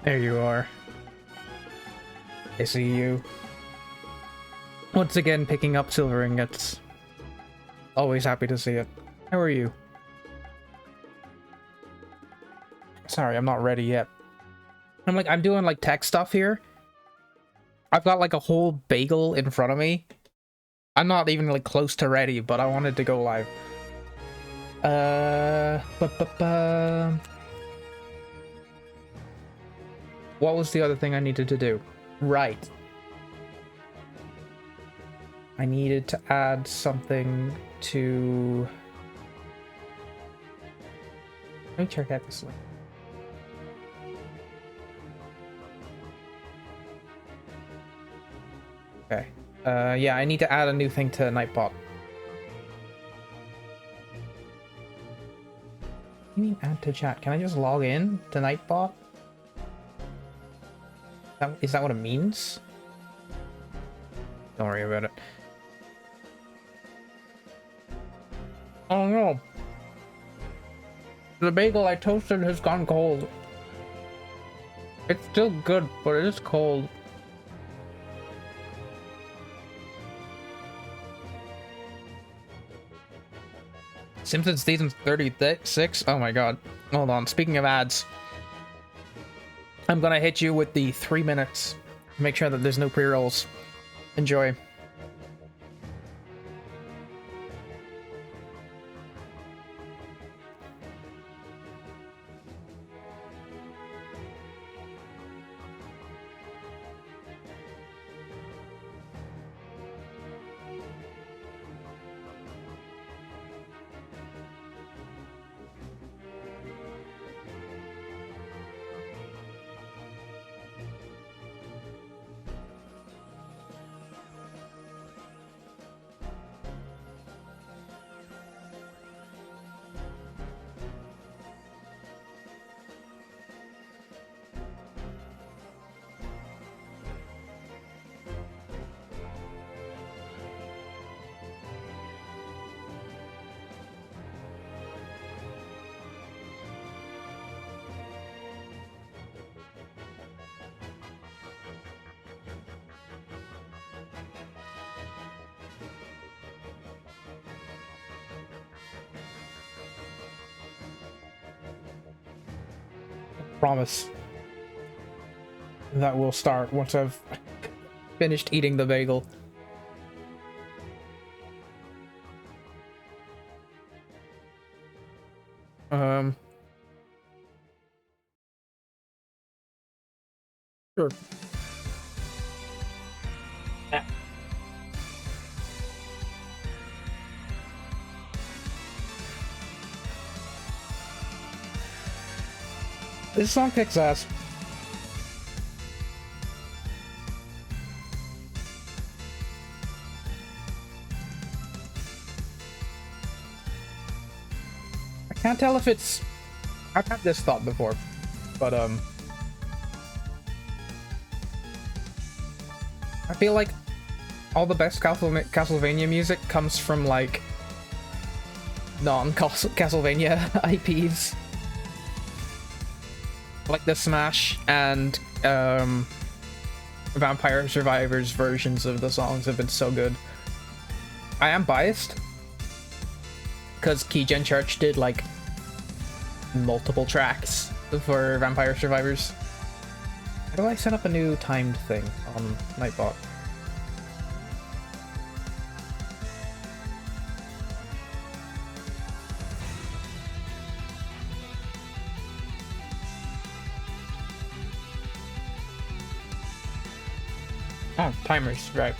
There you are. I see you. Once again, picking up silver ingots. Always happy to see it. How are you? Sorry, I'm not ready yet. I'm doing like tech stuff here. I've got like a whole bagel in front of me. I'm not even like close to ready, but I wanted to go live. What was the other thing I needed to do? Right. I needed to add something to... Let me check out this link. Okay. Yeah, I need to add a new thing to Nightbot. What do you mean add to chat? Can I just log in to Nightbot? Is that what it means? Don't worry about it. Oh no. The bagel I toasted has gone cold. It's still good, but it is cold. Simpsons season 36? Oh my god. Hold on. Speaking of ads, I'm gonna hit you with the 3 minutes. Make sure that there's no pre-rolls. Enjoy. Promise that will start once I've finished eating the bagel. Um. Sure. Yeah. This song kicks ass. I can't tell if it's... I've had this thought before, but I feel like all the best Castlevania music comes from like non-Castlevania IPs. Like the Smash and Vampire Survivors versions of the songs have been so good. I am biased because Keygen Church did like multiple tracks for Vampire Survivors. How do I set up a new timed thing on Nightbot? Oh, timers, right.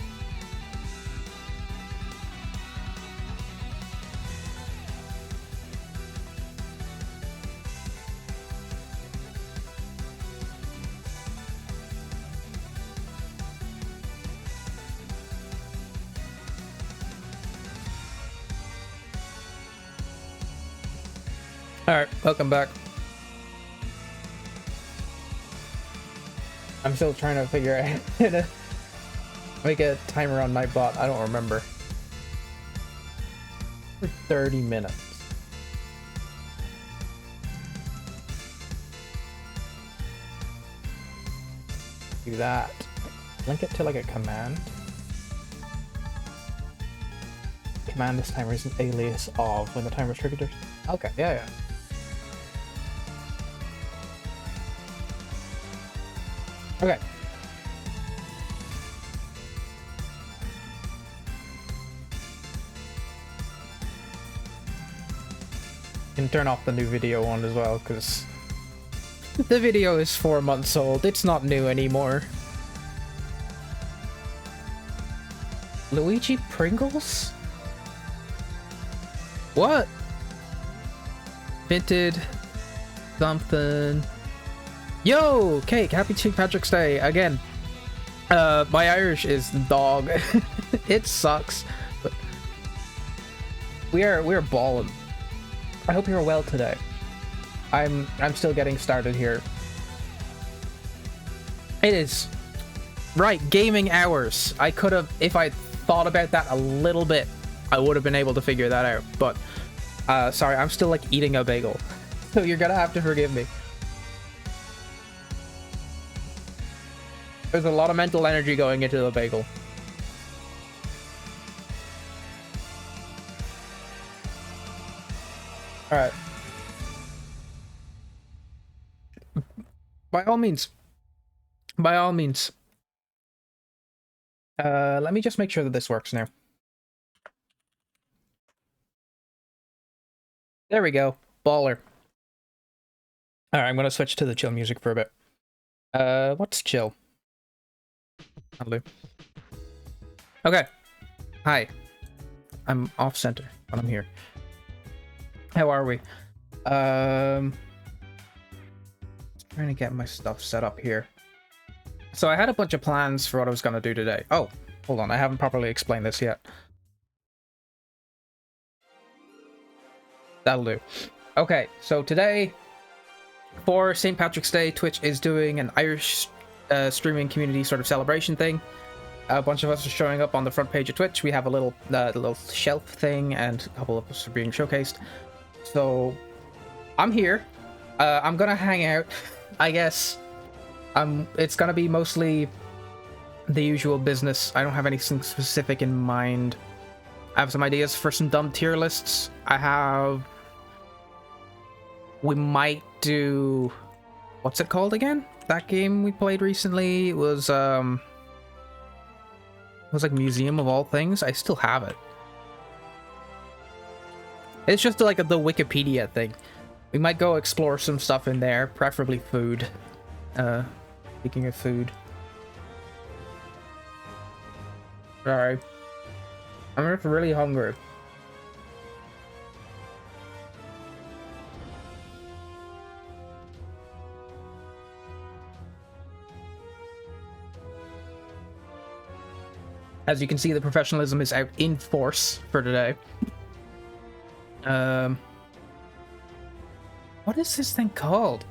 Alright, welcome back. I'm still trying to figure out how to make a timer on Nightbot. I don't remember. For 30 minutes. Do that. Link it to like a command. Command this timer is an alias of when the timer is triggered. Okay, yeah. Okay. Can turn off the new video one as well, because the video is 4 months old. It's not new anymore. Luigi Pringles? What? Vinted something. Yo, Cake, happy St. Patrick's Day again. My Irish is dog. It sucks, but we're balling. I hope you're well today. I'm still getting started here. It is right, gaming hours. I could have, if I thought about that a little bit, I would have been able to figure that out, but sorry, I'm still like eating a bagel, so you're gonna have to forgive me. There's a lot of mental energy going into the bagel. Alright. By all means. By all means. Let me just make sure that this works now. There we go. Baller. Alright, I'm gonna switch to the chill music for a bit. What's chill? That'll do. Okay. Hi. I'm off center, but I'm here. How are we? Trying to get my stuff set up here. So I had a bunch of plans for what I was gonna do today. Oh, hold on, I haven't properly explained this yet. That'll do. Okay, so today, for St. Patrick's Day, Twitch is doing an Irish streaming community sort of celebration thing. A bunch of us are showing up on the front page of Twitch. We have a little shelf thing, and a couple of us are being showcased. So I'm here. I'm gonna hang out, I guess. It's gonna be mostly the usual business. I don't have anything specific in mind. I have some ideas for some dumb tier lists. We might do... What's it called again? That game we played recently was like Museum of All Things. I still have it. It's just like the Wikipedia thing. We might go explore some stuff in there, preferably food. Speaking of food. Sorry. I'm just really hungry. As you can see, the professionalism is out in force for today. What is this thing called?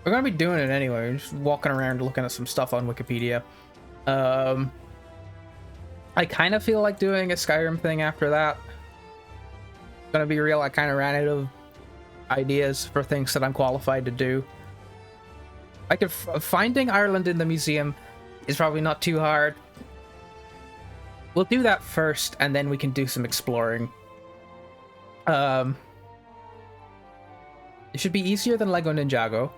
We're gonna be doing it anyway. We're just walking around looking at some stuff on Wikipedia. I kind of feel like doing a Skyrim thing after that. Gonna be real, I kind of ran out of ideas for things that I'm qualified to do. I could finding Ireland in the museum is probably not too hard. We'll do that first, and then we can do some exploring. It should be easier than Lego Ninjago,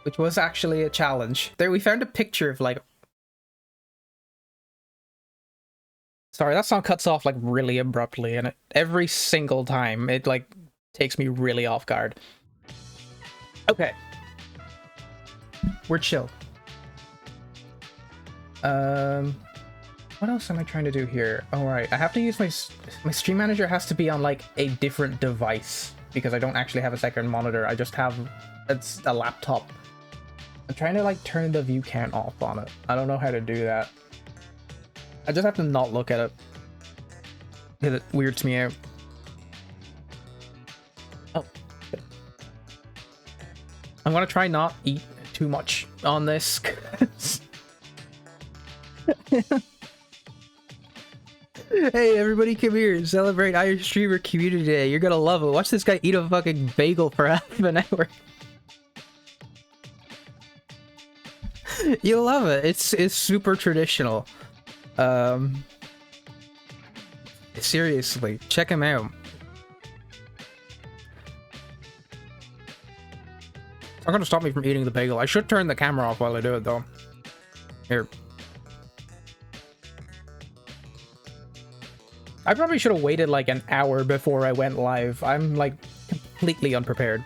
which was actually a challenge. There, we found a picture of like... Sorry, that song cuts off like really abruptly, and every single time it like takes me really off guard. Okay. We're chill. What else am I trying to do here? All right, I have to use my stream manager has to be on like a different device because I don't actually have a second monitor. I just have it's a laptop. I'm trying to like turn the view count off on it. I don't know how to do that. I just have to not look at it because it weirds me out. Oh, okay. I'm gonna try not eat too much on this. Hey everybody, come here, celebrate Irish streamer community day. You're gonna love it. Watch this guy eat a fucking bagel for half an hour. You'll love it. It's super traditional. Seriously, check him out. It's not gonna stop me from eating the bagel. I should turn the camera off while I do it though. Here. I probably should have waited like an hour before I went live. I'm like completely unprepared.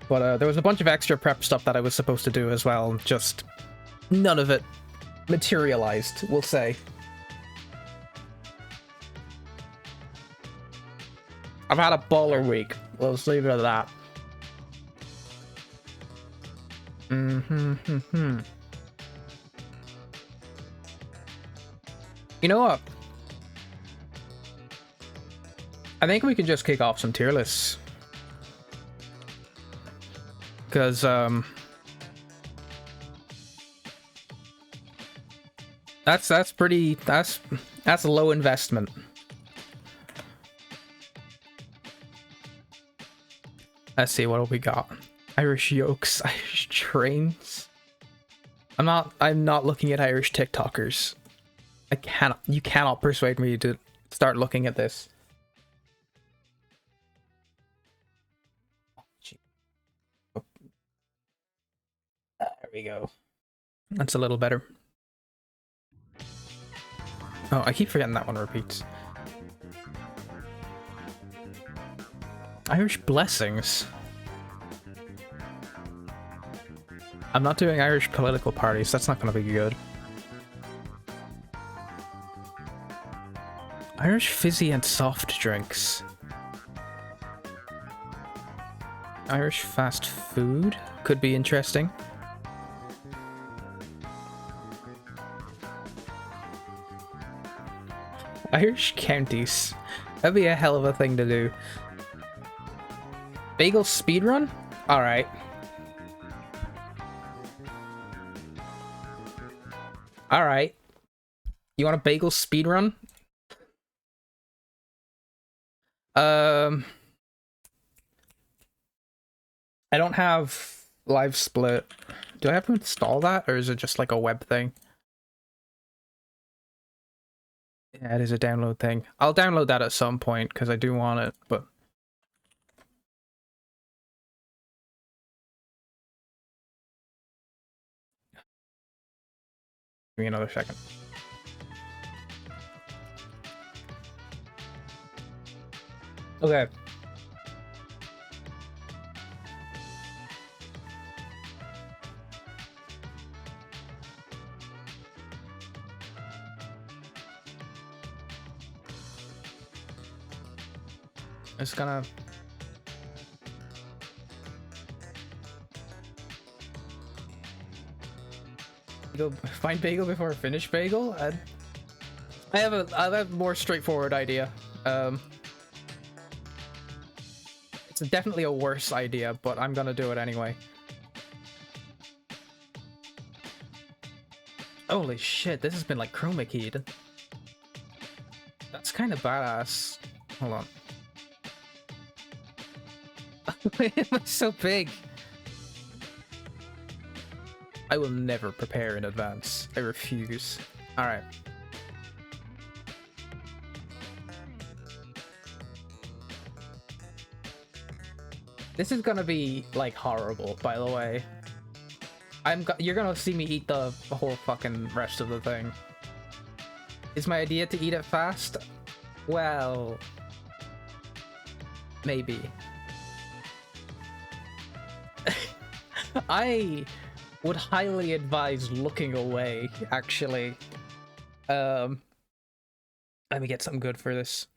But there was a bunch of extra prep stuff that I was supposed to do as well. Just none of it materialized, we'll say. I've had a baller week. Let's leave it at that. You know what? I think we can just kick off some tier lists. Because, that's pretty, that's a low investment. Let's see, what do we got? Irish yokes, Irish trains. I'm not looking at Irish TikTokers. You cannot persuade me to start looking at this. There we go. That's a little better. Oh, I keep forgetting that one repeats. Irish blessings. I'm not doing Irish political parties. That's not going to be good. Irish fizzy and soft drinks. Irish fast food could be interesting. Irish counties. That'd be a hell of a thing to do. Bagel speedrun? Alright. Alright. You want a bagel speedrun? I don't have live split. Do I have to install that, or is it just like a web thing? Yeah, it is a download thing. I'll download that at some point because I do want it, but give me another second. Okay. It's gonna... Go find bagel before finish bagel? I have a more straightforward idea. It's definitely a worse idea, but I'm gonna do it anyway. Holy shit, this has been like chroma keyed. That's kind of badass. Hold on. It looks so big. I will never prepare in advance. I refuse. Alright. This is gonna be like horrible, by the way. You're gonna see me eat the whole fucking rest of the thing. Is my idea to eat it fast? Well, maybe. I would highly advise looking away, actually. Let me get something good for this.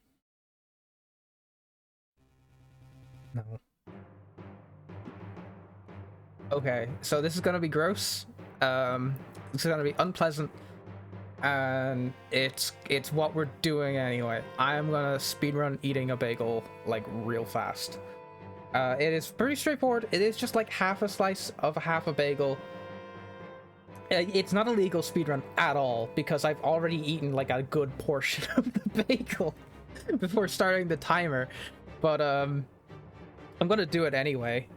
No. Okay, so this is gonna be gross. This is gonna be unpleasant. And it's what we're doing anyway. I am gonna speedrun eating a bagel like real fast. It is pretty straightforward. It is just like half a slice of half a bagel. It's not a legal speedrun at all because I've already eaten like a good portion of the bagel before starting the timer. But I'm gonna do it anyway.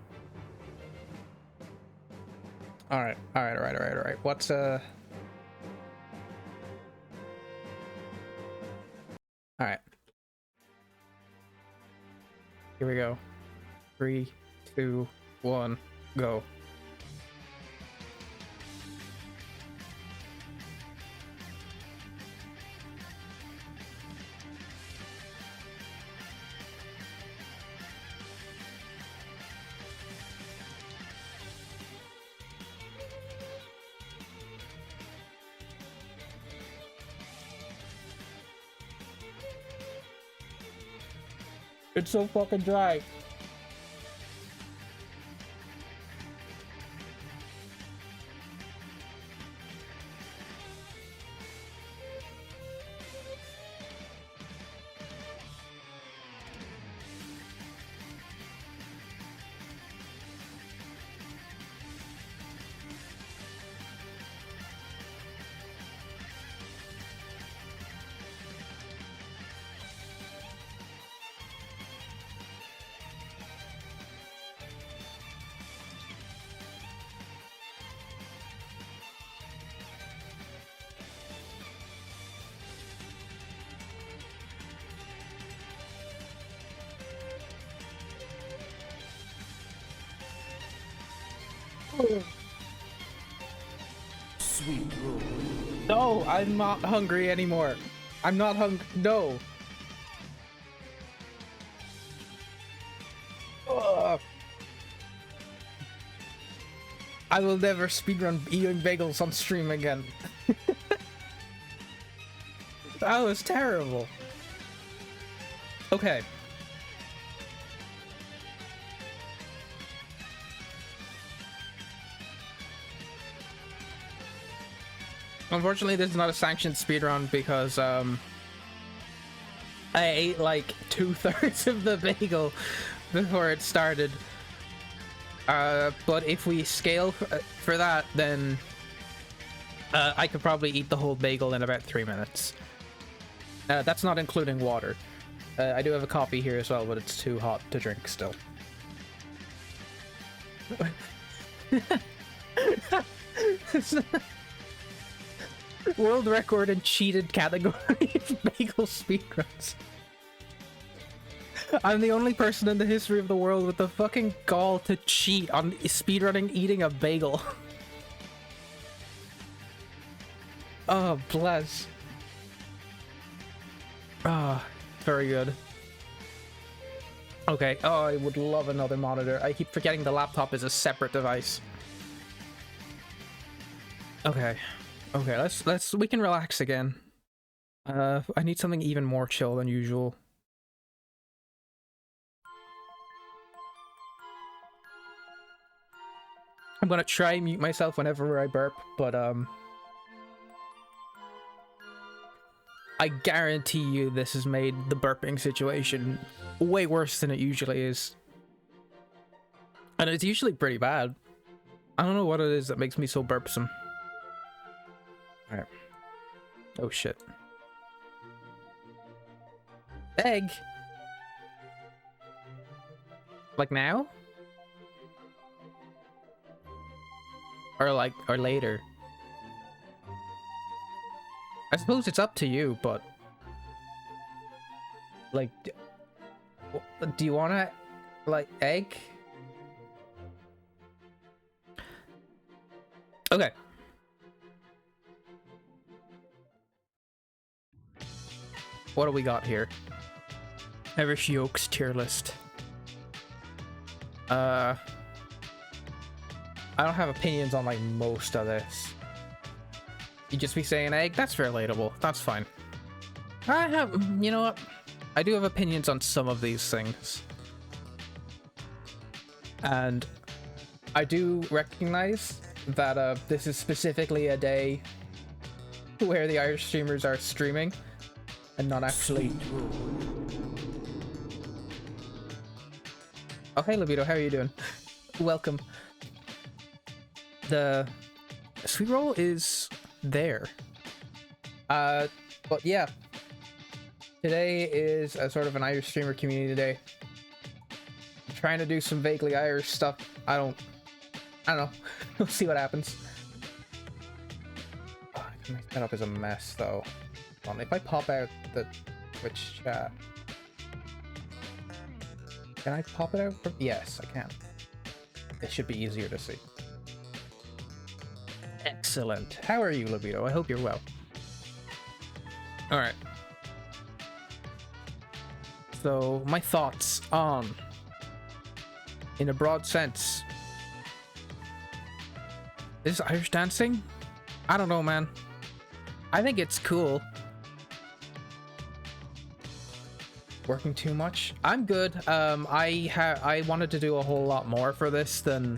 All right. What's All right. Here we go. 3, 2, 1, go. It's so fucking dry. Sweet roll. No, I'm not hungry anymore. I'm not hungry. No. Ugh. I will never speedrun eating bagels on stream again. That was terrible. Okay. Unfortunately, this is not a sanctioned speedrun because I ate like 2/3 of the bagel before it started. But if we scale for that, then I could probably eat the whole bagel in about 3 minutes. That's not including water. I do have a coffee here as well, but it's too hot to drink still. World record in cheated category of bagel speedruns. I'm the only person in the history of the world with the fucking gall to cheat on speedrunning eating a bagel. Oh, bless. Ah, very good. Okay, oh, I would love another monitor. I keep forgetting the laptop is a separate device. Okay. Okay, we can relax again. I need something even more chill than usual. I'm gonna try and mute myself whenever I burp, but I guarantee you this has made the burping situation way worse than it usually is. And it's usually pretty bad. I don't know what it is that makes me so burpsome. Alright. Oh shit. Egg? Like now? Or later? I suppose it's up to you, but like, do you want to like egg? Okay. What do we got here? Irish Yolks tier list. I don't have opinions on like most of this. You just be saying egg? That's relatable. That's fine. I have, you know what? I do have opinions on some of these things. And I do recognize that this is specifically a day where the Irish streamers are streaming and not actually... Oh, hey, Libido, how are you doing? Welcome. The sweet roll is there. But yeah. Today is a sort of an Irish streamer community day. I'm trying to do some vaguely Irish stuff. I don't know. We'll see what happens. Oh, my setup is a mess though. Hold on, if I pop out the Twitch chat. Can I pop it out? Yes, I can. It should be easier to see. Excellent. How are you, Libido? I hope you're well. Alright. So, my thoughts on, in a broad sense, is Irish dancing? I don't know, man. I think it's cool. Working too much? I'm good. I wanted to do a whole lot more for this than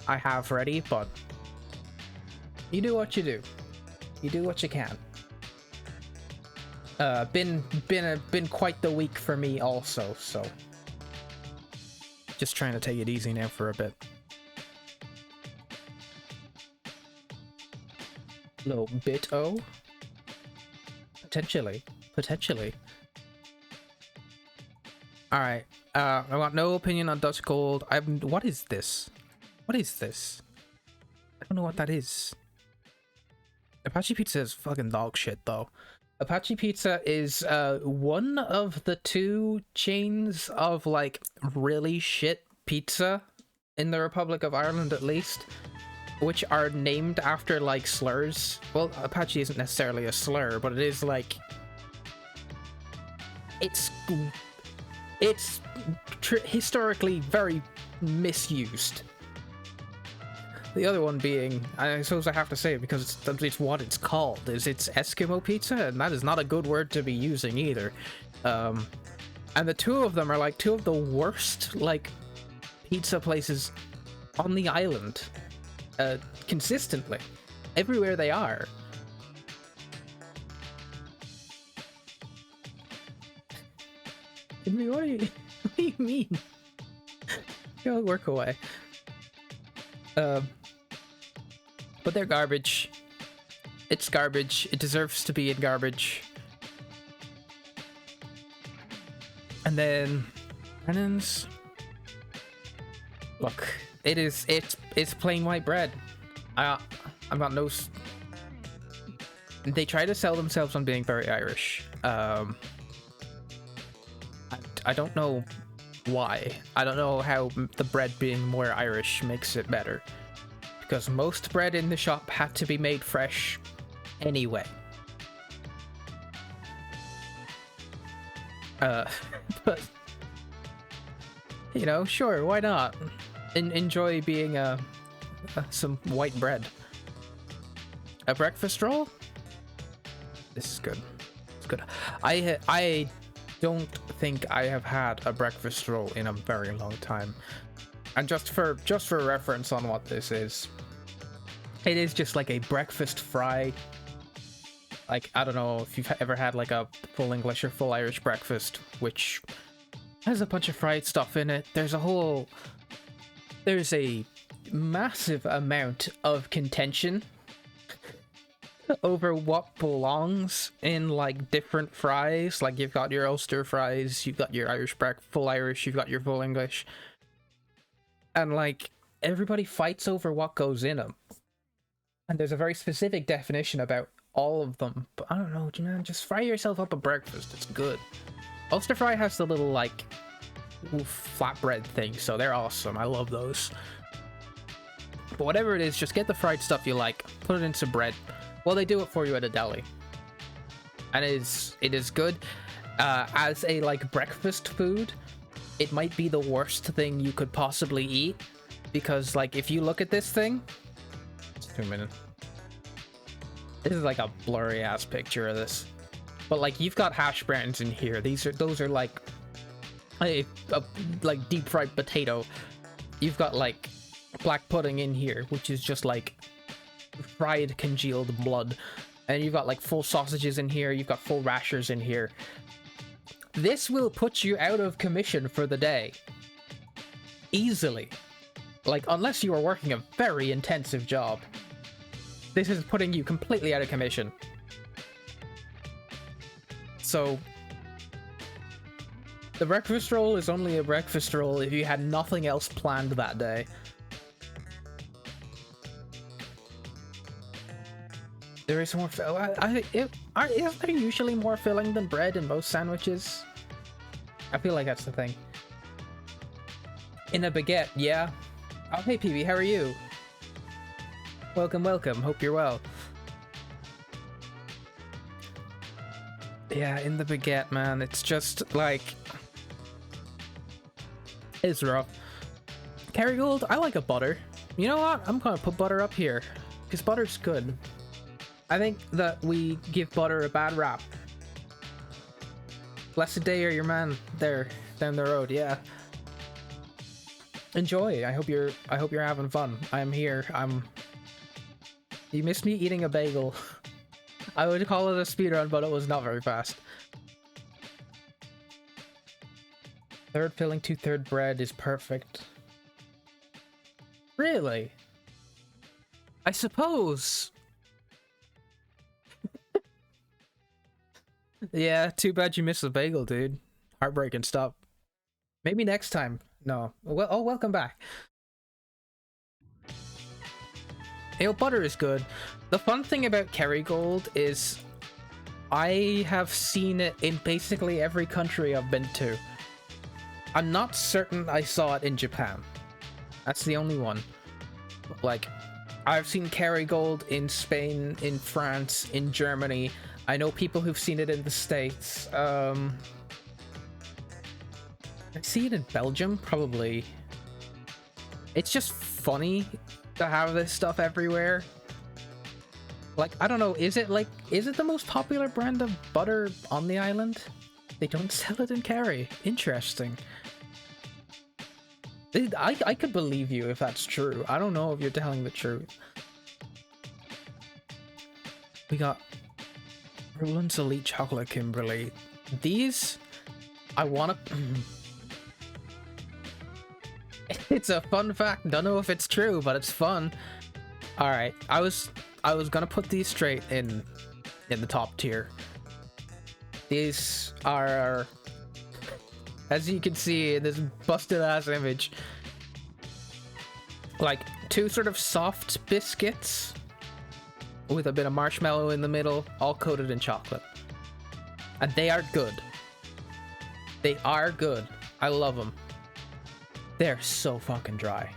I have ready, but you do what you do. You do what you can. Been quite the week for me also, so just trying to take it easy now for a bit. Little bit o? Potentially. Alright, I got no opinion on Dutch Gold. What is this? What is this? I don't know what that is. Apache Pizza is fucking dog shit though. Apache Pizza is one of the two chains of like really shit pizza in the Republic of Ireland, at least, which are named after like slurs. Well, Apache isn't necessarily a slur, but it is like it's historically very misused. The other one being, I suppose I have to say it because it's what it's called, is it's Eskimo pizza, and that is not a good word to be using either. And the two of them are like two of the worst like pizza places on the island, consistently, everywhere they are. What do you mean? Go work away. But they're garbage. It's garbage. It deserves to be in garbage. And then Brennan's. Look, it's plain white bread. I'm not no. They try to sell themselves on being very Irish. I don't know why. I don't know how the bread being more Irish makes it better. Because most bread in the shop had to be made fresh anyway. But you know, sure, why not? Enjoy being some white bread. A breakfast roll? This is good. It's good. I don't think I have had a breakfast roll in a very long time. And just for reference on what this is, it is just like a breakfast fry. Like, I don't know if you've ever had like a full English or full Irish breakfast, which has a bunch of fried stuff in it. There's a massive amount of contention over what belongs in like different fries. Like, you've got your Ulster fries, you've got your full Irish, you've got your full English, and like everybody fights over what goes in them. And there's a very specific definition about all of them. But I don't know, man, just fry yourself up a breakfast. It's good. Ulster fry has the little like flatbread thing, so they're awesome. I love those. But whatever it is, just get the fried stuff you like, put it into bread. Well, they do it for you at a deli, and it is good. As a like breakfast food, it might be the worst thing you could possibly eat, because like if you look at this thing, just 2 minutes. This is like a blurry ass picture of this, but like you've got hash browns in here. Those are like a like deep fried potato. You've got like black pudding in here, which is just like fried congealed blood, and you've got like full sausages in here. You've got full rashers in here. This will put you out of commission for the day easily, like unless you are working a very intensive job. This is putting you completely out of commission. So the breakfast roll is only a breakfast roll if you had nothing else planned that day. There is more. Is there usually more filling than bread in most sandwiches? I feel like that's the thing. In a baguette, yeah. Oh, hey PB, how are you? Welcome, welcome. Hope you're well. Yeah, in the baguette, man. It's just like, it's rough. Kerrygold, I like a butter. You know what? I'm gonna put butter up here because butter's good. I think that we give butter a bad rap. Blessed day or your man there down the road, yeah. Enjoy. I hope you're having fun. I'm here. You missed me eating a bagel. I would call it a speedrun, but it was not very fast. Third filling, 2/3 bread is perfect. Really? I suppose. Yeah, too bad you missed the bagel, dude. Heartbreaking stuff. Maybe next time. No. Well, oh, welcome back. You know, butter is good. The fun thing about Kerrygold is I have seen it in basically every country I've been to. I'm not certain I saw it in Japan. That's the only one. Like, I've seen Kerrygold in Spain, in France, in Germany. I know people who've seen it in the States. I see it in Belgium, probably. It's just funny to have this stuff everywhere. Like, I don't know, is it the most popular brand of butter on the island? They don't sell it in Kerry. Interesting. I could believe you if that's true. I don't know if you're telling the truth. We got Roland's Elite Chocolate Kimberly. These, I wanna... It's a fun fact. Don't know if it's true, but it's fun. All right, I was gonna put these straight in the top tier. These are, as you can see in this busted ass image, like two sort of soft biscuits with a bit of marshmallow in the middle, all coated in chocolate, and they are good. They are good. I love them. They're so fucking dry.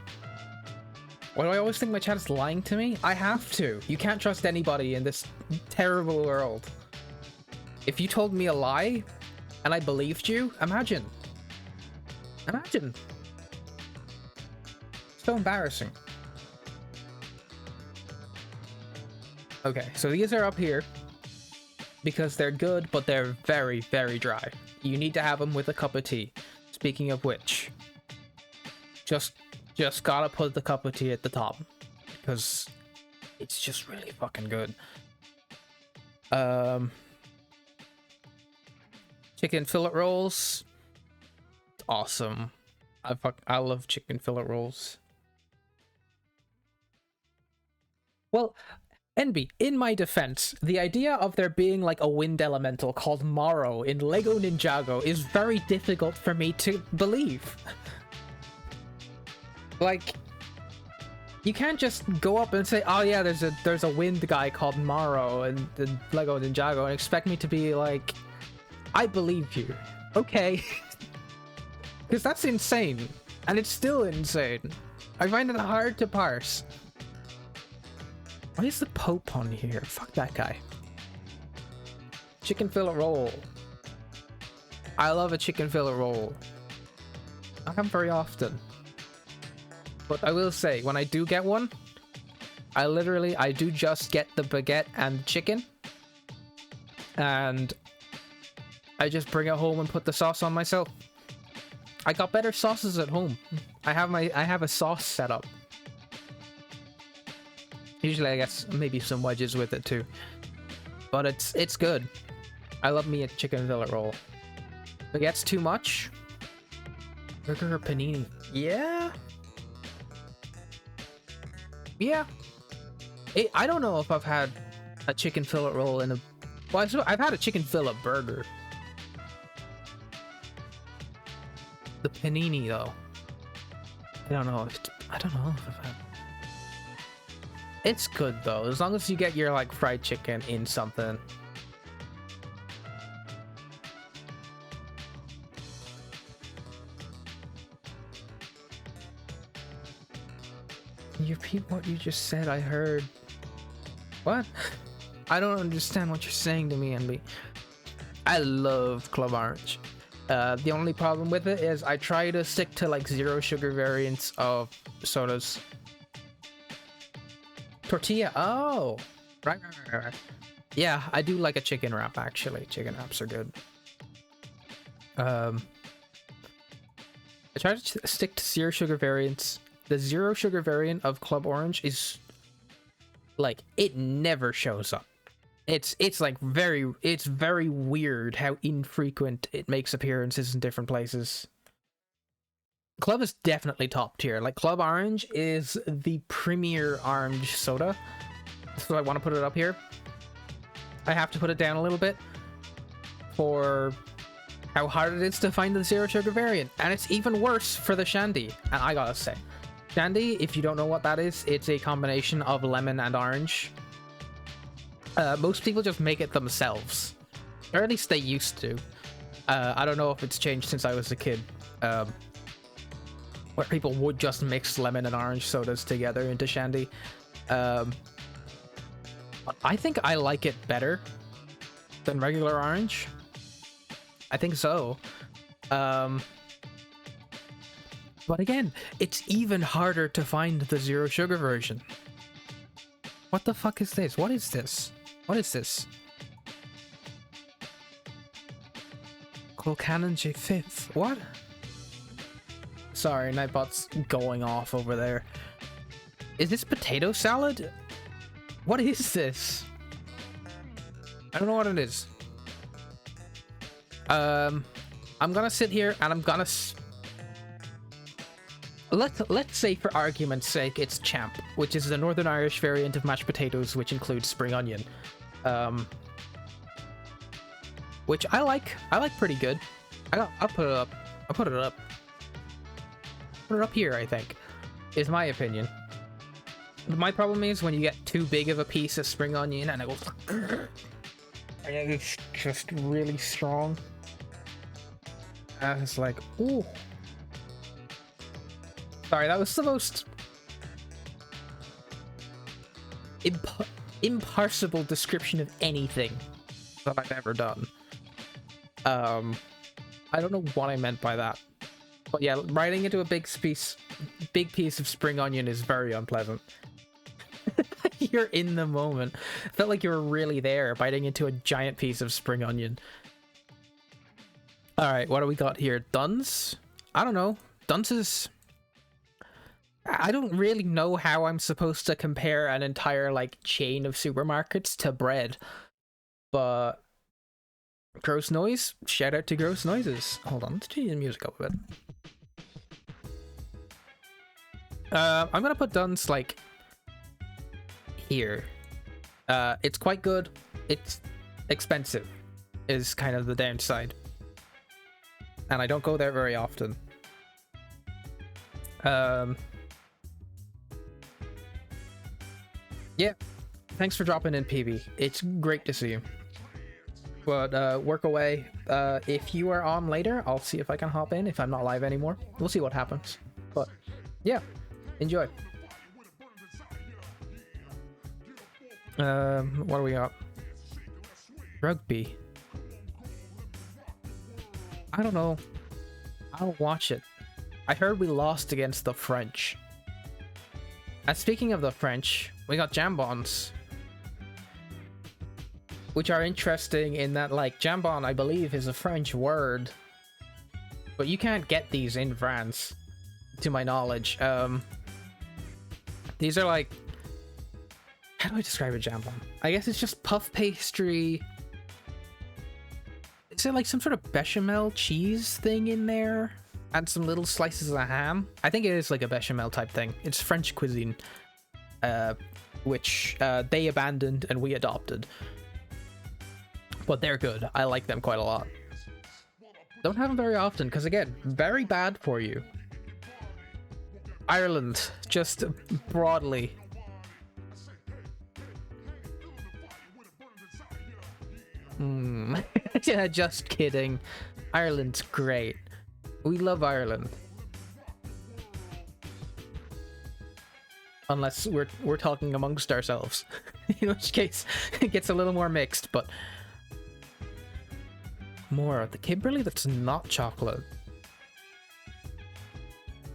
Why do I always think my chat is lying to me? I have to. You can't trust anybody in this terrible world. If you told me a lie and I believed you, imagine. Imagine. So embarrassing. Okay, so these are up here because they're good, but they're very, very dry. You need to have them with a cup of tea. Speaking of which, just just gotta put the cup of tea at the top because it's just really fucking good. Chicken fillet rolls, awesome. I love chicken fillet rolls. Well, Envy, in my defense, the idea of there being like a wind elemental called Morrow in Lego Ninjago is very difficult for me to believe. Like, you can't just go up and say, oh yeah, there's a wind guy called Morrow in Lego Ninjago and expect me to be like, I believe you. Okay. Because that's insane. And it's still insane. I find it hard to parse. Why is the Pope on here? Fuck that guy. Chicken fillet roll. I love a chicken fillet roll. I come very often. But I will say, when I do get one, I do just get the baguette and chicken. And I just bring it home and put the sauce on myself. I got better sauces at home. I have a sauce set up. Usually I guess maybe some wedges with it too. But it's good. I love me a chicken fillet roll. Baguette's too much. Burger or panini? Yeah. Yeah. I don't know if I've had a chicken fillet roll in a... Well, I've had a chicken fillet burger. The panini though. I don't know if I've had... It's good though, as long as you get your like fried chicken in something. Can you repeat what you just said? I heard. What? I don't understand what you're saying to me, Envy. I love Club Orange. The only problem with it is I try to stick to like 0 sugar variants of sodas. Tortilla. Oh, right. Yeah, I do like a chicken wrap actually. Chicken wraps are good. I try to stick to 0 sugar variants. The 0 sugar variant of Club Orange is like it never shows up. It's very weird how infrequent it makes appearances in different places. Club is definitely top tier. Like Club Orange is the premier orange soda. So I want to put it up here. I have to put it down a little bit for how hard it is to find the 0 sugar variant. And it's even worse for the Shandy. And I gotta say, Shandy, if you don't know what that is, it's a combination of lemon and orange. Most people just make it themselves. Or at least they used to. I don't know if it's changed since I was a kid. Where people would just mix lemon and orange sodas together into Shandy. I think I like it better than regular orange. I think so. But again, it's even harder to find the 0 sugar version. What the fuck is this? What is this? What is this? Colcannon J5th. What? Sorry, Nightbot's going off over there. Is this potato salad? What is this? I don't know what it is. I'm gonna sit here and I'm gonna... Let's say for argument's sake it's Champ, which is the Northern Irish variant of mashed potatoes, which includes spring onion. Which I like pretty good. I'll put it up. I'll put it up. Put it up here, I think, is my opinion. My problem is when you get too big of a piece of spring onion and it goes... and it's just really strong. And it's like, ooh. Sorry, that was the most imparsible description of anything that I've ever done. I don't know what I meant by that. But yeah, biting into a big piece of spring onion is very unpleasant. You're in the moment. Felt like you were really there, biting into a giant piece of spring onion. Alright, what do we got here? Duns? I don't know. Dunce's... I don't really know how I'm supposed to compare an entire like chain of supermarkets to bread, but Gross Noise, shout out to Gross Noises. Hold on, let's change the music up a bit. I'm gonna put Duns like here. It's quite good. It's expensive, is kind of the downside, and I don't go there very often. Yeah, thanks for dropping in, PB. It's great to see you. But work away. If you are on later, I'll see if I can hop in. If I'm not live anymore, we'll see what happens. But yeah, enjoy. What do we got? Rugby. I don't know. I'll watch it. I heard we lost against the French. And speaking of the French, we got jambons, which are interesting in that, like, jambon, I believe, is a French word, but you can't get these in France, to my knowledge. These are like, how do I describe a jambon? I guess it's just puff pastry. Is it like some sort of bechamel cheese thing in there? And some little slices of ham? I think it is like a bechamel type thing. It's French cuisine, which they abandoned and we adopted. But they're good. I like them quite a lot. Don't have them very often, because again, very bad for you. Ireland, just broadly. Yeah, just kidding. Ireland's great. We love Ireland. Unless we're talking amongst ourselves. In which case, it gets a little more mixed, but... More of the Kimberley that's not chocolate.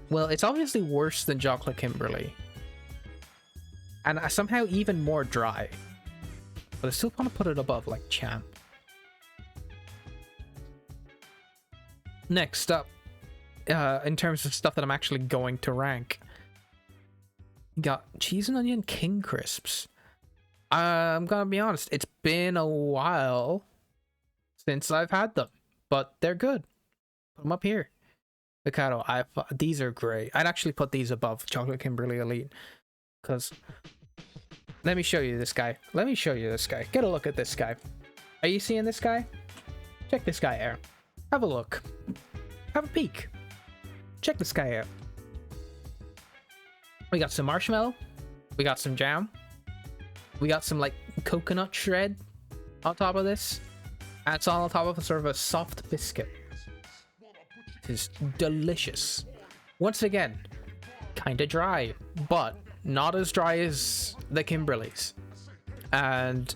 Well, it's obviously worse than chocolate Kimberley. And somehow even more dry. But I still want to put it above, like, champ. Next up, in terms of stuff that I'm actually going to rank, got cheese and onion king crisps. I'm gonna be honest, it's been a while since I've had them, but they're good. Put them up here. Mikado, these are great. I'd actually put these above chocolate Kimberley Elite, because let me show you this guy. Let me show you this guy. Get a look at this guy. Are you seeing this guy? Check this guy out. Have a look. Have a peek. Check this guy out. We got some marshmallow. We got some jam. We got some like coconut shred on top of this. And it's all on top of a sort of a soft biscuit. It is delicious. Once again, kind of dry, but not as dry as the Kimberleys. And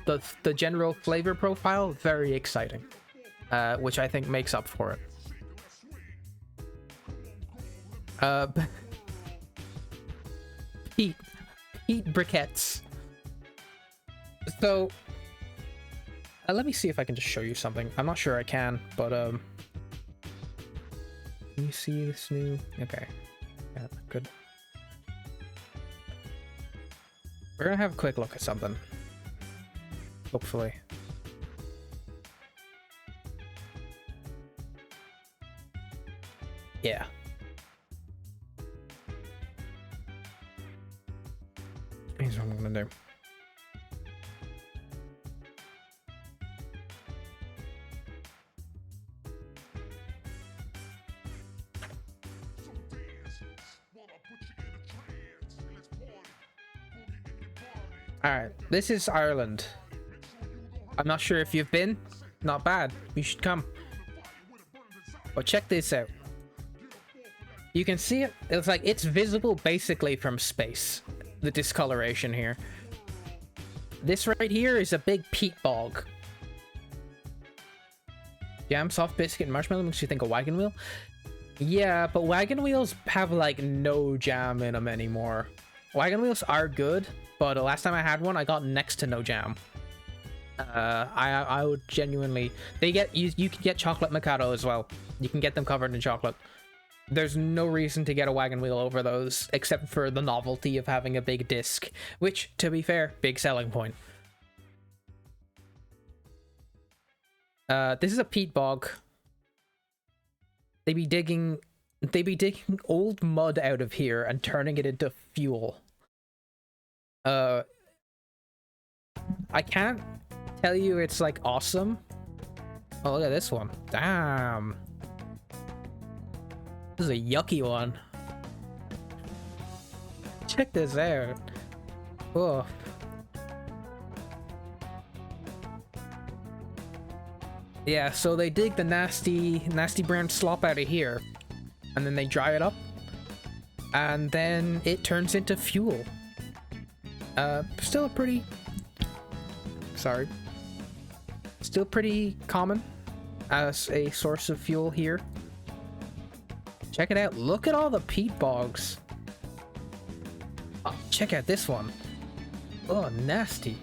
the general flavor profile, very exciting. Which I think makes up for it. Pete briquettes. So let me see if I can just show you something. I'm not sure I can, but can you see this new? Okay, yeah, good. We're gonna have a quick look at something, hopefully. Yeah. Here's what I'm gonna do. Alright, this is Ireland. I'm not sure if you've been. Not bad. You should come. But check this out. You can see it. It's like it's visible basically from space. The discoloration here. This right here is a big peat bog. Jam, soft biscuit, and marshmallow makes you think of wagon wheel. Yeah, but wagon wheels have like no jam in them anymore. Wagon wheels are good, but the last time I had one, I got next to no jam. I would genuinely. They get you can get chocolate Mikado as well. You can get them covered in chocolate. There's no reason to get a wagon wheel over those, except for the novelty of having a big disc, which, to be fair, big selling point. This is a peat bog. They be digging old mud out of here and turning it into fuel. I can't tell you it's like awesome. Oh, look at this one. Damn. This is a yucky one. Check this out. Oh. Yeah, so they dig the nasty brown slop out of here, and then they dry it up, and then it turns into fuel. Still a pretty... Sorry. Still pretty common as a source of fuel here. Check it out. Look at all the peat bogs. Oh, check out this one. Oh, nasty.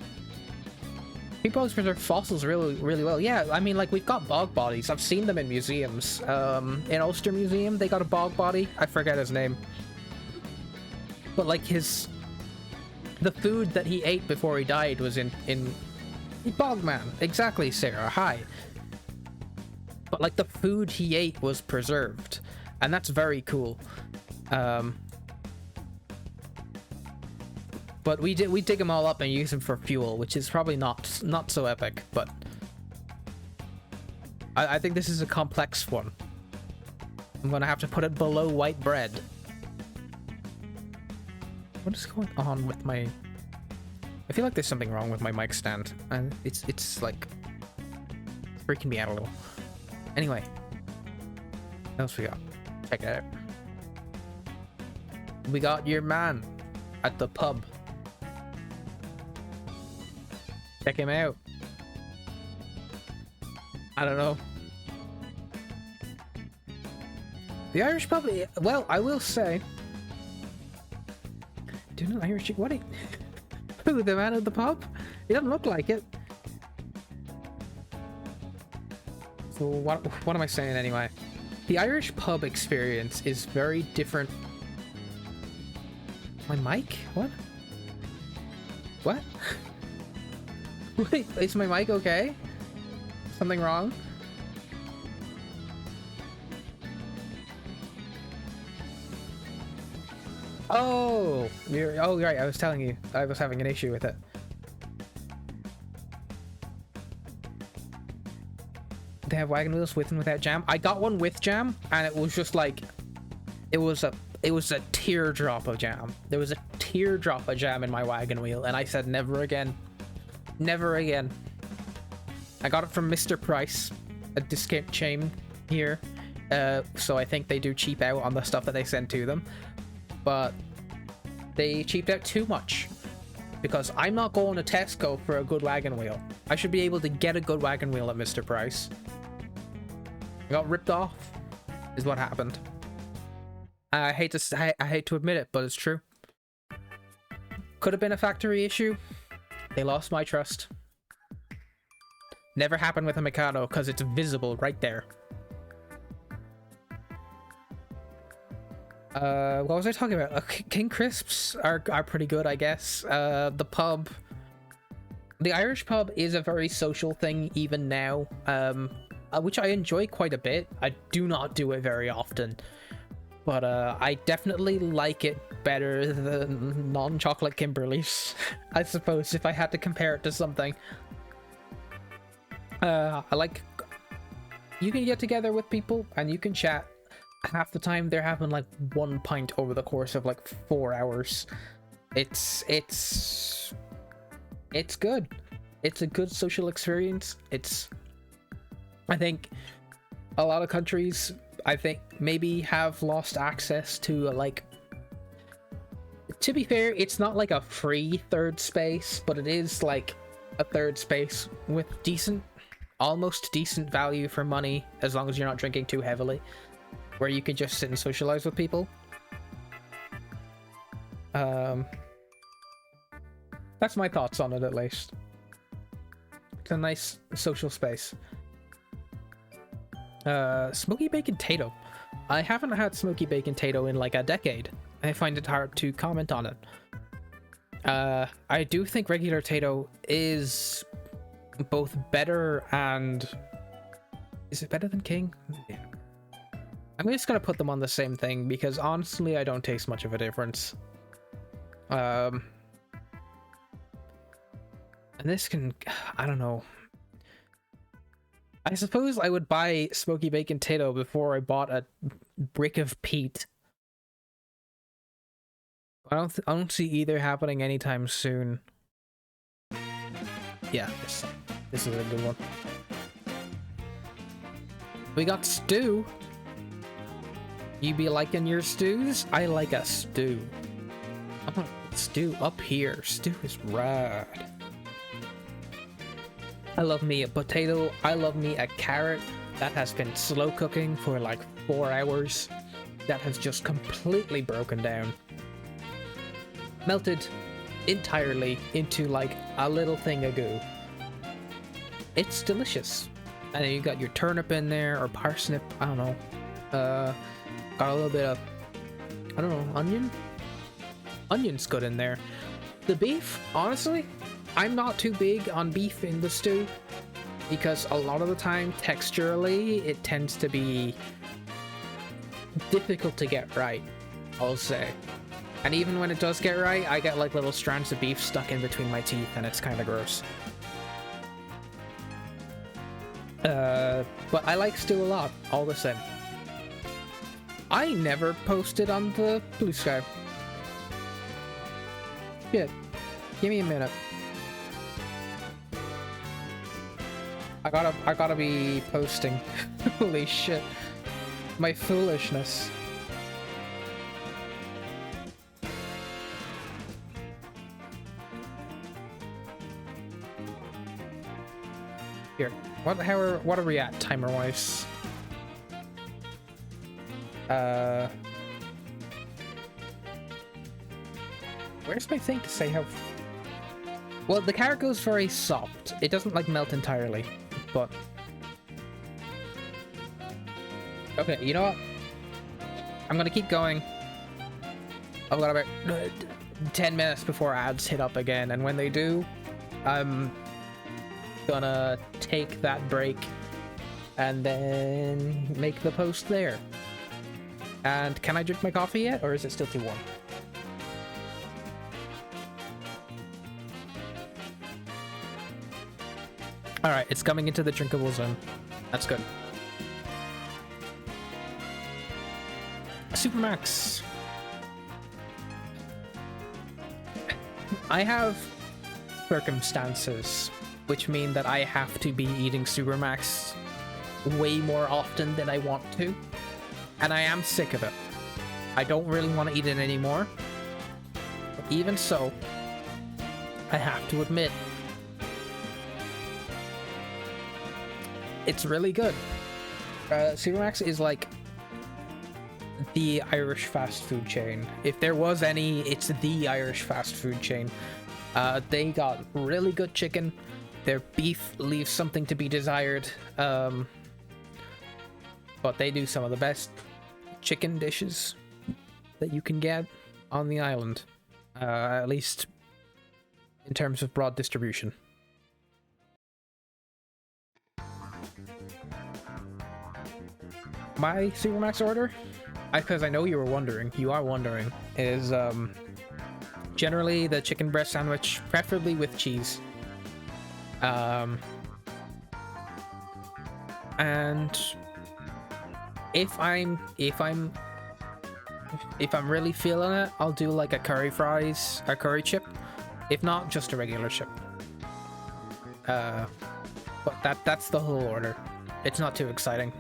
Peat bogs preserve fossils really well. Yeah, I mean, like, we've got bog bodies. I've seen them in museums. In Ulster Museum, they got a bog body. I forget his name. But, like, the food that he ate before he died was in Bogman. Exactly, Sarah. Hi. But, like, the food he ate was preserved. And that's very cool. But we dig them all up and use them for fuel, which is probably not so epic, but I think this is a complex one. I'm gonna have to put it below white bread. What is going on with my... I feel like there's something wrong with my mic stand, and it's like freaking me out a little. Anyway, what else we got? Check it out. We got your man at the pub. Check him out. I don't know. The Irish pub, well, I will say... Do you know Irish... What? Who, the man at the pub? He doesn't look like it. So what am I saying anyway? The Irish pub experience is very different. My mic? What? What? Wait, is my mic okay? Something wrong? Oh, oh right, I was telling you I was having an issue with it. They have wagon wheels with and without jam. I got one with jam, and it was just like, it was a teardrop of jam. There was a teardrop of jam in my wagon wheel, and I said never again. Never again. I got it from Mr. Price, a discount chain here. So I think they do cheap out on the stuff that they send to them. But they cheaped out too much. Because I'm not going to Tesco for a good wagon wheel. I should be able to get a good wagon wheel at Mr. Price. I got ripped off, is what happened. I hate to admit it, but it's true. Could have been a factory issue. They lost my trust. Never happened with a Mikado because it's visible right there. What was I talking about? King Crisps are pretty good, I guess. The pub. The Irish pub is a very social thing even now, which I enjoy quite a bit. I do not do it very often, but I definitely like it better than non-chocolate Kimberleys, I suppose, if I had to compare it to something. I like... You can get together with people and you can chat. Half the time they're having like 1 pint over the course of like 4 hours. It's good. It's a good social experience. I think a lot of countries, I think, maybe have lost access to like... To be fair, it's not like a free third space, but it is like a third space with almost decent value for money, as long as you're not drinking too heavily, where you can just sit and socialize with people. That's my thoughts on it, at least. It's a nice social space. Smoky bacon tato. I haven't had smoky bacon potato in like a decade. I find it hard to comment on it. I do think regular potato is both better and... Is it better than king? Yeah. I'm just gonna put them on the same thing because honestly I don't taste much of a difference. And this can... I don't know. I suppose I would buy smoky bacon potato before I bought a brick of peat. I don't see either happening anytime soon. Yeah, this is a good one. We got stew. You be liking your stews? I like a stew. I want stew up here. Stew is rad. I love me a potato. I love me a carrot that has been slow cooking for like 4 hours. That has just completely broken down. Melted entirely into like a little thing of goo. It's delicious. And then you got your turnip in there or parsnip. I don't know. Got a little bit of, I don't know, onion? Onion's good in there. The beef, honestly, I'm not too big on beef in the stew because a lot of the time, texturally, it tends to be difficult to get right, I'll say. And even when it does get right, I get like little strands of beef stuck in between my teeth and it's kind of gross. But I like stew a lot, all the same. I never posted on the Blue Sky. Shit. Give me a minute. I gotta be posting. Holy shit. My foolishness. Here. What are we at timer wise? Where's my thing to say how... Well, the carrot goes very soft. It doesn't like melt entirely, but... Okay, you know what? I'm gonna keep going. I've got about 10 minutes before ads hit up again, and when they do, I'm gonna take that break and then make the post there. And can I drink my coffee yet, or is it still too warm? Alright, it's coming into the drinkable zone. That's good. Supermax. I have circumstances which mean that I have to be eating Supermax way more often than I want to. And I am sick of it. I don't really want to eat it anymore. But even so, I have to admit, it's really good. Supermax is like the Irish fast food chain. If there was any, it's the Irish fast food chain. They got really good chicken. Their beef leaves something to be desired. But they do some of the best chicken dishes that you can get on the island. At least in terms of broad distribution. My Supermax order, because I know you were wondering, you are wondering, is generally the chicken breast sandwich, preferably with cheese. And if I'm really feeling it, I'll do like a curry fries, a curry chip. If not, just a regular chip. But that's the whole order. It's not too exciting.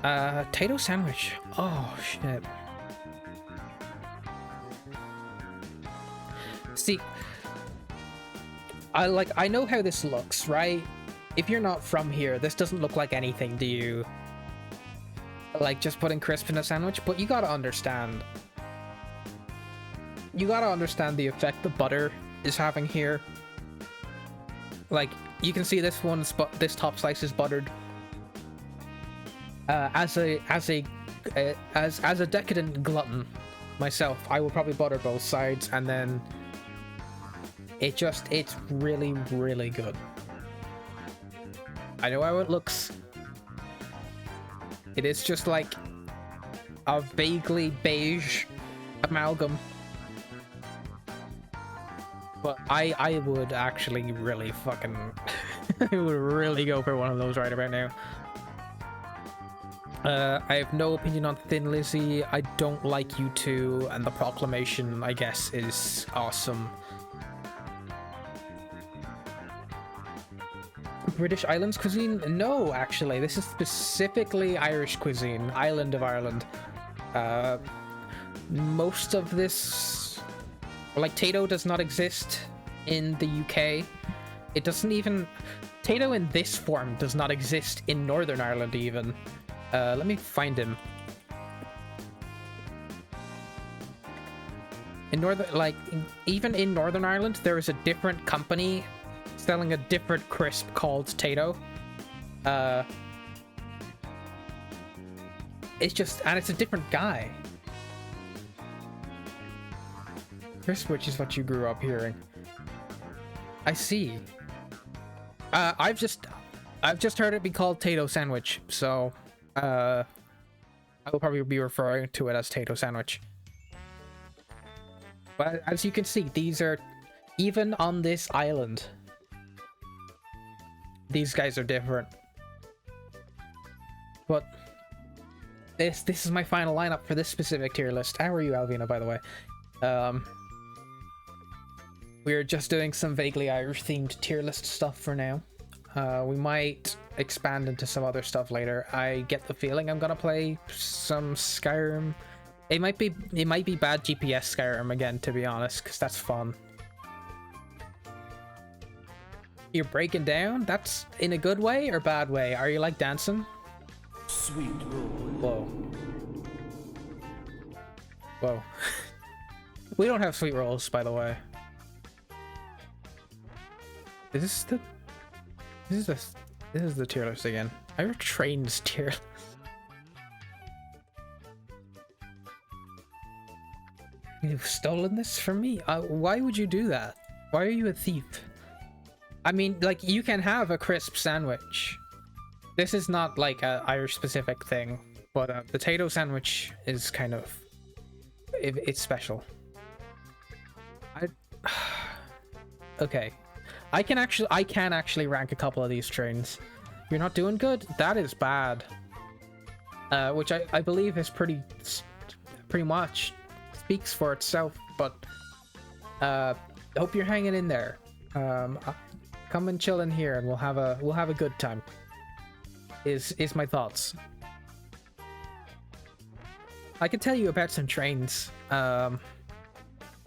Potato sandwich. Oh shit. See, I know how this looks, right? If you're not from here, this doesn't look like anything to you. Like just putting crisp in a sandwich, but you gotta understand. You gotta understand the effect the butter is having here. Like, you can see this top slice is buttered. As a decadent glutton myself, I will probably butter both sides, and then it's really, really good. I know how it looks. It is just like a vaguely beige amalgam. But I would actually really fucking I would really go for one of those right about now. I have no opinion on Thin Lizzy. I don't like you two, and the proclamation, I guess, is awesome. British Islands cuisine? No, actually. This is specifically Irish cuisine. Island of Ireland. Most of this... Like, Tato does not exist in the UK. It doesn't even... Tato in this form does not exist in Northern Ireland, even. Let me find him. In even in Northern Ireland, there is a different company selling a different crisp called Tato. It's just, and it's a different guy. Crisp, which is what you grew up hearing. I see. I've just heard it be called Tato sandwich, so I will probably be referring to it as Tato sandwich. But as you can see, these are, even on this island, these guys are different. But this is my final lineup for this specific tier list. How are you, Alvina, by the way? We're just doing some vaguely Irish themed tier list stuff for now. We might expand into some other stuff later. I get the feeling I'm gonna play some Skyrim. It might be bad GPS Skyrim again, to be honest, because that's fun. You're breaking down? That's in a good way or bad way? Are you like dancing? Sweet roll. Whoa. Whoa. We don't have sweet rolls, by the way. Is this the tier list again? I heard trains tier list. You've stolen this from me? Why would you do that? Why are you a thief? I mean, like, you can have a crisp sandwich. This is not like a Irish specific thing, but the Tato sandwich is kind of... it's special. Okay. I can actually rank a couple of these trains. You're not doing good? That is bad. Which I believe is pretty much speaks for itself, but hope you're hanging in there. Come and chill in here and we'll have a good time. Is my thoughts. I can tell you about some trains. Let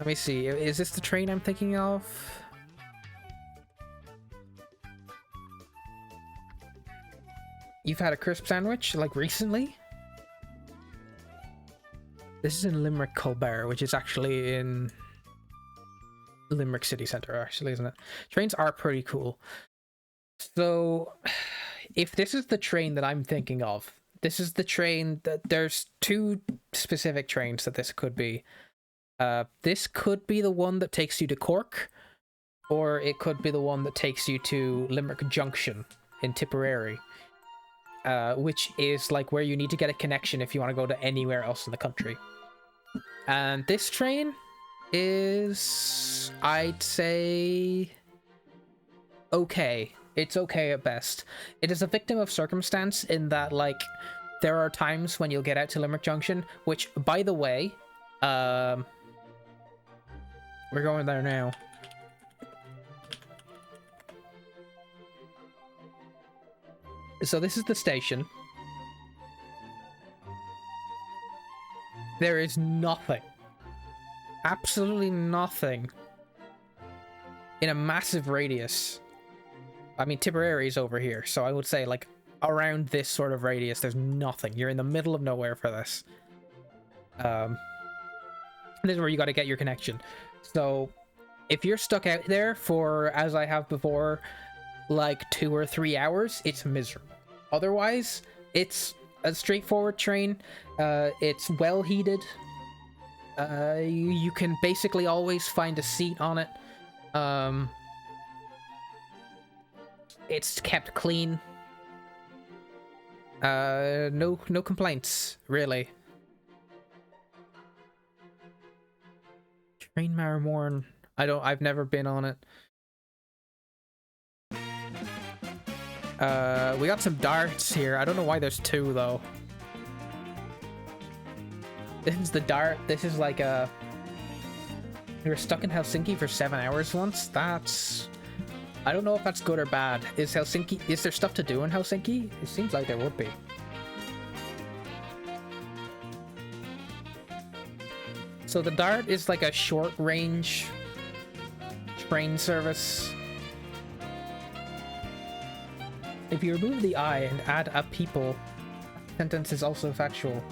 me see. Is this the train I'm thinking of? You've had a crisp sandwich, like, recently? This is in Limerick Colbert, which is actually in Limerick City Centre, actually, isn't it? Trains are pretty cool. So, if this is the train that I'm thinking of, this is the train that... There's two specific trains that this could be. This could be the one that takes you to Cork, or it could be the one that takes you to Limerick Junction in Tipperary. Which is like where you need to get a connection if you want to go to anywhere else in the country. And this train is, I'd say, okay. It's okay at best. It is a victim of circumstance in that, like, there are times when you'll get out to Limerick Junction, which, by the way, we're going there now. So this is the station. There is nothing. Absolutely nothing. In a massive radius. I mean, Tipperary's over here, so I would say, like, around this sort of radius, there's nothing. You're in the middle of nowhere for this. This is where you gotta get your connection. So, if you're stuck out there for, as I have before, like 2 or 3 hours, it's miserable. Otherwise, it's a straightforward train. It's well heated. You can basically always find a seat on it. It's kept clean. No complaints, really. Train Marmorn. I've never been on it. We got some darts here. I don't know why there's two though. This is the dart. This is like a... We were stuck in Helsinki for 7 hours once. That's... I don't know if that's good or bad. Is there stuff to do in Helsinki? It seems like there would be. So the dart is like a short range train service. If you remove the I and add a people, sentence is also factual.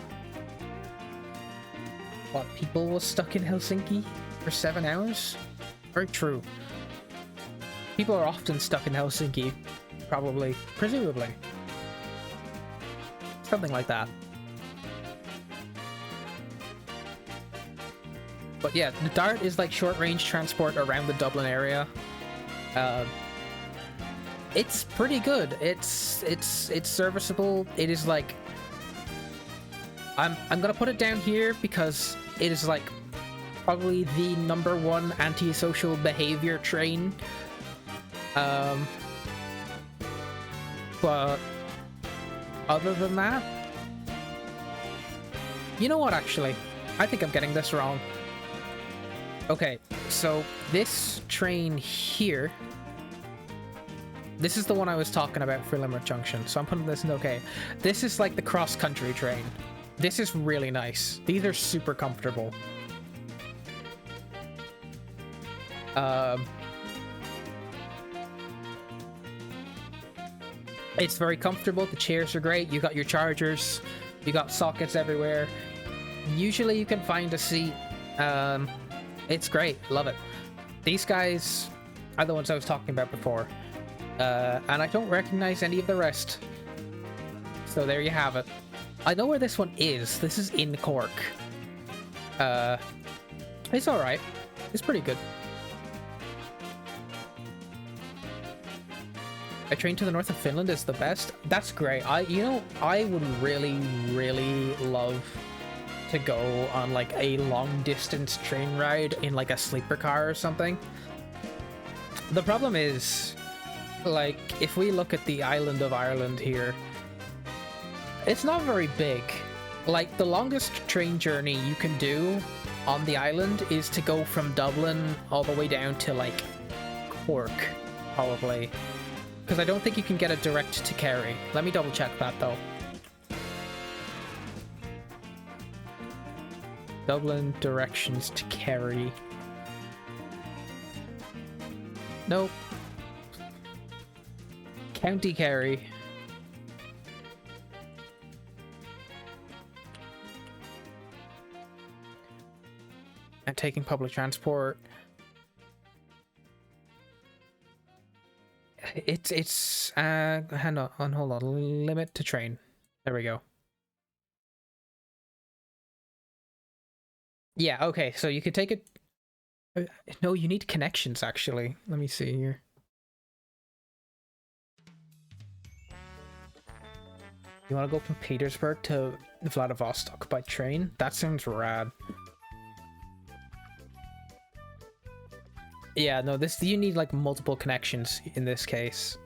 What, people was stuck in Helsinki for 7 hours? Very true. People are often stuck in Helsinki, probably, presumably. Something like that. But yeah, the dart is like short-range transport around the Dublin area. It's pretty good. It's serviceable. It is like... I'm gonna put it down here because it is like probably the #1 antisocial behavior train. But other than that, you know what, actually, I think I'm getting this wrong. Okay, so this train here, this is the one I was talking about for Limerick Junction, so I'm putting this in okay. This is like the cross-country train. This is really nice. These are super comfortable. It's very comfortable. The chairs are great. You got your chargers. You got sockets everywhere. Usually you can find a seat. It's great. Love it. These guys are the ones I was talking about before. And I don't recognize any of the rest. So there you have it. I know where this one is. This is in Cork. It's alright. It's pretty good. A train to the north of Finland is the best. That's great. You know, I would really, really love to go on like a long distance train ride in like a sleeper car or something. The problem is, like, if we look at the island of Ireland here, it's not very big. Like, the longest train journey you can do on the island is to go from Dublin all the way down to like Cork, probably. Because I don't think you can get a direct to Kerry. Let me double check that though. Dublin directions to Kerry. Nope. County Kerry. And taking public transport. It's hang on, hold on, limit to train. There we go. Yeah, okay, so you could take it. No, you need connections actually. Let me see here. You want to go from Petersburg to Vladivostok by train? That sounds rad. Yeah, no, you need like multiple connections in this case.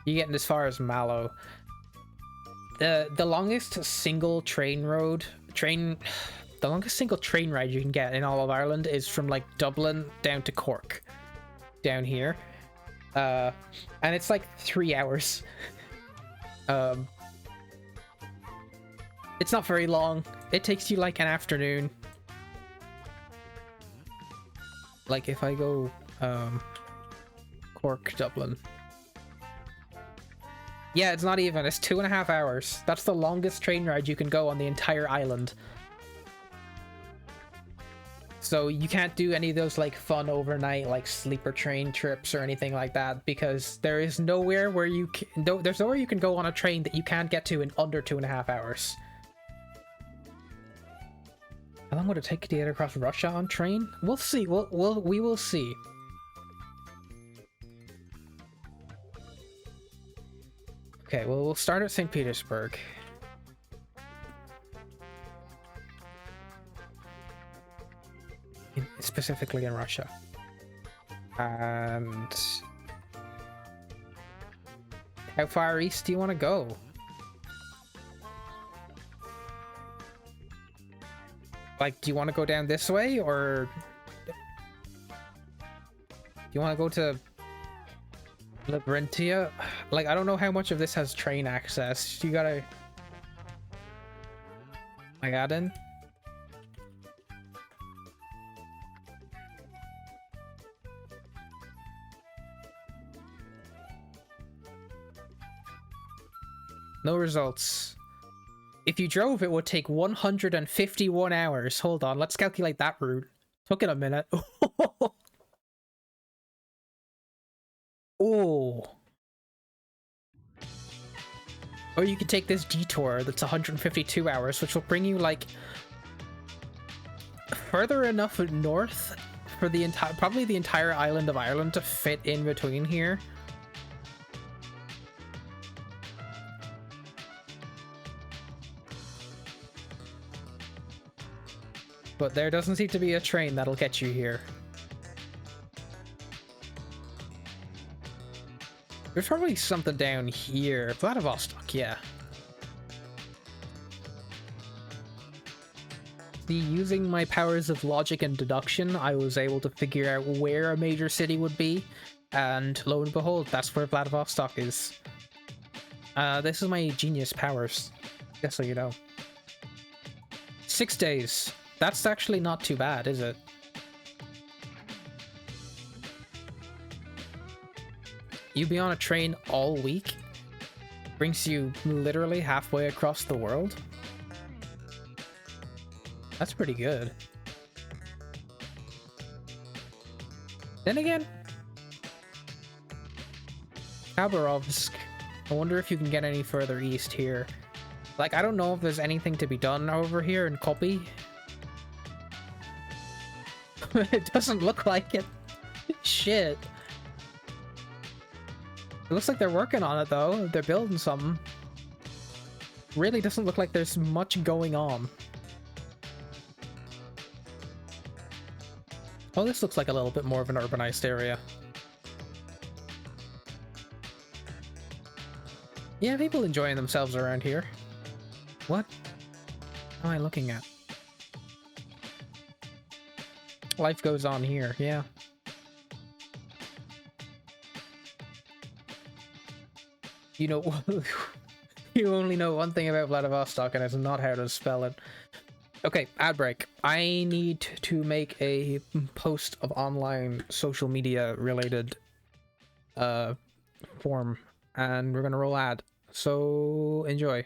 You're getting as far as Mallow. The longest single train ride you can get in all of Ireland is from like Dublin down to Cork, down here, and it's like 3 hours. It's not very long. It takes you like an afternoon. Like if I go Cork, Dublin. Yeah, it's not even. It's 2.5 hours. That's the longest train ride you can go on the entire island. So you can't do any of those like fun overnight like sleeper train trips or anything like that, because there is nowhere where you can, there's nowhere you can go on a train that you can't get to in under 2.5 hours. How long would it take to get across Russia on train? We'll see. We will see. Okay, well, we'll start at St. Petersburg. Specifically in Russia. And how far east do you want to go? Like, do you want to go down this way, or do you want to go to Labyrinttia? Like, I don't know how much of this has train access. You gotta... I got in. No results. If you drove, it would take 151 hours. Hold on, let's calculate that route. Took it a minute. Oh. Or you could take this detour that's 152 hours, which will bring you like further enough north for the entire, probably the entire island of Ireland to fit in between here. But there doesn't seem to be a train that'll get you here. There's probably something down here. Vladivostok, yeah. See, using my powers of logic and deduction, I was able to figure out where a major city would be. And lo and behold, that's where Vladivostok is. This is my genius powers. Just so you know. 6 days. That's actually not too bad, is it? You be on a train all week? Brings you literally halfway across the world? That's pretty good. Then again, Khabarovsk. I wonder if you can get any further east here. Like, I don't know if there's anything to be done over here in Kopi. It doesn't look like it. Shit. It looks like they're working on it, though. They're building something. Really doesn't look like there's much going on. Oh, this looks like a little bit more of an urbanized area. Yeah, people enjoying themselves around here. What am I looking at? Life goes on here, yeah. You know, you only know one thing about Vladivostok, and it's not how to spell it. Okay, ad break. I need to make a post of online social media related form, and we're gonna roll ad. So enjoy.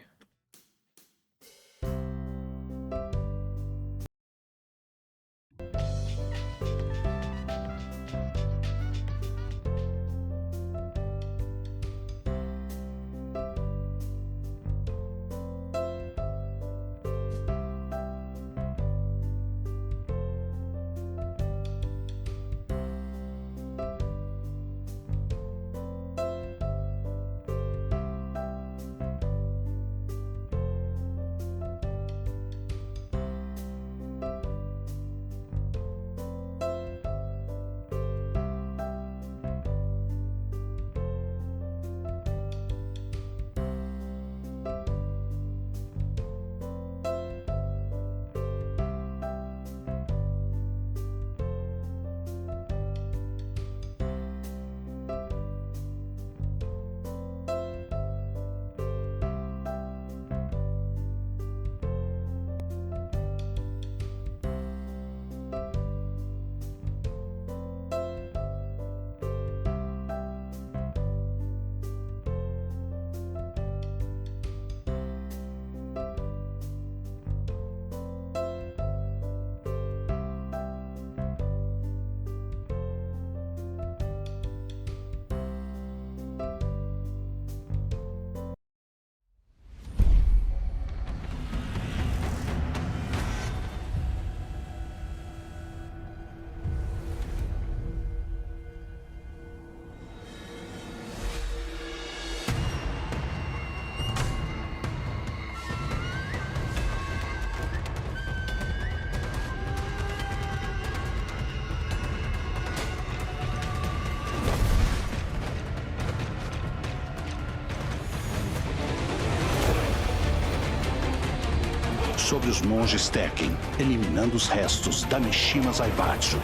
sobre os monges Tekken, eliminando os restos da Mishima Zaibatsu.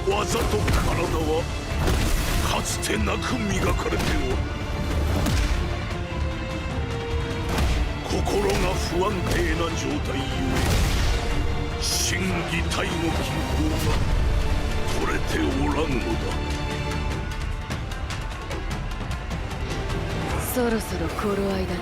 技と体はかつてなく磨かれておる。心が不安定な状態ゆえ心技体の均衡が取れておらんのだ。そろそろ頃合いだな。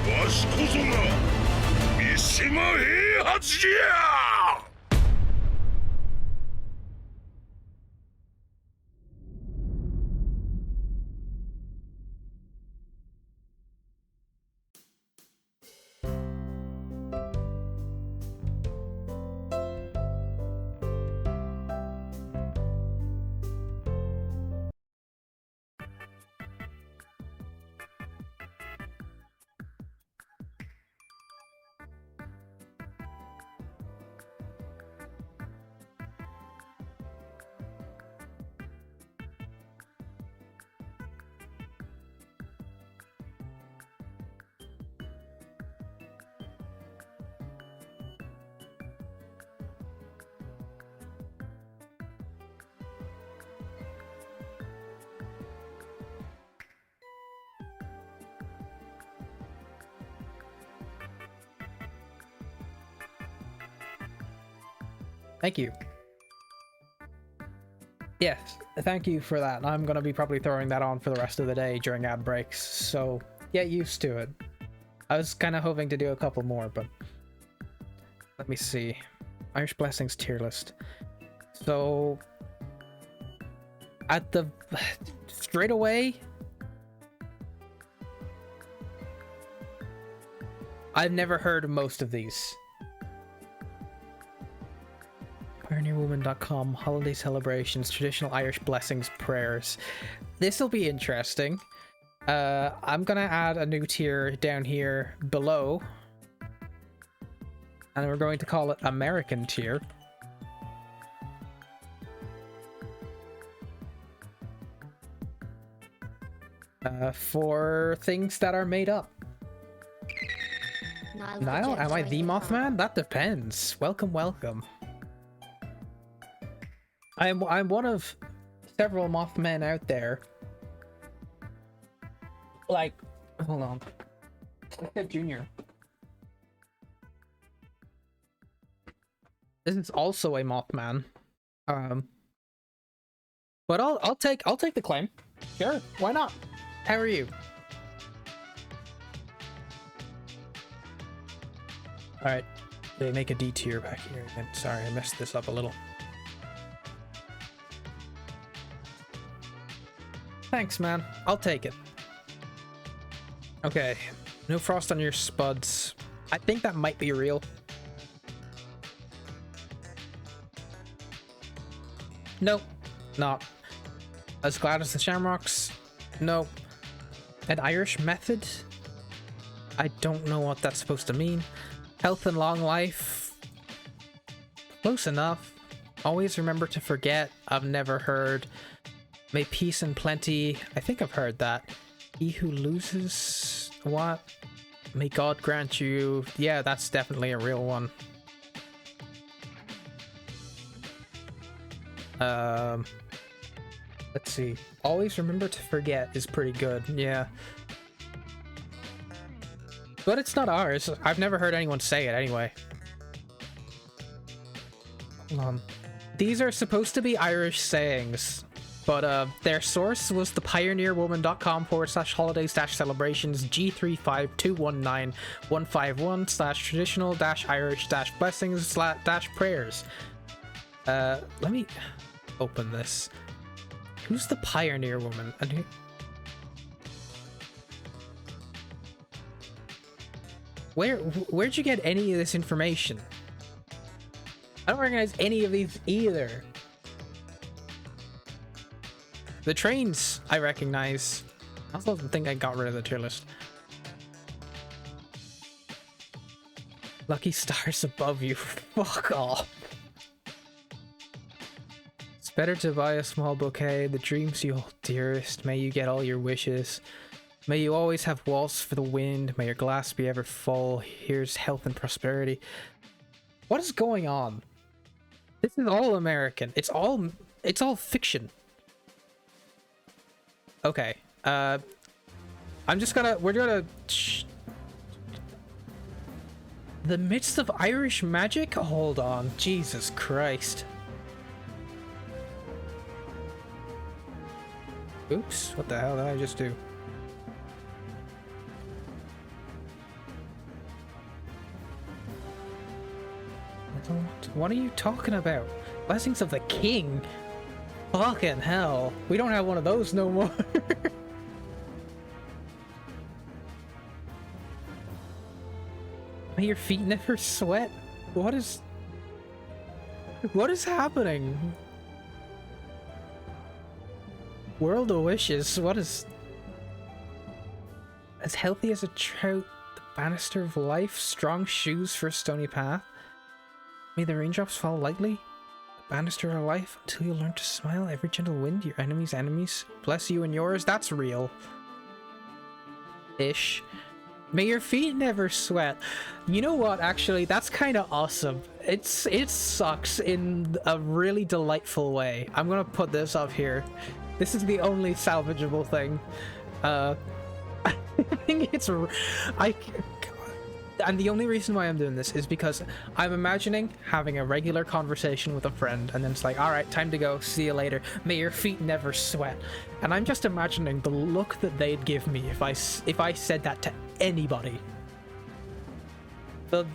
わしこそが三島平八じゃ。Thank you. Yes, thank you for that. I'm gonna be probably throwing that on for the rest of the day during ad breaks, so get used to it. I was kind of hoping to do a couple more, but let me see. Irish Blessings tier list. So at the straight away, I've never heard of most of these. PioneerWoman.com, holiday celebrations, traditional Irish blessings, prayers. This will be interesting. I'm gonna add a new tier down here below, and we're going to call it American tier. For things that are made up. Niall, am I the Mothman? That depends. Welcome, welcome. I'm one of several Mothmen out there. Like, hold on. I said Junior. This is also a Mothman. But I'll take the claim. Sure, why not? How are you? All right, they make a D tier back here again. Sorry, I messed this up a little. Thanks, man. I'll take it. Okay, no frost on your spuds. I think that might be real. Nope, not. As glad as the Shamrocks? Nope. An Irish method? I don't know what that's supposed to mean. Health and long life? Close enough. Always remember to forget. I've never heard. May peace and plenty. I think I've heard that. He who loses... What? May God grant you... Yeah, that's definitely a real one. Let's see. Always remember to forget is pretty good. Yeah. But it's not ours. I've never heard anyone say it anyway. Hold on. These are supposed to be Irish sayings, but their source was the pioneerwoman.com/holidays-celebrations G35219-151/traditional-Irish-blessings-prayers. Let me open this. Who's the Pioneer Woman? And who... Where'd you get any of this information? I don't recognize any of these either. The trains I recognize. I also don't think I got rid of the tier list. Lucky stars above you. Fuck off. It's better to buy a small bouquet. The dreams you hold dearest. May you get all your wishes. May you always have waltz for the wind. May your glass be ever full. Here's health and prosperity. What is going on? This is all American. It's all fiction. Okay. We're gonna the midst of Irish magic? Hold on. Jesus Christ. Oops, what the hell did I just do? What are you talking about? Blessings of the King? Fucking hell. We don't have one of those no more. May your feet never sweat? What is happening? World of Wishes, what is... As healthy as a trout, the banister of life, strong shoes for a stony path. May the raindrops fall lightly, the banister of life, until you learn to smile. Every gentle wind, your enemies bless you and yours. That's real. Ish. May your feet never sweat. You know what, actually, that's kind of awesome. It sucks in a really delightful way. I'm gonna put this up here. This is the only salvageable thing. I think it's... And the only reason why I'm doing this is because I'm imagining having a regular conversation with a friend, and then it's like, all right, time to go, see you later, may your feet never sweat. And I'm just imagining the look that they'd give me if I said that to anybody. Can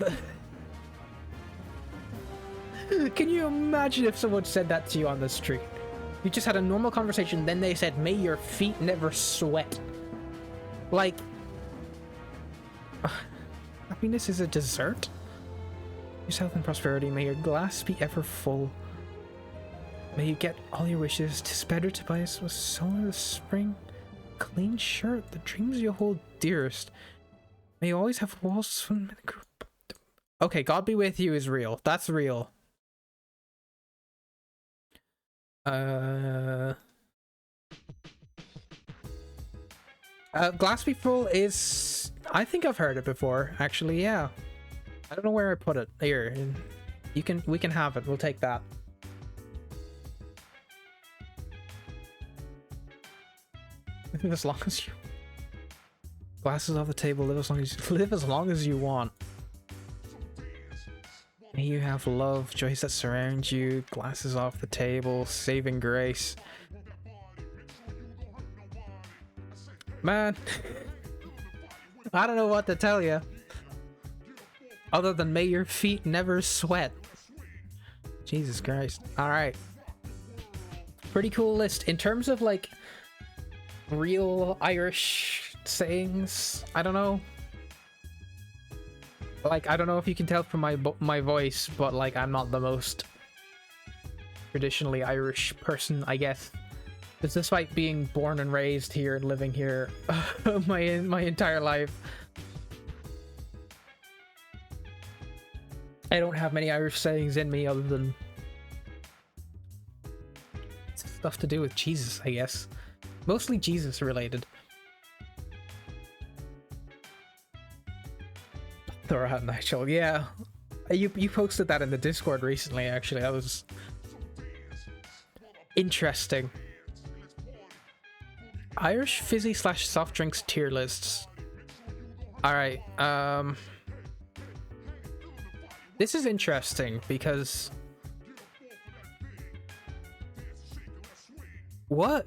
you imagine if someone said that to you on the street? You just had a normal conversation, then they said, may your feet never sweat. Like... Happiness is a dessert? Your health and prosperity, may your glass be ever full. May you get all your wishes. 'Tis better to buy us with summer the spring. Clean shirt, the dreams you hold dearest. May you always have walls from the group. Okay, God be with you is real. That's real. Glass be full is... I think I've heard it before, actually, yeah. I don't know where I put it. Here. We can have it. We'll take that. Live as long as you... Glasses off the table, live as long as you want. May you have love, joys that surround you, glasses off the table, saving grace. Man, I don't know what to tell you. Other than may your feet never sweat. Jesus Christ. Alright. Pretty cool list. In terms of like real Irish sayings, I don't know. Like, I don't know if you can tell from my voice, but like I'm not the most traditionally Irish person, I guess. Because despite being born and raised here and living here my entire life, I don't have many Irish sayings in me other than stuff to do with Jesus, I guess. Mostly Jesus related. Throw Nigel, yeah. You posted that in the Discord recently, actually. That was interesting. Irish fizzy / soft drinks tier lists. All right. This is interesting because what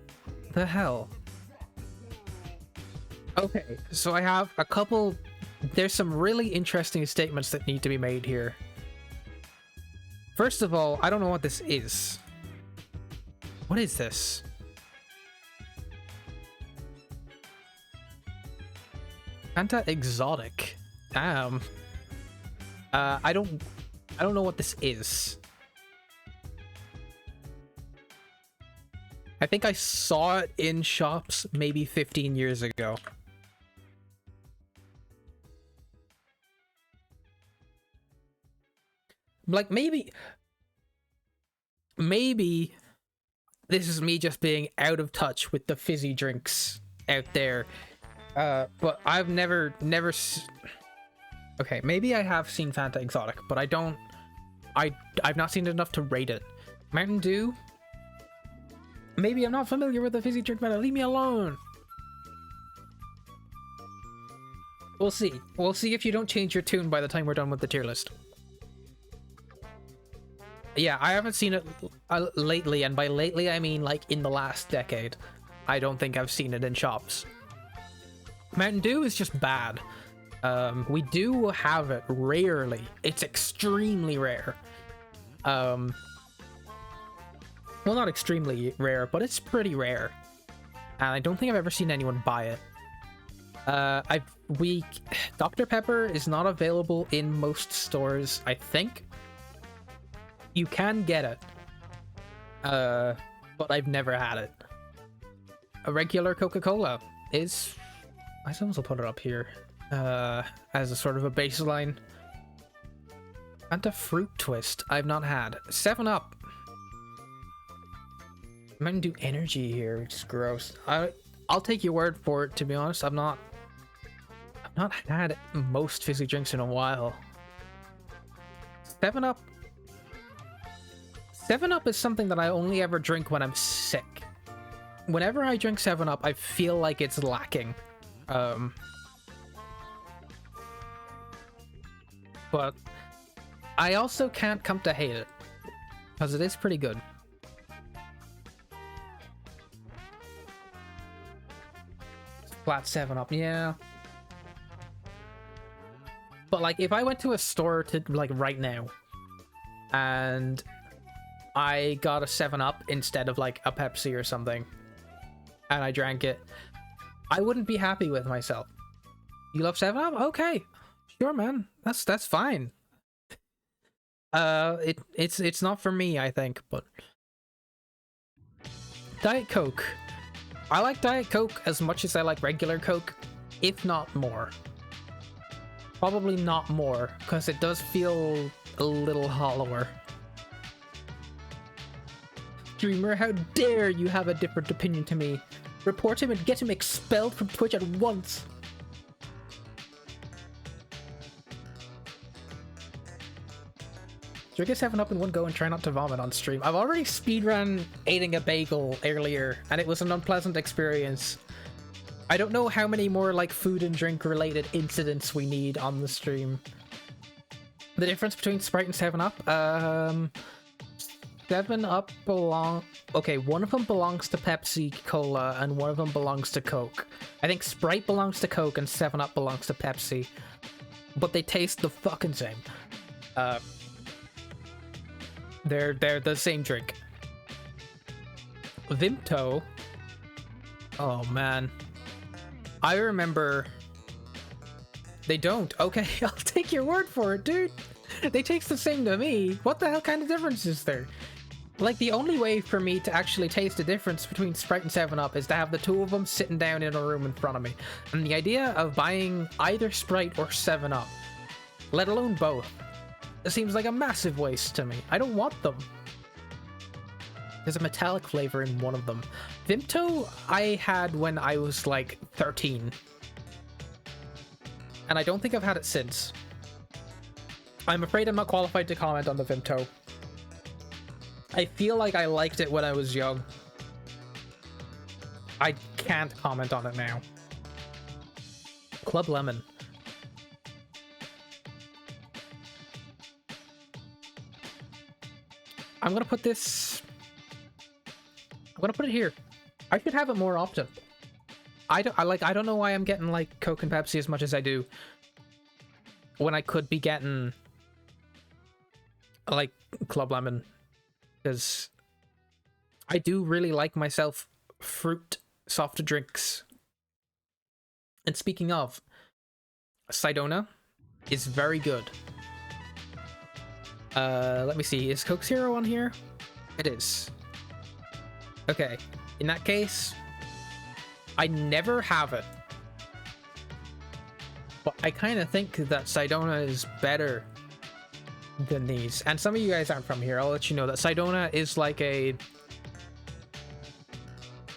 the hell? Okay, so I have a couple. There's some really interesting statements that need to be made here. First of all, I don't know what this is. What is this? Fanta Exotic. Damn. I don't know what this is. I think I saw it in shops maybe 15 years ago. Like maybe this is me just being out of touch with the fizzy drinks out there. But I've never okay, maybe I have seen Fanta Exotic, but I've not seen it enough to rate it. Mountain Dew? Maybe I'm not familiar with the fizzy drink meta. Leave me alone. We'll see. We'll see if you don't change your tune by the time we're done with the tier list. Yeah, I haven't seen it lately, and by lately I mean like in the last decade. I don't think I've seen it in shops. Mountain Dew is just bad. We do have it rarely. It's extremely rare. Well, not extremely rare, but it's pretty rare. And I don't think I've ever seen anyone buy it. Dr. Pepper is not available in most stores, I think. You can get it. But I've never had it. A regular Coca-Cola is... I suppose I'll put it up here. As a sort of a baseline. Fanta Fruit Twist, I've not had. 7-Up. Mountain Dew Energy here, which is gross. I'll take your word for it, to be honest. I've not had most fizzy drinks in a while. 7-Up. 7-Up is something that I only ever drink when I'm sick. Whenever I drink 7-Up, I feel like it's lacking. But I also can't come to hate it, because it is pretty good. Flat 7-Up, yeah. But like, if I went to a store to like right now, and I got a 7-Up instead of like a Pepsi or something, and I drank it, I wouldn't be happy with myself. You love 7-Up? Okay, sure, man. That's fine. It's not for me, I think, but Diet Coke. I like Diet Coke as much as I like regular Coke, if not more. Probably not more, because it does feel a little hollower. Dreamer, how dare you have a different opinion to me? Report him and get him expelled from Twitch at once. Drink a 7-Up in one go and try not to vomit on stream. I've already speedrun eating a bagel earlier, and it was an unpleasant experience. I don't know how many more like food and drink related incidents we need on the stream. The difference between Sprite and 7-Up? 7-Up belong... Okay, one of them belongs to Pepsi Cola, and one of them belongs to Coke. I think Sprite belongs to Coke, and 7-Up belongs to Pepsi. But they taste the fucking same. They're the same drink. Vimto. Oh man. I remember... They don't. Okay, I'll take your word for it, dude. They taste the same to me. What the hell kind of difference is there? Like, the only way for me to actually taste the difference between Sprite and 7-Up is to have the two of them sitting down in a room in front of me. And the idea of buying either Sprite or 7-Up, let alone both, it seems like a massive waste to me. I don't want them. There's a metallic flavor in one of them. Vimto I had when I was like 13. And I don't think I've had it since. I'm afraid I'm not qualified to comment on the Vimto. I feel like I liked it when I was young. I can't comment on it now. Club Lemon. I'm gonna put this... I'm gonna put it here. I should have it more often. I don't know why I'm getting like Coke and Pepsi as much as I do when I could be getting like Club Lemon, because I do really like myself fruit soft drinks. And speaking of, Sidona is very good. Let me see, is Coke Zero on here? It is. Okay, in that case, I never have it. But I kind of think that Sidona is better than these. And some of you guys aren't from here. I'll let you know that Sidona is like a...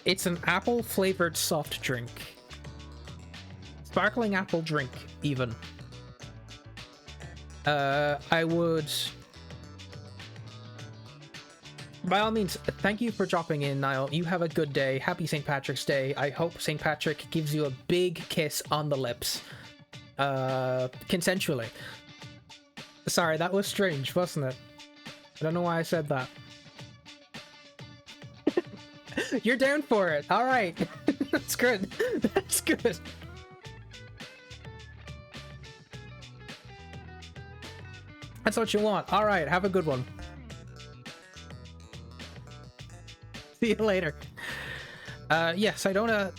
It's an apple flavored soft drink. Sparkling apple drink, even. I would... By all means, thank you for dropping in, Niall. You have a good day. Happy St. Patrick's Day. I hope St. Patrick gives you a big kiss on the lips. Consensually. Sorry, that was strange, wasn't it? I don't know why I said that. You're down for it. All right. That's good. That's good. That's what you want. All right. Have a good one. See you later. Yes, Sidona,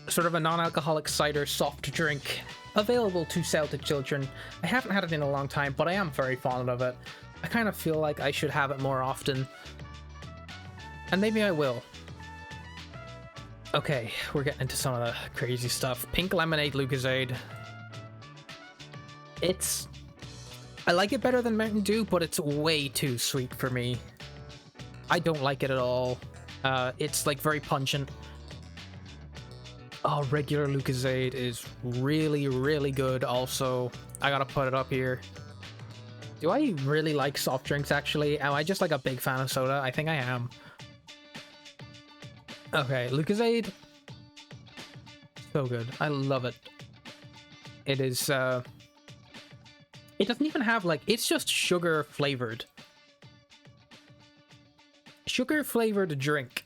sort of a non-alcoholic cider soft drink available to sell to children. I haven't had it in a long time, but I am very fond of it. I kind of feel like I should have it more often. And maybe I will. Okay, we're getting into some of the crazy stuff. Pink lemonade Lucozade. I like it better than Mountain Dew, but it's way too sweet for me. I don't like it at all. It's like very pungent. Oh, regular Lucozade is really, really good also. I gotta put it up here. Do I really like soft drinks, actually? Am I just like a big fan of soda? I think I am. Okay, Lucozade. So good. I love it. It is, it doesn't even have like, it's just sugar flavored. Sugar flavored drink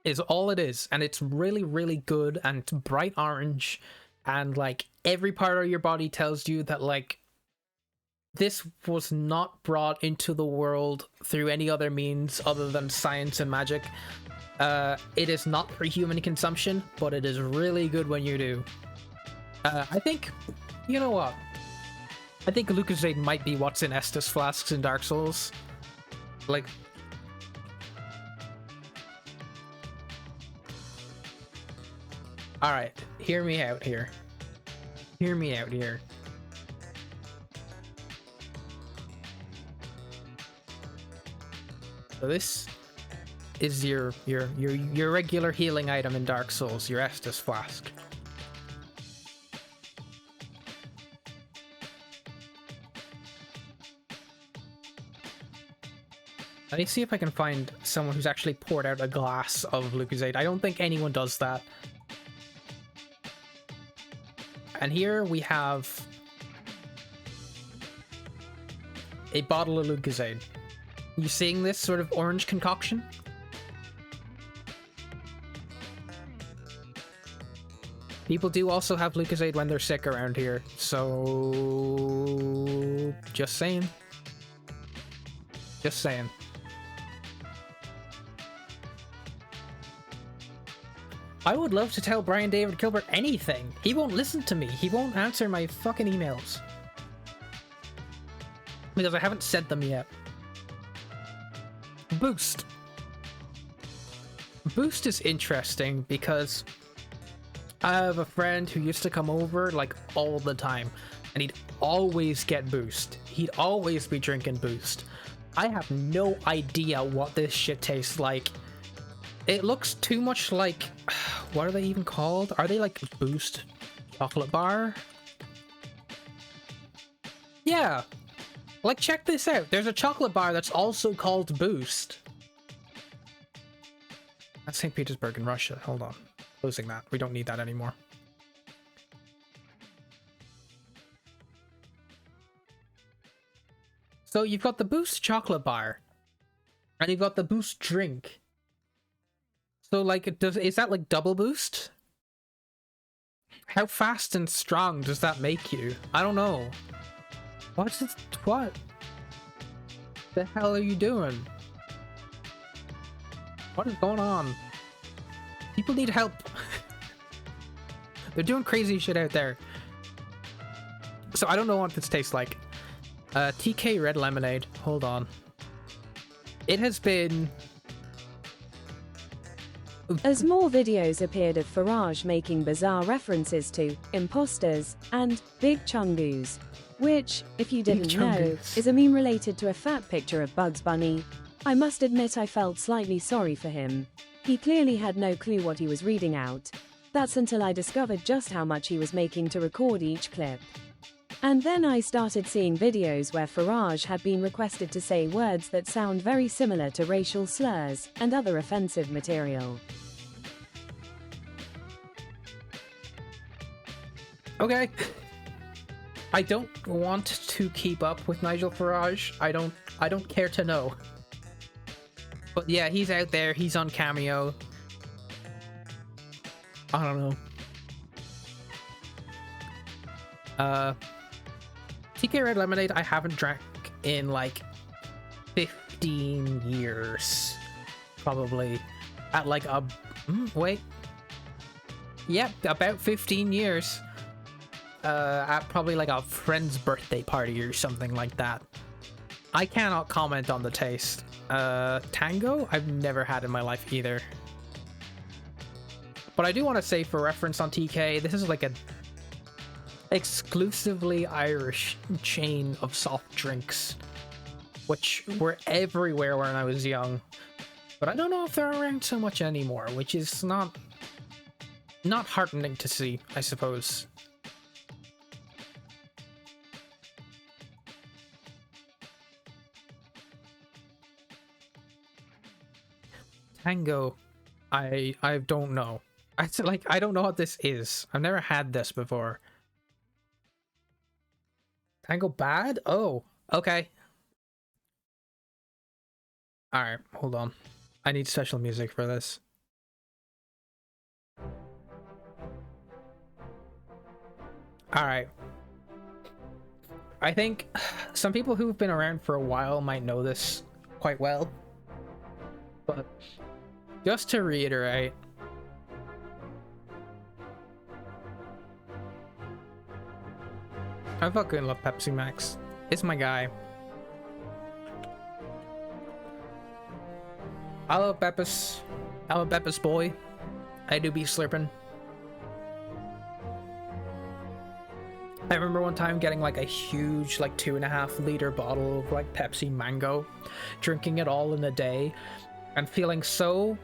is all it is, and it's really, really good, and it's bright orange, and like every part of your body tells you that like this was not brought into the world through any other means other than science and magic. It is not for human consumption, but it is really good when you do. I think, you know what? I think Lucozade might be what's in Estus flasks in Dark Souls. Like, all right, hear me out here. Hear me out here. So this is your regular healing item in Dark Souls, your Estus flask. Let me see if I can find someone who's actually poured out a glass of Lucozade. I don't think anyone does that. And here we have a bottle of Lucozade. You seeing this sort of orange concoction? People do also have Lucozade when they're sick around here, so just saying. Just saying. I would love to tell Brian David Gilbert anything. He won't listen to me. He won't answer my fucking emails. Because I haven't said them yet. Boost. Boost is interesting because I have a friend who used to come over like all the time, and he'd always get Boost. He'd always be drinking Boost. I have no idea what this shit tastes like. It looks too much like, what are they even called? Are they like Boost chocolate bar? Yeah. Like, check this out. There's a chocolate bar that's also called Boost. That's St. Petersburg in Russia. Hold on. Closing that. We don't need that anymore. So you've got the Boost chocolate bar, and you've got the Boost drink. So like, is that like double boost? How fast and strong does that make you? I don't know. What the hell are you doing? What is going on? People need help. They're doing crazy shit out there. So I don't know what this tastes like. TK red lemonade. Hold on. It has been... As more videos appeared of Farage making bizarre references to imposters and big chungus, which, if you didn't know, is a meme related to a fat picture of Bugs Bunny, I must admit I felt slightly sorry for him. He clearly had no clue what he was reading out. That's until I discovered just how much he was making to record each clip. And then I started seeing videos where Farage had been requested to say words that sound very similar to racial slurs and other offensive material. Okay. I don't want to keep up with Nigel Farage. I don't care to know. But yeah, he's out there. He's on Cameo. I don't know. TK Red Lemonade I haven't drank in like 15 years. Probably. At like a... wait. Yep, about 15 years. At probably like a friend's birthday party or something like that. I cannot comment on the taste. Tango? I've never had in my life either. But I do want to say, for reference on TK, this is like an exclusively Irish chain of soft drinks, which were everywhere when I was young. But I don't know if they're around so much anymore, which is not heartening to see, I suppose. Tango, I don't know. I don't know what this is. I've never had this before. Tango bad? Oh, okay. Alright, hold on. I need special music for this. Alright. I think some people who've been around for a while might know this quite well. But just to reiterate, I fucking love Pepsi Max. It's my guy. I love Peppus. I'm a Peppus boy. I do be slurping. I remember one time getting like a huge like 2.5 liter bottle of like Pepsi Mango, drinking it all in a day, and feeling so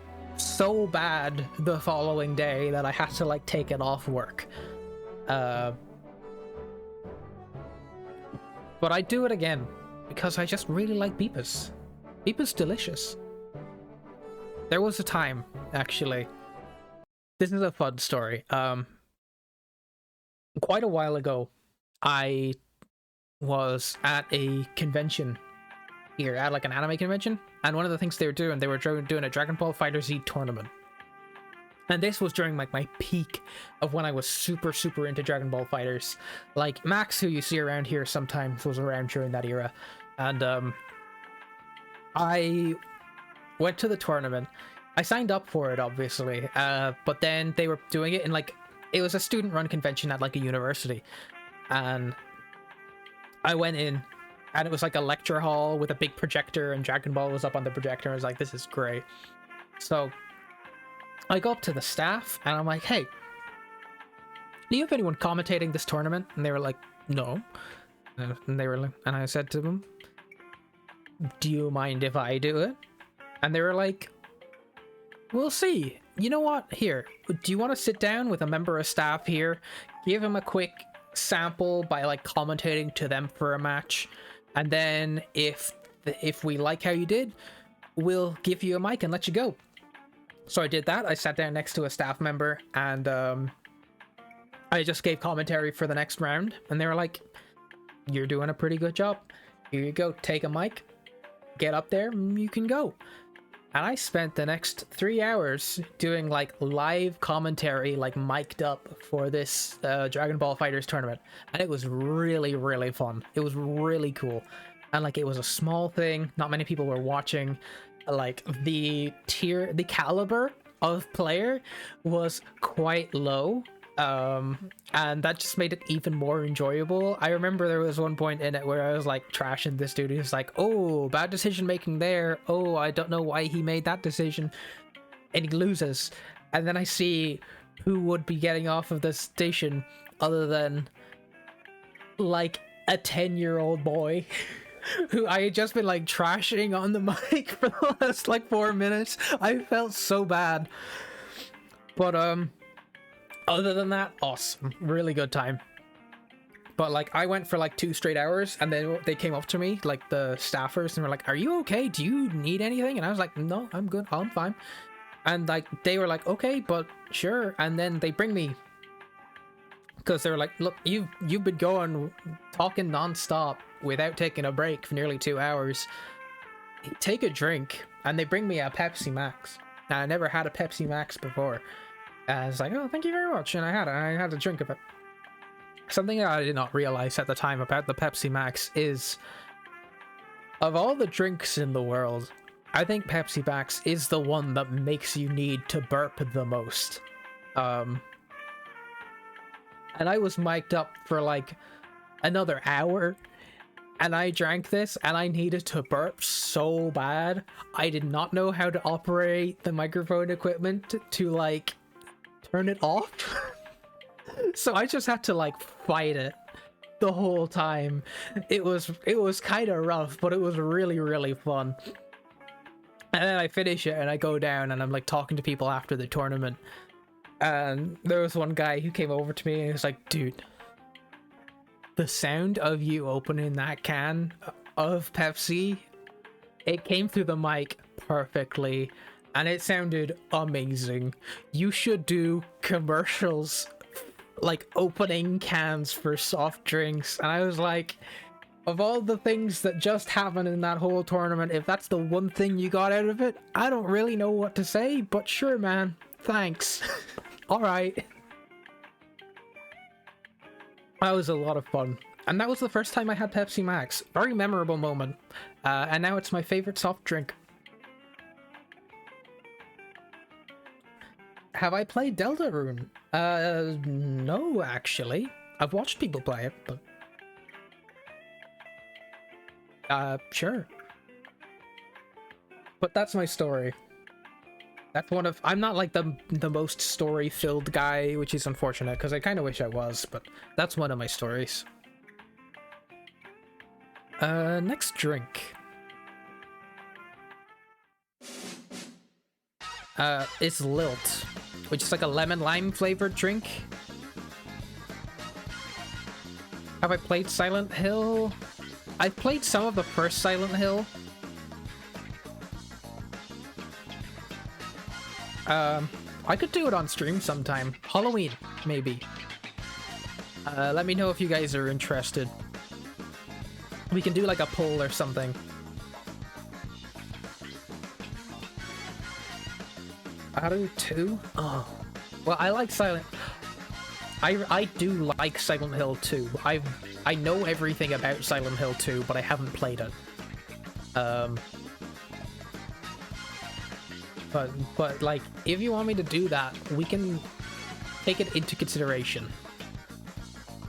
bad the following day that I had to like take it off work. But I do it again because I just really like Beepus. Beepus delicious. There was a time, actually. This is a fun story. Quite a while ago, I was at a convention here, at like an anime convention, and one of the things they were doing a Dragon Ball FighterZ tournament. And this was during like my peak of when I was super into Dragon Ball Fighters. Like Max, who you see around here sometimes, was around during that era. And I went to the tournament. I signed up for it, obviously, but then they were doing it in like, it was a student-run convention at like a university, and I went in, and it was like a lecture hall with a big projector, and Dragon Ball was up on the projector. I was like, this is great. So I go up to the staff, and I'm like, hey, do you have anyone commentating this tournament? And they were like, no. And they were like, and I said to them, do you mind if I do it? And they were like, we'll see. You know what? Here, do you want to sit down with a member of staff here, give him a quick sample by like commentating to them for a match, and then if we like how you did, we'll give you a mic and let you go. So I did that. I sat down next to a staff member, and I just gave commentary for the next round, and they were like, you're doing a pretty good job. here you go, take a mic, get up there, you can go. And I spent the next 3 hours doing like live commentary, like mic'd up for this Dragon Ball FighterZ tournament. And it was really, really fun. It was really cool. And like, it was a small thing. Not many people were watching. Like the caliber of player was quite low. And that just made it even more enjoyable. I remember there was one point in it where I was like trashing this dude. He was like, oh, bad decision making there. Oh, I don't know why he made that decision. And he loses. And then I see who would be getting off of the station other than like a 10-year-old boy who I had just been like trashing on the mic for the last like 4 minutes. I felt so bad. But other than that, awesome. Really good time. But like, I went for like 2 straight hours, and then they came up to me, like the staffers, and were like, are you okay? Do you need anything? And I was like, no, I'm good. I'm fine. And like, they were like, okay, but sure. And then they bring me, because they were like, look, you've been talking nonstop without taking a break for nearly 2 hours. Take a drink. And they bring me a Pepsi Max. Now, I never had a Pepsi Max before. I was like, oh, thank you very much. And I had a drink of it. Something that I did not realize at the time about the Pepsi Max is, of all the drinks in the world, I think Pepsi Max is the one that makes you need to burp the most. And I was mic'd up for like another hour, and I drank this, and I needed to burp so bad. I did not know how to operate the microphone equipment to like turn it off. So I just had to like fight it the whole time. It was kind of rough, but it was really, really fun. And then I finish it and I go down and I'm like talking to people after the tournament, and there was one guy who came over to me and he was like, dude, the sound of you opening that can of Pepsi, it came through the mic perfectly. And it sounded amazing. You should do commercials, like opening cans for soft drinks. And I was like, of all the things that just happened in that whole tournament, if that's the one thing you got out of it, I don't really know what to say, but sure, man. Thanks. All right. That was a lot of fun. And that was the first time I had Pepsi Max. Very memorable moment. And now it's my favorite soft drink. Have I played Deltarune? No, actually. I've watched people play it, but... sure. But that's my story. That's one of... I'm not like the most story-filled guy, which is unfortunate, because I kind of wish I was, but that's one of my stories. Next drink. It's Lilt, which is like a lemon lime flavored drink. Have I played Silent Hill? I've played some of the first Silent Hill. I could do it on stream sometime. Halloween, maybe. Let me know if you guys are interested. We can do like a poll or something. Aru 2? Oh. Well, I like Silent... I do like Silent Hill 2. I know everything about Silent Hill 2, but I haven't played it. But like, if you want me to do that, we can take it into consideration.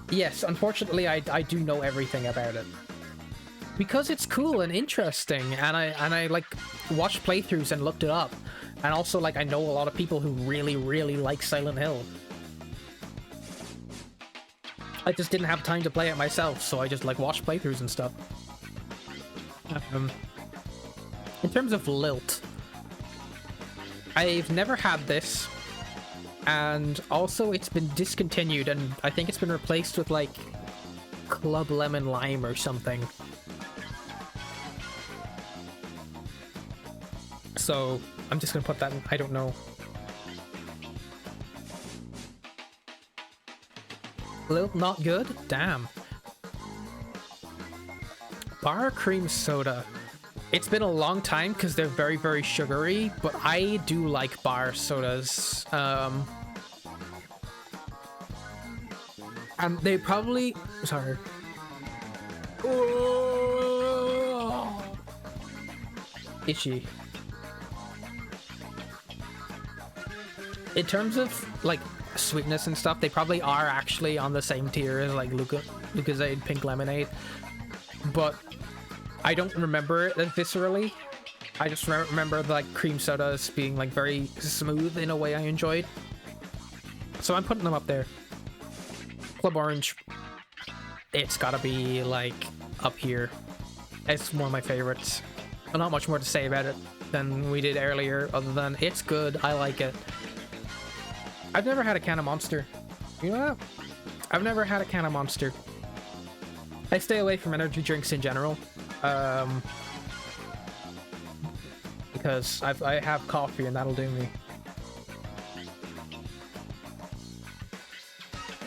Yes, unfortunately, I do know everything about it. Because it's cool and interesting, and I like watched playthroughs and looked it up. And also, like, I know a lot of people who really, really like Silent Hill. I just didn't have time to play it myself, so I just, like, watched playthroughs and stuff. In terms of Lilt, I've never had this, and also it's been discontinued, and I think it's been replaced with, like, Club Lemon Lime or something. So... I'm just gonna put that in, I don't know. Lilt not good? Damn. bar cream soda. It's been a long time because they're very, very sugary, but I do like bar sodas. And they probably... Sorry. Oh, itchy. In terms of, like, sweetness and stuff, they probably are actually on the same tier as, like, Lucozade Pink Lemonade. But I don't remember it viscerally. I just remember, like, cream sodas being, like, very smooth in a way I enjoyed. So I'm putting them up there. Club Orange, it's gotta be like up here. It's one of my favorites. Not much more to say about it than we did earlier, other than it's good. I like it. I've never had a can of Monster. You know what? I've never had a can of Monster. I stay away from energy drinks in general, because I have coffee and that'll do me.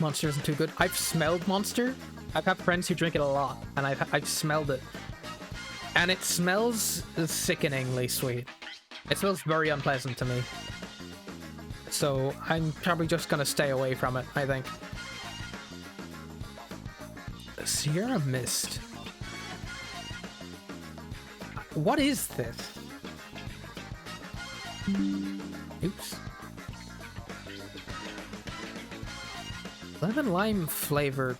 Monster isn't too good. I've smelled Monster. I've had friends who drink it a lot, and I've smelled it, and it smells sickeningly sweet. It smells very unpleasant to me. So I'm probably just gonna stay away from it, I think. Sierra Mist. What is this? Oops. Lemon lime flavored.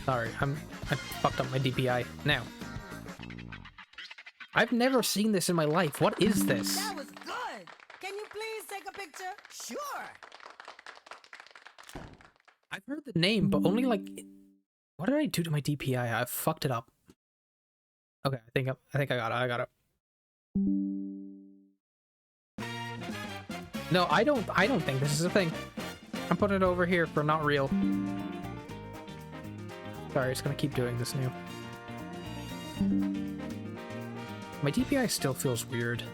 Sorry, I fucked up my DPI. Now, I've never seen this in my life. What is this? That was good. Can you please take a picture? Sure. I've heard the name, but only like. What did I do to my DPI? I fucked it up. Okay, I think I got it. I got it. No, I don't think this is a thing. I'm putting it over here for not real. Sorry, it's gonna keep doing this now. My DPI still feels weird.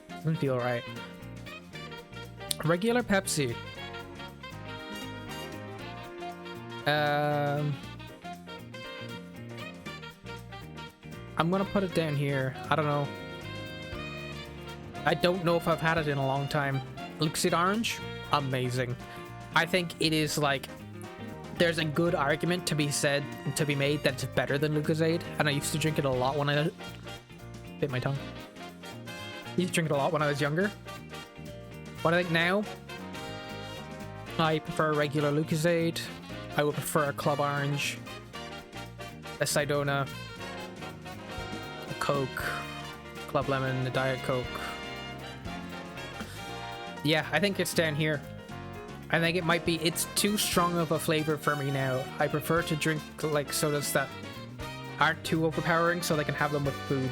Doesn't feel right. Regular Pepsi. I'm gonna put it down here. I don't know. I don't know if I've had it in a long time. Lucozade Orange? Amazing. I think it is like, there's a good argument to be made that it's better than Lucozade, and I used to drink it a lot when I bit my tongue. I used to drink it a lot when I was younger. But I think now I prefer regular Lucozade. I would prefer a Club Orange, a Sidona, a Coke, Club Lemon, a Diet Coke. Yeah, I think it's down here. I think it might be, it's too strong of a flavor for me now. I prefer to drink like sodas that aren't too overpowering so they can have them with food.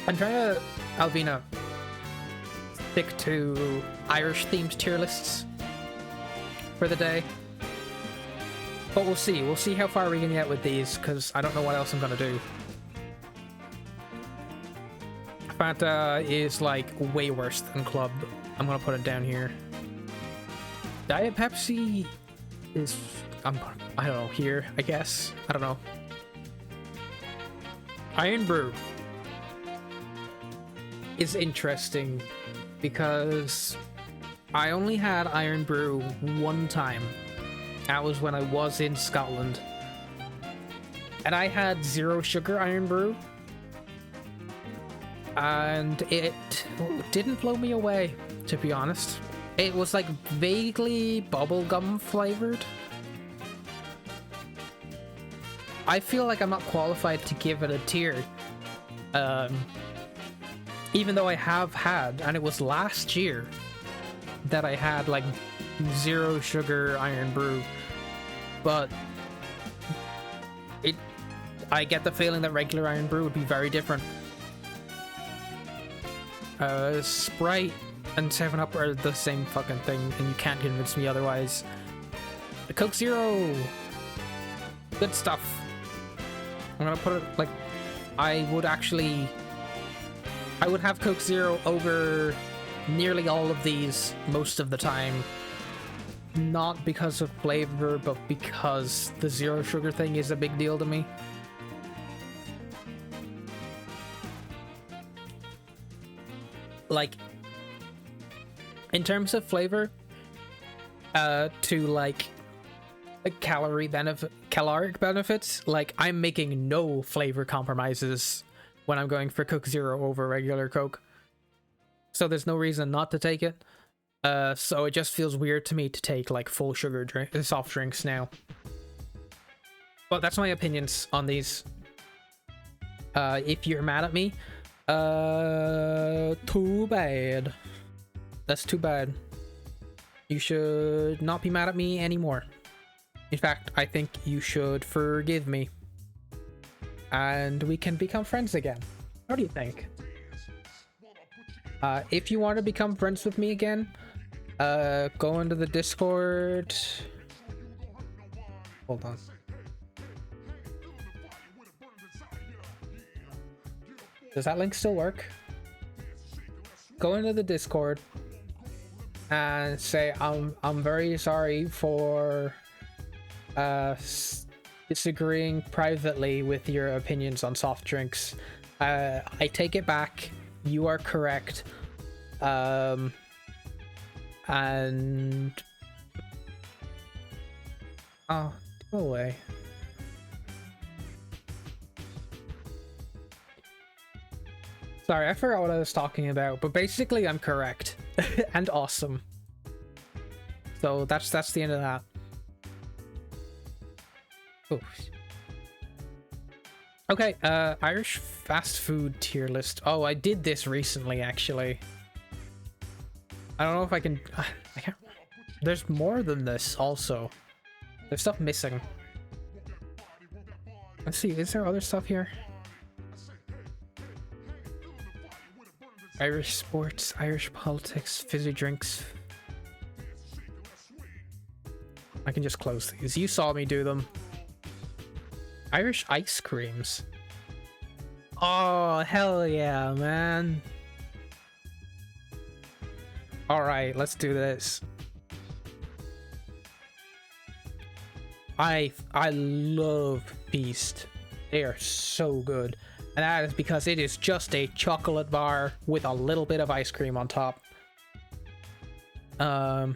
I'm trying to, Alvina, stick to Irish themed tier lists for the day. But we'll see. We'll see how far we can get with these, because I don't know what else I'm gonna do. Fanta is like way worse than Club. I'm gonna put it down here. Diet Pepsi is, I don't know, here, I guess. I don't know. Iron Brew is interesting because I only had Iron Brew one time. That was when I was in Scotland. And I had 0 sugar Iron Brew. And it didn't blow me away, to be honest. It was like vaguely bubblegum flavored. I feel like I'm not qualified to give it a tier. Even though I have had, and it was last year that I had like 0 sugar Iron Brew, but I get the feeling that regular Iron Brew would be very different. Sprite and 7-Up are the same fucking thing, and you can't convince me otherwise. The Coke Zero, good stuff. I'm gonna put it like, I would have Coke Zero over nearly all of these most of the time. not because of flavor, but because the zero sugar thing is a big deal to me. Like, in terms of flavor, to like caloric benefits, like I'm making no flavor compromises when I'm going for Coke Zero over regular Coke. So there's no reason not to take it. So it just feels weird to me to take like full sugar soft drinks now. But that's my opinions on these. If you're mad at me, too bad. That's too bad. You should not be mad at me anymore. In fact, I think you should forgive me. And we can become friends again. What do you think? If you want to become friends with me again, go into the Discord. Hold on. Does that link still work? Go into the Discord and say I'm very sorry for disagreeing privately with your opinions on soft drinks. I take it back. You are correct. And oh, go away. Sorry, I forgot what I was talking about, but basically I'm correct. And awesome. So that's the end of that. Oh. Okay, Irish fast food tier list. Oh, I did this recently, actually. I don't know if I can... I can't... There's more than this, also. There's stuff missing. Let's see, is there other stuff here? Irish sports, Irish politics, fizzy drinks. I can just close these. You saw me do them. Irish ice creams. Oh, hell yeah, man. Alright, let's do this. I love Beast. They are so good. And that is because it is just a chocolate bar with a little bit of ice cream on top. Brunch.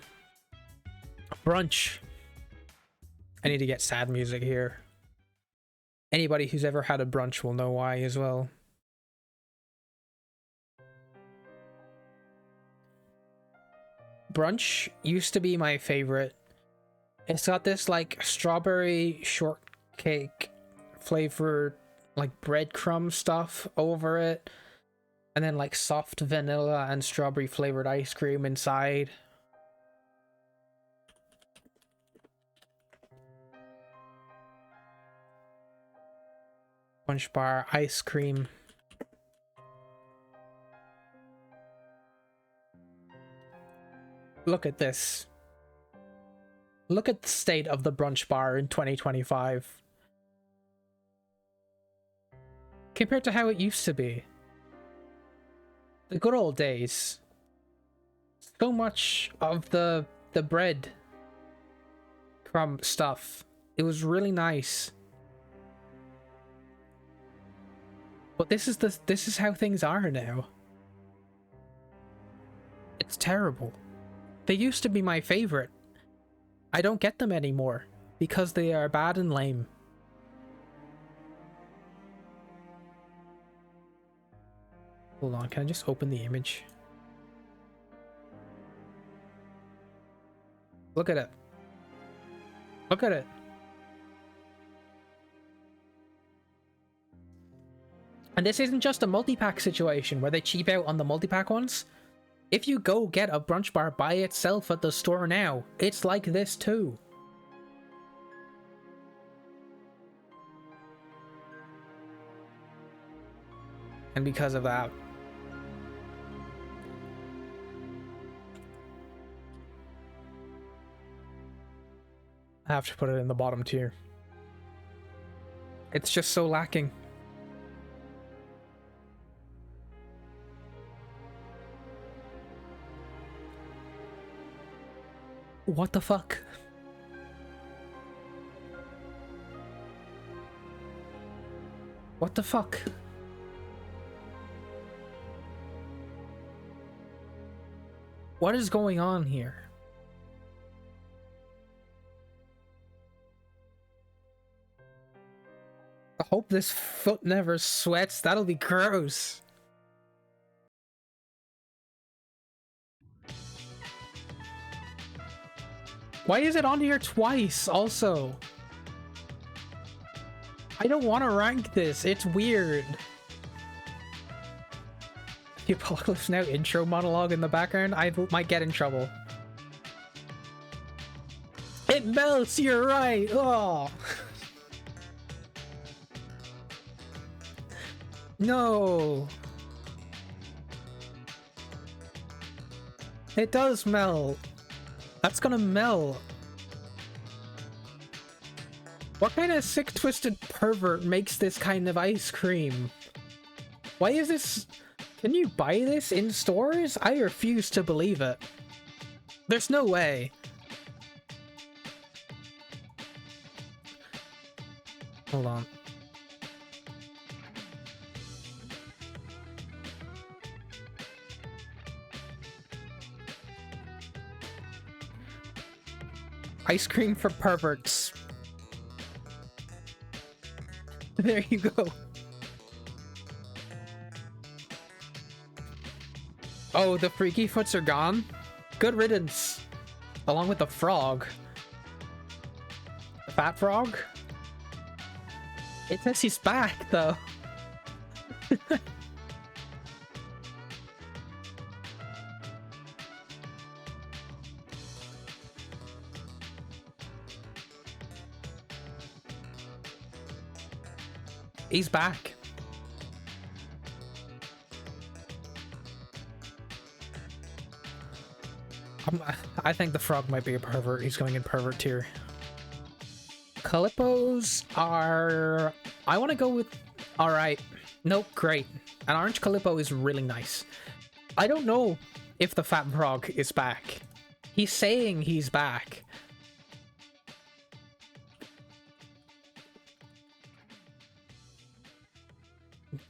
I need to get sad music here. Anybody who's ever had a brunch will know why as well. Brunch used to be my favorite. It's got this like strawberry shortcake flavored like breadcrumb stuff over it, and then like soft vanilla and strawberry flavored ice cream inside. Punch bar ice cream. Look at this. Look at the state of the brunch bar in 2025. Compared to how it used to be. The good old days. So much of the bread crumb stuff. It was really nice. But this is how things are now. It's terrible. They used to be my favorite. I don't get them anymore because they are bad and lame. Hold on, can I just open the image? Look at it. Look at it. And this isn't just a multi-pack situation where they cheap out on the multi-pack ones. If you go get a brunch bar by itself at the store now, it's like this too. And because of that, I have to put it in the bottom tier. It's just so lacking. What the fuck? What the fuck? What is going on here? I hope this foot never sweats. That'll be gross. Why is it on here twice also? I don't want to rank this. It's weird. The Apocalypse Now intro monologue in the background. I might get in trouble. It melts, you're right. Oh. No. It does melt. That's gonna melt. What kind of sick twisted pervert makes this kind of ice cream? Why is this? Can you buy this in stores? I refuse to believe it. There's no way. Hold on. Ice cream for perverts. There you go. Oh, the freaky foots are gone? Good riddance. Along with the frog. The fat frog? It says he's back, though. He's back. I think the frog might be a pervert. He's going in pervert tier. Calippos are... I want to go with... Alright. Nope, great. An orange Calippo is really nice. I don't know if the fat frog is back. He's saying he's back.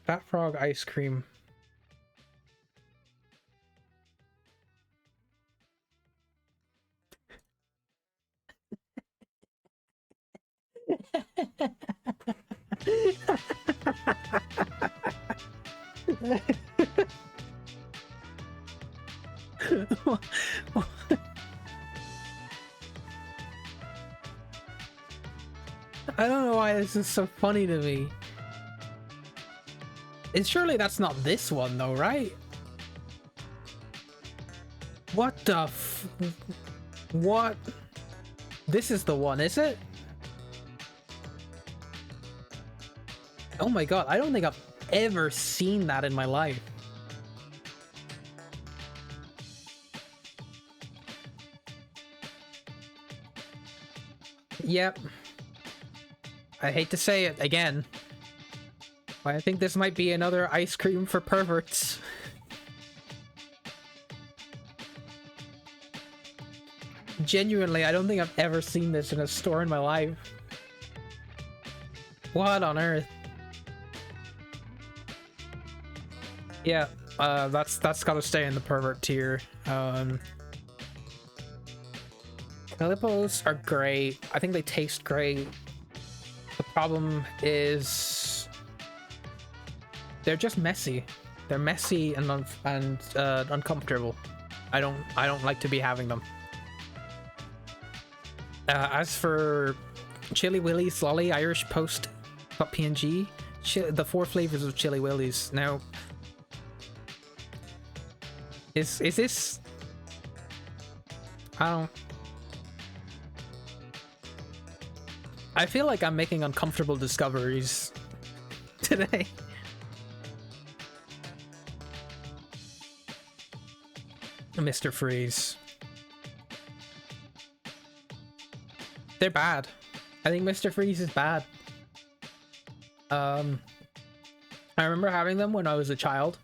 Fat frog ice cream. I don't know why this is so funny to me. Surely that's not this one though, right? What the f... What? This is the one, is it? Oh my god, I don't think I've ever seen that in my life. Yep. I hate to say it again. I think this might be another ice cream for perverts. Genuinely, I don't think I've ever seen this in a store in my life. What on earth? Yeah, that's gotta stay in the pervert tier. Calippos are great. I think they taste great. The problem is they're just messy. They're messy and uncomfortable. I don't like to be having them. As for Chili Willy's Lolly Irish Post .png, the 4 flavors of Chili Willy's. Now, is this? I feel like I'm making uncomfortable discoveries today. Mr. Freeze. They're bad. I think Mr. Freeze is bad. I remember having them when I was a child,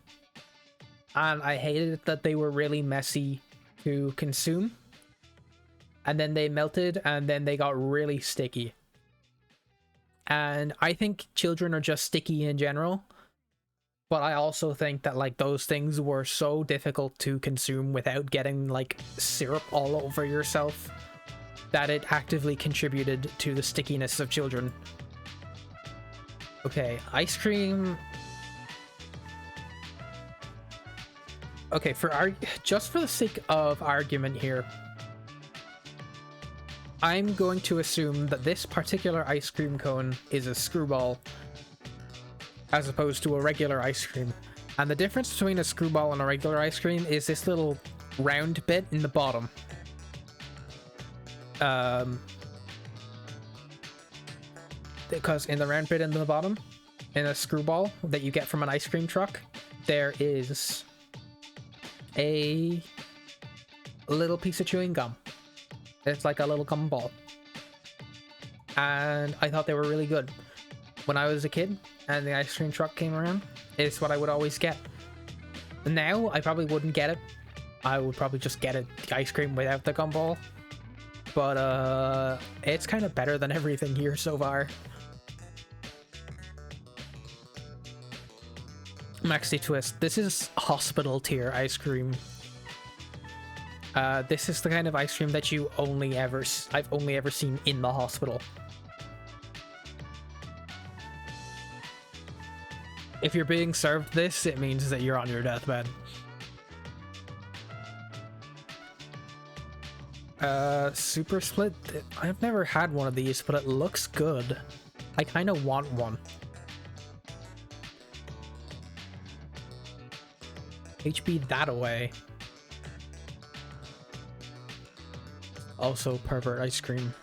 and I hated that they were really messy to consume. and then they melted, and then they got really sticky. And I think children are just sticky in general, but I also think that like those things were so difficult to consume without getting like syrup all over yourself that it actively contributed to the stickiness of children. Okay, ice cream. Okay, just for the sake of argument here, I'm going to assume that this particular ice cream cone is a screwball as opposed to a regular ice cream. And the difference between a screwball and a regular ice cream is this little round bit in the bottom. Because in the round bit in the bottom, in a screwball that you get from an ice cream truck, there is a little piece of chewing gum. It's like a little gum ball. And I thought they were really good. When I was a kid and the ice cream truck came around, it's what I would always get. Now, I probably wouldn't get it. I would probably just get the ice cream without the gumball. But, it's kind of better than everything here so far. Maxi Twist. This is hospital tier ice cream. This is the kind of ice cream that I've only ever seen in the hospital. If you're being served this, it means that you're on your deathbed. Super Split. I've never had one of these, but it looks good. I kind of want one. HB that away. Also pervert ice cream.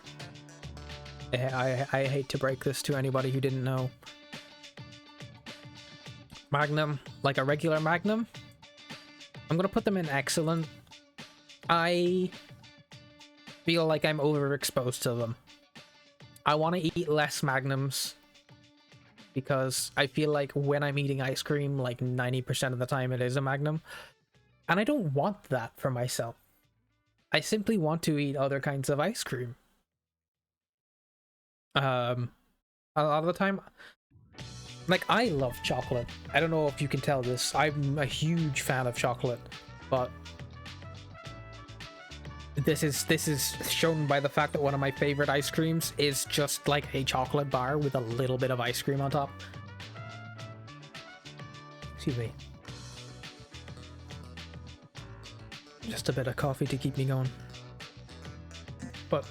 I hate to break this to anybody who didn't know. Magnum, like a regular Magnum. I'm gonna put them in excellent. I feel like I'm overexposed to them. I want to eat less Magnums because I feel like when I'm eating ice cream, like 90% of the time it is a Magnum. And I don't want that for myself. I simply want to eat other kinds of ice cream. A lot of the time, like, I love chocolate. I don't know if you can tell this. I'm a huge fan of chocolate, but this is shown by the fact that one of my favorite ice creams is just like a chocolate bar with a little bit of ice cream on top. Excuse me. Just a bit of coffee to keep me going. But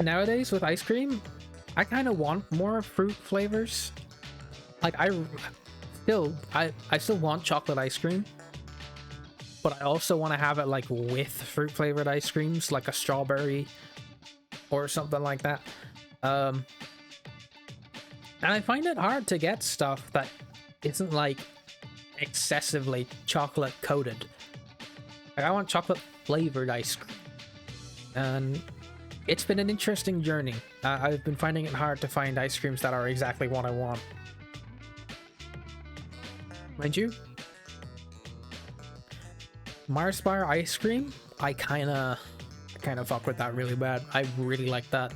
nowadays with ice cream, I kind of want more fruit flavors. Like I still want chocolate ice cream, but I also want to have it like with fruit flavored ice creams, like a strawberry or something like that. And I find it hard to get stuff that isn't like excessively chocolate coated. Like, I want chocolate flavored ice cream, and it's been an interesting journey. I've been finding it hard to find ice creams that are exactly what I want. Mind you, Mars bar ice cream, I kind of fuck with that really bad. I really like that.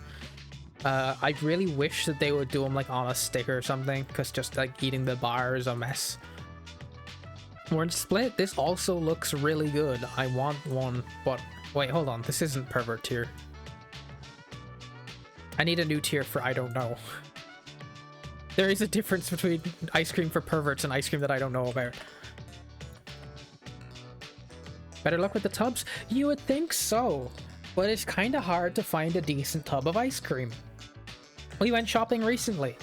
I really wish that they would do them like on a stick or something, because just like eating the bar is a mess. Orange Split, this also looks really good. I want one, but wait, hold on. This isn't pervert tier. I need a new tier for I don't know. There is a difference between ice cream for perverts and ice cream that I don't know about. Better luck with the tubs? You would think so, but it's kind of hard to find a decent tub of ice cream. We went shopping recently,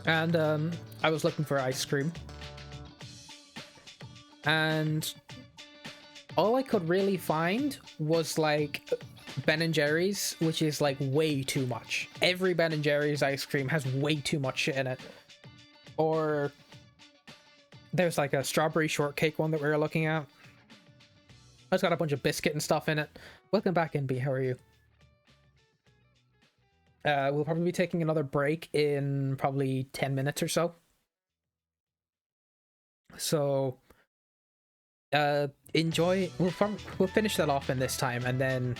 and I was looking for ice cream, and all I could really find was like Ben & Jerry's, which is like way too much. Every Ben & Jerry's ice cream has way too much shit in it. Or there's like a strawberry shortcake one that we were looking at. It's got a bunch of biscuit and stuff in it. Welcome back, NB. How are you? We'll probably be taking another break in probably 10 minutes or so. So Enjoy. We'll finish that off in this time, and then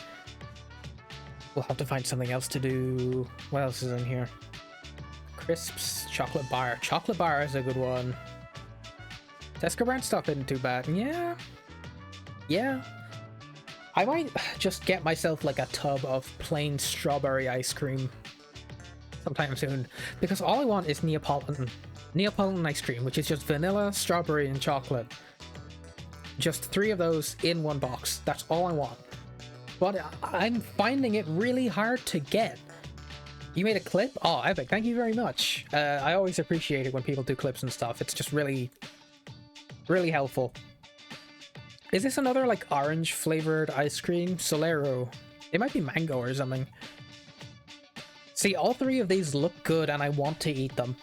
we'll have to find something else to do. What else is in here? Crisps, chocolate bar. Chocolate bar is a good one. Tesco brand stuff isn't too bad. Yeah. I might just get myself like a tub of plain strawberry ice cream sometime soon, because all I want is Neapolitan ice cream, which is just vanilla, strawberry, and chocolate. Just 3 of those in one box. That's all I want. But I'm finding it really hard to get. You made a clip? Oh, epic. Thank you very much. I always appreciate it when people do clips and stuff. It's just really, really helpful. Is this another like orange flavored ice cream? Solero. It might be mango or something. See, all 3 of these look good and I want to eat them.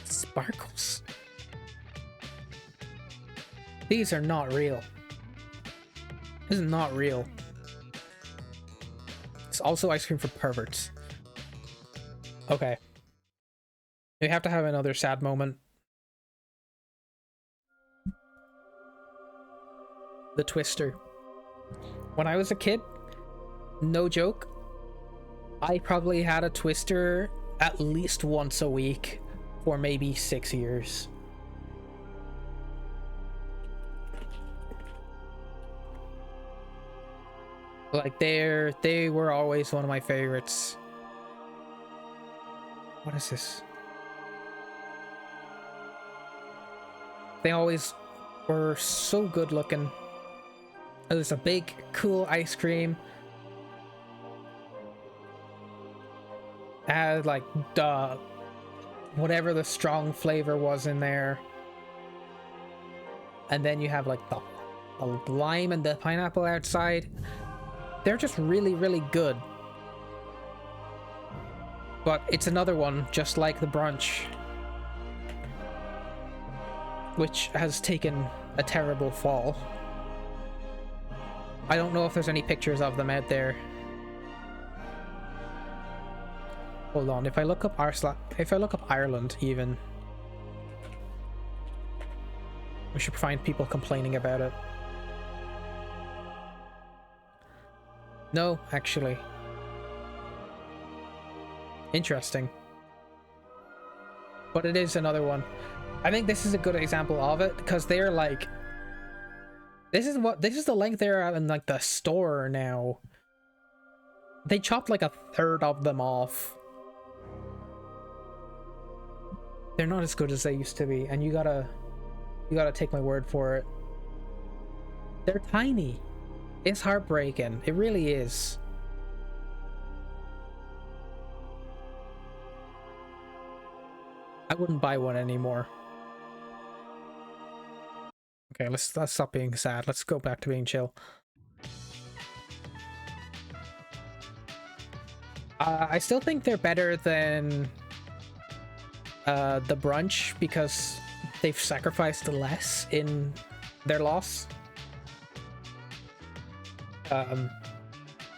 Sparkles. These are not real. This is not real. It's also ice cream for perverts. Okay. We have to have another sad moment. The Twister. When I was a kid, no joke, I probably had a Twister at least once a week for maybe 6 years. Like they were always one of my favorites. What is this? They always were so good looking. It was a big, cool ice cream. It had like whatever the strong flavor was in there. And then you have like the lime and the pineapple outside. They're just really, really good. But it's another one, just like the brunch, which has taken a terrible fall. I don't know if there's any pictures of them out there. Hold on, if I look up Ireland even, we should find people complaining about it. No, actually. Interesting. But it is another one. I think this is a good example of it, because they're like, this is the length they're at in like the store now. They chopped like a third of them off. They're not as good as they used to be, and you gotta take my word for it. They're tiny. It's heartbreaking. It really is. I wouldn't buy one anymore. Okay, let's stop being sad. Let's go back to being chill. I still think they're better than the brunch because they've sacrificed less in their loss.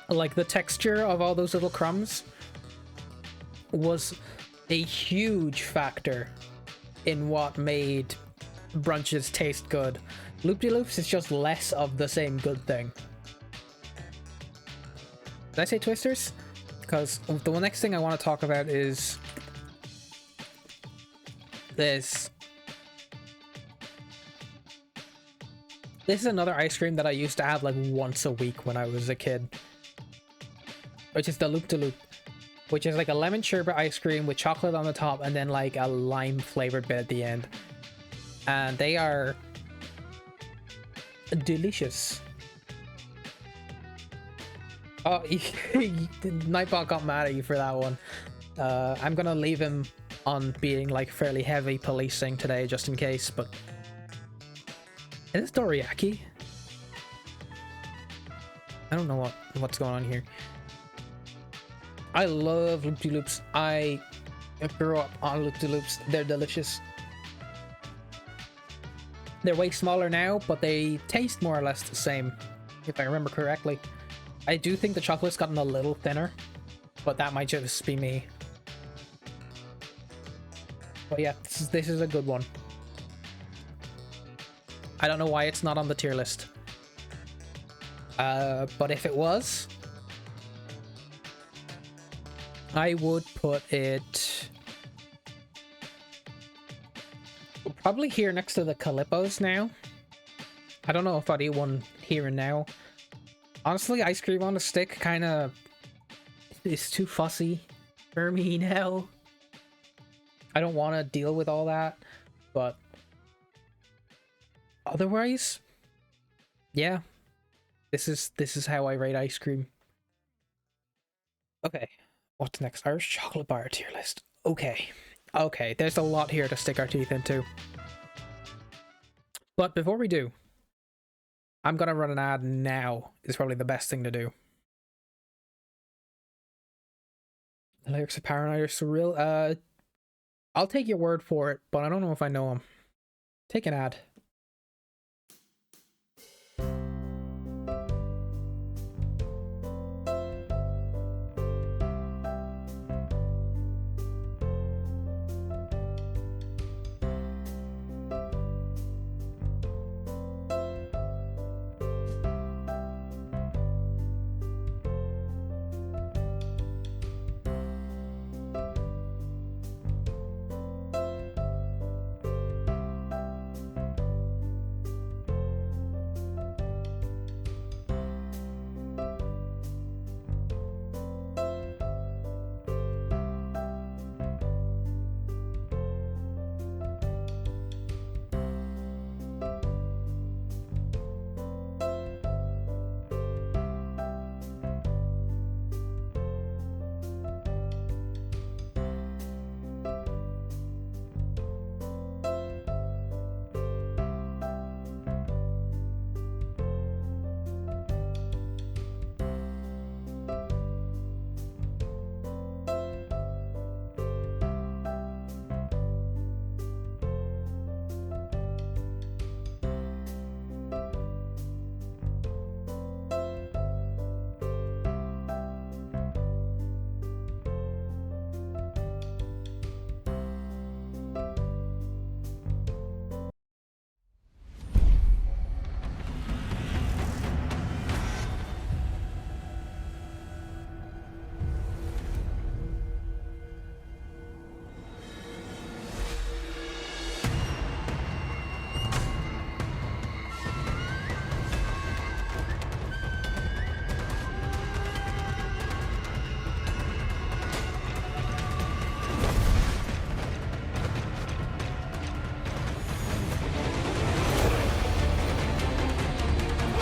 Like the texture of all those little crumbs was a huge factor in what made brunches taste good. Loop-de-loops is just less of the same good thing. Did I say Twisters? Because the next thing I want to talk about is this. This is another ice cream that I used to have like once a week when I was a kid, which is the Loop-de-Loop, which is like a lemon sherbet ice cream with chocolate on the top and then like a lime flavored bit at the end. And they are delicious. Oh, Nightbot got mad at you for that one. I'm gonna leave him on being like fairly heavy policing today just in case, but is this dorayaki? I don't know what's going on here. I love Loop-de-Loops. I grew up on Loop-de-Loops. They're delicious. They're way smaller now, but they taste more or less the same, if I remember correctly. I do think the chocolate's gotten a little thinner, but that might just be me. But yeah, this is a good one. I don't know why it's not on the tier list. But if it was, I would put it probably here next to the Calippos now. I don't know if I'd eat one here and now. Honestly, ice cream on a stick kind of is too fussy for me now. I don't want to deal with all that, but otherwise, yeah, this is how I rate ice cream. Okay, what's next? Irish chocolate bar tier list. Okay, there's a lot here to stick our teeth into. But before we do, I'm gonna run an ad now. Is probably the best thing to do. The lyrics of Paranoid are surreal. I'll take your word for it, but I don't know if I know them. Take an ad.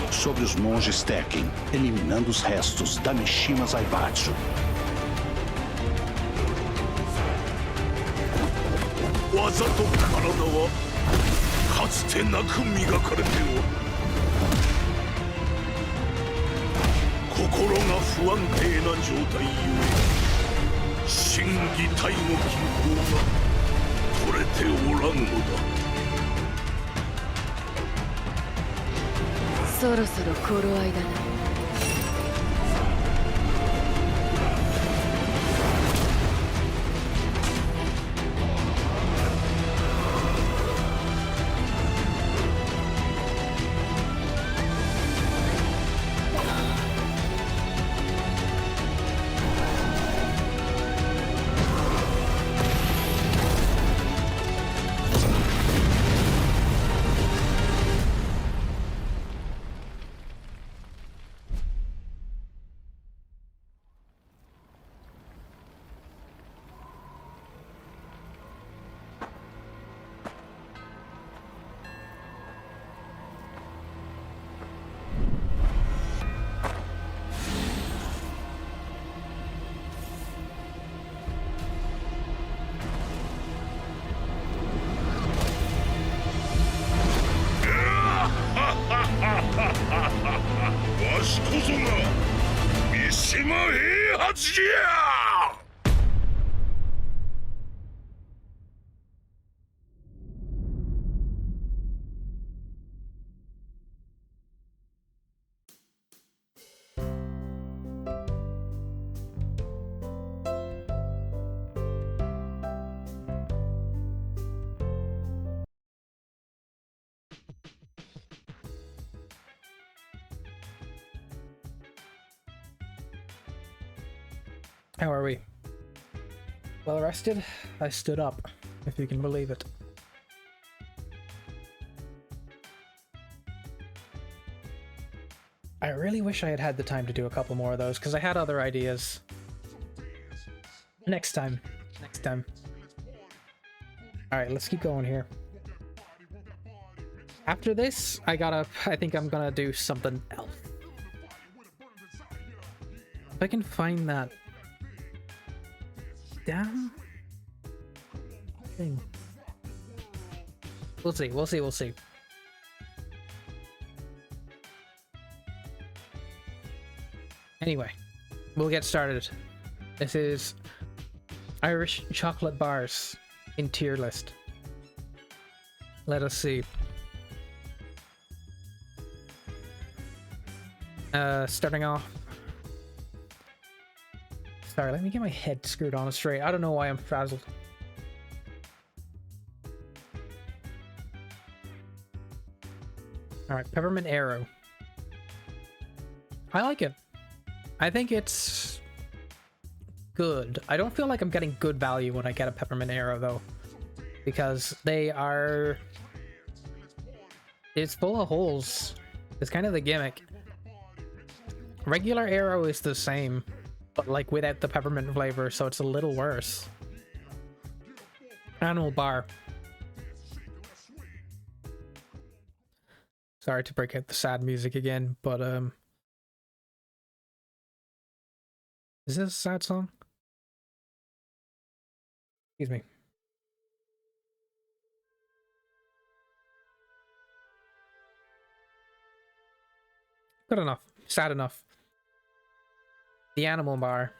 Sobre os monges Tekken, eliminando os restos da Mishima Zaibatsu. 技と体はかつてなく磨かれておる。心が不安定な状態ゆえ心技体の均衡が取れておらんのだ。そろそろ頃合いだな。わしこそが三島平八じゃ。How are we? Well rested? I stood up, if you can believe it. I really wish I had had the time to do a couple more of those, because I had other ideas. Next time. Next time. Alright, let's keep going here. After this, I think I'm gonna do something else. If I can find that damn thing. We'll see, we'll see, we'll see. Anyway, we'll get started. This is Irish chocolate bars in tier list. Let us see. Starting off. Sorry, let me get my head screwed on straight. I don't know why I'm frazzled. Alright, Peppermint Arrow. I like it. I think it's good. I don't feel like I'm getting good value when I get a Peppermint Arrow, though. Because they are... It's full of holes. It's kind of the gimmick. Regular Arrow is the same, but like without the peppermint flavor, so it's a little worse. Animal bar. Sorry to break out the sad music again, but is this a sad song? Excuse me. Good enough. Sad enough. The animal bar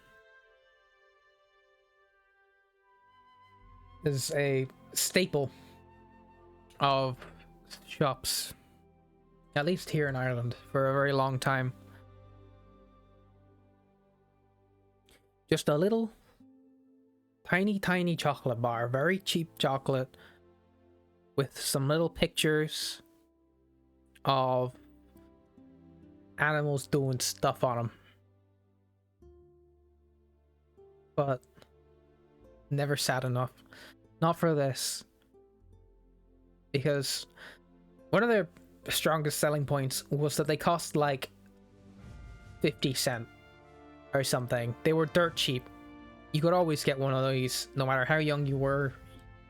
is a staple of shops, at least here in Ireland, for a very long time. Just a little tiny chocolate bar, very cheap chocolate with some little pictures of animals doing stuff on them. But never sad enough. Not for this. Because one of their strongest selling points was that they cost like 50 cents or something. They were dirt cheap. You could always get one of these, no matter how young you were.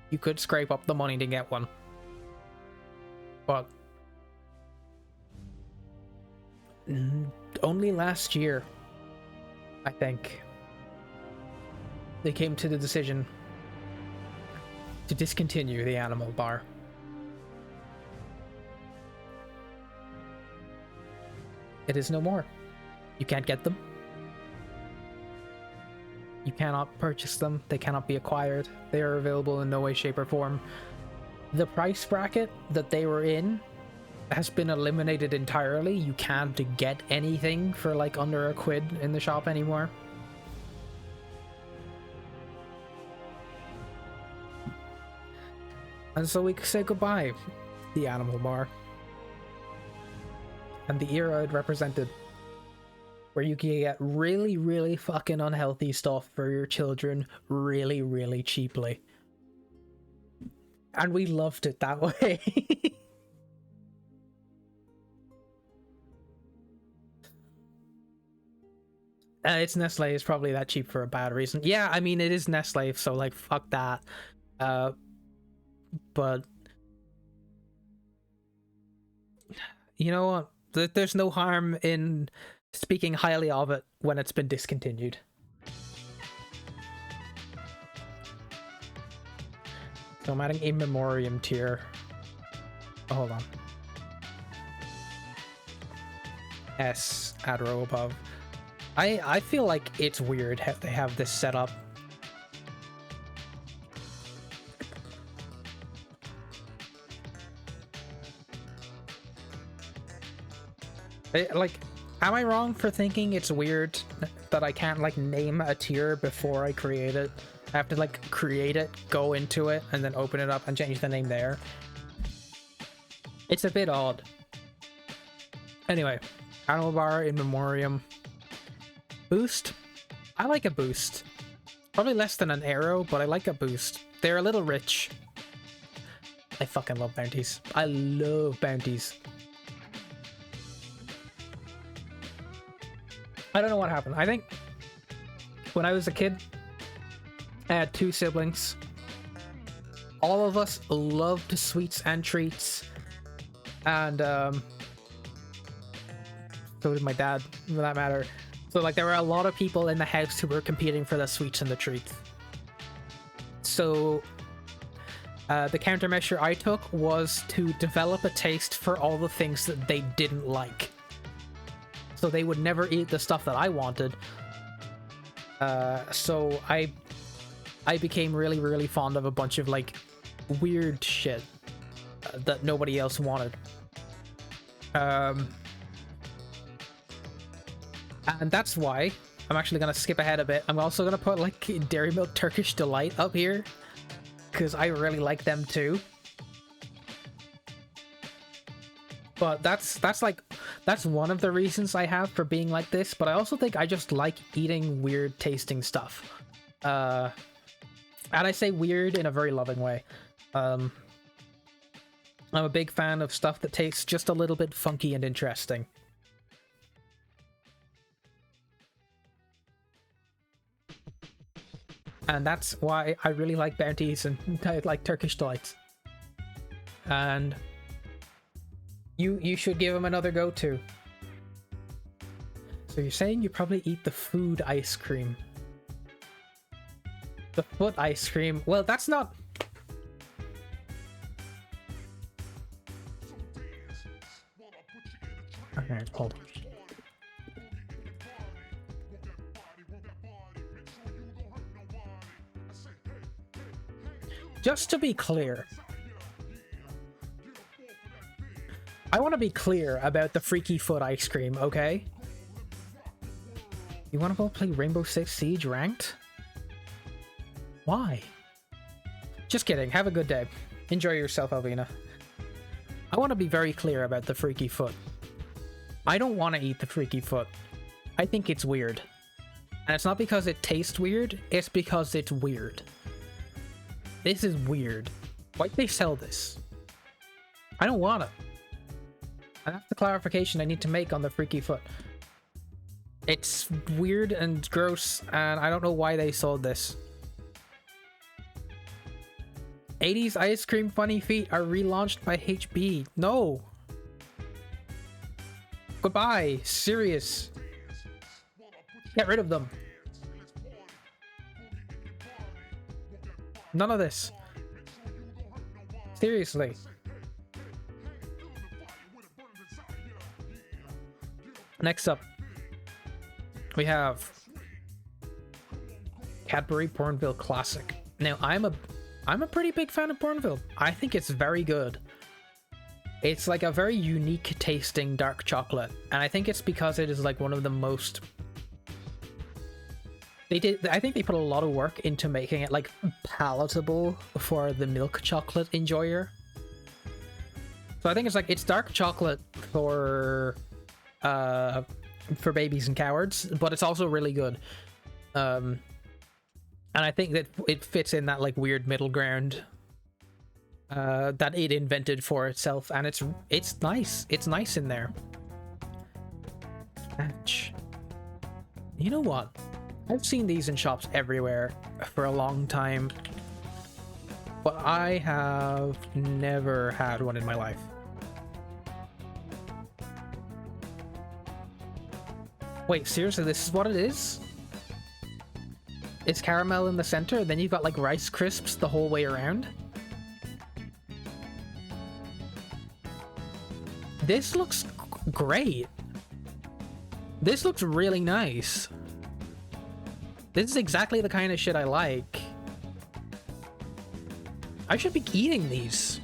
You could scrape up the money to get one. But only last year, I think, they came to the decision to discontinue the animal bar. It is no more. You can't get them. You cannot purchase them. They cannot be acquired. They are available in no way, shape, or form. The price bracket that they were in has been eliminated entirely. You can't get anything for like under £1 in the shop anymore. And so we say goodbye to the animal bar and the era it represented, where you can get really fucking unhealthy stuff for your children really cheaply. And we loved it that way. It's Nestle is probably that cheap for a bad reason. Yeah, I mean, it is Nestle, so like, fuck that. But you know what? There's no harm in speaking highly of it when it's been discontinued. So I'm adding in memoriam tier. Oh, hold on. S, add row above. I feel like it's weird how they have this set up. Like, am I wrong for thinking it's weird that I can't like name a tier before I create it? I have to like create it, go into it, and then open it up and change the name there. It's a bit odd. Anyway, animal bar in memoriam. Boost. I like a boost. Probably less than an arrow, but I like a boost. They're a little rich. I fucking love bounties. I love bounties. I don't know what happened. I think when I was a kid, I had 2 siblings. All of us loved sweets and treats. And so did my dad, for that matter. So like there were a lot of people in the house who were competing for the sweets and the treats. So the countermeasure I took was to develop a taste for all the things that they didn't like. So they would never eat the stuff that I wanted. So I became really, really fond of a bunch of like weird shit that nobody else wanted. And that's why I'm actually gonna skip ahead a bit. I'm also gonna put like Dairy Milk Turkish Delight up here because I really like them too. But that's one of the reasons I have for being like this. But I also think I just like eating weird tasting stuff. And I say weird in a very loving way. I'm a big fan of stuff that tastes just a little bit funky and interesting. And that's why I really like bounties and I like Turkish delights. And you should give them another go too. So you're saying you probably eat the food ice cream. The foot ice cream. Well, that's not... Okay, hold on. Just to be clear, I want to be clear about the Freaky Foot ice cream, okay? You want to go play Rainbow Six Siege ranked? Why? Just kidding. Have a good day. Enjoy yourself, Alvina. I want to be very clear about the Freaky Foot. I don't want to eat the Freaky Foot. I think it's weird. And it's not because it tastes weird, it's because it's weird. This is weird. Why'd they sell this? I don't want it. And that's the clarification I need to make on the Freaky Foot. It's weird and gross, and I don't know why they sold this. 80s Ice Cream Funny Feet are relaunched by HB. No! Goodbye! Serious. Get rid of them. None of this. Seriously. Next up, we have Cadbury Bournville Classic. Now, I'm a pretty big fan of Bournville. I think it's very good. It's like a very unique tasting dark chocolate, and I think it's because it is like one of the most... I think they put a lot of work into making it like palatable for the milk chocolate enjoyer. So I think it's dark chocolate for babies and cowards, but it's also really good. And I think that it fits in that like weird middle ground that it invented for itself, and it's nice. It's nice in there. Ouch. You know what? I've seen these in shops everywhere for a long time, but I have never had one in my life. Wait, seriously, this is what it is? It's caramel in the center, then you've got like Rice Crisps the whole way around? This looks great. This looks really nice. This is exactly the kind of shit I like. I should be eating these.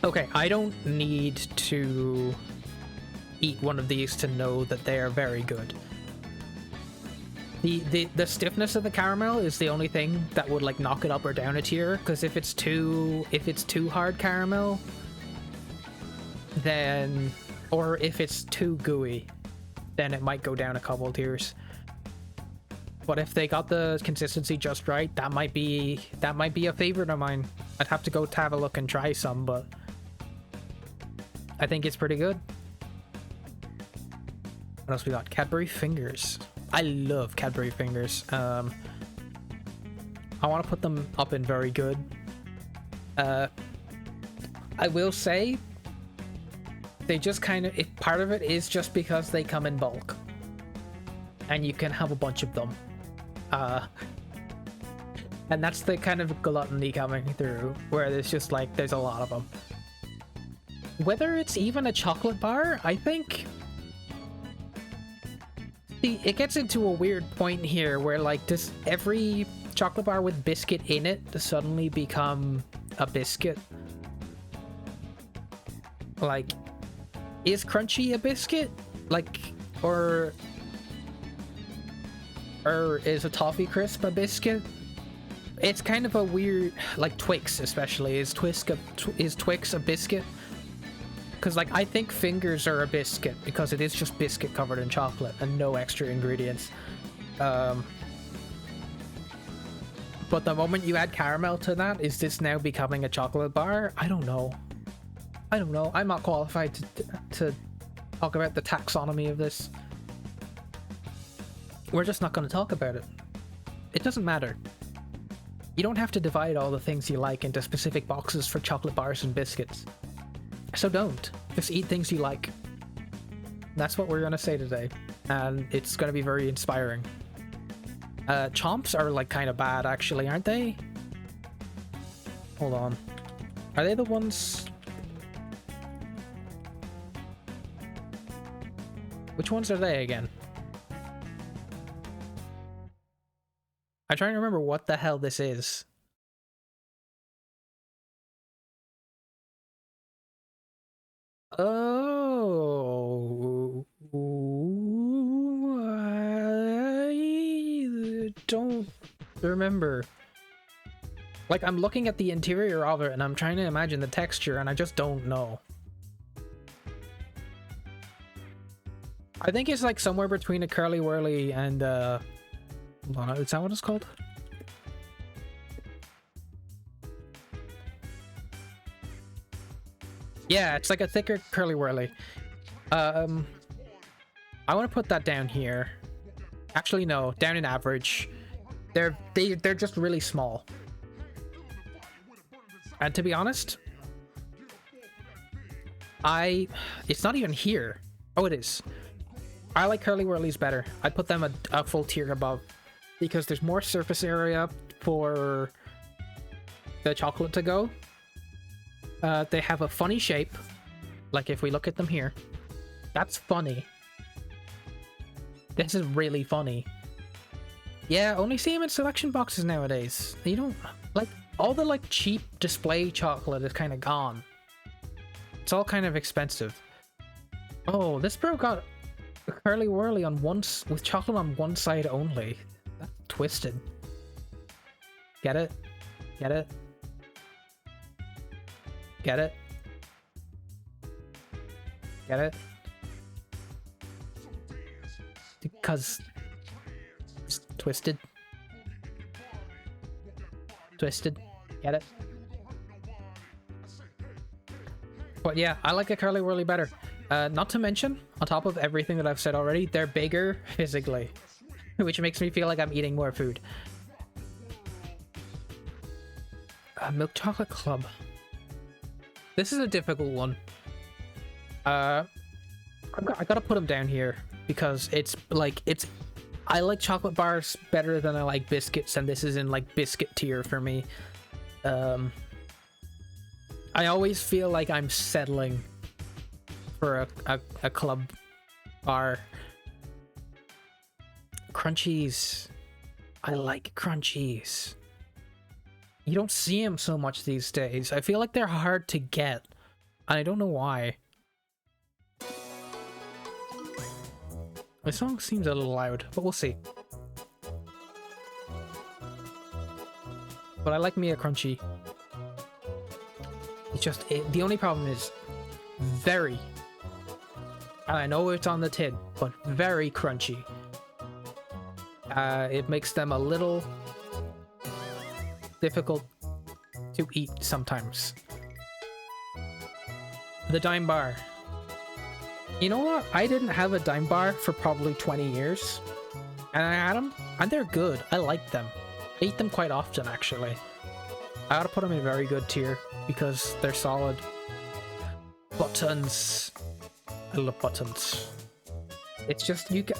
Okay, I don't need to eat one of these to know that they are very good. The stiffness of the caramel is the only thing that would like knock it up or down a tier, because if it's too hard caramel, then, or if it's too gooey, then it might go down a couple tiers. But if they got the consistency just right, that might be a favorite of mine. I'd have to go to have a look and try some, but I think it's pretty good. What else we got? Cadbury Fingers. I love Cadbury Fingers. I want to put them up in very good. I will say they just kind of, part of it is just because they come in bulk and you can have a bunch of them. And that's the kind of gluttony coming through, where there's just like, there's a lot of them. Whether it's even a chocolate bar, I think... See, it gets into a weird point here where like, does every chocolate bar with biscuit in it suddenly become a biscuit? Like, is Crunchy a biscuit? Like, or is a Toffee Crisp a biscuit? It's kind of a weird, like Twix especially. Is Twix a biscuit? Because like, I think Fingers are a biscuit because it is just biscuit covered in chocolate and no extra ingredients. But the moment you add caramel to that, is this now becoming a chocolate bar? I don't know. I don't know. I'm not qualified to talk about the taxonomy of this. We're just not going to talk about it. It doesn't matter. You don't have to divide all the things you like into specific boxes for chocolate bars and biscuits. So don't. Just eat things you like. That's what we're going to say today. And it's going to be very inspiring. Chomps are like kind of bad actually, aren't they? Hold on. Are they the ones... Which ones are they again? I'm trying to remember what the hell this is. Oh, I don't remember. Like, I'm looking at the interior of it and I'm trying to imagine the texture and I just don't know. I think it's like somewhere between a Curly Whirly and hold on, is that what it's called? Yeah, it's like a thicker Curly Whirly. I want to put that down here. Actually, no, down in average. They're just really small. And to be honest, it's not even here. Oh, it is. I like Curly Whirlies better. I'd put them a full tier above because there's more surface area for the chocolate to go. They have a funny shape. Like if we look at them here, that's funny. This is really funny. Yeah, only see them in selection boxes nowadays. You don't, like, all the like cheap display chocolate is kind of gone. It's all kind of expensive. Oh, this bro got a Curly Whirly on with chocolate on one side only. That's twisted. Get it? Get it? Get it? Get it? Because it's twisted. Twisted. Get it? But yeah, I like a Curly Whirly better. Not to mention, on top of everything that I've said already, they're bigger physically, which makes me feel like I'm eating more food. Milk Chocolate Club. This is a difficult one. I gotta put them down here because it's like, I like chocolate bars better than I like biscuits, and this is in like biscuit tier for me. I always feel like I'm settling for a club bar. Crunchies. I like crunchies. You don't see them so much these days. I feel like they're hard to get, and I don't know why. The song seems a little loud, but we'll see. But I like me a crunchy. It's just, the only problem is very, and I know it's on the tin, but very crunchy. It makes them a little difficult to eat sometimes. The Dime Bar. You know what? I didn't have a Dime Bar for probably 20 years. And I had them, and they're good. I like them. I eat them quite often, actually. I gotta put them in a very good tier because they're solid. Buttons. I love buttons. It's just, you get...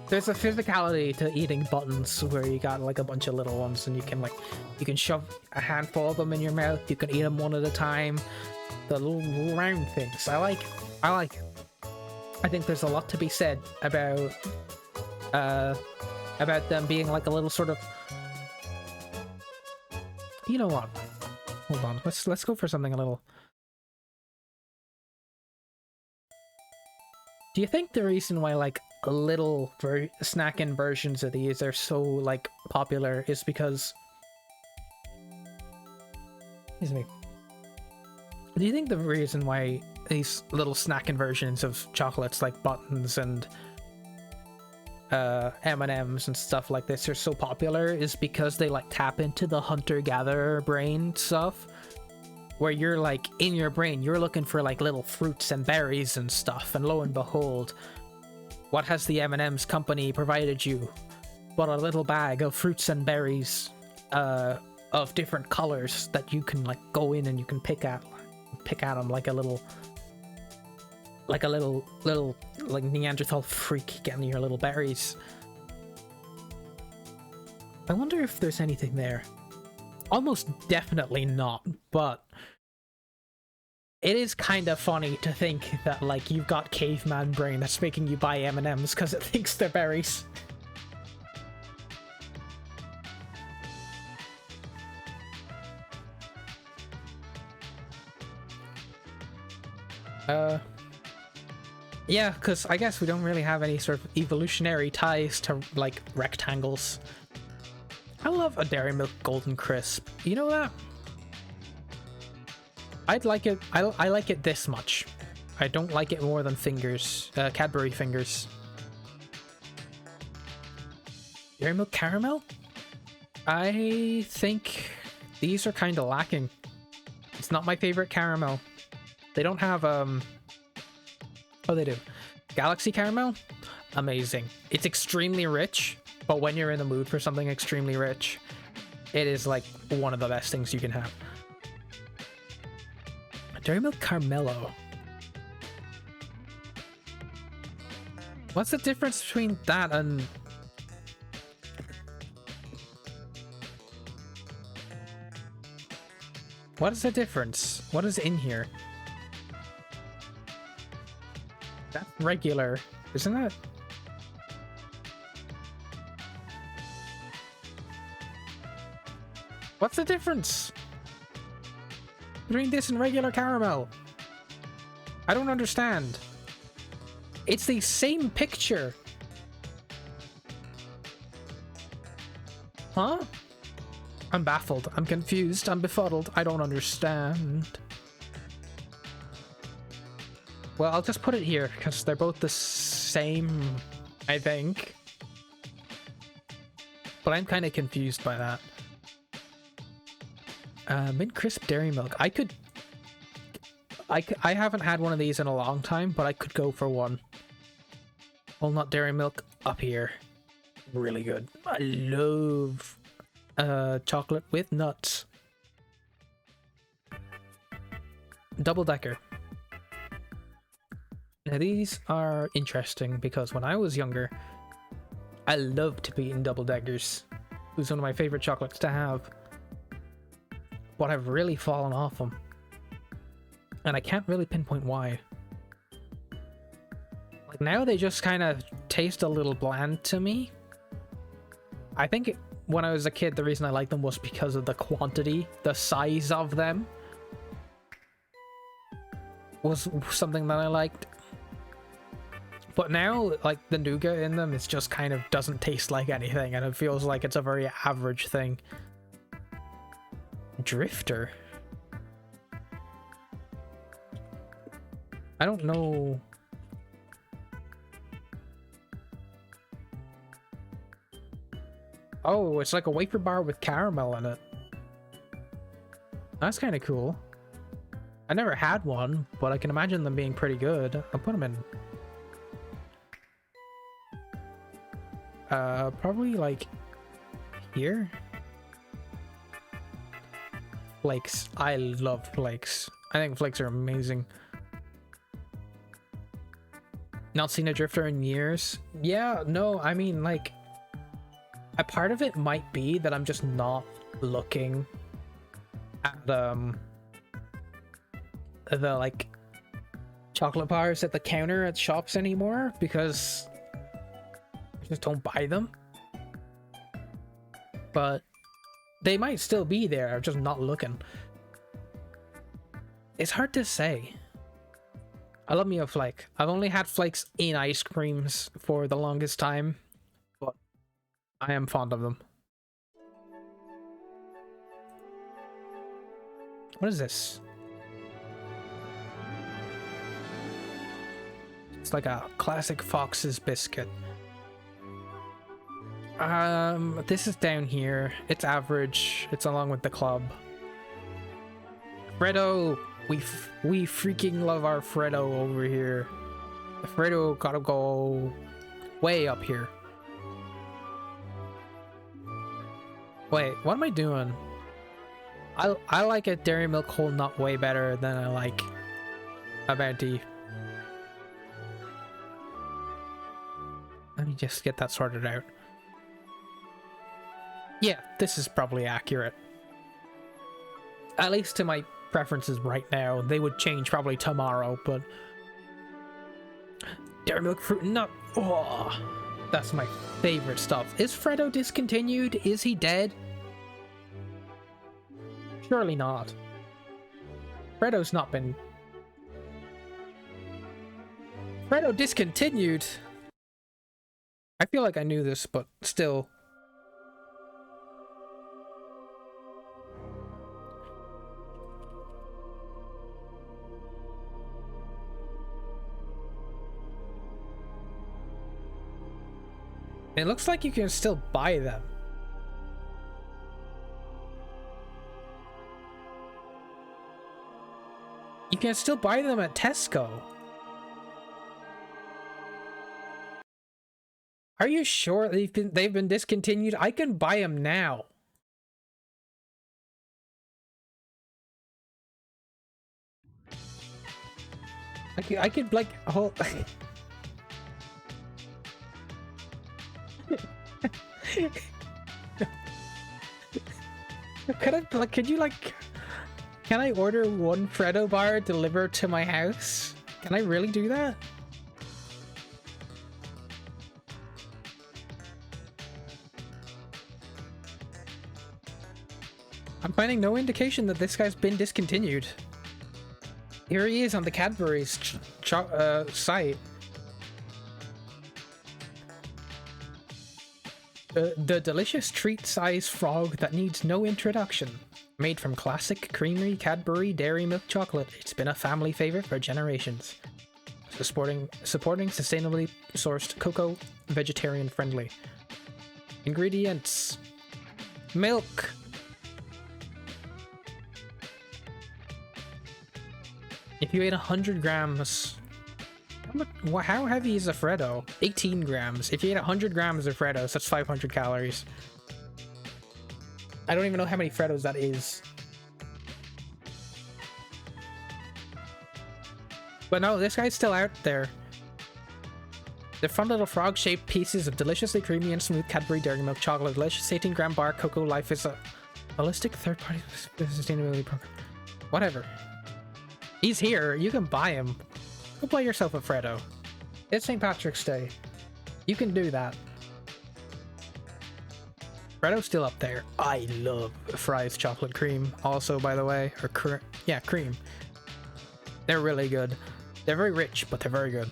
There's a physicality to eating buttons where you got like a bunch of little ones and you can shove a handful of them in your mouth. You can eat them one at a time. The little round things. I like it. I think there's a lot to be said about them being like a little sort of... You know what? Hold on. Let's go for something a little... Do you think the reason why like little snacking versions of these are so like popular is because... Excuse me. Do you think the reason why these little snacking versions of chocolates like buttons and M&Ms and stuff like this are so popular is because they like tap into the hunter-gatherer brain stuff? Where you're like, in your brain, you're looking for like little fruits and berries and stuff, and lo and behold, what has the M&M's company provided you but a little bag of fruits and berries of different colors that you can like go in and you can pick at them like a little like Neanderthal freak getting your little berries. I wonder if there's anything there. Almost definitely not, but it is kind of funny to think that like you've got caveman brain that's making you buy M&Ms because it thinks they're berries. Yeah, because I guess we don't really have any sort of evolutionary ties to like rectangles. I love a Dairy Milk Golden Crisp. You know that? I'd like it. I like it this much. I don't like it more than fingers. Cadbury fingers. Dairy Milk Caramel? I think these are kind of lacking. It's not my favorite caramel. They don't have oh, they do. Galaxy Caramel? Amazing. It's extremely rich, but when you're in the mood for something extremely rich, it is like one of the best things you can have. Dairy Milk Carmelo. What's the difference between that and... What is the difference? What is in here? That's regular, isn't it? What's the difference between this and regular caramel? I don't understand. It's the same picture. Huh? I'm baffled. I'm confused. I'm befuddled. I don't understand. Well, I'll just put it here because they're both the same, I think. But I'm kind of confused by that. Mint crisp dairy milk. I haven't had one of these in a long time, but I could go for one. Walnut dairy milk up here. Really good. I love chocolate with nuts. Double decker. Now these are interesting because when I was younger, I loved to be in double deckers. It was one of my favorite chocolates to have. But I've really fallen off them. And I can't really pinpoint why. Like now they just kind of taste a little bland to me. I think when I was a kid, the reason I liked them was because of the quantity, the size of them was something that I liked. But now, like, the nougat in them, it's just kind of doesn't taste like anything, and it feels like it's a very average thing. Drifter? I don't know Oh, it's like a wafer bar with caramel in it. That's kind of cool. I never had one, but I can imagine them being pretty good. I'll put them in. Probably like here. Flakes. I love flakes. I think flakes are amazing. Not seen a drifter in years. Yeah, no, I mean, like, a part of it might be that I'm just not looking at the like chocolate bars at the counter at shops anymore, because I just don't buy them. But they might still be there, I'm just not looking. It's hard to say. I love me a flake. I've only had flakes in ice creams for the longest time, but I am fond of them. What is this? It's like a classic Fox's biscuit. This is down here. It's average. It's along with the club. Freddo! We freaking love our Freddo over here. Freddo gotta go way up here. Wait, what am I doing? I like a Dairy Milk Whole Nut way better than I like a Bounty. Let me just get that sorted out. Yeah, this is probably accurate. At least to my preferences right now. They would change probably tomorrow, but Dairy Milk Fruit Nut. Oh, that's my favorite stuff. Is Freddo discontinued? Is he dead? Surely not. Freddo's not been... Freddo discontinued? I feel like I knew this, but still. It looks like you can still buy them. You can still buy them at Tesco. Are you sure they've been discontinued? I can buy them now. I could like hold. Could you like, can I order one Freddo bar delivered to my house? Can I really do that? I'm finding no indication that this guy's been discontinued. Here he is on the Cadbury's site. The delicious treat-sized frog that needs no introduction. Made from classic creamery Cadbury dairy milk chocolate, it's been a family favorite for generations. Supporting sustainably sourced cocoa, vegetarian friendly. Ingredients: milk. If you ate 100 grams... How heavy is a Freddo? 18 grams. If you ate 100 grams of Freddos, that's 500 calories. I don't even know how many Freddos that is. But no, this guy's still out there. The fun little frog-shaped pieces of deliciously creamy and smooth Cadbury Dairy Milk Chocolate. Delicious 18-gram bar Cocoa Life is a holistic third-party sustainability program. Whatever. He's here. You can buy him. Go buy yourself a Freddo. It's St. Patrick's Day. You can do that. Freddo's still up there. I love Fry's chocolate cream. Also, by the way, or cream. They're really good. They're very rich, but they're very good.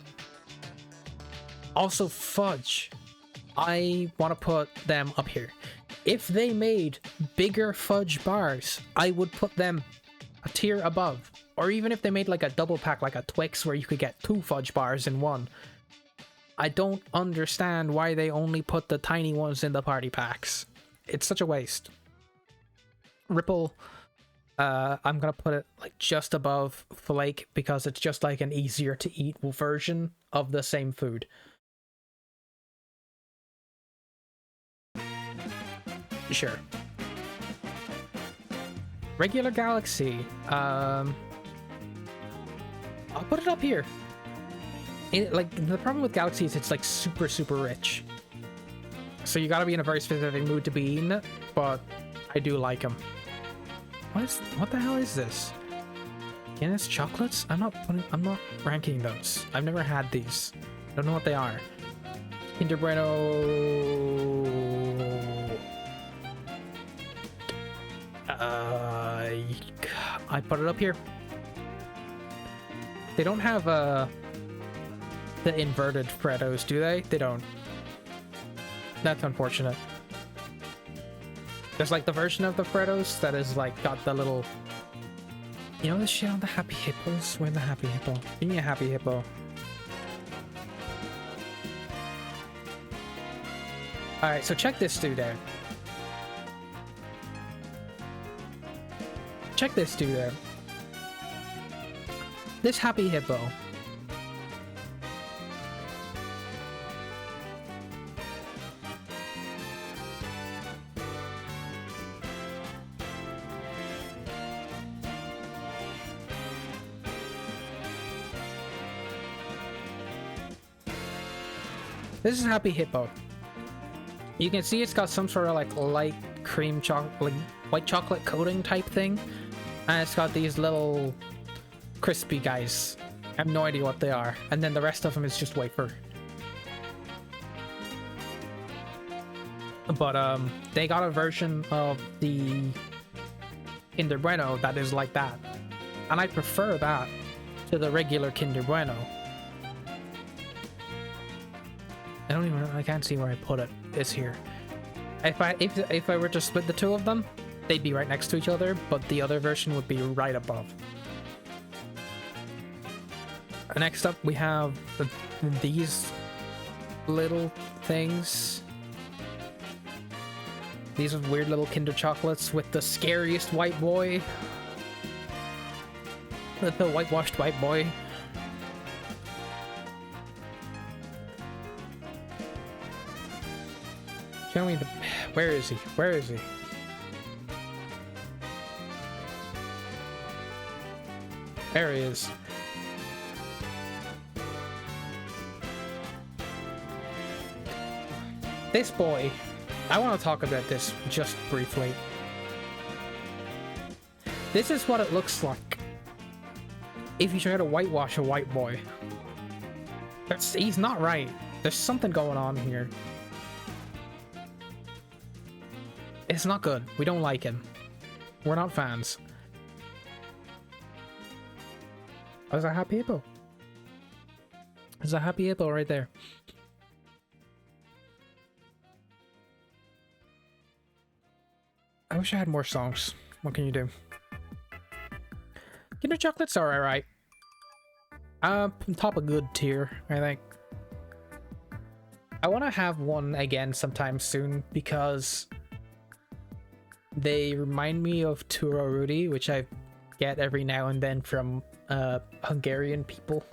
Also, fudge. I want to put them up here. If they made bigger fudge bars, I would put them a tier above. Or even if they made like a double pack, like a Twix, where you could get 2 fudge bars in one. I don't understand why they only put the tiny ones in the party packs. It's such a waste. Ripple, I'm gonna put it like just above Flake because it's just like an easier to eat version of the same food. Sure. Regular Galaxy, I'll put it up here. Like, the problem with Galaxy is it's like super, super rich. So you gotta be in a very specific mood to be eating it, but I do like them. What the hell is this? Guinness chocolates? I'm not ranking those. I've never had these. Don't know what they are. Kinder Bueno. I put it up here. They don't have the inverted Freddos, do they? They don't. That's unfortunate. There's like the version of the Freddos that is like got the little, you know, the shit on the Happy Hippos. Where's the Happy Hippo? Give me a Happy Hippo. All right, so check this dude out. Check this dude out. This Happy Hippo. This is Happy Hippo. You can see it's got some sort of like light cream chocolate, like white chocolate coating type thing. And it's got these little crispy guys. I have no idea what they are. And then the rest of them is just wafer. But they got a version of the Kinder Bueno that is like that. And I prefer that to the regular Kinder Bueno. I can't see where I put it. It's here. If I were to split the two of them, they'd be right next to each other, but the other version would be right above. Next up, we have these little things. These are weird little Kinder chocolates with the scariest white boy. The whitewashed white boy. Show me the... Where is he? Where is he? There he is. This boy. I want to talk about this just briefly. This is what it looks like if you try to whitewash a white boy. He's not right. There's something going on here. It's not good. We don't like him. We're not fans. There's a Happy Hippo. There's a Happy Hippo right there. I wish I had more songs. What can you do? Kinder chocolates are alright. Top of good tier, I think. I want to have one again sometime soon because they remind me of Turo Rudy, which I get every now and then from Hungarian people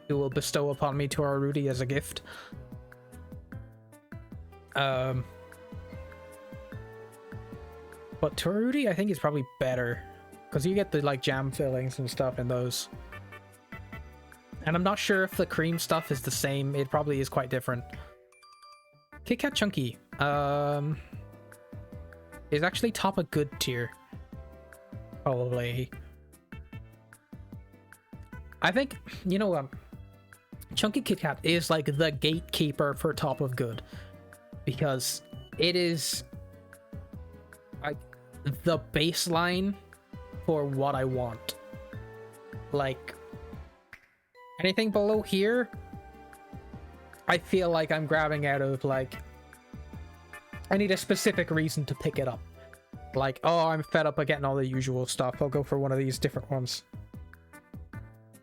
who will bestow upon me Turo Rudy as a gift. But Turo Rudy, I think, is probably better because you get the like jam fillings and stuff in those. And I'm not sure if the cream stuff is the same. It probably is quite different. Kit Kat Chunky is actually top of good tier. Probably. I think, you know what? Chunky Kit Kat is like the gatekeeper for top of good. Because it is like the baseline for what I want. Like, anything below here, I feel like I'm grabbing out of like, I need a specific reason to pick it up. Like, oh, I'm fed up of getting all the usual stuff. I'll go for one of these different ones.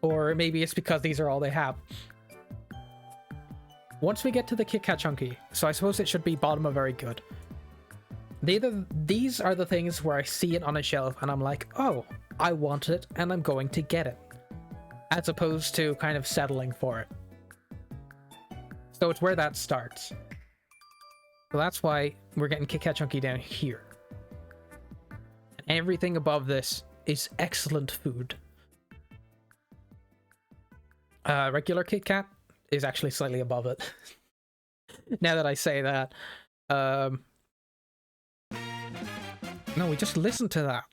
Or maybe it's because these are all they have. Once we get to the Kit Kat Chunky, so I suppose it should be bottom of very good. These are the things where I see it on a shelf and I'm like, oh, I want it and I'm going to get it, as opposed to kind of settling for it. So it's where that starts. So that's why we're getting Kit Kat Chunky down here. And everything above this is excellent food. Regular Kit Kat is actually slightly above it. Now that I say that. No, we just listened to that.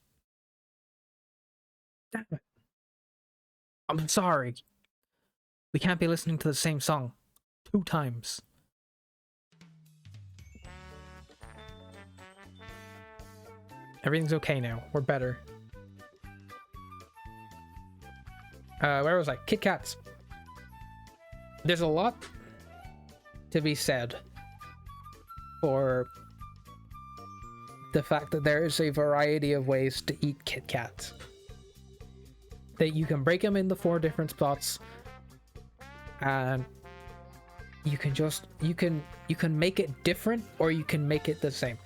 Damn it. I'm sorry. We can't be listening to the same song 2 times. Everything's okay now. We're better. Where was I? Kit Kats. There's a lot to be said for the fact that there is a variety of ways to eat Kit Kats. That you can break them into 4 different spots, and you can make it different, or you can make it the same.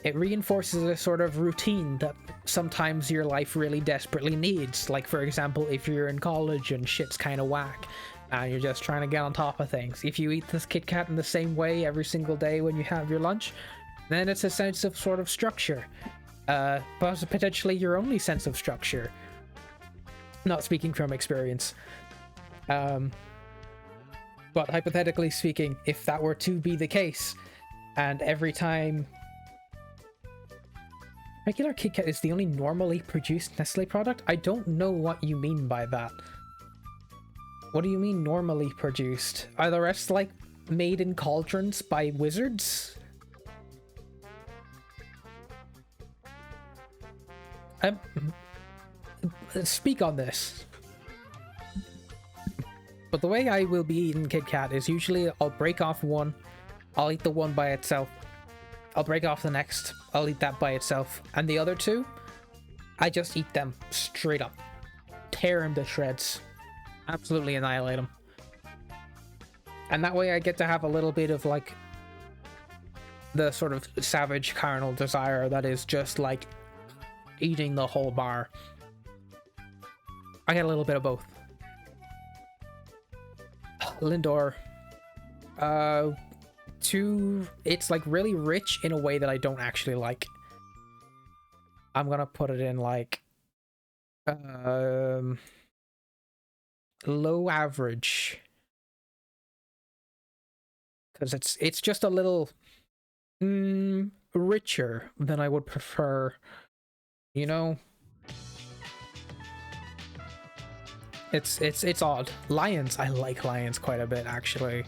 It reinforces a sort of routine that sometimes your life really desperately needs. Like, for example, if you're in college and shit's kind of whack and you're just trying to get on top of things. If you eat this Kit Kat in the same way every single day when you have your lunch, then it's a sense of sort of structure. But potentially your only sense of structure. Not speaking from experience. But hypothetically speaking, if that were to be the case, and every time... Regular Kit Kat is the only normally produced Nestle product? I don't know what you mean by that. What do you mean normally produced? Are the rest like made in cauldrons by wizards? Speak on this. But the way I will be eating Kit Kat is usually I'll break off one, I'll eat the one by itself, I'll break off the next, I'll eat that by itself, and the other 2, I just eat them straight up. Tear them to shreds. Absolutely annihilate them. And that way I get to have a little bit of like the sort of savage carnal desire that is just like eating the whole bar. I get a little bit of both. Lindor. It's like really rich in a way that I don't actually like. I'm gonna put it in like low average, because it's just a little richer than I would prefer, you know. It's odd. Lions, I like Lions quite a bit actually.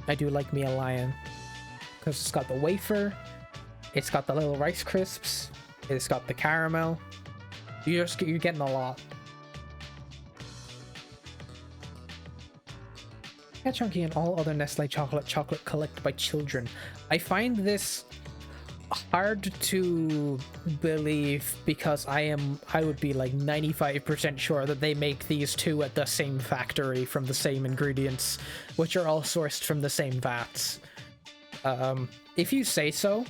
I do like me a Lion, because it's got the wafer, it's got the little Rice Crisps, it's got the caramel. You're getting a lot. Cat Chunky and all other Nestle chocolate collected by children. I find this hard to believe, because I would be like 95% sure that they make these 2 at the same factory from the same ingredients, which are all sourced from the same vats. If you say so,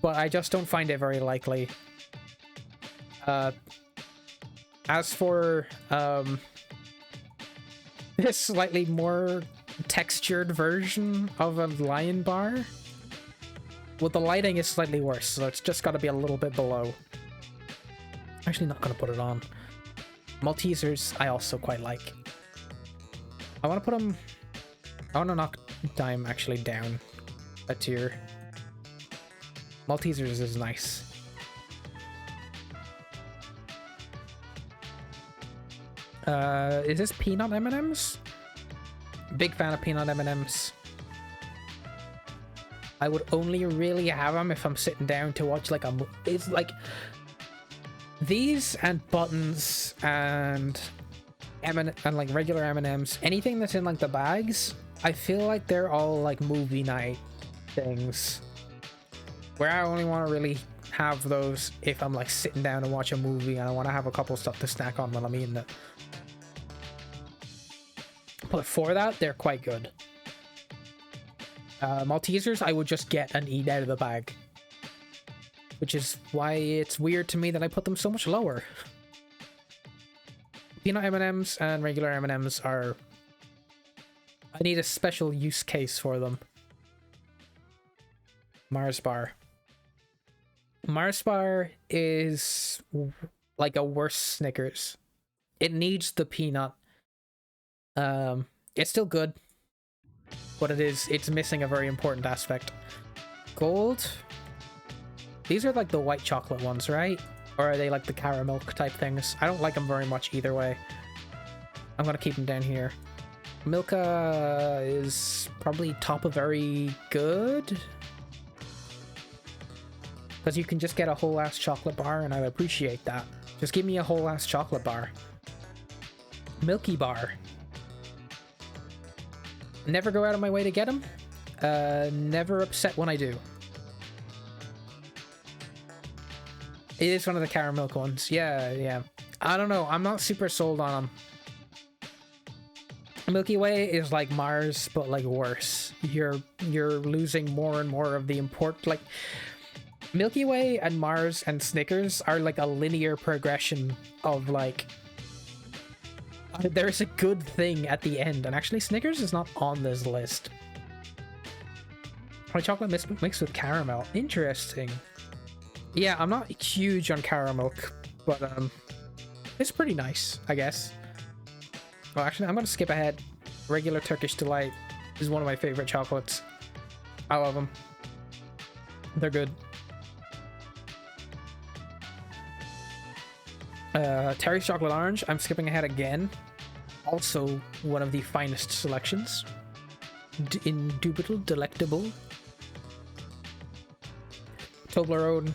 but I just don't find it very likely. As for this slightly more textured version of a Lion bar, well, the lighting is slightly worse, so it's just got to be a little bit below. Actually, not going to put it on. Maltesers, I also quite like. I want to put them... I want to knock Dime actually down a tier. Maltesers is nice. Is this peanut M&Ms? Big fan of peanut M&Ms. I would only really have them if I'm sitting down to watch like a... It's like... These and buttons and like regular M&Ms, anything that's in like the bags, I feel like they're all like movie night things, where I only want to really have those if I'm like sitting down to watch a movie and I want to have a couple stuff to snack on while I'm eating it. But for that, they're quite good. Maltesers, I would just get and eat out of the bag. Which is why it's weird to me that I put them so much lower. Peanut M&Ms and regular M&Ms are... I need a special use case for them. Mars bar. Mars bar is like a worse Snickers. It needs the peanut. It's still good, but it's missing a very important aspect. Gold. These are like the white chocolate ones, right? Or are they like the caramel type things? I don't like them very much either way. I'm gonna keep them down here. Milka is probably top of very good. Because you can just get a whole ass chocolate bar, and I appreciate that. Just give me a whole ass chocolate bar. Milky bar. Never go out of my way to get them. Never upset when I do. It is one of the caramel ones. Yeah. I don't know. I'm not super sold on them. Milky Way is like Mars, but like worse. You're losing more and more of the import. Like Milky Way and Mars and Snickers are like a linear progression of like there's a good thing at the end, and actually Snickers is not on this list. White chocolate mixed with caramel. Interesting. Yeah, I'm not huge on caramel, but it's pretty nice, I guess. Well, actually, I'm gonna skip ahead. Regular Turkish Delight is one of my favorite chocolates. I love them. They're good. Terry's Chocolate Orange. I'm skipping ahead again. Also, one of the finest selections. Indubitable, delectable. Toblerone.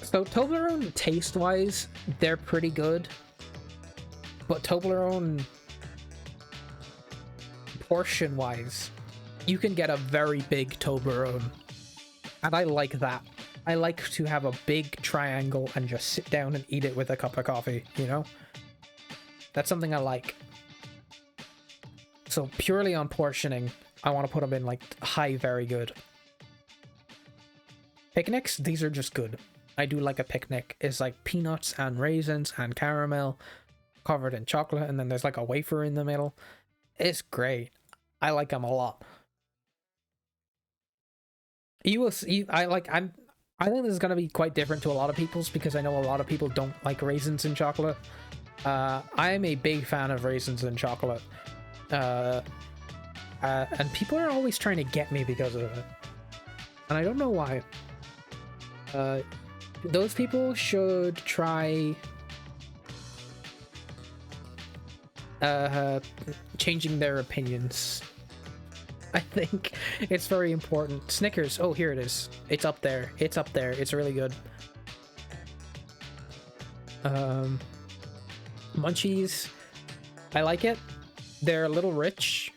So Toblerone, taste-wise, they're pretty good. But Toblerone, portion-wise, you can get a very big Toblerone. And I like that. I like to have a big triangle and just sit down and eat it with a cup of coffee, you know? That's something I like. So purely on portioning, I want to put them in like high, very good. Picnics, these are just good. I do like a picnic. It's like peanuts and raisins and caramel covered in chocolate, and then there's like a wafer in the middle. It's great. I like them a lot. You will see. I think this is going to be quite different to a lot of people's, because I know a lot of people don't like raisins in chocolate. I am a big fan of raisins in chocolate. And people are always trying to get me because of it. And I don't know why. Those people should try changing their opinions. I think it's very important. Snickers. Oh, here it is. It's up there. It's up there. It's really good. Munchies. I like it. They're a little rich.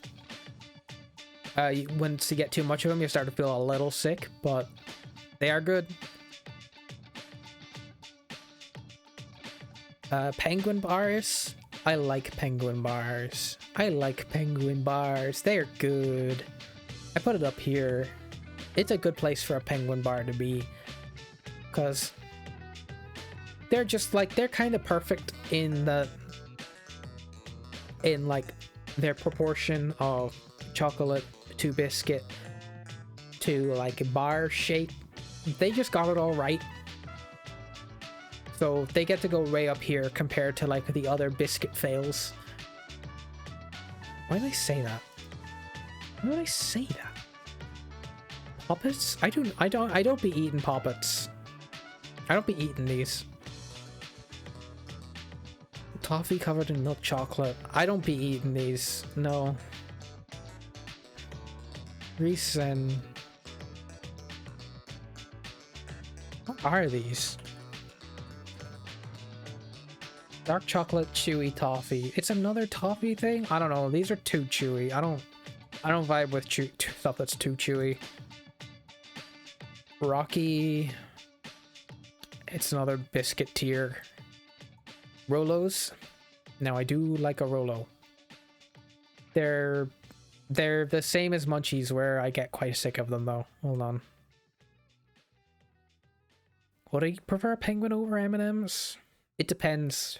Once you get too much of them, you start to feel a little sick, but they are good. Penguin bars. I like penguin bars. I like penguin bars. They're good. I put it up here. It's a good place for a penguin bar to be, because they're just like, they're kind of perfect in like their proportion of chocolate to biscuit to like a bar shape. They just got it all right. So they get to go way up here compared to like the other biscuit fails. Why did I say that? Why did I say that? Poppets? I don't be eating poppets. I don't be eating these. Toffee covered in milk chocolate. I don't be eating these. No. Reese's. What are these? Dark chocolate chewy toffee. It's another toffee thing? I don't know. These are too chewy. I don't vibe with stuff that's too chewy. Rocky. It's another biscuit tier. Rolos. Now I do like a Rolo. They're They're the same as Munchies, where I get quite sick of them, though. Hold on. Would I prefer penguin over M&Ms? It depends.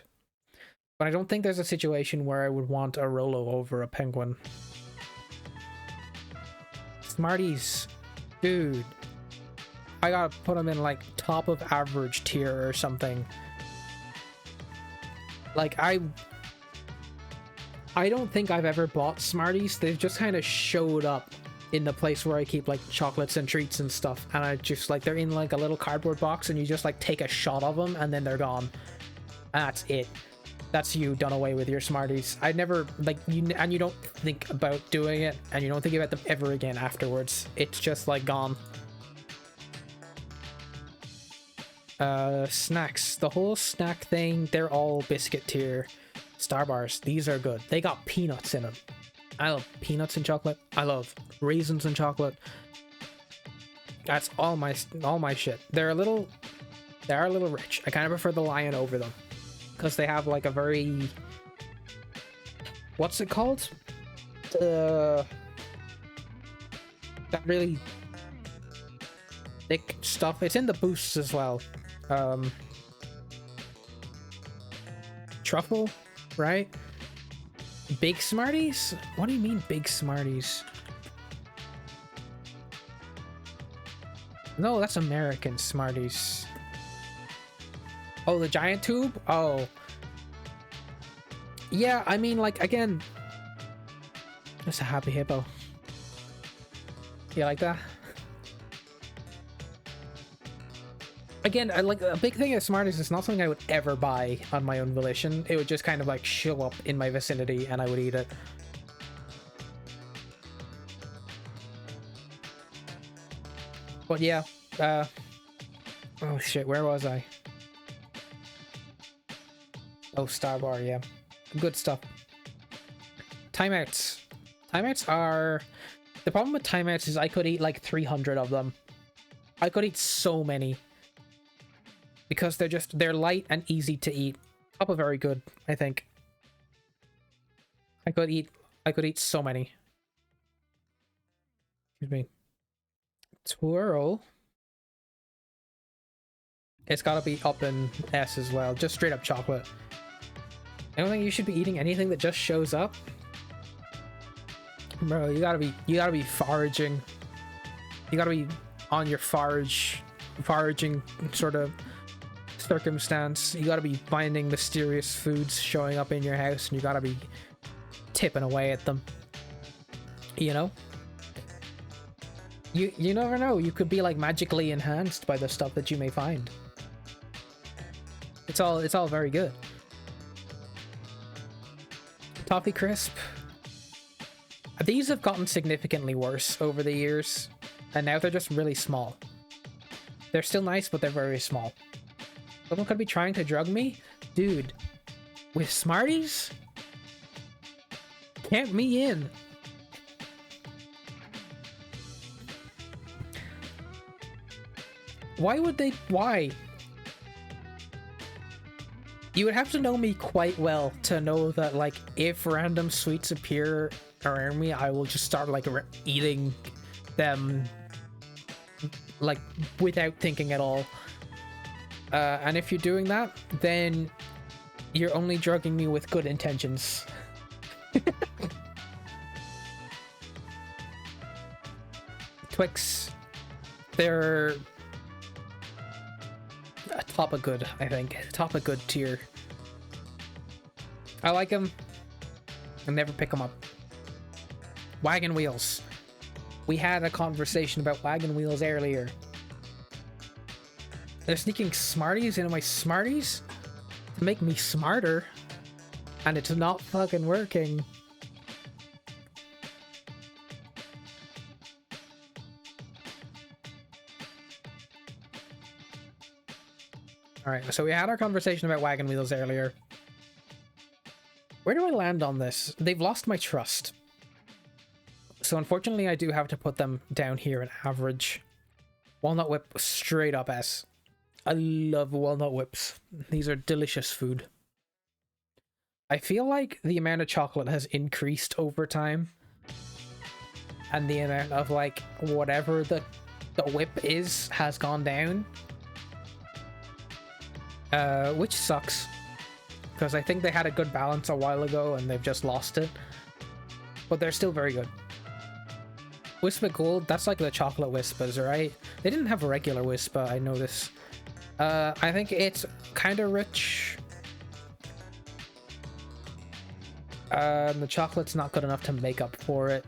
But I don't think there's a situation where I would want a Rolo over a penguin. Smarties. Dude. I gotta put them in, like, top of average tier or something. Like, I don't think I've ever bought Smarties. They've just kind of showed up in the place where I keep, like, chocolates and treats and stuff. And I just, like, they're in, like, a little cardboard box and you just, like, take a shot of them and then they're gone. And that's it. That's you done away with your Smarties. I never, like, you don't think about doing it and you don't think about them ever again afterwards. It's just, like, gone. Snacks. The whole snack thing, they're all biscuit tier. Star bars, these are good. They got peanuts in them. I love peanuts in chocolate. I love raisins in chocolate. That's all my shit. They are a little rich. I kind of prefer the Lion over them because they have like a very, what's it called? That really thick stuff. It's in the boosts as well. Truffle, right? Big Smarties? What do you mean big Smarties? No, that's American Smarties. Oh, the giant tube? Oh. Yeah, I mean, like, again, it's a happy hippo. You like that? Again, I like a big thing of Smarties. It's not something I would ever buy on my own volition. It would just kind of like show up in my vicinity and I would eat it. But yeah, oh shit, where was I? Oh, Star Bar, yeah. Good stuff. Timeouts. Timeouts are... The problem with timeouts is I could eat like 300 of them. I could eat so many. Because they're light and easy to eat. Probably very good, I think. I could eat so many. Excuse me. Twirl. It's gotta be up in S as well. Just straight up chocolate. I don't think you should be eating anything that just shows up. Bro, you gotta be foraging. You gotta be on your foraging sort of circumstance. You gotta be finding mysterious foods showing up in your house and you gotta be tipping away at them. You know? You never know. You could be like magically enhanced by the stuff that you may find. It's all very good. Toffee Crisp. These have gotten significantly worse over the years, and now they're just really small. They're still nice, but they're very small. Someone could be trying to drug me? Dude, with Smarties? Count me in. Why would they? Why? You would have to know me quite well to know that, like, if random sweets appear around me, I will just start, like, eating them, like, without thinking at all. And if you're doing that, then you're only drugging me with good intentions. Twix. They're a top of good, I think. Top of good tier. I like them. I never pick them up. Wagon wheels. We had a conversation about wagon wheels earlier. They're sneaking Smarties into my Smarties to make me smarter. And it's not fucking working. Alright, so we had our conversation about wagon wheels earlier. Where do I land on this? They've lost my trust. So unfortunately I do have to put them down here in average. Walnut whip, straight up S. I love walnut whips. These are delicious food. I feel like the amount of chocolate has increased over time. and the amount of like whatever the whip is has gone down, which sucks because I think they had a good balance a while ago and they've just lost it, but they're still very good. Whisper Gold, that's like the chocolate Whispers, right? They didn't have a regular Whisper, I know this. I think it's kind of rich. The chocolate's not good enough to make up for it.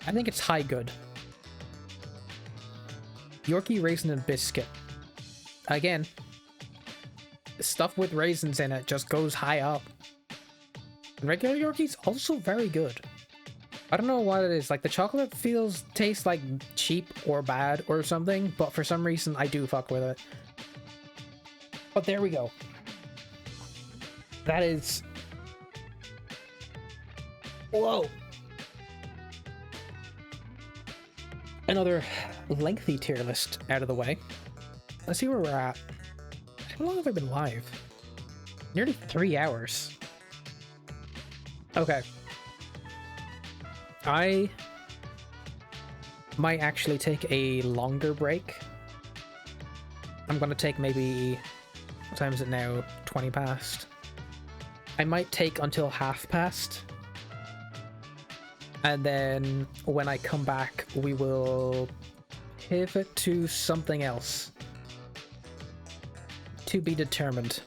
I think it's high good. Yorkie Raisin and Biscuit. Again, stuff with raisins in it just goes high up. And regular Yorkie's also very good. I don't know what it is. Like, the chocolate tastes like cheap or bad or something, but for some reason I do fuck with it. But there we go. That is... Whoa! Another lengthy tier list out of the way. Let's see where we're at. How long have I been live? Nearly 3 hours. Okay. I might actually take a longer break. I'm gonna take maybe... What time is it now? 20 past. I might take until 1/2 and then when I come back we will pivot to something else. To be determined.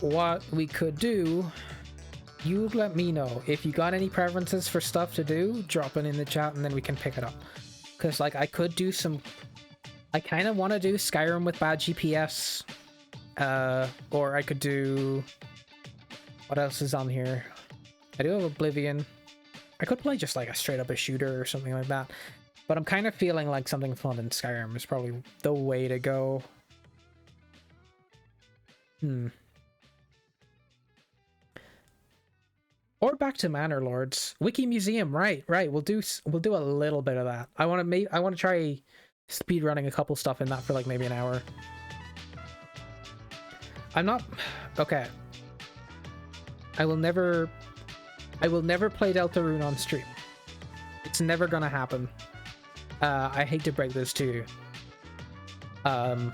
What we could do, you let me know. If you got any preferences for stuff to do, drop it in the chat and then we can pick it up. Because like I could do some... I kind of want to do Skyrim with bad GPS. Or I could do... What else is on here? I do have Oblivion. I could play just like a straight up a shooter or something like that. But I'm kind of feeling like something fun in Skyrim is probably the way to go. Or back to Manor Lords. Wiki Museum, right. We'll do a little bit of that. I want to try speed running a couple stuff in that for like maybe an hour. I'm not... Okay. I will never play Deltarune on stream. It's never gonna happen. I hate to break this to you. And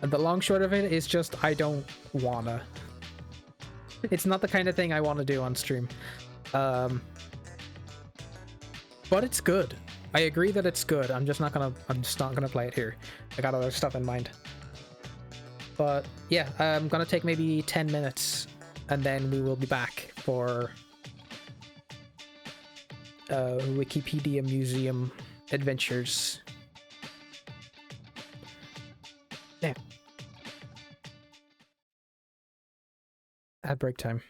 the long short of it is just I don't wanna. It's not the kind of thing I want to do on stream. But it's good. I agree that it's good. I'm just not gonna play it here. I got other stuff in mind. But yeah, I'm gonna take maybe 10 minutes and then we will be back for Wikipedia Museum adventures. Yeah. At break time.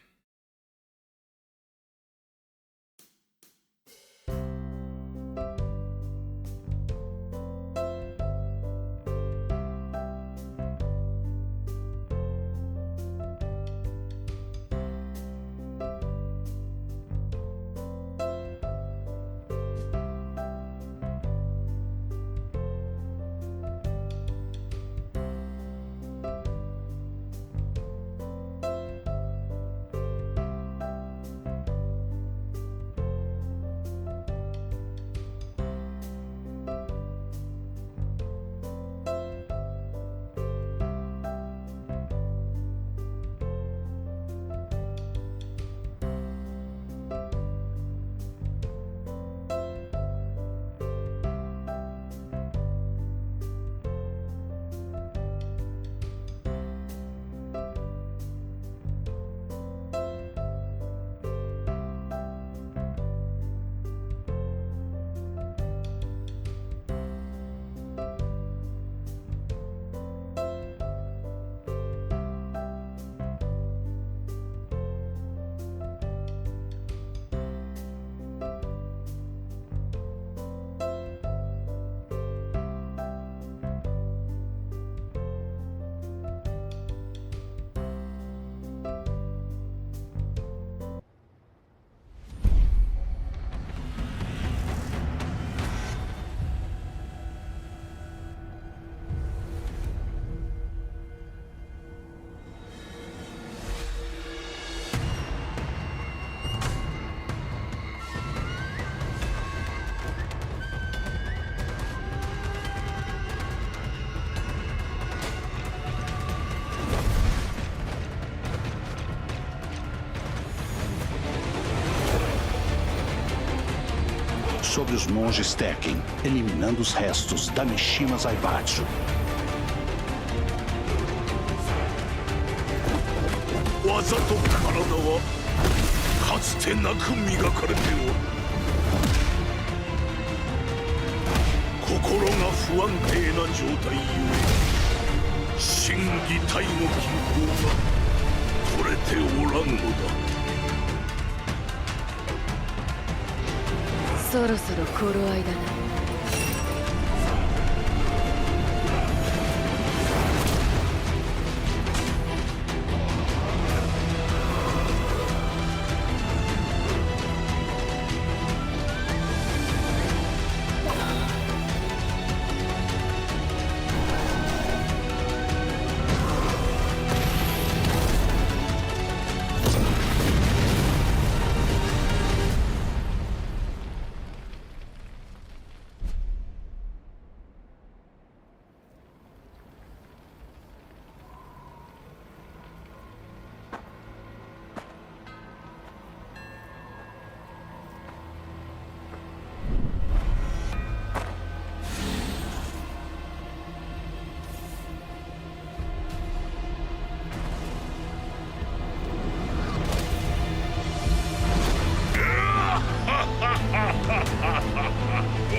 sobre os monges Tekken, eliminando os restos da Mishima Zaibatsu. Waza to karada wa katsute naku migakarete oru. Kokoro ga fuantei na joutai yue, shingitai no kinkou ga torete oranu no da. そろそろ頃合いだな。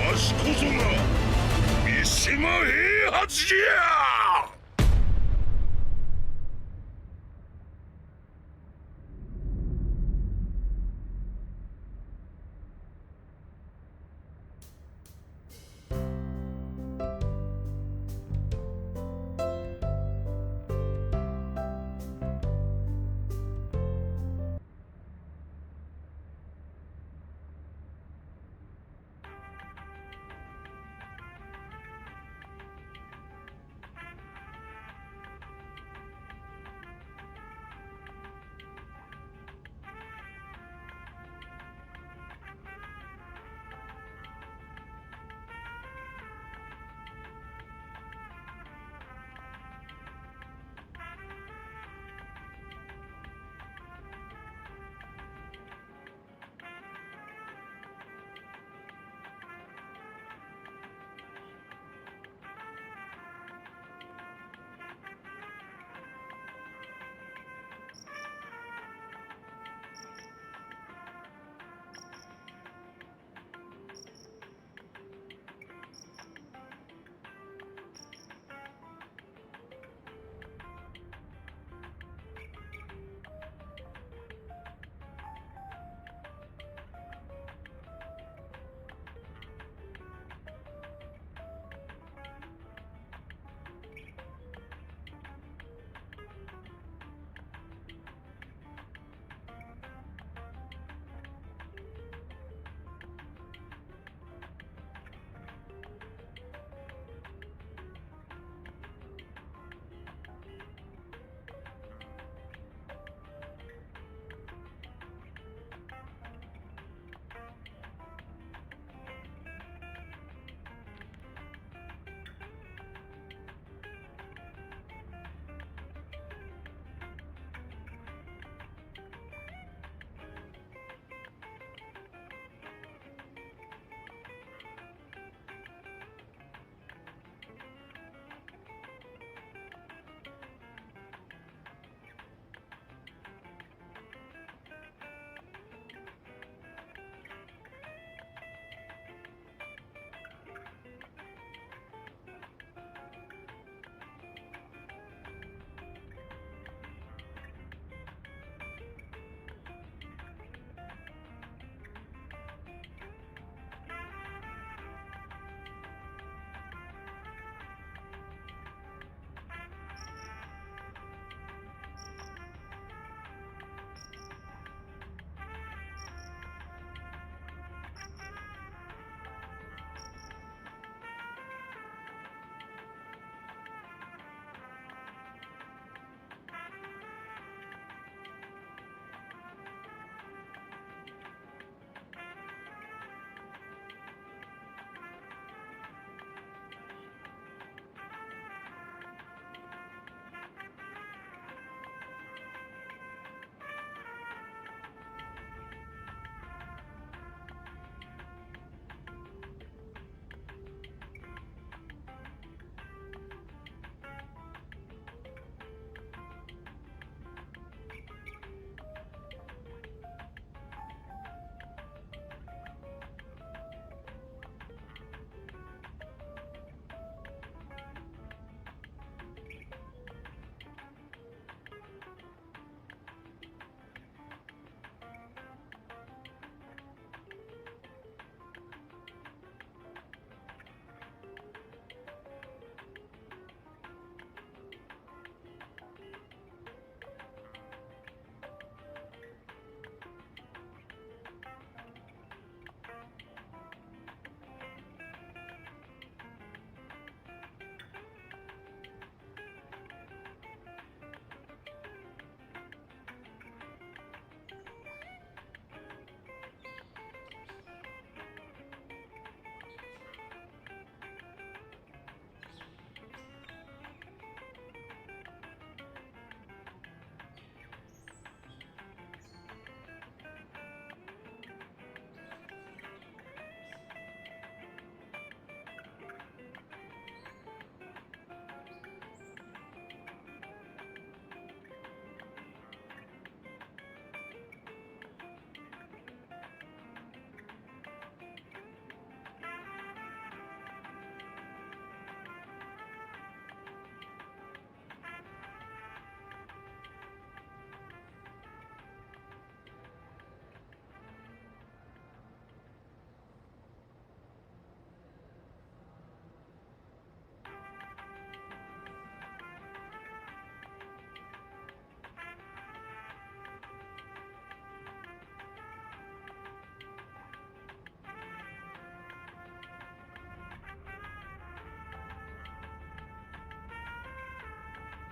わしこそが三島平八じゃ。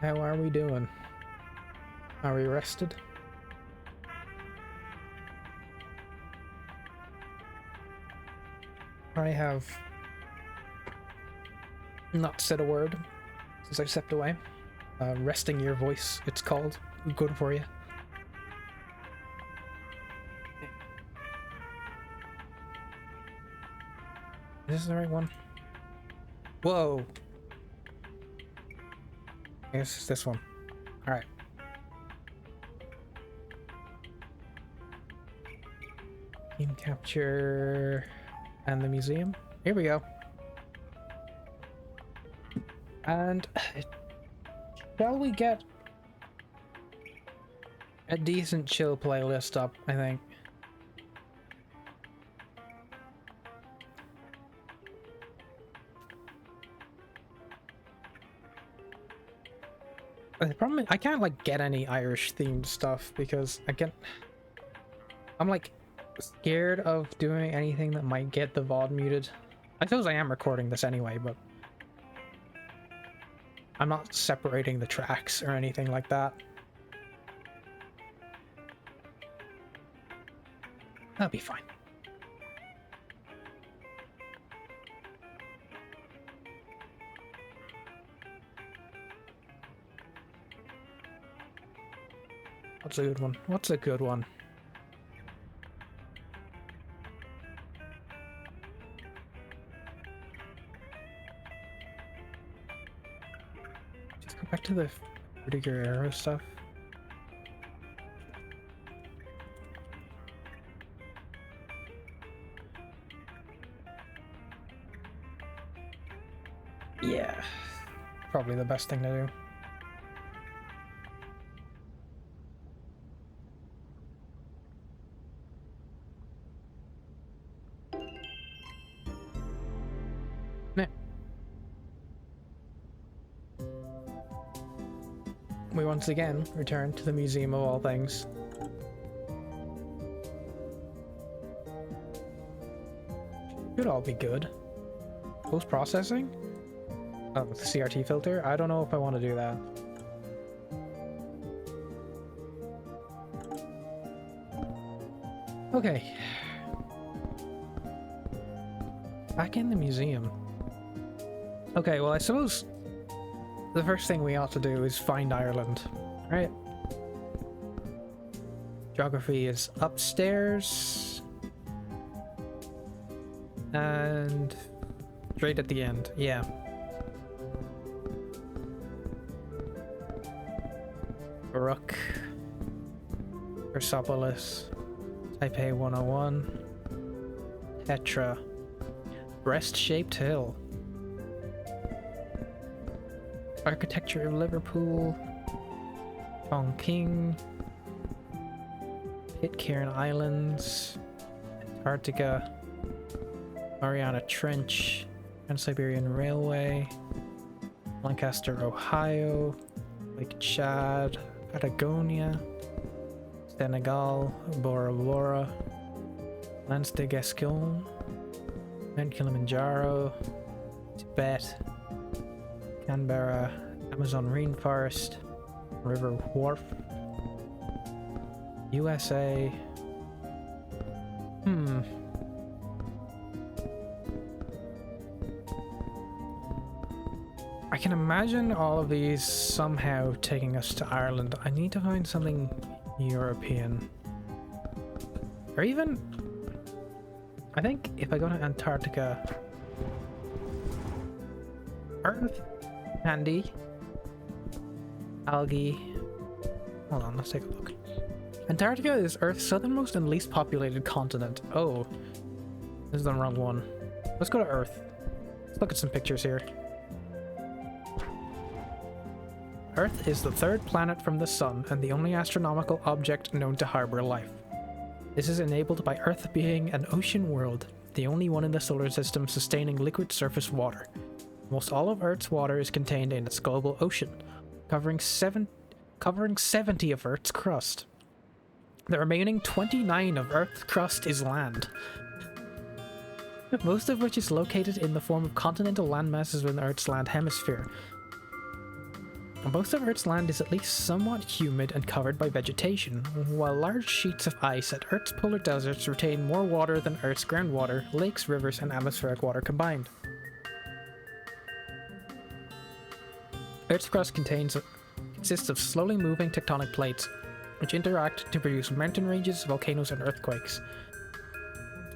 How are we doing? Are we rested? I have not said a word since I stepped away. Resting your voice, it's called. Good for you. Is this the right one? Whoa! I guess it's this one. Alright. Team capture and the museum. Here we go. And shall we get a decent chill playlist up, I think. The problem is I can't like get any Irish themed stuff because I'm like scared of doing anything that might get the VOD muted. I suppose I am recording this anyway, but I'm not separating the tracks or anything like that. That'll be fine. What's a good one? What's a good one? Just go back to the Rudiger Arrow stuff. Yeah, probably the best thing to do. We once again return to the Museum of All Things. Should all be good. Post-processing? Oh, with the CRT filter? I don't know if I want to do that. Okay. Back in the museum. Okay, well I suppose the first thing we ought to do is find Ireland, right? Geography is upstairs. And straight at the end, yeah. Baruch, Persepolis, Taipei 101, Petra, Breast-Shaped Hill, Architecture of Liverpool, Tonking, Pitcairn Islands, Antarctica, Mariana Trench, Trans-Siberian Railway, Lancaster, Ohio, Lake Chad, Patagonia, Senegal, Bora Bora, Lance de Gascon, Mount Kilimanjaro, Tibet, Canberra, Amazon Rainforest, River Wharf, USA. I can imagine all of these somehow taking us to Ireland. I need to find something European. Or even... I think if I go to Antarctica... Earth? Handy. Algae. Hold on, let's take a look. Antarctica is Earth's southernmost and least populated continent. Oh. This is the wrong one. Let's go to Earth. Let's look at some pictures here. Earth is the third planet from the Sun and the only astronomical object known to harbor life. This is enabled by Earth being an ocean world, the only one in the solar system sustaining liquid surface water. Most all of Earth's water is contained in its global ocean, covering 70 of Earth's crust. The remaining 29 of Earth's crust is land, most of which is located in the form of continental landmasses within Earth's land hemisphere. Most of Earth's land is at least somewhat humid and covered by vegetation, while large sheets of ice at Earth's polar deserts retain more water than Earth's groundwater, lakes, rivers, and atmospheric water combined. Earth's crust consists of slowly moving tectonic plates, which interact to produce mountain ranges, volcanoes, and earthquakes.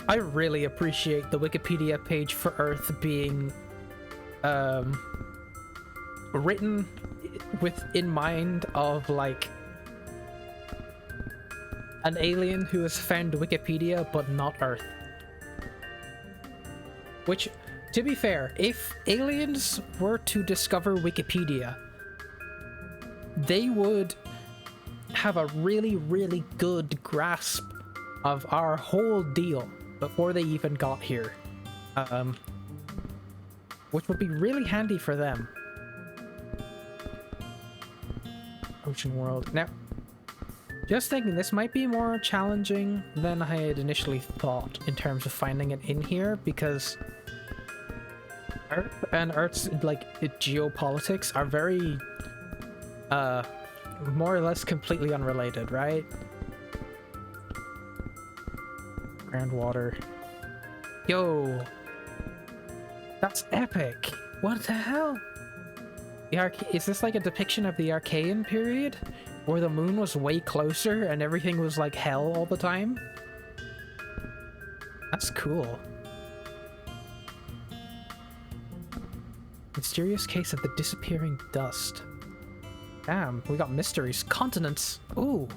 I really appreciate the Wikipedia page for Earth being written in mind of like an alien who has found Wikipedia but not Earth. Which, to be fair, if aliens were to discover Wikipedia, they would have a really, really good grasp of our whole deal before they even got here. Which would be really handy for them. Ocean world. Now, just thinking, this might be more challenging than I had initially thought in terms of finding it in here, because Earth and Earth's like geopolitics are very more or less completely unrelated, right? Groundwater. Yo, that's epic. What the hell? Is this like a depiction of the Archaean period, where the moon was way closer and everything was like hell all the time? That's cool. Mysterious case of the disappearing dust. Damn, we got mysteries. Continents. Ooh.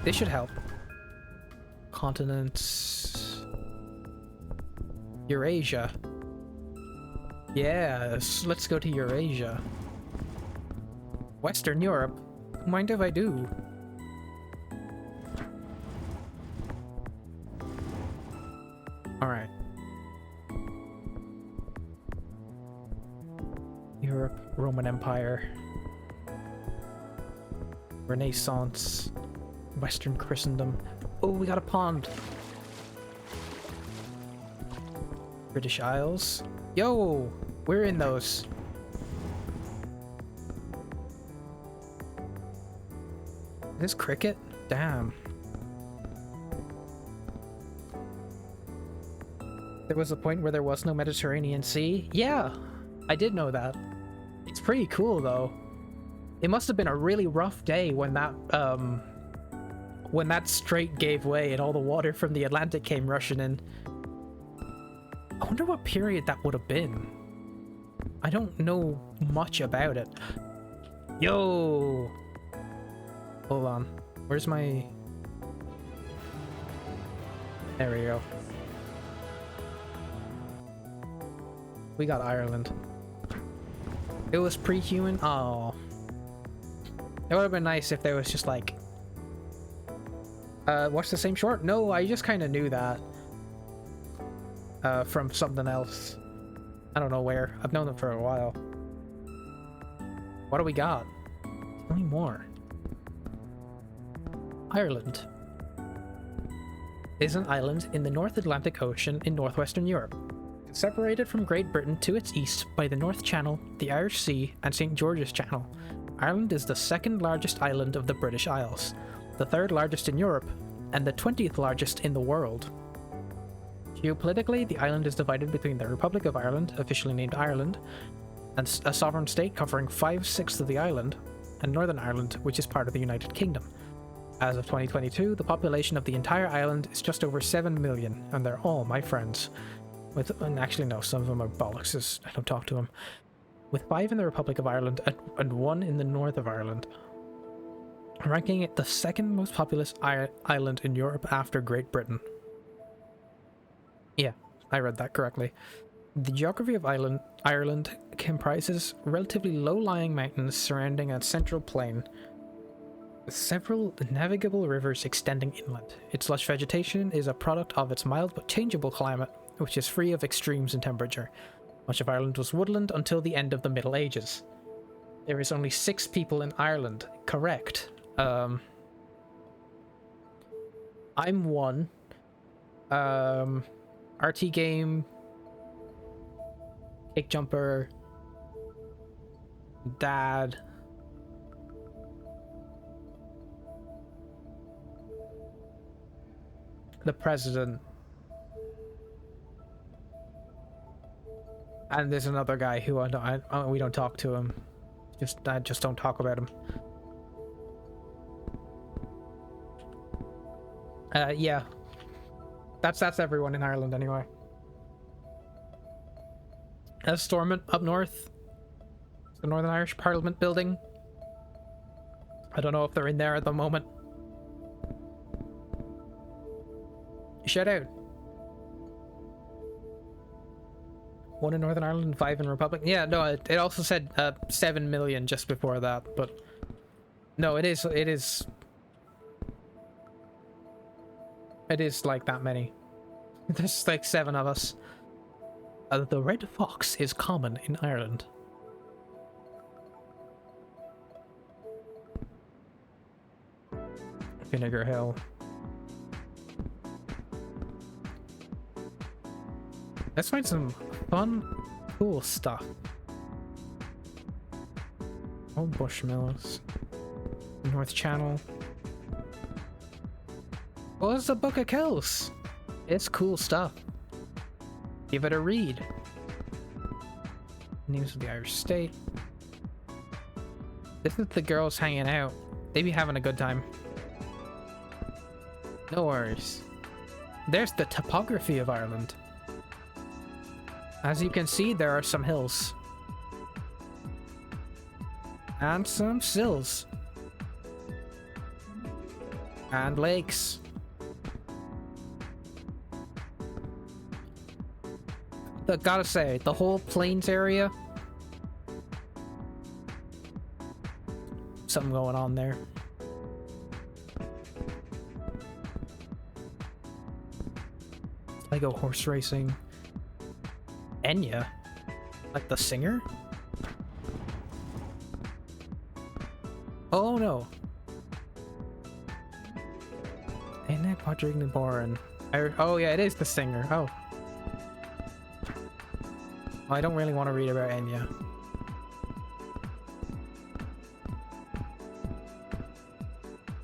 This should help. Continents. Eurasia. Yes, let's go to Eurasia. Western Europe? Mind if I do? Alright. Europe, Roman Empire, Renaissance, Western Christendom. Oh, we got a pond. British Isles. Yo, we're in those. Is this cricket? Damn. There was a point where there was no Mediterranean Sea? Yeah, I did know that. It's pretty cool though. It must have been a really rough day when that strait gave way and all the water from the Atlantic came rushing in. I wonder what period that would have been. I don't know much about it. Yo! Hold on. Where's my... There we go. We got Ireland. It was pre-human? Oh. It would have been nice if there was just like... watch the same short? No, I just kind of knew that. From something else. I don't know where. I've known them for a while. What do we got? Tell me more. Ireland is an island in the North Atlantic Ocean in northwestern Europe. It's separated from Great Britain to its east by the North Channel, the Irish Sea, and St. George's Channel. Ireland is the second largest island of the British Isles, the third largest in Europe, and the 20th largest in the world. Geopolitically, the island is divided between the Republic of Ireland, officially named Ireland, and a sovereign state covering 5/6 of the island, and Northern Ireland, which is part of the United Kingdom. As of 2022, the population of the entire island is just over 7 million, and they're all my friends. And actually no, some of them are bollocks, I don't talk to them. With 5 in the Republic of Ireland and 1 in the north of Ireland, ranking it the second most populous island in Europe after Great Britain. Yeah, I read that correctly. The geography of Ireland comprises relatively low-lying mountains surrounding a central plain, with several navigable rivers extending inland. Its lush vegetation is a product of its mild but changeable climate, which is free of extremes in temperature. Much of Ireland was woodland until the end of the Middle Ages. There is only 6 people in Ireland. Correct. I'm 1. RT game, Cake Jumper, Dad. The president. And there's another guy who we don't talk to him. I just don't talk about him. Yeah. That's everyone in Ireland anyway. Stormont up north. The Northern Irish Parliament building. I don't know if they're in there at the moment. Shout out. 1 in Northern Ireland, 5 in Republic. Yeah, no, it also said 7 million just before that, but no, it is like that many. There's like 7 of us. The red fox is common in Ireland. Vinegar Hill. Let's find some fun, cool stuff. Old Bushmills. North Channel. Well, it's a Book of Kells. It's cool stuff. Give it a read. News of the Irish State. This is the girls hanging out. They be having a good time. No worries. There's the topography of Ireland. As you can see, there are some hills. And some sills. And lakes. But gotta say, the whole plains area, something going on there. Lego horse racing. Enya? Like the singer? Oh no. Enya Quadrignaboran. Oh yeah, it is the singer. Oh. Well, I don't really want to read about Enya.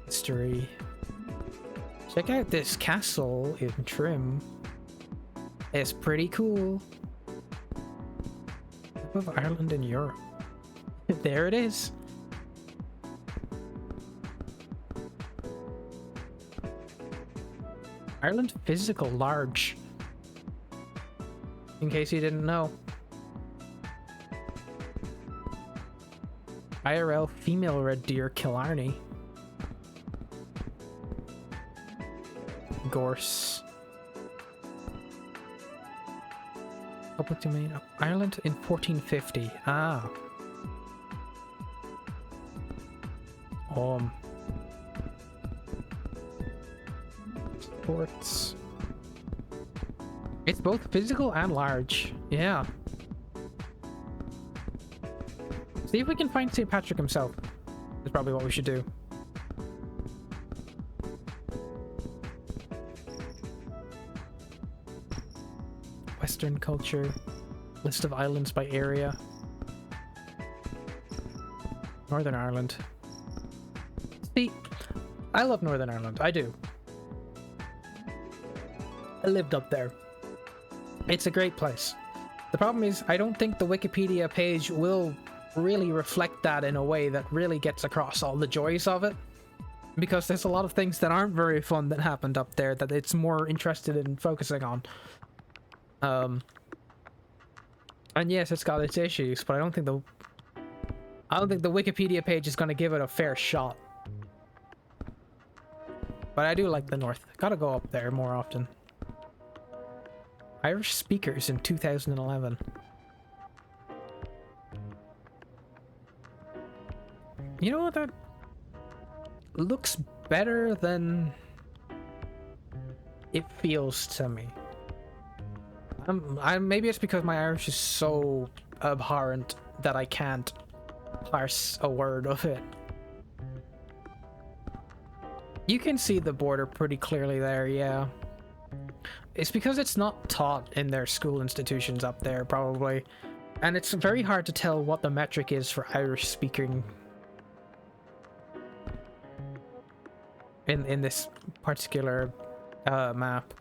History. Check out this castle in Trim. It's pretty cool. Map of Ireland and Europe. There it is. Ireland physical large. In case you didn't know. IRL female red deer Killarney. Gorse. Public domain of Ireland in 1450. Ah. Sports. It's both physical and large. Yeah. See if we can find St. Patrick himself. That's probably what we should do. Western culture. List of islands by area. Northern Ireland. See, I love Northern Ireland. I do. I lived up there. It's a great place. The problem is, I don't think the Wikipedia page will really reflect that in a way that really gets across all the joys of it. Because there's a lot of things that aren't very fun that happened up there that it's more interested in focusing on. And yes, it's got its issues, but I don't think the Wikipedia page is going to give it a fair shot. But I do like the North. Gotta go up there more often. Irish speakers in 2011. You know what? That looks better than it feels to me. Maybe it's because my Irish is so abhorrent that I can't parse a word of it. You can see the border pretty clearly there, yeah. It's because it's not taught in their school institutions up there, probably. And it's very hard to tell what the metric is for Irish speaking in this particular map.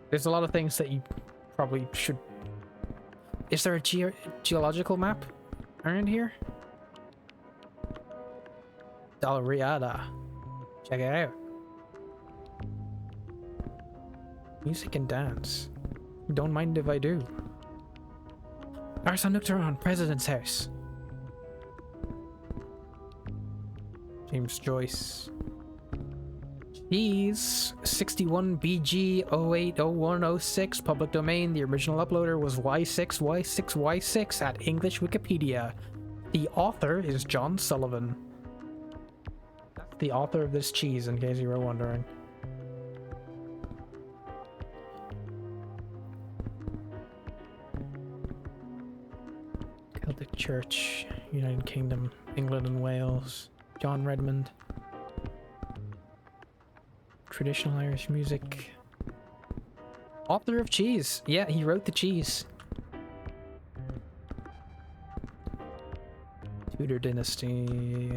There's a lot of things that you probably should... Is there a geological map around here? Dalriada. Check it out. Music and dance. Don't mind if I do. Ars Nocturne, President's House. James Joyce. Cheese 61 BG 080106 public domain. The original uploader was Y6Y6Y6 at English Wikipedia. The author is John Sullivan. That's the author of this cheese, in case you were wondering. Celtic Church, United Kingdom, England and Wales. John Redmond. Traditional Irish music. Author of cheese. Yeah, he wrote the cheese. Tudor Dynasty.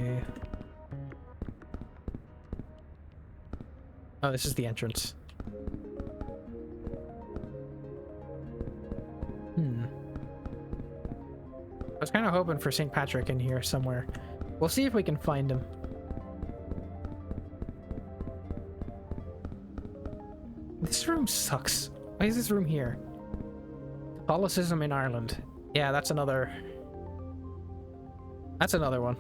Oh, this is the entrance. I was kind of hoping for St. Patrick in here somewhere. We'll see if we can find him. This room sucks. Why is this room here? Catholicism in Ireland. Yeah, that's another... That's another one.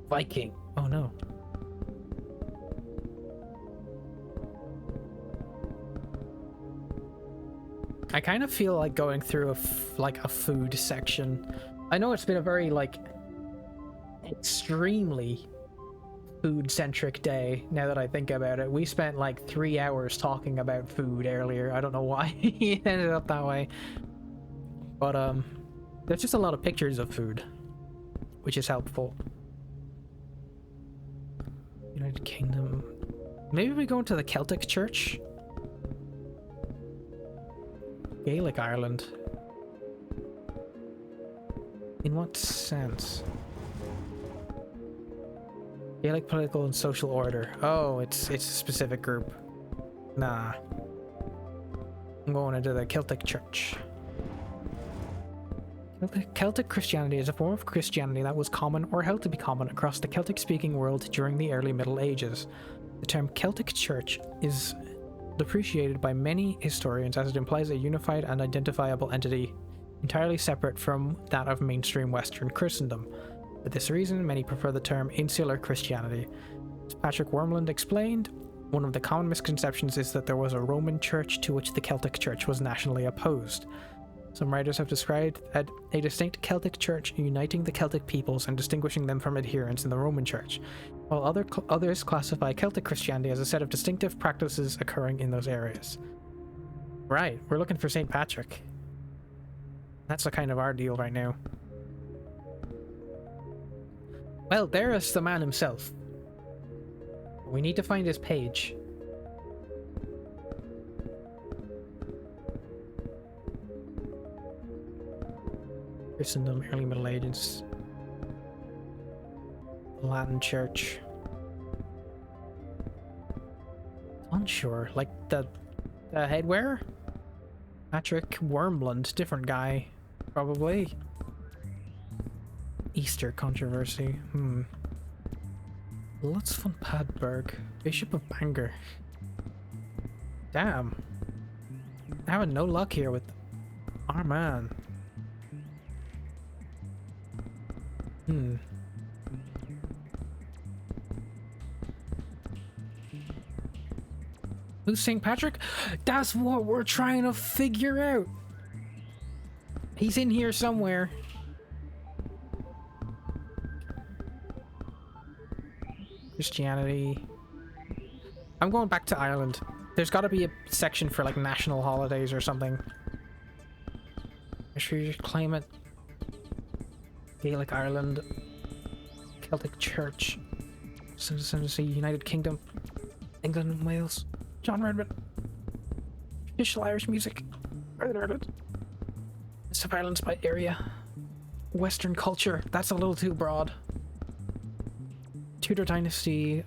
Viking. Oh no. I kind of feel like going through a food section. I know it's been a very like extremely food-centric day now that I think about it. We spent like 3 hours talking about food earlier. I don't know why it ended up that way. But there's just a lot of pictures of food, which is helpful. United Kingdom. Maybe we go into the Celtic Church? Gaelic Ireland. In what sense? Gaelic political and social order. Oh, it's a specific group. Nah. I'm going into the Celtic Church. Celtic Christianity is a form of Christianity that was common or held to be common across the Celtic-speaking world during the early Middle Ages. The term Celtic Church is appreciated by many historians as it implies a unified and identifiable entity entirely separate from that of mainstream Western Christendom. For this reason, many prefer the term insular Christianity. As Patrick Wormland explained, one of the common misconceptions is that there was a Roman church to which the Celtic Church was nationally opposed. Some writers have described a distinct Celtic Church uniting the Celtic peoples and distinguishing them from adherents in the Roman Church, while others classify Celtic Christianity as a set of distinctive practices occurring in those areas. Right, we're looking for St. Patrick. That's a kind of our deal right now. Well, there is the man himself. We need to find his page. Christendom, early Middle Ages. Latin Church. Unsure. Like the head wearer? Patrick Wormland, different guy, probably. Easter controversy. Lutz von Padberg, Bishop of Bangor. Damn. Having no luck here with our man. Who's St. Patrick? That's what we're trying to figure out. He's in here somewhere. Christianity. I'm going back to Ireland. There's got to be a section for like national holidays or something. History, climate. Gaelic Ireland. Celtic Church. Citizenry, United Kingdom. England and Wales. John Redmond. Traditional Irish music. Northern Ireland. Rest of Ireland's by area. Western culture. That's a little too broad. Tudor dynasty.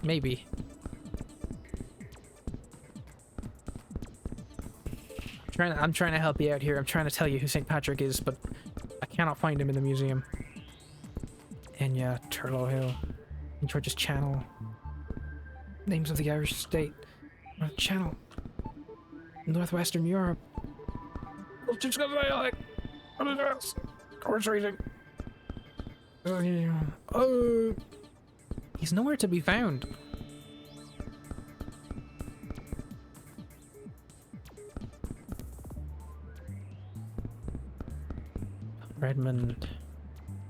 Maybe. I'm trying to help you out here. I'm trying to tell you who St. Patrick is, but I cannot find him in the museum. And yeah, Turlough Hill. King George's Channel. Names of the Irish state. North Channel. Northwestern Europe. Horse racing. Oh, he's nowhere to be found. Redmond,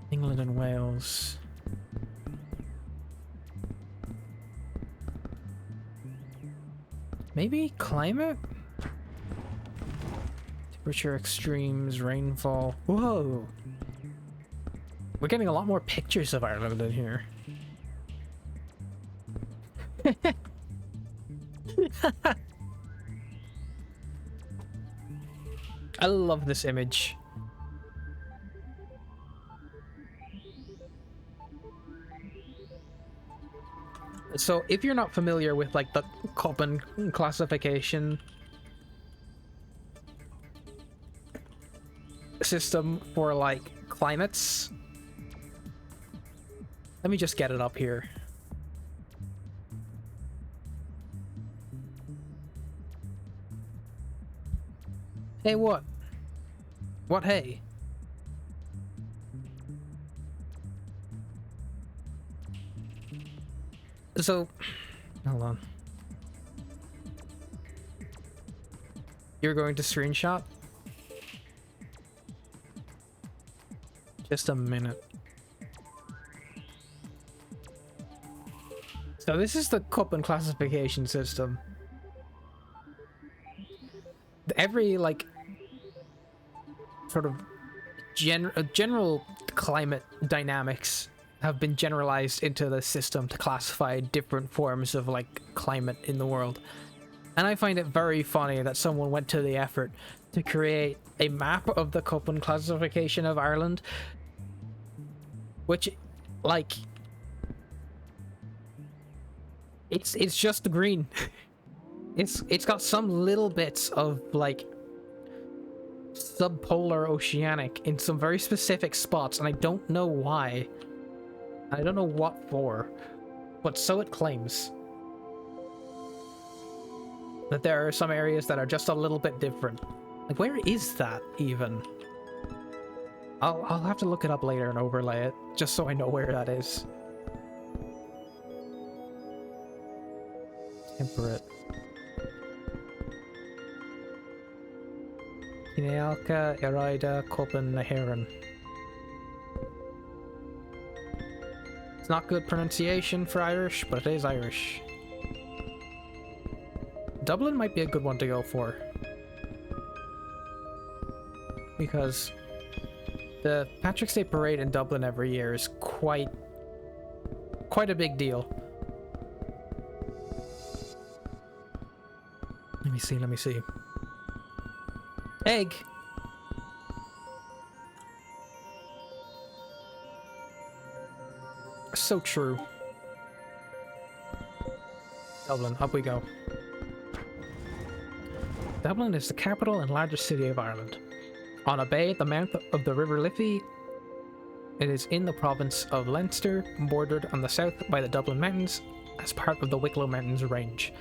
England and Wales. Maybe climate? Temperature extremes, rainfall. Whoa! We're getting a lot more pictures of Ireland in here. I love this image. So if you're not familiar with like the Köppen classification system for like climates, let me just get it up here. Hey, what? What, hey? So, hold on. You're going to screenshot? Just a minute. So this is the Köppen classification system. Every, like, sort of general climate dynamics have been generalized into the system to classify different forms of like climate in the world. And I find it very funny that someone went to the effort to create a map of the Köppen classification of Ireland, which, like, it's just green. It's got some little bits of like subpolar oceanic in some very specific spots, and I don't know why. I don't know what for, but so it claims. That there are some areas that are just a little bit different. Like, where is that even? I'll have to look it up later and overlay it, just so I know where that is. Temperate. Kinealka, Erida, Köppen, Naheran. It's not good pronunciation for Irish, but it is Irish. Dublin might be a good one to go for. Because the Patrick's Day Parade in Dublin every year is quite a big deal. Let me see. Egg! So true. Dublin, up we go. Dublin is the capital and largest city of Ireland. On a bay at the mouth of the River Liffey, it is in the province of Leinster, bordered on the south by the Dublin Mountains as part of the Wicklow Mountains range.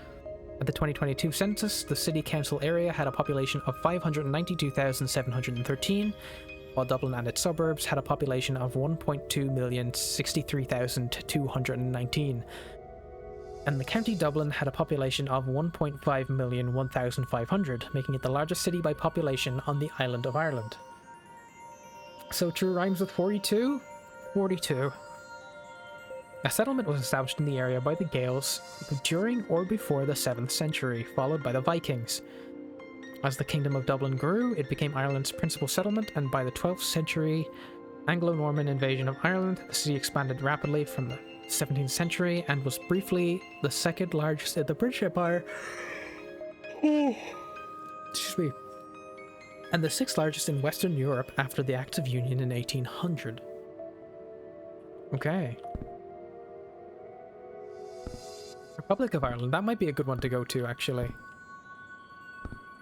At the 2022 census, the city council area had a population of 592,713, while Dublin and its suburbs had a population of 1,263,219. And the County Dublin had a population of 1,501,500, making it the largest city by population on the island of Ireland. So true rhymes with 42? 42. A settlement was established in the area by the Gaels during or before the 7th century, followed by the Vikings. As the Kingdom of Dublin grew, it became Ireland's principal settlement, and by the 12th century Anglo-Norman invasion of Ireland, the city expanded rapidly from the 17th century and was briefly the second largest in the British Empire Excuse me. And the 6th largest in Western Europe after the Acts of Union in 1800. Okay. Republic of Ireland. That might be a good one to go to, actually.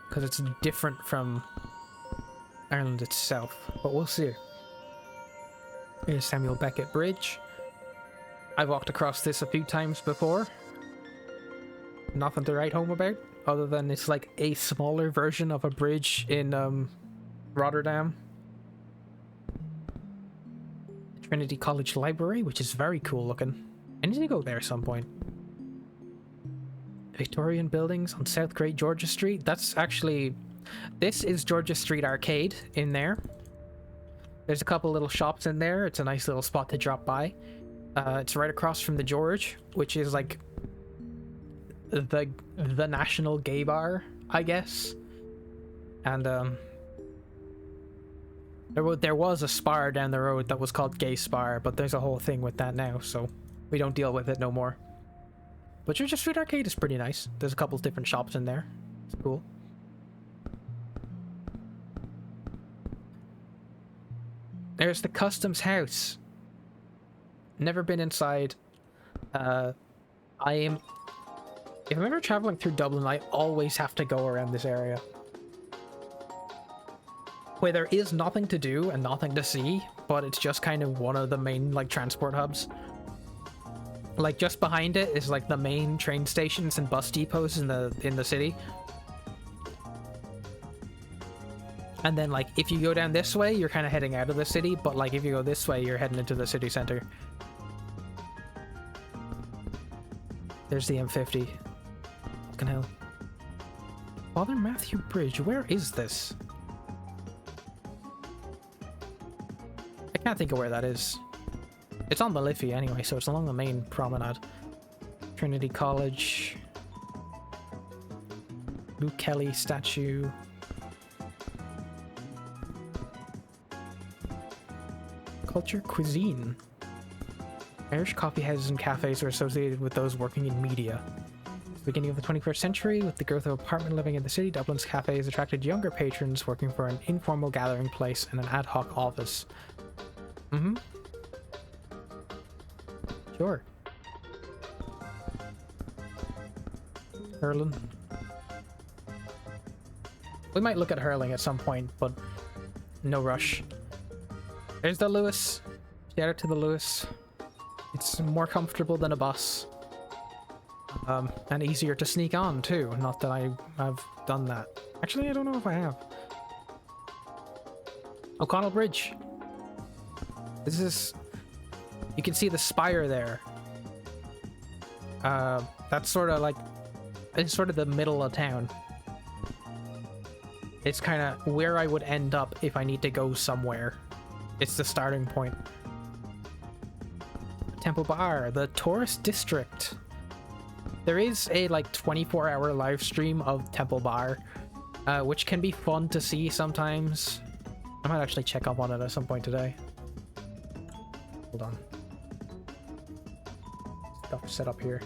Because it's different from Ireland itself. But we'll see. Here's Samuel Beckett Bridge. I've walked across this a few times before. Nothing to write home about, other than it's like a smaller version of a bridge in Rotterdam. Trinity College Library, which is very cool looking. I need to go there at some point. Victorian buildings on South Great Georgia Street. That's actually... This is Georgia Street Arcade in there. There's a couple little shops in there. It's a nice little spot to drop by. It's right across from the George, which is like the national gay bar, I guess. And there was a Spar down the road that was called Gay Spar, but there's a whole thing with that now, so we don't deal with it no more. But Georgia Street Arcade is pretty nice. There's a couple different shops in there. It's cool. There's the Customs House. Never been inside. If I'm ever traveling through Dublin, I always have to go around this area. Where there is nothing to do and nothing to see, but it's just kind of one of the main, like, transport hubs. Like, just behind it is, like, the main train stations and bus depots in the city. And then, like, if you go down this way, you're kind of heading out of the city, but, like, if you go this way, you're heading into the city center. There's the M50. Fucking hell. Father Matthew Bridge, where is this? I can't think of where that is. It's on the Liffey anyway, so it's along the main promenade. Trinity College. Luke Kelly statue. Culture cuisine. Irish coffee houses and cafes are associated with those working in media. At the beginning of the 21st century, with the growth of apartment living in the city, Dublin's cafes attracted younger patrons working for an informal gathering place and an ad hoc office. Mm-hmm. Sure. Hurling. We might look at hurling at some point, but no rush. There's the Lewis. Shout out to the Lewis. It's more comfortable than a bus. And easier to sneak on too. Not that I've done that. Actually, I don't know if I have. O'Connell Bridge. This is... You can see the spire there. That's sort of like... It's sort of the middle of town. It's kind of where I would end up if I need to go somewhere. It's the starting point. Temple Bar, the tourist district. There is a like 24-hour live stream of Temple Bar, which can be fun to see sometimes. I might actually check up on it at some point today. Hold on. Stuff set up here.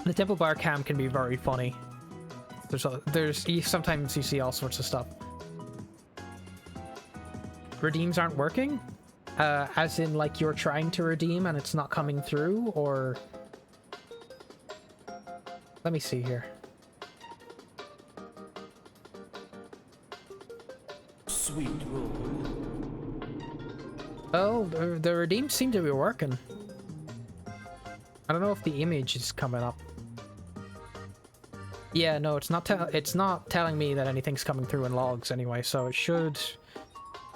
The Temple Bar cam can be very funny. Sometimes you see all sorts of stuff. Redeems aren't working? As in, like, you're trying to redeem and it's not coming through, or... Let me see here. Sweet roll. Oh, the redeems seem to be working. I don't know if the image is coming up. Yeah, no, it's not telling me that anything's coming through in logs anyway, so it should...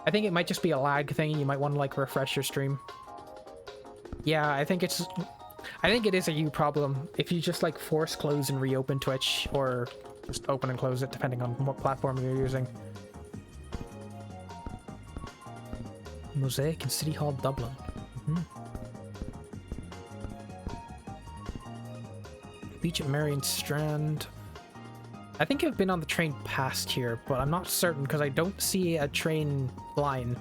I think it might just be a lag thing. You might want to, like, refresh your stream. Yeah, I think it is a you problem. If you just, like, force close and reopen Twitch, or just open and close it, depending on what platform you're using. Mosaic in City Hall, Dublin. Beach at Marion Strand. I think I've been on the train past here, but I'm not certain because I don't see a train line.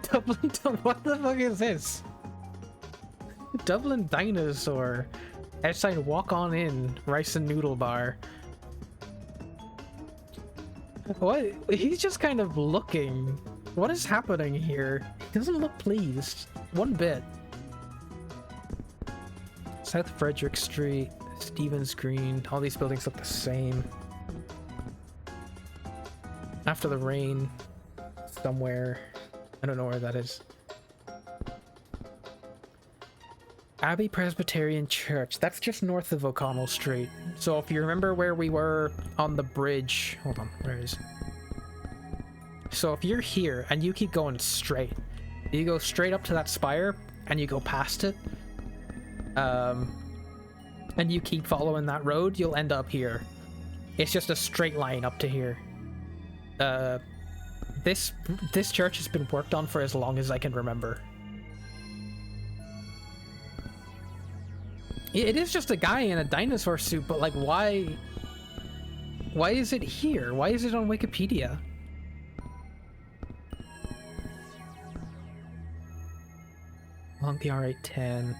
Dublin, what the fuck is this? Dublin Dinosaur. Outside, walk on in. Rice and noodle bar. What? He's just kind of looking. What is happening here? He doesn't look pleased. One bit. South Frederick Street, Stevens Green. All these buildings look the same. After the rain. Somewhere. I don't know where that is. Abbey Presbyterian Church. That's just north of O'Connell Street. So if you remember where we were on the bridge... Hold on, where is it? So if you're here and you keep going straight, you go straight up to that spire and you go past it, and you keep following that road, you'll end up here. It's just a straight line up to here. This church has been worked on for as long as I can remember. It is just a guy in a dinosaur suit, but like, why is it here? Why is it on Wikipedia? Along the R810.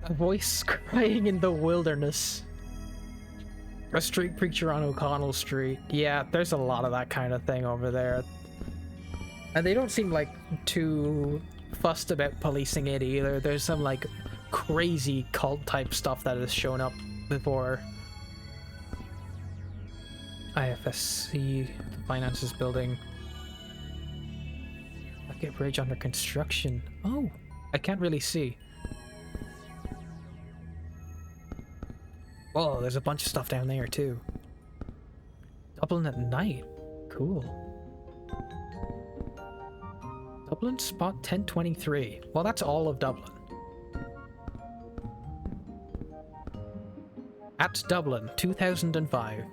A voice crying in the wilderness. A street preacher on O'Connell Street. Yeah, there's a lot of that kind of thing over there. And they don't seem like too fussed about policing it either. There's some like crazy cult type stuff that has shown up before. IFSC, the Finances Building. Bucket Bridge under construction. Oh, I can't really see. Whoa, there's a bunch of stuff down there too. Dublin at night. Cool. Dublin spot 1023. Well, that's all of Dublin. At Dublin 2005.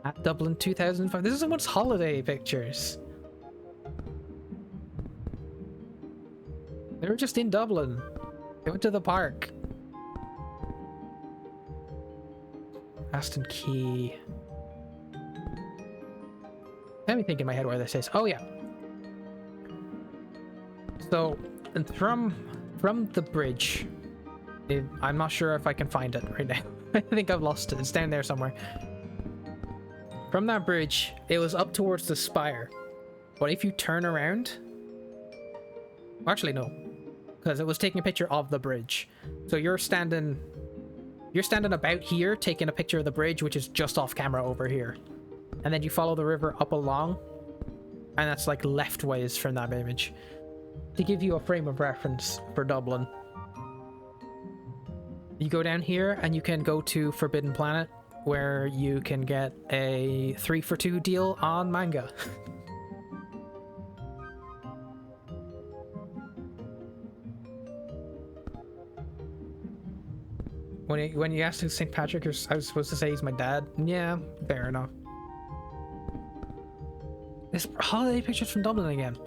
At Dublin 2005. This is someone's holiday pictures. They were just in Dublin. They went to the park. Aston Key. Let me think in my head where this is. Oh yeah. So, and from the bridge, I'm not sure if I can find it right now. I think I've lost it. It's down there somewhere. From that bridge, it was up towards the spire. But if you turn around... Actually, no. Because it was taking a picture of the bridge. So you're standing about here, taking a picture of the bridge, which is just off camera over here. And then you follow the river up along. And that's like leftways from that image. To give you a frame of reference for Dublin. You go down here and you can go to Forbidden Planet, where you can get a 3-for-2 deal on manga. When you asked who St. Patrick, I was supposed to say he's my dad. Yeah, fair enough. This holiday pictures from Dublin again.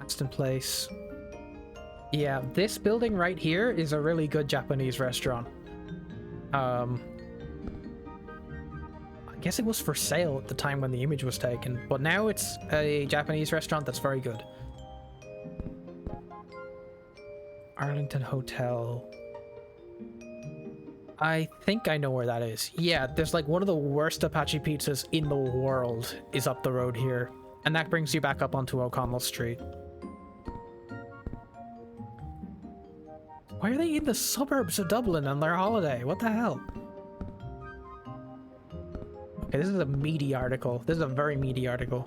Aston Place. Yeah, this building right here is a really good Japanese restaurant. I guess it was for sale at the time when the image was taken, but now it's a Japanese restaurant that's very good. Arlington Hotel. I think I know where that is. Yeah, there's like one of the worst Apache pizzas in the world is up the road here. And that brings you back up onto O'Connell Street. Why are they in the suburbs of Dublin on their holiday? What the hell? Okay, this is a meaty article. This is a very meaty article.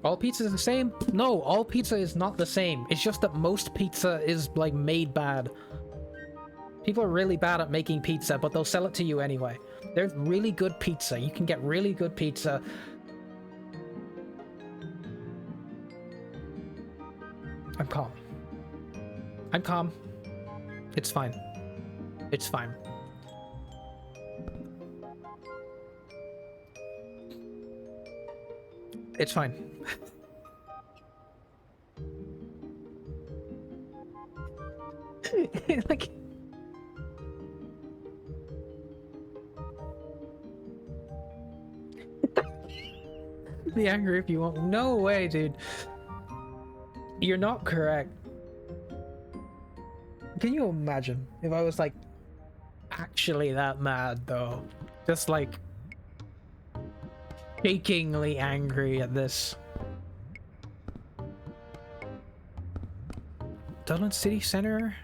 All pizza is the same? No, all pizza is not the same. It's just that most pizza is, like, made bad. People are really bad at making pizza, but they'll sell it to you anyway. There's really good pizza. You can get really good pizza. I'm calm. I'm calm. It's fine. It's fine. It's fine. Like... Be angry if you want. No way, dude. You're not correct. Can you imagine if I was like actually that mad though? Just like shakingly angry at this. Dublin City Centre?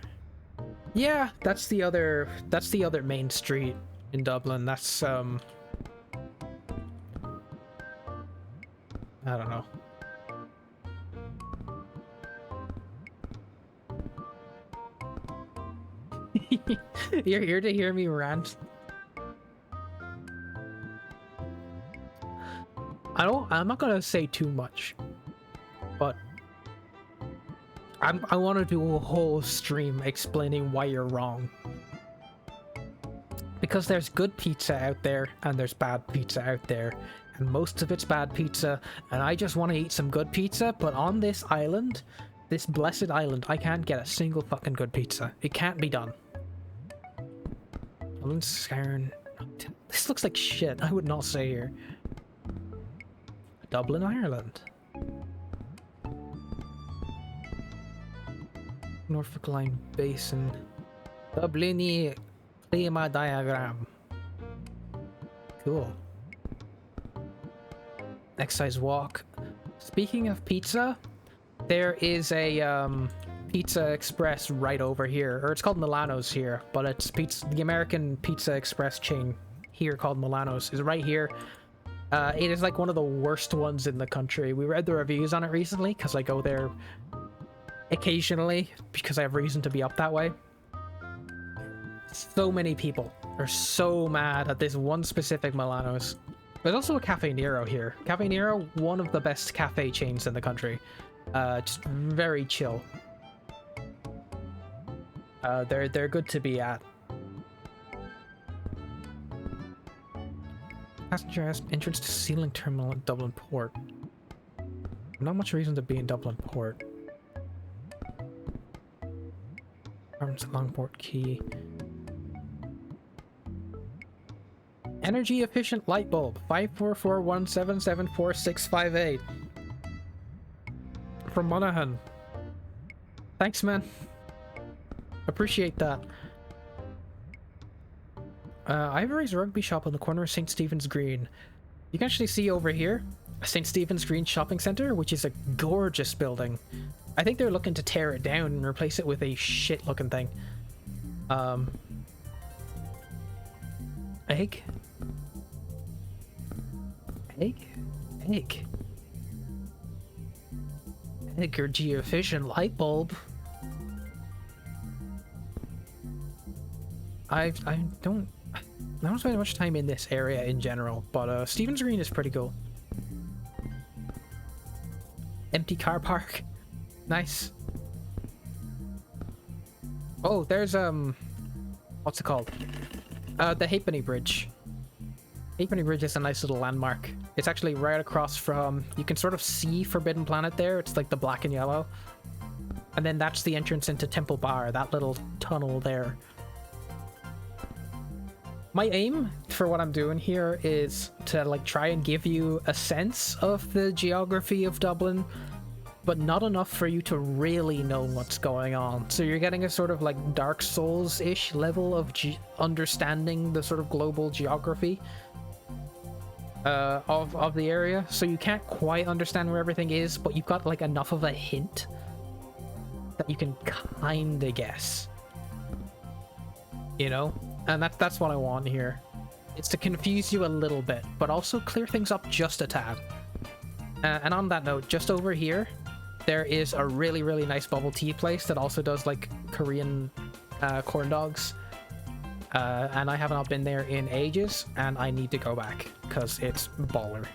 Yeah, that's the other main street in Dublin. That's I don't know. You're here to hear me rant. I'm not gonna say too much, but I want to do a whole stream explaining why you're wrong. Because there's good pizza out there and there's bad pizza out there, and most of it's bad pizza, and I just want to eat some good pizza, but on this island, this blessed island, I can't get a single fucking good pizza. It can't be done. This looks like shit. I would not stay here. Dublin, Ireland. Norfolk Line Basin. Dublini Clima Diagram. Cool. Excise Walk. Speaking of pizza, there is a Pizza Express right over here, or it's called Milano's here, but it's the American Pizza Express chain here called Milano's is right here. It is like one of the worst ones in the country. We read the reviews on it recently because I go there occasionally because I have reason to be up that way. So many people are so mad at this one specific Milano's. There's also a Cafe Nero here. Cafe Nero, one of the best cafe chains in the country. Just very chill. They're good to be at. Passenger entrance to Sealing Terminal at Dublin Port. Not much reason to be in Dublin Port. Arms at Longport Quay. Energy efficient light bulb 54417744658 from Monaghan. Thanks, man. Appreciate that. Ivory's Rugby Shop on the corner of St. Stephen's Green. You can actually see over here St. Stephen's Green Shopping Centre, which is a gorgeous building. I think they're looking to tear it down and replace it with a shit looking thing. Egg? Energy efficient light bulb. I don't spend much time in this area in general, but Stephen's Green is pretty cool. Empty car park. Nice. Oh, there's what's it called? The Halfpenny Bridge. Halfpenny Bridge is a nice little landmark. It's actually right across from, you can sort of see Forbidden Planet there. It's like the black and yellow. And then that's the entrance into Temple Bar, that little tunnel there. My aim for what I'm doing here is to like try and give you a sense of the geography of Dublin, but not enough for you to really know what's going on. So you're getting a sort of like Dark Souls-ish level of understanding the sort of global geography of the area. So you can't quite understand where everything is, but you've got like enough of a hint that you can kind of guess. You know? And that's what I want here. It's to confuse you a little bit, but also clear things up just a tad. And on that note, just over here, there is a really, really nice bubble tea place that also does like Korean corn dogs. And I have not been there in ages, and I need to go back because it's baller.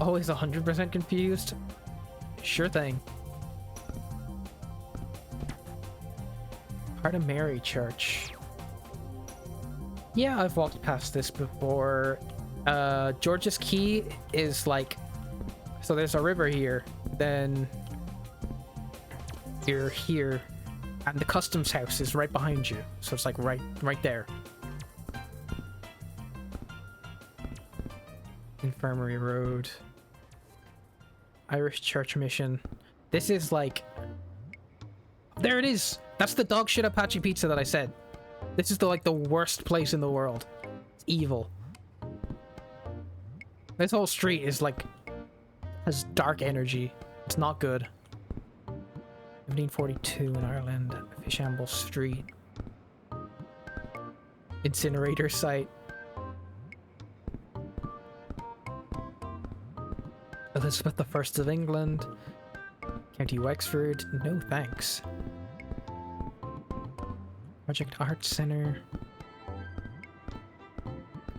Always 100% confused? Sure thing. Heart of Mary Church. Yeah, I've walked past this before. George's Quay is like... So there's a river here, then you're here, And the customs house is right behind you. So it's like right there. Infirmary Road. Irish Church Mission. This is like... There it is! That's the dog shit Apache pizza that I said. This is the worst place in the world. It's evil. This whole street is like... has dark energy. It's not good. 1742 in Ireland. Fishamble Street. Incinerator site. Elizabeth I of England. County Wexford. No thanks. Project Art Center.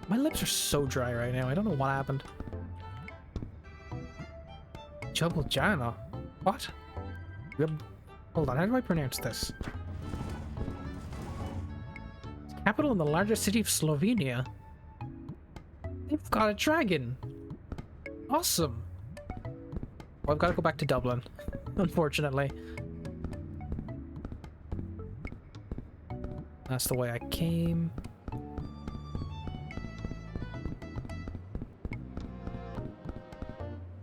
My lips are so dry right now. I don't know what happened. Ljubljana. What? Hold on, how do I pronounce this? It's capital in the largest city of Slovenia. They've got a dragon. Awesome. Well, I've got to go back to Dublin, unfortunately. That's the way I came.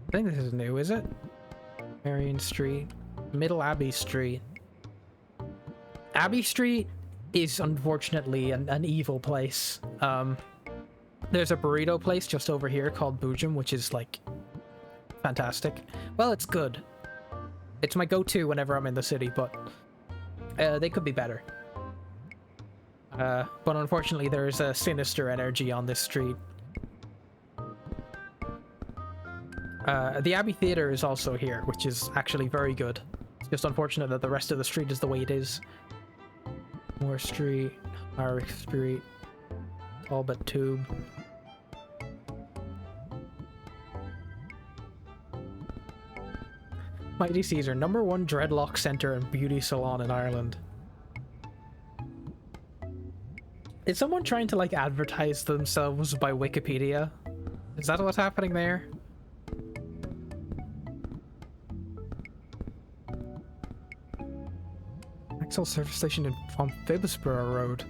I think this is new, is it? Marion Street. Middle Abbey Street. Abbey Street is unfortunately an evil place. There's a burrito place just over here called Boojum, which is like fantastic. Well, it's good. It's my go-to whenever I'm in the city, but they could be better. But unfortunately there's a sinister energy on this street. The Abbey Theatre is also here, which is actually very good. It's just unfortunate that the rest of the street is the way it is. Moore Street, Irish Street, Talbot Tube. Mighty Caesar, #1 dreadlock centre and beauty salon in Ireland. Is someone trying to like advertise themselves by Wikipedia? Is that what's happening there? Axel service station on Phibsborough Road.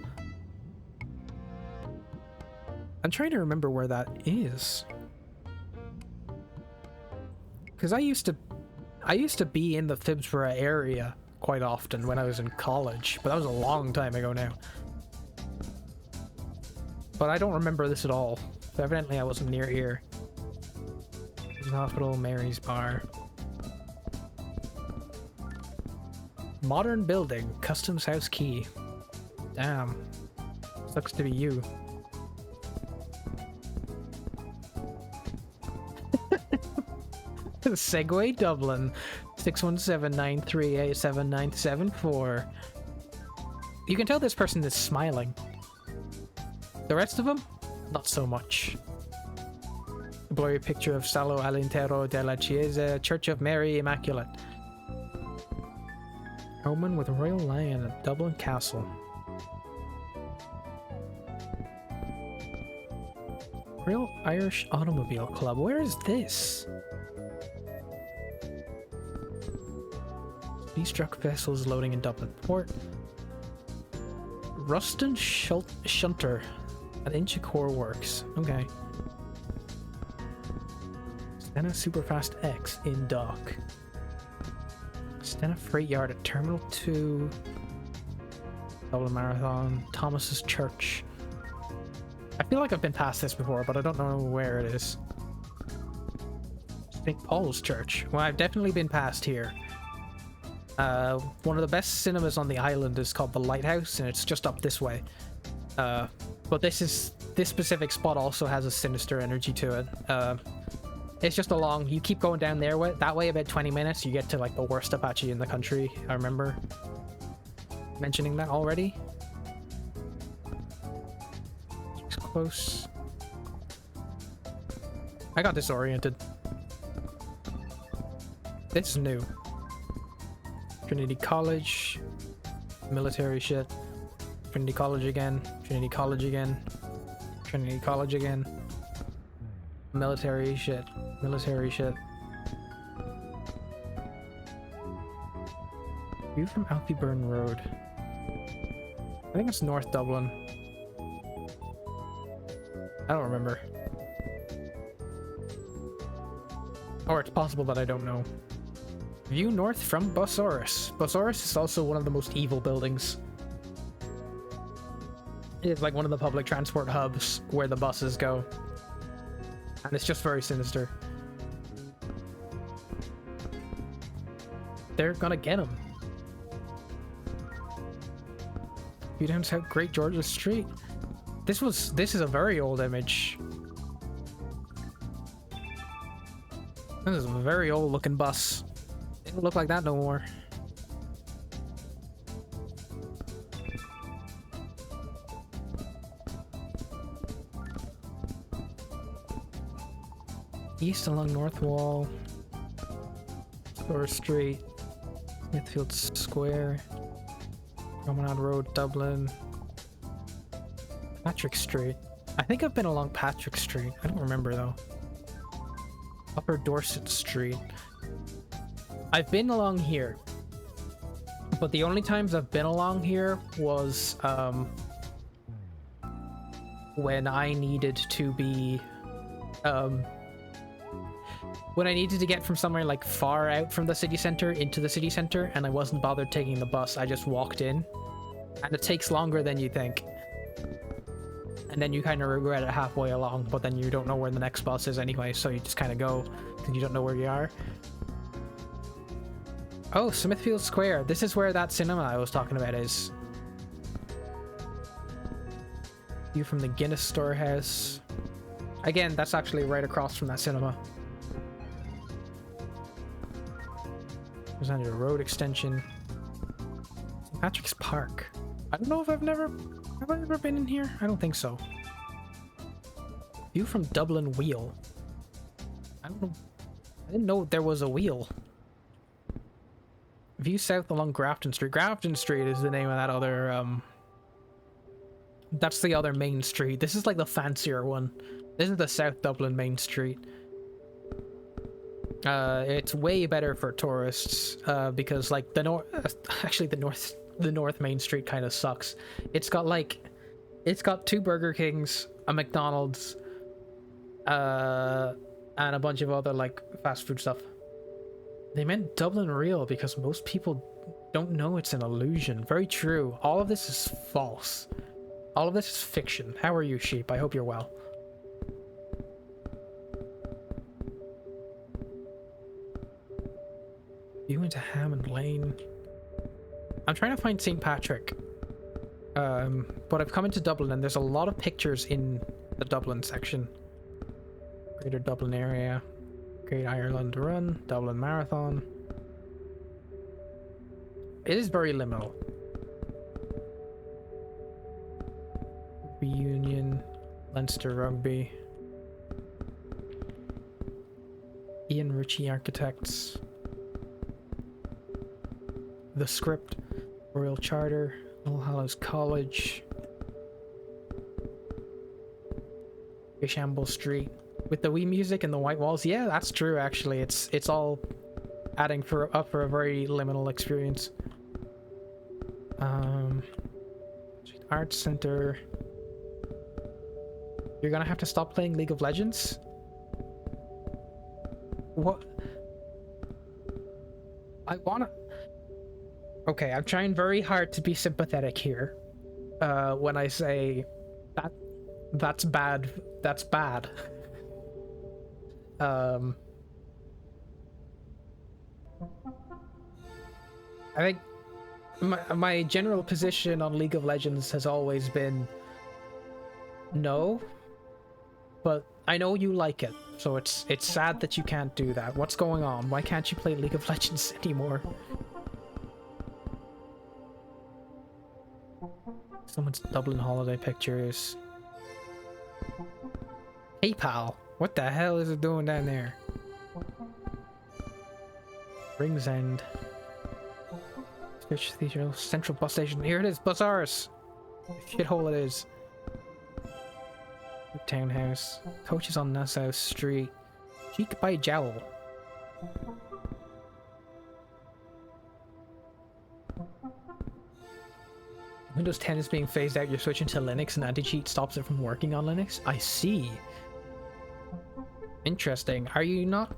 I'm trying to remember where that is. Because I used to be in the Phibsborough area quite often when I was in college, but that was a long time ago now. But I don't remember this at all. So evidently I wasn't near here. Hospital, Mary's Bar. Modern building, customs house key. Damn. Sucks to be you. Segway Dublin. 617-938-7974. You can tell this person is smiling. The rest of them? Not so much. A blurry picture of Salo all'interno della Chiesa, Church of Mary Immaculate. Roman with a royal lion at Dublin Castle. Royal Irish Automobile Club. Where is this? Struck vessels loading in Dublin Port. Ruston Shunter at Inchicore Works. Okay. Stena Superfast X in dock. Stena Freight Yard at Terminal 2. Dublin Marathon. Thomas's Church. I feel like I've been past this before, but I don't know where it is. St. Paul's Church. Well, I've definitely been past here. One of the best cinemas on the island is called the Lighthouse, and it's just up this way. But this specific spot also has a sinister energy to it. It's just along, you keep going down there that way about 20 minutes, you get to like the worst Apache in the country. I remember mentioning that already. It's close. I got disoriented. This is new. Trinity College, military shit, Trinity College again, Trinity College again, Trinity College again, military shit, military shit. View from Alfieburn Road. I think it's North Dublin. I don't remember. Or it's possible, but I don't know. View north from Bosaurus. Bosaurus is also one of the most evil buildings. It's like one of the public transport hubs where the buses go. And it's just very sinister. They're gonna get him. View down South Great Georgia Street. This is a very old image. This is a very old looking bus. It don't look like that no more. East along North Wall. Store Street. Smithfield Square. Promenade Road, Dublin. Patrick Street. I think I've been along Patrick Street. I don't remember though. Upper Dorset Street. I've been along here, but the only times I've been along here was when I needed to be when I needed to get from somewhere like far out from the city center into the city center, and I wasn't bothered taking the bus. I just walked in, and it takes longer than you think. And then you kind of regret it halfway along, but then you don't know where the next bus is anyway, so you just kind of go because you don't know where you are. Oh, Smithfield Square. This is where that cinema I was talking about is. View from the Guinness Storehouse. Again, that's actually right across from that cinema. There's on your road extension. St. Patrick's Park. I don't know if have I ever been in here? I don't think so. View from Dublin Wheel. I don't know. I didn't know there was a wheel. View south along Grafton Street. Grafton Street is the name of that other, that's the other main street. This is like the fancier one. This is the South Dublin main street. It's way better for tourists, because like the North Main Street kind of sucks. It's got 2 Burger Kings, a McDonald's, and a bunch of other like fast food stuff. They meant Dublin Real because most people don't know it's an illusion. Very true. All of this is false. All of this is fiction. How are you, sheep? I hope you're well. You went to Hammond Lane. I'm trying to find St. Patrick. But I've come into Dublin and there's a lot of pictures in the Dublin section. Greater Dublin area. Great Ireland Run. Dublin Marathon. It is very liminal. Reunion. Leinster Rugby. Ian Ritchie Architects. The Script. Royal Charter. All Hallows College. Fishamble Street. With the Wii music and the white walls. Yeah, that's true actually. It's all adding up for a very liminal experience. Arts Center. You're gonna have to stop playing League of Legends? What? I wanna... Okay, I'm trying very hard to be sympathetic here. When I say that's bad, that's bad. I think my general position on League of Legends has always been no, but I know you like it, so it's sad that you can't do that. What's going on? Why can't you play League of Legends anymore? Someone's Dublin holiday pictures. Hey pal, what the hell is it doing down there? Rings End. Fish Cathedral, Central Bus Station. Here it is, Bosaurus! Shithole it is. Townhouse. Coaches on Nassau Street. Cheek by Jowl. Windows 10 is being phased out. You're switching to Linux, and anti-cheat stops it from working on Linux. I see. Interesting. Are you not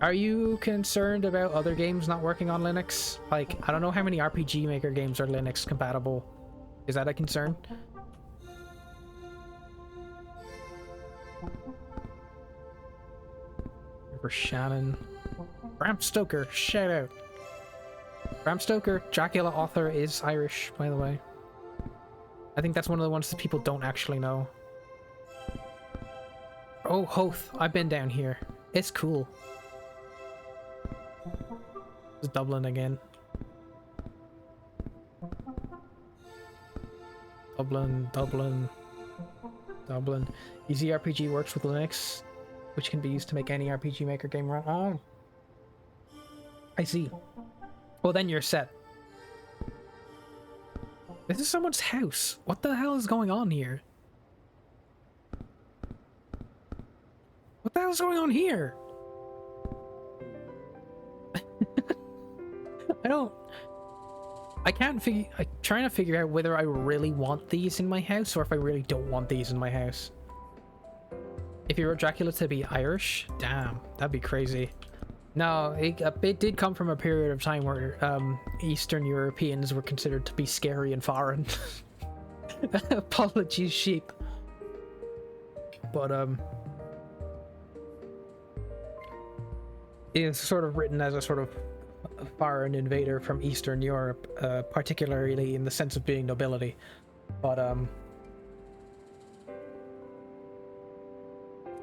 Are you concerned about other games not working on Linux? Like, I don't know how many RPG Maker games are Linux compatible. Is that a concern? For Shannon. Bram Stoker, shout out. Bram Stoker, Dracula author, is Irish, by the way. I think that's one of the ones that people don't actually know. Oh, Hoth, I've been down here. It's cool. It's Dublin again. Dublin. Easy RPG works with Linux, which can be used to make any RPG Maker game run. Oh, I see. Well, then you're set. This is someone's house. What the hell is going on here? What the hell is going on here? I'm trying to figure out whether I really want these in my house or if I really don't want these in my house. If you wrote Dracula to be Irish, damn, that'd be crazy. No, it did come from a period of time where Eastern Europeans were considered to be scary and foreign. Apologies, sheep. But it's sort of written as a sort of foreign invader from Eastern Europe, particularly in the sense of being nobility. But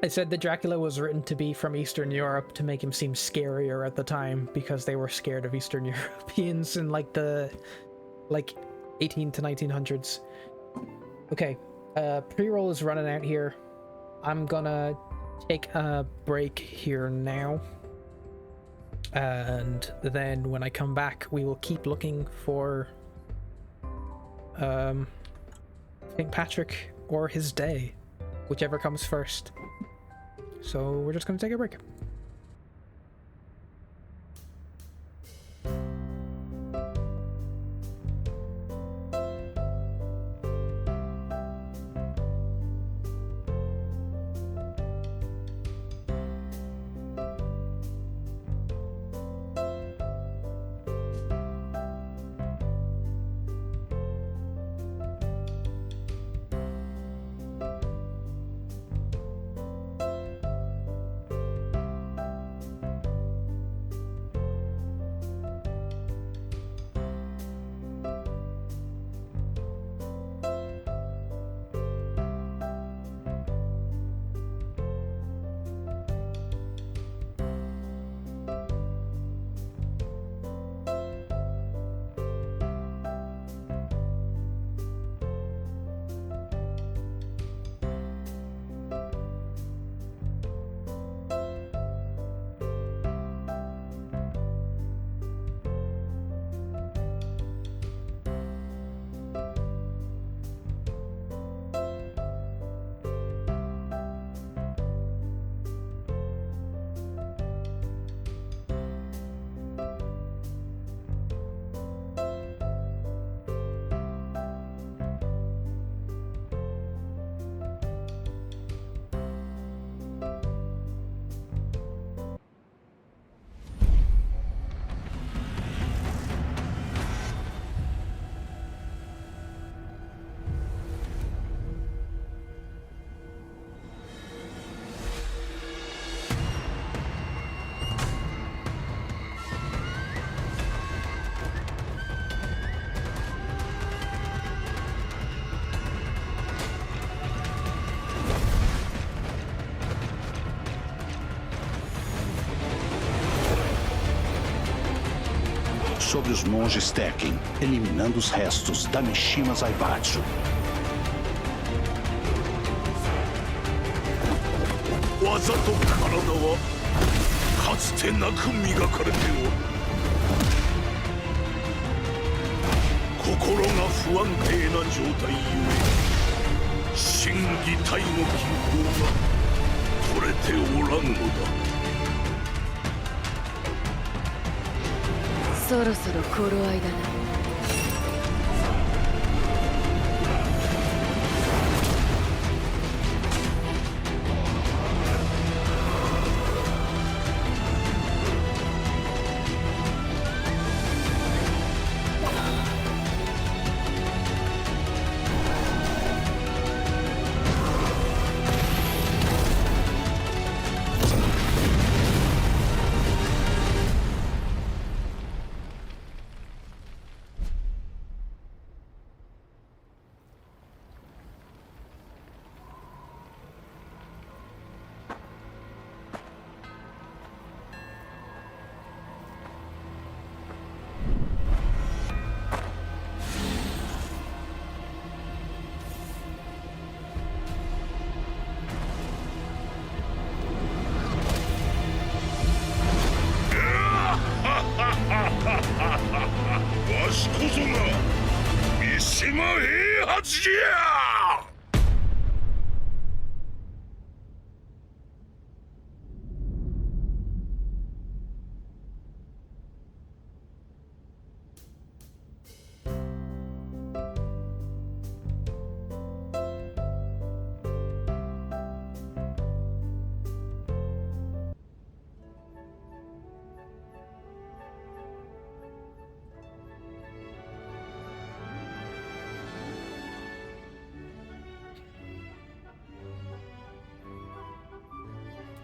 I said that Dracula was written to be from Eastern Europe to make him seem scarier at the time because they were scared of Eastern Europeans in like the 18 to 1900s. Okay, pre-roll is running out here. I'm gonna take a break here now. And then when I come back, we will keep looking for St. Patrick or his day, whichever comes first. So we're just going to take a break. Sobre os monges Tekken, eliminando os restos da Mishima Zaibatsu. 技と体はかつてなく磨かれておる。心が不安定な状態ゆえ心技体の均衡が取れておらんのだ。そろそろ頃合いだな。ちや。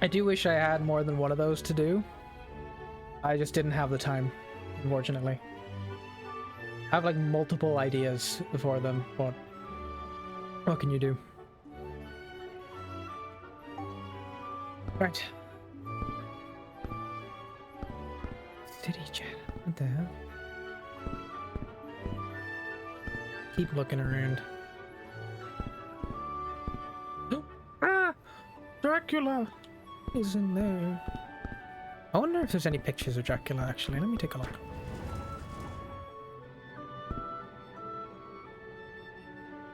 I do wish I had more than one of those to do. I just didn't have the time, unfortunately. I have like multiple ideas for them, but what can you do? Right. City chat. What the hell? Keep looking around. Ah! Dracula is in there. I wonder if there's any pictures of Dracula actually. Let me take a look.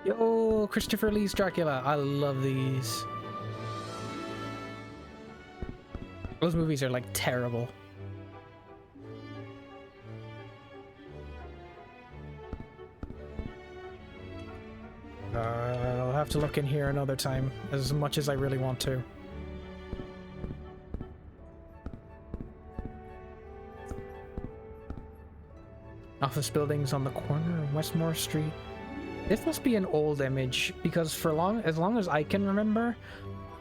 Yo, Christopher Lee's Dracula. I love these. Those movies are like terrible. I'll have to look in here another time, as much as I really want to. Office buildings on the corner of Westmore Street. This must be an old image, because for as long as I can remember,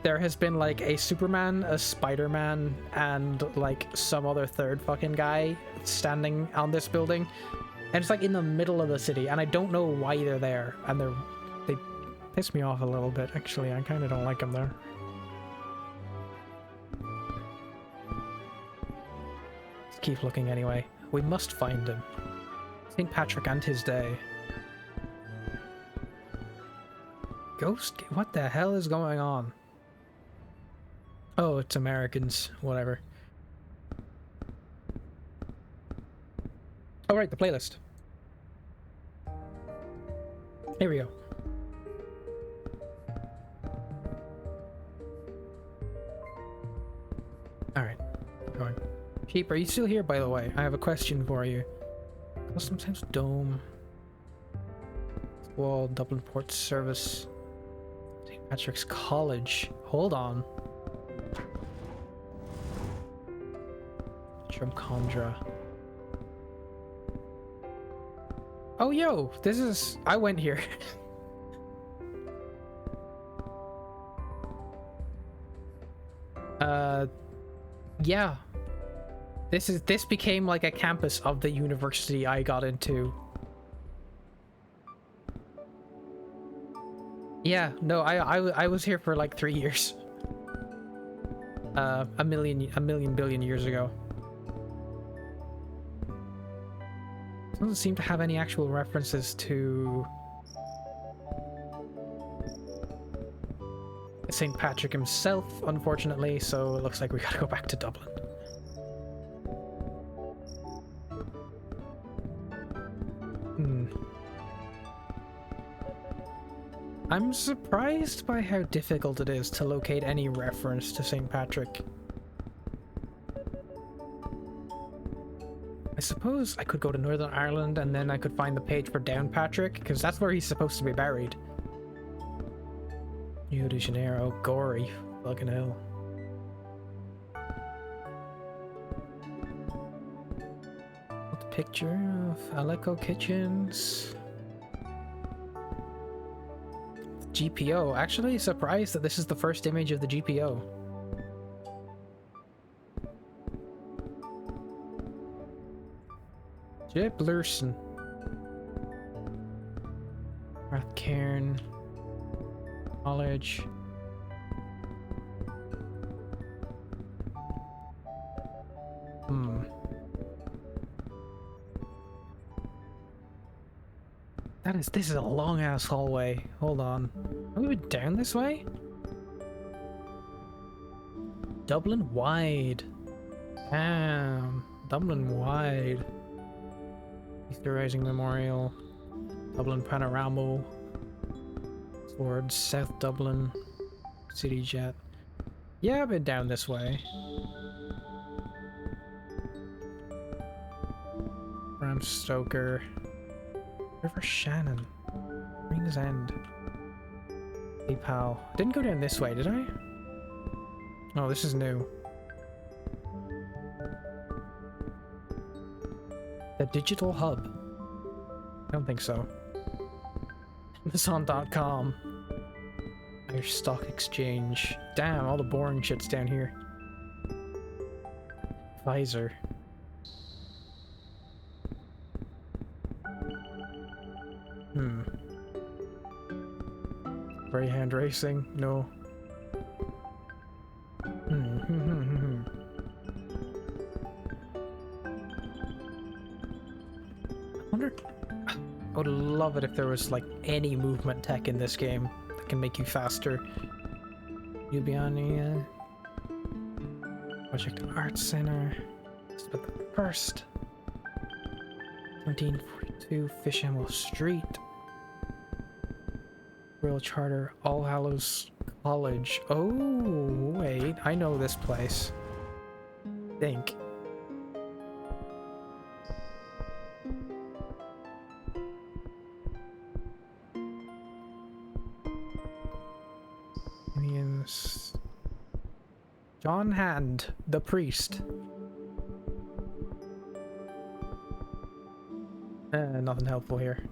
there has been like a Superman, a Spider-Man, and like some other third fucking guy standing on this building. And it's like in the middle of the city, and I don't know why they're there. And they piss me off a little bit, actually. I kind of don't like them there. Let's keep looking anyway. We must find him. St. Patrick and his day. Ghost? What the hell is going on? Oh, it's Americans. Whatever. Oh, right, the playlist. Here we go. Alright, going. Sheep, are you still here, by the way? I have a question for you. Custom Sense Dome. Wall, Dublin Port Service. St. Patrick's College. Hold on. Drumcondra. Oh, yo! This is... I went here. Yeah. This became like a campus of the university I got into. Yeah, no, I was here for like 3 years. A million billion years ago. Doesn't seem to have any actual references to St. Patrick himself, unfortunately, so it looks like we gotta go back to Dublin. I'm surprised by how difficult it is to locate any reference to St. Patrick. I suppose I could go to Northern Ireland and then I could find the page for Downpatrick, because that's where he's supposed to be buried. Rio de Janeiro, gory. Fucking hell. The picture of Aleco Kitchens. GPO. Actually surprised that this is the first image of the GPO. Jip Lurson. Rathcairn. College. This is a long ass hallway. Hold on. Have we been down this way? Dublin wide. Damn. Dublin wide. Easter Rising Memorial. Dublin Panorama. Towards South Dublin, City Jet. Yeah, I've been down this way. Bram Stoker. River Shannon. Rings End. Hey pal. Didn't go down this way, did I? Oh, this is new. The Digital Hub. I don't think so. Amazon.com. Irish Stock Exchange. Damn, all the boring shit's down here. Pfizer. Greyhound Racing? No. I wonder... I would love it if there was like any movement tech in this game that can make you faster. MothmanIE. Project Art Center. But the first. 1742 Fish and Will Street. Royal Charter, All Hallows College. Oh, wait, I know this place. Think. Indians. John Hand, the priest. Nothing helpful here.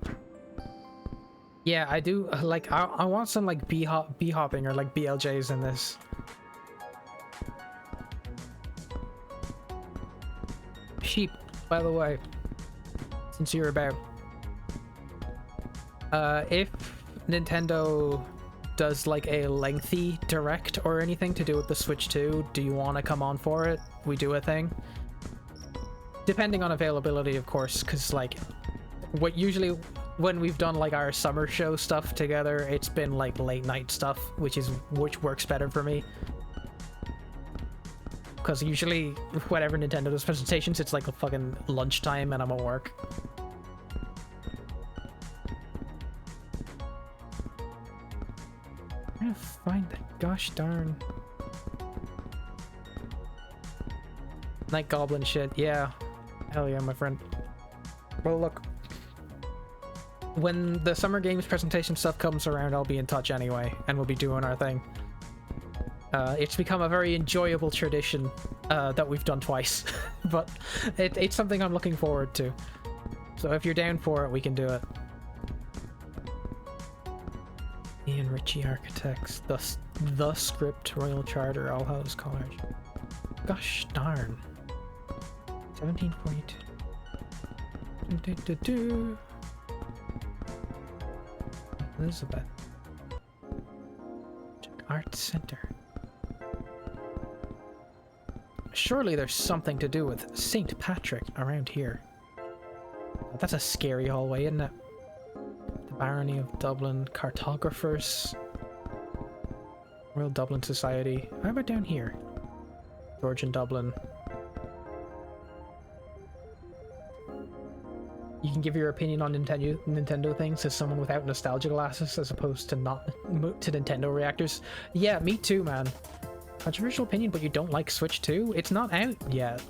Yeah, I do, like, I want some, like, B-hopping or, like, BLJs in this. Sheep, by the way, since you're about. If Nintendo does, like, a lengthy direct or anything to do with the Switch 2, do you want to come on for it? We do a thing? Depending on availability, of course, because, like, what usually... when we've done like our summer show stuff together, it's been like late night stuff, which works better for me. Because usually, whenever Nintendo does presentations, it's like a fucking lunchtime and I'm at work. I'm gonna find that gosh darn Night Goblin shit. Yeah, hell yeah, my friend. Well, look. When the Summer Games presentation stuff comes around, I'll be in touch anyway, and we'll be doing our thing. It's become a very enjoyable tradition that we've done twice, but it's something I'm looking forward to. So if you're down for it, we can do it. Ian Ritchie Architects, the Script, Royal Charter, All Hallows College. Gosh darn. 1742. Elizabeth. Art Center. Surely there's something to do with St. Patrick around here. That's a scary hallway, isn't it? The Barony of Dublin, Cartographers, Royal Dublin Society. How about down here? Georgian Dublin. You can give your opinion on Nintendo things as someone without nostalgia glasses, as opposed to not to Nintendo reactors. Yeah, me too, man. Controversial opinion, but you don't like Switch 2? It's not out yet.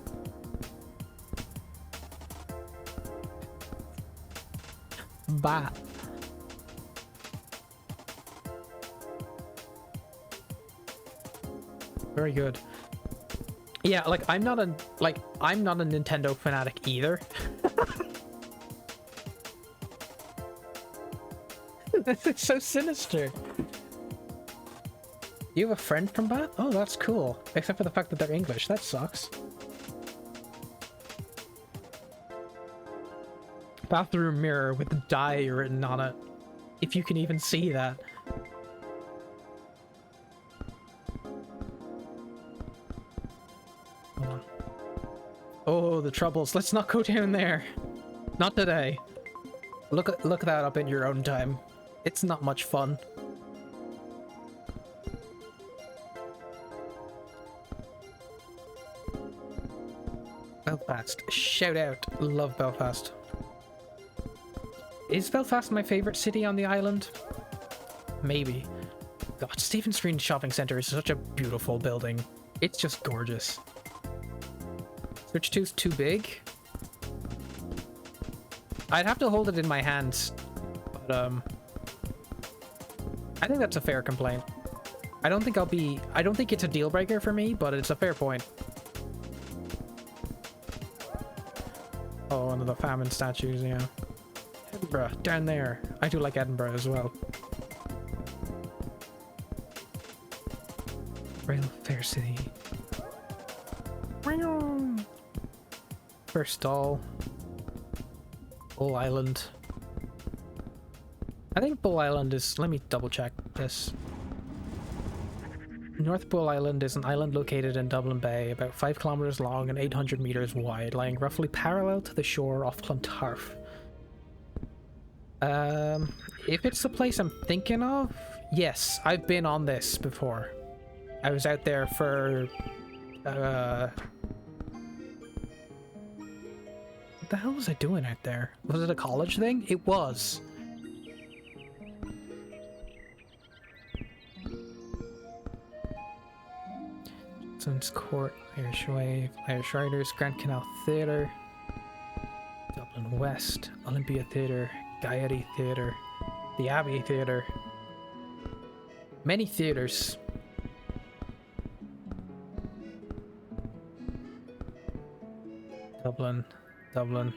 Bah. Very good. Yeah, like I'm not a Nintendo fanatic either. That's so sinister. You have a friend from Bath? Oh, that's cool. Except for the fact that they're English. That sucks. Bathroom mirror with the die written on it. If you can even see that. Hold on. Oh, the troubles. Let's not go down there. Not today. Look that up in your own time. It's not much fun. Belfast. Shout out. Love Belfast. Is Belfast my favorite city on the island? maybe. God, Stephen's Green Shopping Center is such a beautiful building. It's just gorgeous. Switch 2's too big. I'd have to hold it in my hands, but I think that's a fair complaint. I don't think it's a deal breaker for me, but it's a fair point. Oh, one of the famine statues, yeah. Edinburgh, down there. I do like Edinburgh as well. Rail Fair City. First stall. Bull Island. I think Bull Island is... Let me double check this. North Bull Island is an island located in Dublin Bay, about 5 kilometers long and 800 meters wide, lying roughly parallel to the shore off Clontarf. If it's the place I'm thinking of, yes, I've been on this before. I was out there for, what the hell was I doing out there? Was it a college thing? It was. Johnson's Court, Irish Wave, Irish Riders, Grand Canal Theatre, Dublin West, Olympia Theatre, Gaiety Theatre, the Abbey Theatre. Many theatres. Dublin, Dublin,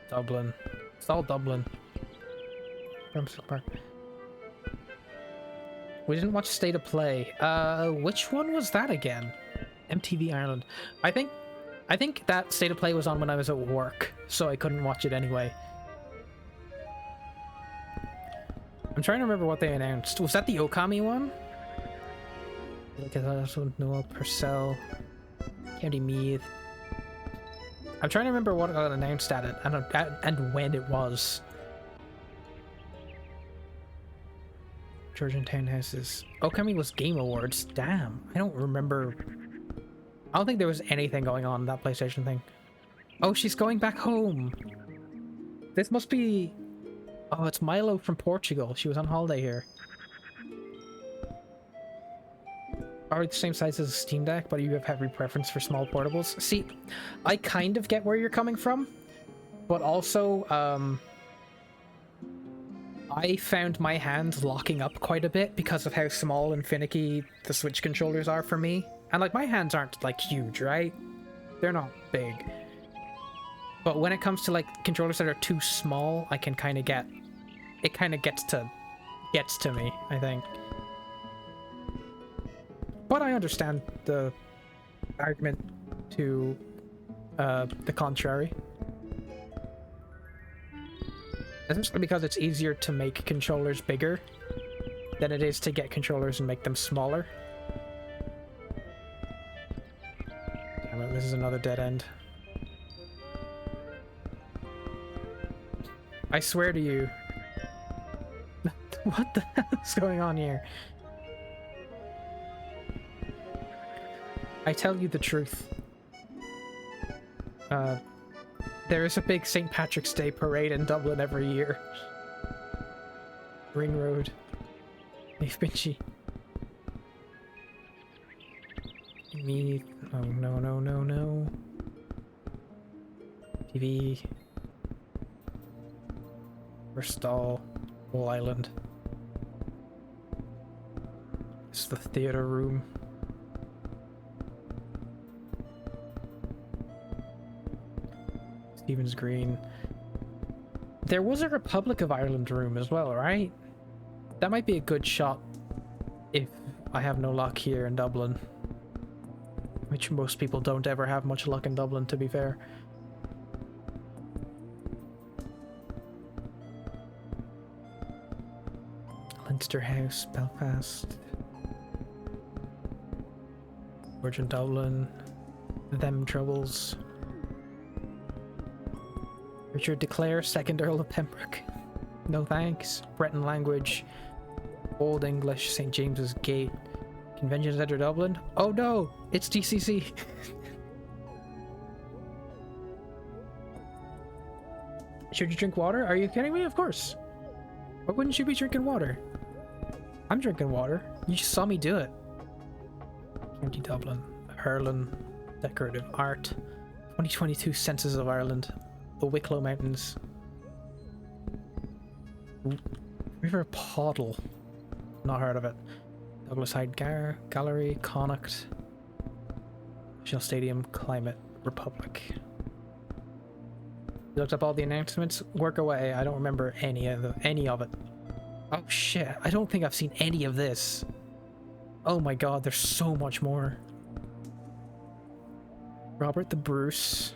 Dublin. It's all Dublin. Brunswick Park. We didn't watch State of Play. Which one was that again? MTV Ireland. I think that State of Play was on when I was at work, so I couldn't watch it anyway. I'm trying to remember what they announced. Was that the Okami one? Look at that one. Noel Purcell. County Meath. I'm trying to remember what got announced at it and when it was. Georgian Townhouses. Okami was Game Awards. Damn. I don't remember. I don't think there was anything going on in that PlayStation thing. Oh, she's going back home. This must be... Oh, it's Milo from Portugal. She was on holiday here. Are the same size as a Steam Deck, but you have heavy preference for small portables? See, I kind of get where you're coming from, but also, I found my hands locking up quite a bit because of how small and finicky the Switch controllers are for me. And, like, my hands aren't, like, huge, right? They're not big. But when it comes to, like, controllers that are too small, I can kind of get... It kind of gets to me, I think. But I understand the argument to the contrary. Especially because it's easier to make controllers bigger than it is to get controllers and make them smaller. Damn it, this is another dead end. I swear to you. What the hell is going on here? I tell you the truth. There is a big St. Patrick's Day parade in Dublin every year. Ring Road. Leaf Binchy. Me. Oh, no, no, no, no. TV. Restall. Whole Island. It's the theater room. Stephen's Green. There was a Republic of Ireland room as well, right? That might be a good shot if I have no luck here in Dublin. Which most people don't ever have much luck in Dublin, to be fair. Leinster House, Belfast. Virgin Dublin. Them Troubles. Richard de Clare, 2nd Earl of Pembroke. No thanks. Breton language. Old English, St. James's Gate. Convention Centre Dublin. Oh no! It's DCC! Should you drink water? Are you kidding me? Of course! Why wouldn't you be drinking water? I'm drinking water. You just saw me do it. County Dublin, Hurlin, decorative art, 2022 Census of Ireland, the Wicklow Mountains, River Poddle, not heard of it. Douglas Hyde Gallery, Connacht, National Stadium, Climate, Republic. You looked up all the announcements. Work away. I don't remember any of it. Oh shit! I don't think I've seen any of this. Oh my god, there's so much more. Robert the Bruce.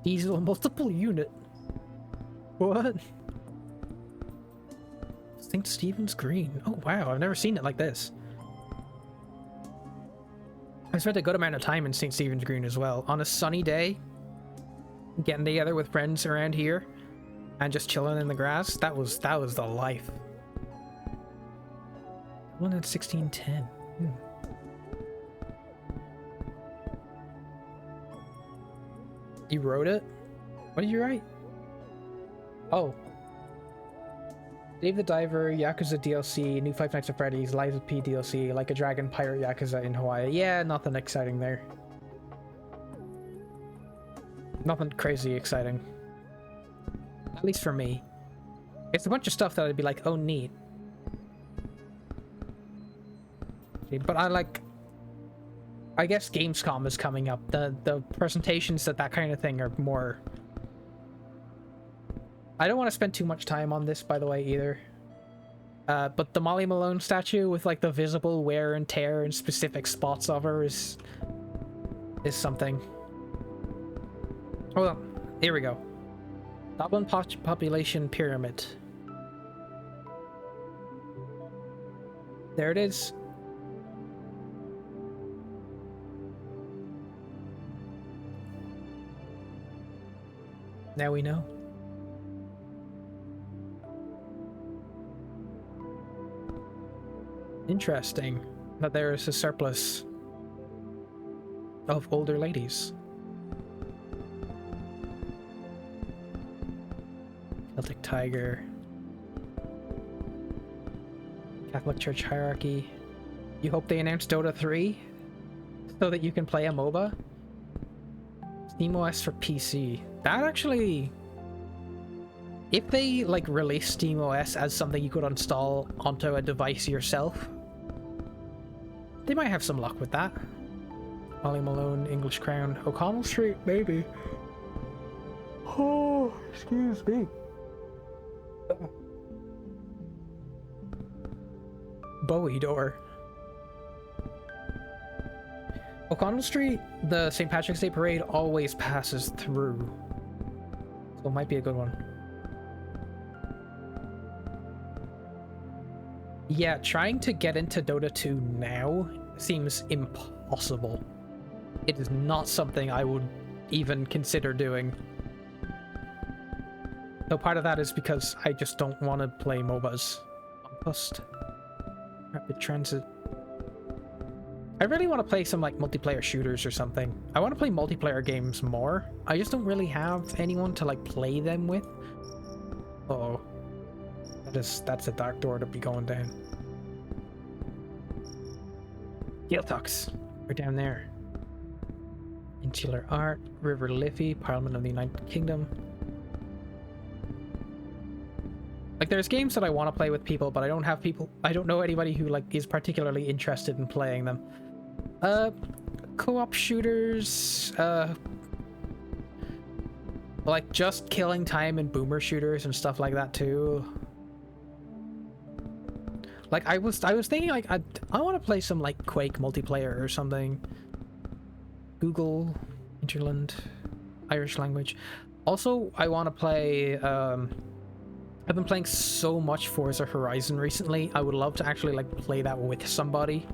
Diesel multiple unit. What? St. Stephen's Green. Oh wow, I've never seen it like this. I spent a good amount of time in St. Stephen's Green as well. On a sunny day, getting together with friends around here and just chilling in the grass. That was the life. One at 1610. You wrote it? What did you write? Oh. Dave the Diver, Yakuza DLC, new Five Nights at Freddy's, Lies of P DLC, Like a Dragon, Pirate Yakuza in Hawaii. Yeah, nothing exciting there. Nothing crazy exciting. At least for me. It's a bunch of stuff that I'd be like, oh neat. But I guess Gamescom is coming up. The presentations that kind of thing are more... I don't want to spend too much time on this, by the way, either. But the Molly Malone statue with like the visible wear and tear in specific spots of her is something. Hold on. Here we go. Dublin population pyramid. There it is. Now we know. Interesting that there is a surplus of older ladies. Celtic Tiger. Catholic Church hierarchy. You hope they announce Dota 3 so that you can play a MOBA? SteamOS for PC. That actually... If they like release SteamOS as something you could install onto a device yourself, they might have some luck with that. Molly Malone, English Crown, O'Connell Street, maybe. Oh, excuse me. Bowie door. O'Connell Street, the St. Patrick's Day Parade always passes through. So it might be a good one. Yeah, trying to get into Dota 2 now seems impossible. It is not something I would even consider doing. So part of that is because I just don't want to play MOBAs. Post. Rapid Transit. I really want to play some like multiplayer shooters or something. I want to play multiplayer games more. I just don't really have anyone to like play them with. Uh-oh. That's a dark door to be going down. Gaeltachts. We're down there. Insular Art, River Liffey, Parliament of the United Kingdom. Like, there's games that I want to play with people, but I don't have people. I don't know anybody who like is particularly interested in playing them. Co-op shooters. Like just killing time and boomer shooters and stuff like that too. Like I was thinking like I want to play some like Quake multiplayer or something. Google, Interland, Irish language. Also, I want to play. I've been playing so much Forza Horizon recently. I would love to actually like play that with somebody.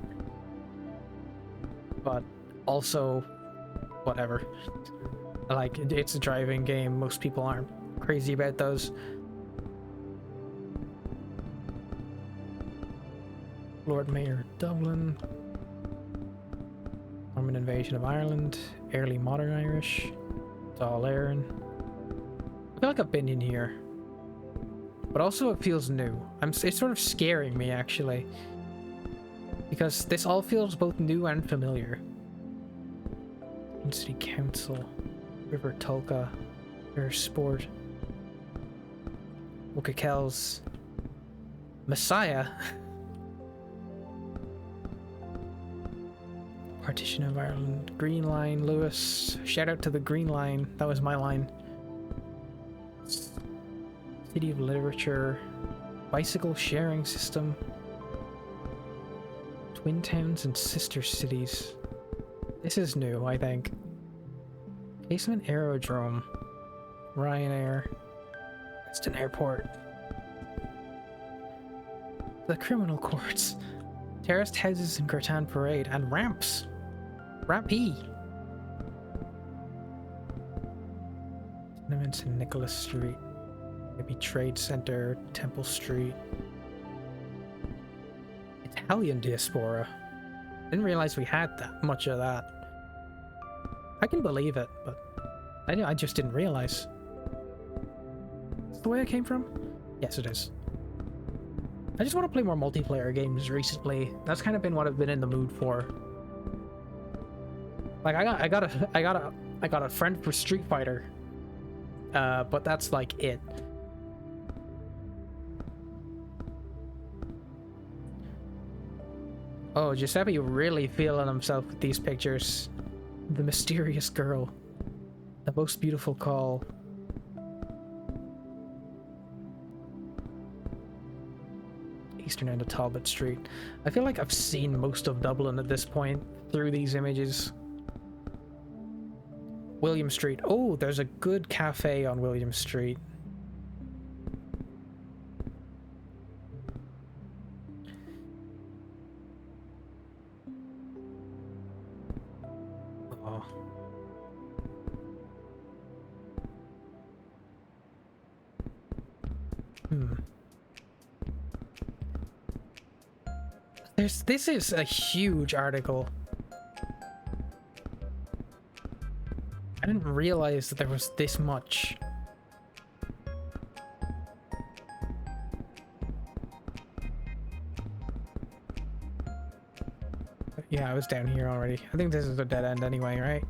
But also, whatever. Like, it's a driving game. Most people aren't crazy about those. Lord Mayor of Dublin. Norman Invasion of Ireland. Early Modern Irish. Dáil Éireann. I feel like I've been in here. but also it feels new. It's sort of scaring me, actually. Because this all feels both new and familiar. City Council, River Tulka, River Sport, Wookakels, Messiah, Partition of Ireland, Green Line, Lewis. Shout out to the Green Line. That was my line. City of Literature, Bicycle Sharing System, Twin Towns and Sister Cities. This is new, I think. Casement Aerodrome, Ryanair, Weston Airport, the Criminal Courts, Terraced Houses in Curtan Parade, and ramps. Ramp E. Tenements in Nicholas Street, maybe Trade Center, Temple Street. Italian diaspora. Didn't realize we had that much of that. I can believe it, but I just didn't realize. Is that the way I came from? Yes, it is. I just want to play more multiplayer games recently. That's kind of been what I've been in the mood for. Like I got a friend for Street Fighter, but that's like it. Oh, Giuseppe really feeling himself with these pictures. The mysterious girl. The most beautiful call. Eastern end of Talbot Street. I feel like I've seen most of Dublin at this point through these images. William Street. Oh, there's a good cafe on William Street. Oh. This is a huge article. I didn't realize that there was this much. Yeah, I was down here already. I think this is a dead end anyway, right?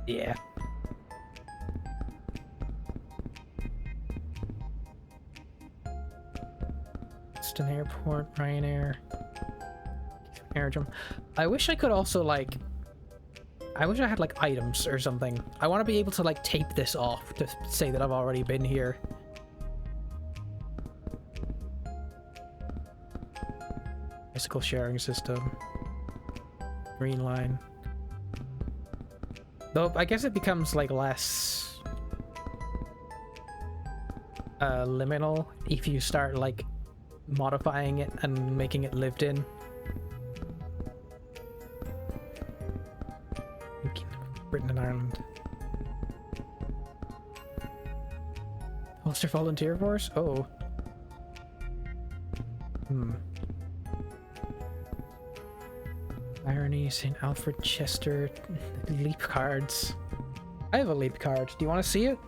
Yeah. Weston Airport, Ryanair, Aerodrome. I wish I could also like... I wish I had like items or something. I want to be able to like tape this off to say that I've already been here. Bicycle sharing system. Green line. Though I guess it becomes like less liminal if you start like modifying it and making it lived in. Britain and Ireland. Ulster Volunteer Force? Oh. Irony, St. Alfred, Chester, leap cards. I have a leap card. Do you want to see it?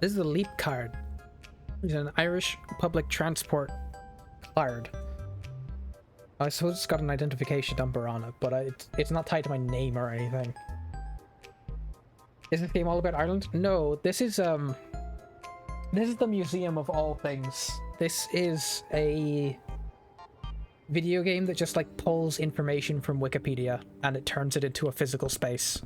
This is a leap card. It's an Irish public transport card. I suppose it's got an identification number on it, but it's not tied to my name or anything. Is this game all about Ireland? No, this is the museum of all things. This is a video game that just like pulls information from Wikipedia and it turns it into a physical space.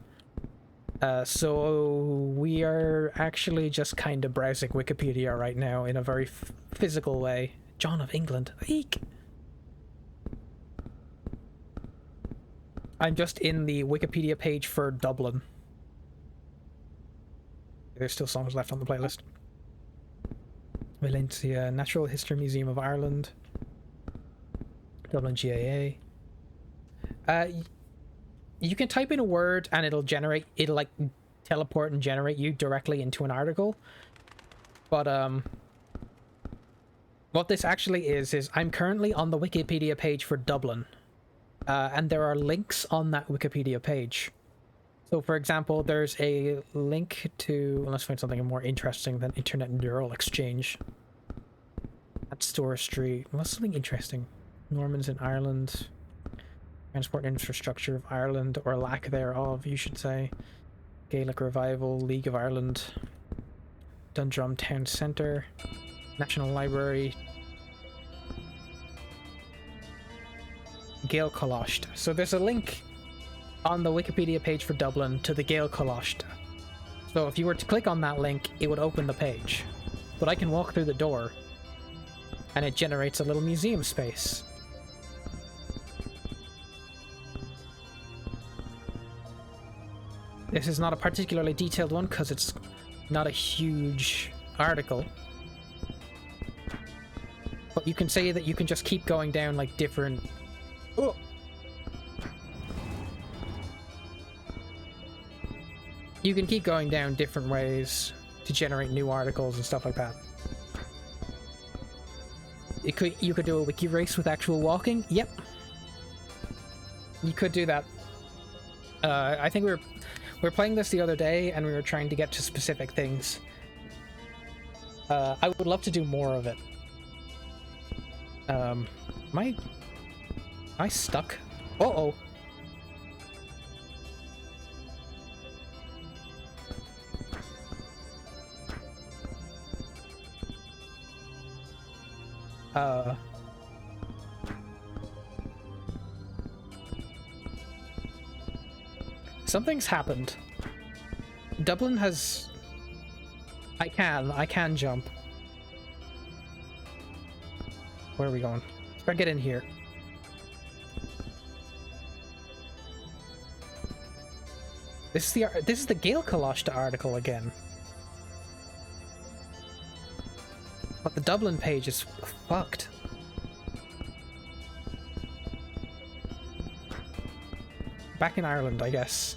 So we are actually just kind of browsing Wikipedia right now in a very physical way. John of England. Eek! I'm just in the Wikipedia page for Dublin. There's still songs left on the playlist. Valencia, Natural History Museum of Ireland. Dublin GAA. You can type in a word and it'll like teleport and generate you directly into an article. But What this actually is I'm currently on the Wikipedia page for Dublin. And there are links on that Wikipedia page. So, for example, there's a link to... Let's find something more interesting than Internet Neural Exchange. At Store Street. What's something interesting? Normans in Ireland. Transport infrastructure of Ireland, or lack thereof, you should say. Gaelic Revival, League of Ireland. Dundrum Town Centre. National Library. Gael Colosht. So there's a link on the Wikipedia page for Dublin to the Gael Colosht. So if you were to click on that link, it would open the page. But I can walk through the door, and it generates a little museum space. This is not a particularly detailed one because it's not a huge article. But you can say that you can just keep going down like different... Oh! You can keep going down different ways to generate new articles and stuff like that. You could do a wiki race with actual walking. Yep. You could do that. I think we were playing this the other day and we were trying to get to specific things. I would love to do more of it. Am I stuck? Uh-oh. Something's happened. Dublin has... I can jump. Where are we going? Let's get in here. This is the Gael Colosht article again. But the Dublin page is fucked. Back in Ireland, I guess.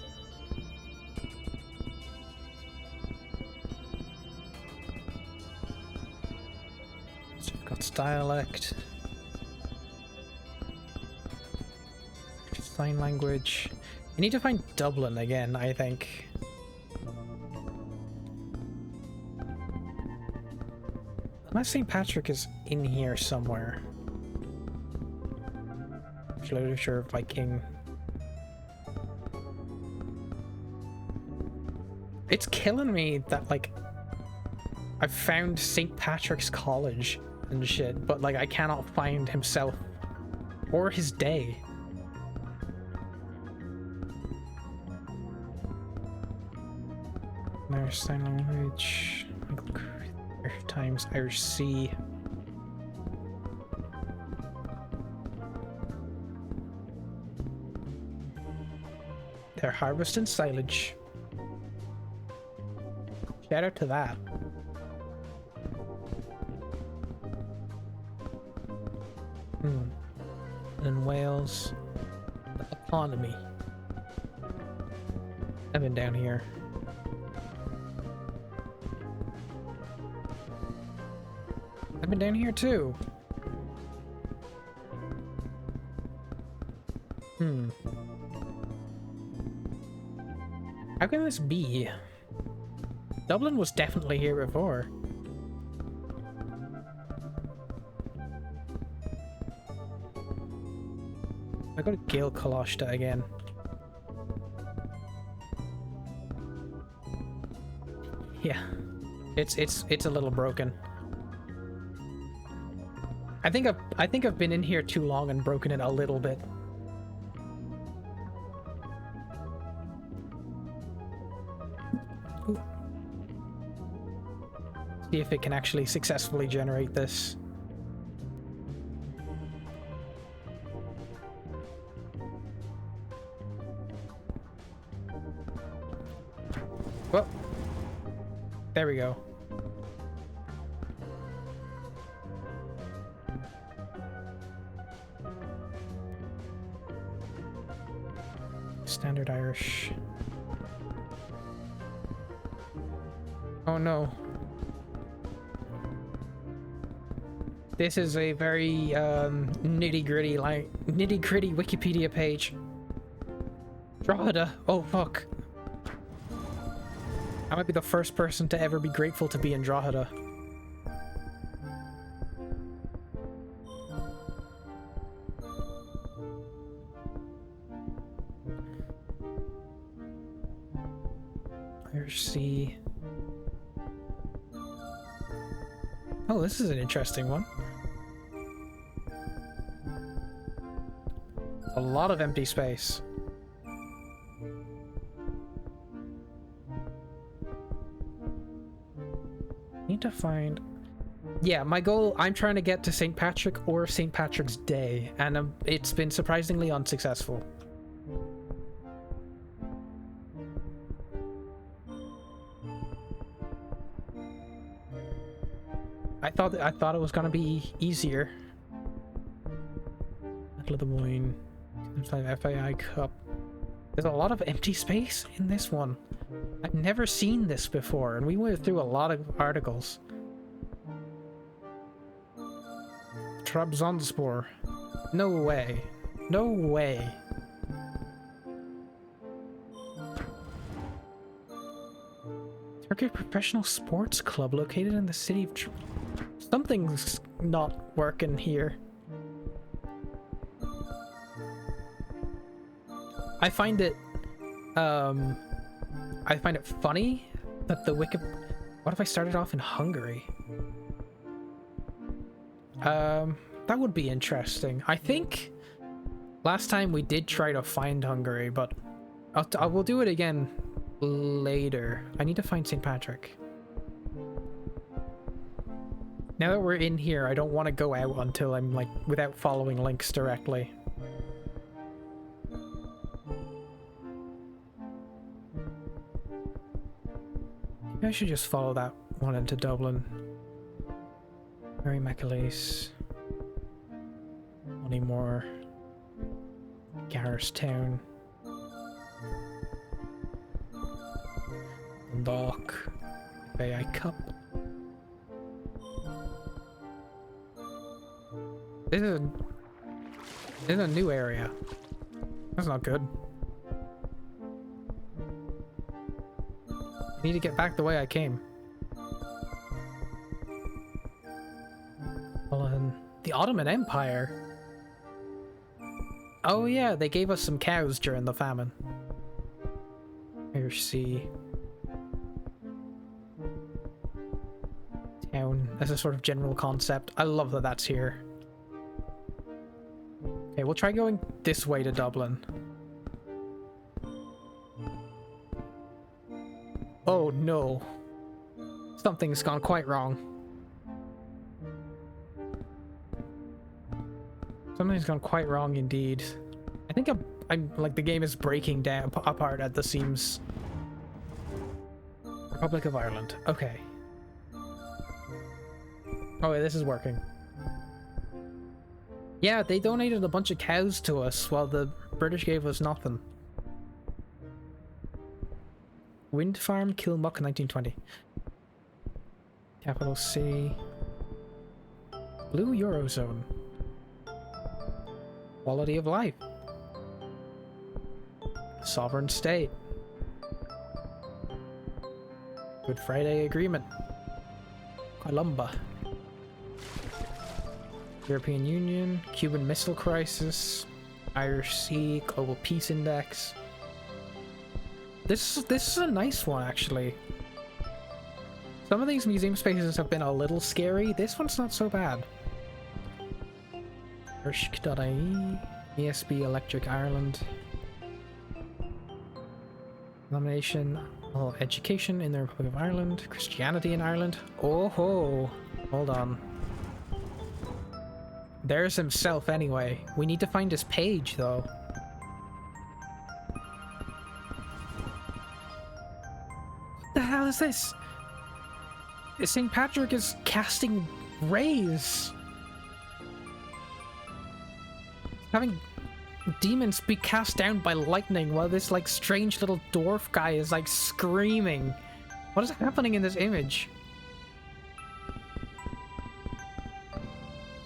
So we've got dialect. Sign language. You need to find Dublin again, I think. Unless St. Patrick is in here somewhere. Literature, Viking. It's killing me that, like, I've found St. Patrick's College and shit, but, like, I cannot find himself or his day. Irish Sign Language. Times Irish Sea. They're harvesting silage. Shout out to that. In Wales, the economy. I've been down here. I've been down here too. How can this be? Dublin was definitely here before. I go to Gael Colosht again. Yeah, it's a little broken. I think I've been in here too long and broken it a little bit. Ooh. See if it can actually successfully generate this. Well, there we go. Standard Irish. Oh no. This is a very nitty-gritty Wikipedia page. Drogheda. Oh fuck. I might be the first person to ever be grateful to be in Drogheda. Irish Sea. Oh, this is an interesting one. A lot of empty space. Need to find... Yeah, my goal, I'm trying to get to St. Patrick or St. Patrick's Day, and it's been surprisingly unsuccessful. I thought it was gonna be easier. Battle of the Moine, 5 FAI Cup. There's a lot of empty space in this one. I've never seen this before, and we went through a lot of articles. Trabzonspor. No way. No way. Turkey Professional Sports Club located in the city of... Something's not working here. I find it funny that the Wiki... What if I started off in Hungary? That would be interesting. I think last time we did try to find Hungary, but I will do it again later. I need to find St. Patrick. Now that we're in here, I don't want to go out until I'm like without following links directly. Maybe I should just follow that one into Dublin. Mary McAleese. Moneymore. Garristown. Dundalk. Bay Cup. This is a new area. That's not good. I need to get back the way I came. Well, the Ottoman Empire. Oh yeah, they gave us some cows during the famine. Irish Sea. Town as a sort of general concept. I love that that's here. Okay, we'll try going this way to Dublin. Oh no. Something's gone quite wrong. Something's gone quite wrong indeed. I think I'm like the game is breaking down apart at the seams. Republic of Ireland. Okay. Oh, yeah, this is working. Yeah, they donated a bunch of cows to us while the British gave us nothing. Wind Farm, Kilmuck, 1920. Capital City. Blue Eurozone. Quality of life. Sovereign state. Good Friday Agreement. Columba. European Union, Cuban Missile Crisis, Irish Sea, Global Peace Index. This is a nice one, actually. Some of these museum spaces have been a little scary. This one's not so bad. Irshk.ie, ESB Electric Ireland. Nomination of education in the Republic of Ireland. Christianity in Ireland. Oh ho! Hold on. There's himself anyway. We need to find his page though. What the hell is this? St. Patrick is casting rays. Having demons be cast down by lightning while this like strange little dwarf guy is like screaming. What is happening in this image?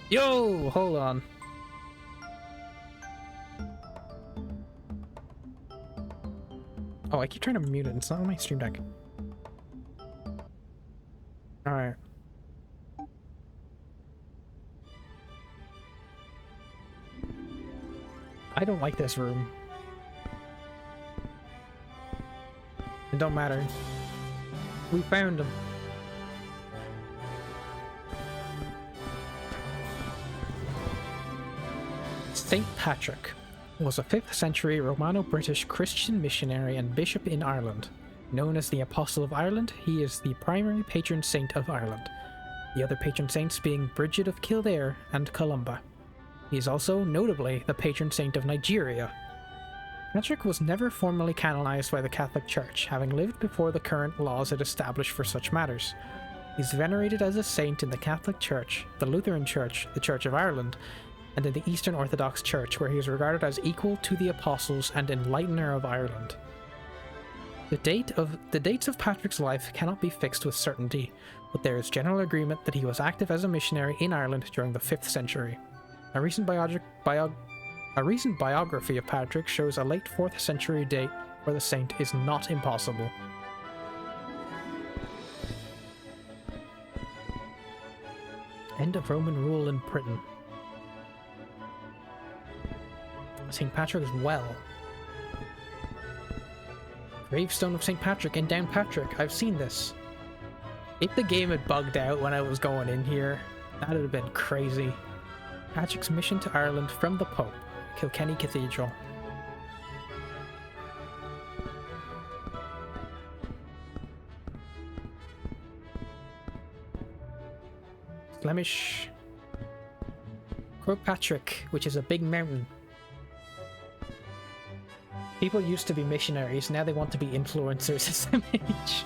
Yo, hold on. Oh, I keep trying to mute it. It's not on my stream deck. Alright. I don't like this room. It don't matter. We found him. Saint Patrick was a 5th century Romano-British Christian missionary and bishop in Ireland. Known as the Apostle of Ireland, he is the primary patron saint of Ireland, the other patron saints being Bridget of Kildare and Columba. He is also, notably, the patron saint of Nigeria. Patrick was never formally canonized by the Catholic Church, having lived before the current laws it established for such matters. He is venerated as a saint in the Catholic Church, the Lutheran Church, the Church of Ireland, and in the Eastern Orthodox Church, where he is regarded as equal to the Apostles and Enlightener of Ireland. The dates of Patrick's life cannot be fixed with certainty, but there is general agreement that he was active as a missionary in Ireland during the 5th century. A recent biography of Patrick shows a late 4th century date for the saint is not impossible. End of Roman rule in Britain. St. Patrick's Well. Gravestone of St. Patrick in Downpatrick. I've seen this. If the game had bugged out when I was going in here, that would have been crazy. Patrick's mission to Ireland from the Pope. Kilkenny Cathedral. Flemish. Patrick, which is a big mountain. People used to be missionaries, now they want to be influencers SMH.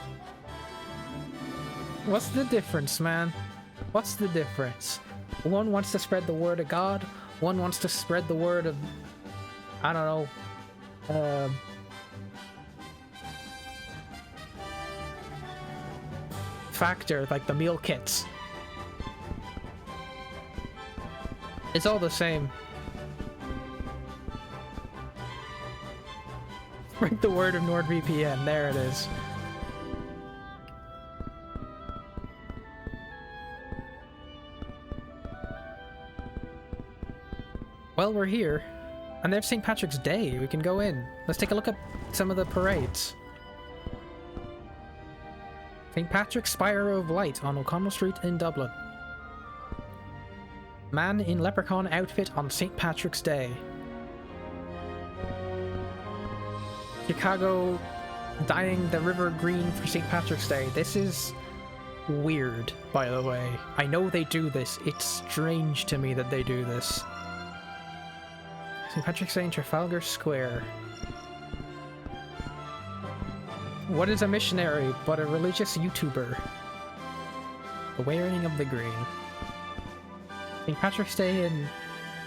What's the difference, man? What's the difference? One wants to spread the word of God, one wants to spread the word of, I don't know, factor, like the meal kits. It's all the same. Spread the word of NordVPN, there it is. Well, we're here, and there's St. Patrick's Day. We can go in. Let's take a look at some of the parades. St. Patrick's Spire of Light on O'Connell Street in Dublin. Man in leprechaun outfit on St. Patrick's Day. Chicago dyeing the river green for St. Patrick's Day. This is weird, by the way. I know they do this. It's strange to me that they do this. St. Patrick's Day in Trafalgar Square. What is a missionary but a religious YouTuber? The wearing of the green. St. Patrick's Day in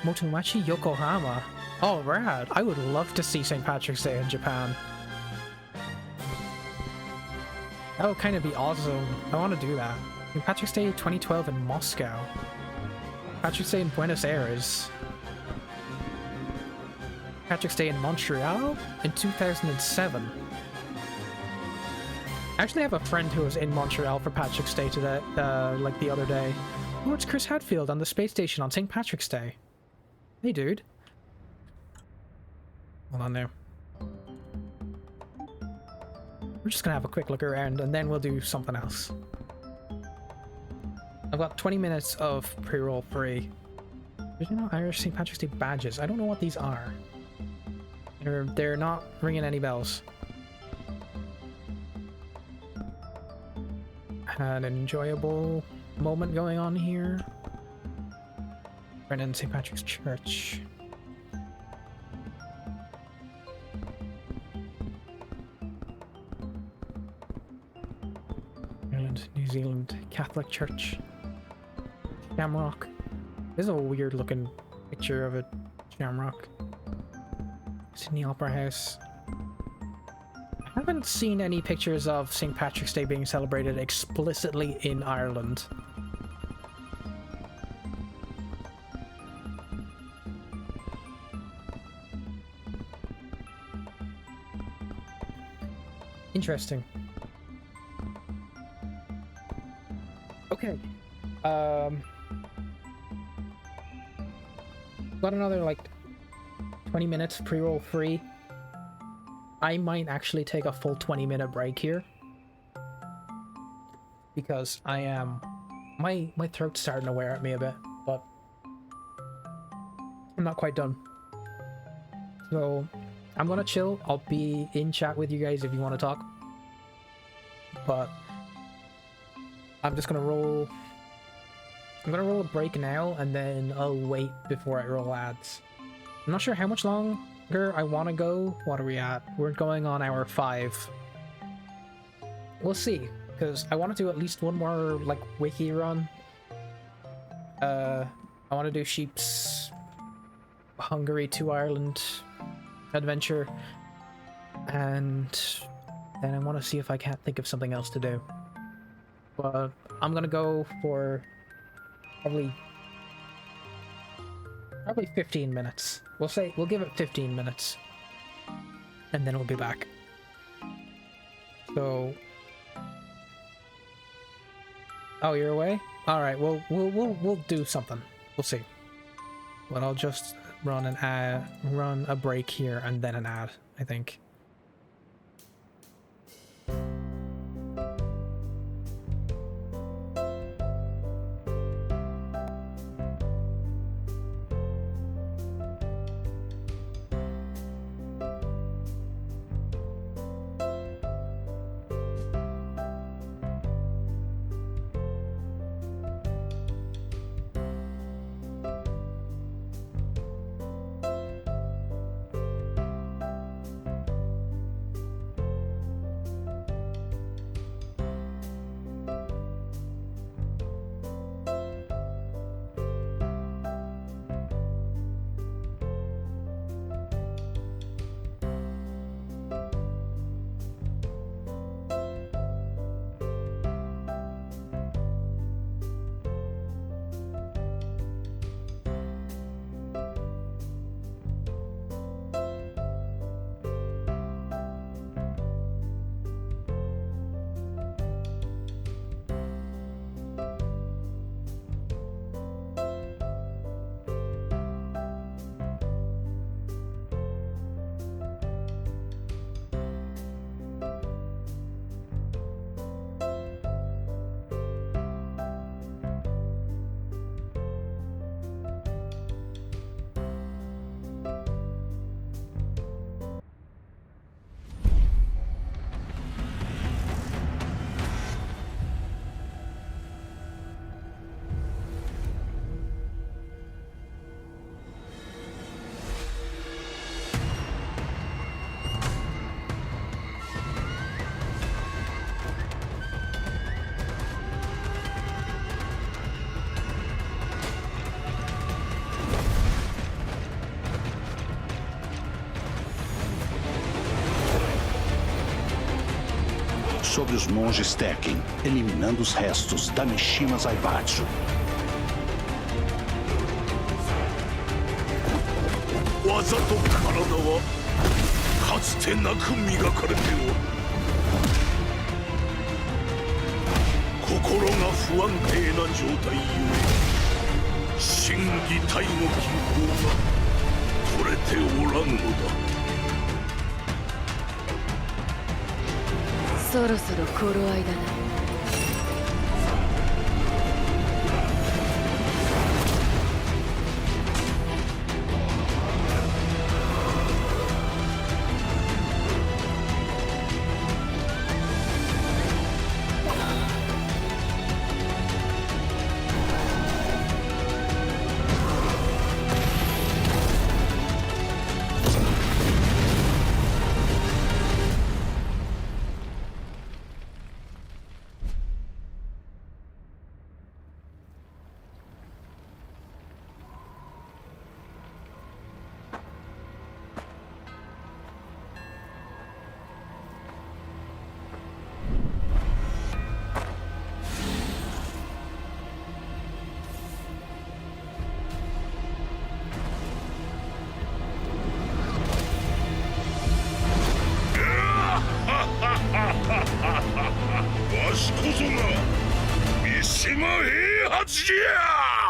Motomachi, Yokohama. Oh, rad. I would love to see St. Patrick's Day in Japan. That would kind of be awesome. I want to do that. St. Patrick's Day 2012 in Moscow. Patrick's Day in Buenos Aires. Patrick's Day in Montreal in 2007. I actually have a friend who was in Montreal for Patrick's Day today, like the other day. Oh, it's Chris Hadfield on the space station on St. Patrick's Day. Hey, dude. Hold on now. We're just gonna have a quick look around and then we'll do something else. I've got 20 minutes of pre-roll free. Original Irish St. Patrick's Day badges. I don't know what these are. They're not ringing any bells. An enjoyable moment going on here. Right in St. Patrick's Church. Ireland, New Zealand, Catholic Church. Shamrock. This is a weird looking picture of a shamrock. Sydney Opera House. I haven't seen any pictures of St. Patrick's Day being celebrated explicitly in Ireland. Interesting. Okay. Got another like 20 minutes pre-roll free. I might actually take a full 20-minute break here because I am my throat's starting to wear at me a bit, but I'm not quite done. So I'm gonna chill. I'll be in chat with you guys if you want to talk, but I'm just gonna roll. I'm gonna roll a break now, and then I'll wait before I roll ads. I'm not sure how much longer I want to go. What are we at? We're going on hour 5. We'll see, because I want to do at least one more like wiki run. I want to do Sheep's Hungary to Ireland adventure, and then I want to see if I can't think of something else to do. But I'm gonna go for probably 15 minutes. We'll give it 15 minutes, and then we'll be back. So, oh, you're away? All right. Well, we'll do something. We'll see. But I'll just run an ad, run a break here, and then an ad, I think. Sobre os monges Tekken, eliminando os restos da Mishima Zaibatsu. 技と体はかつてなく磨かれておる。心が不安定な状態ゆえ心技体の均衡が取れておらんのだ。そろそろ頃合いだな。しこそが三島平八じゃ。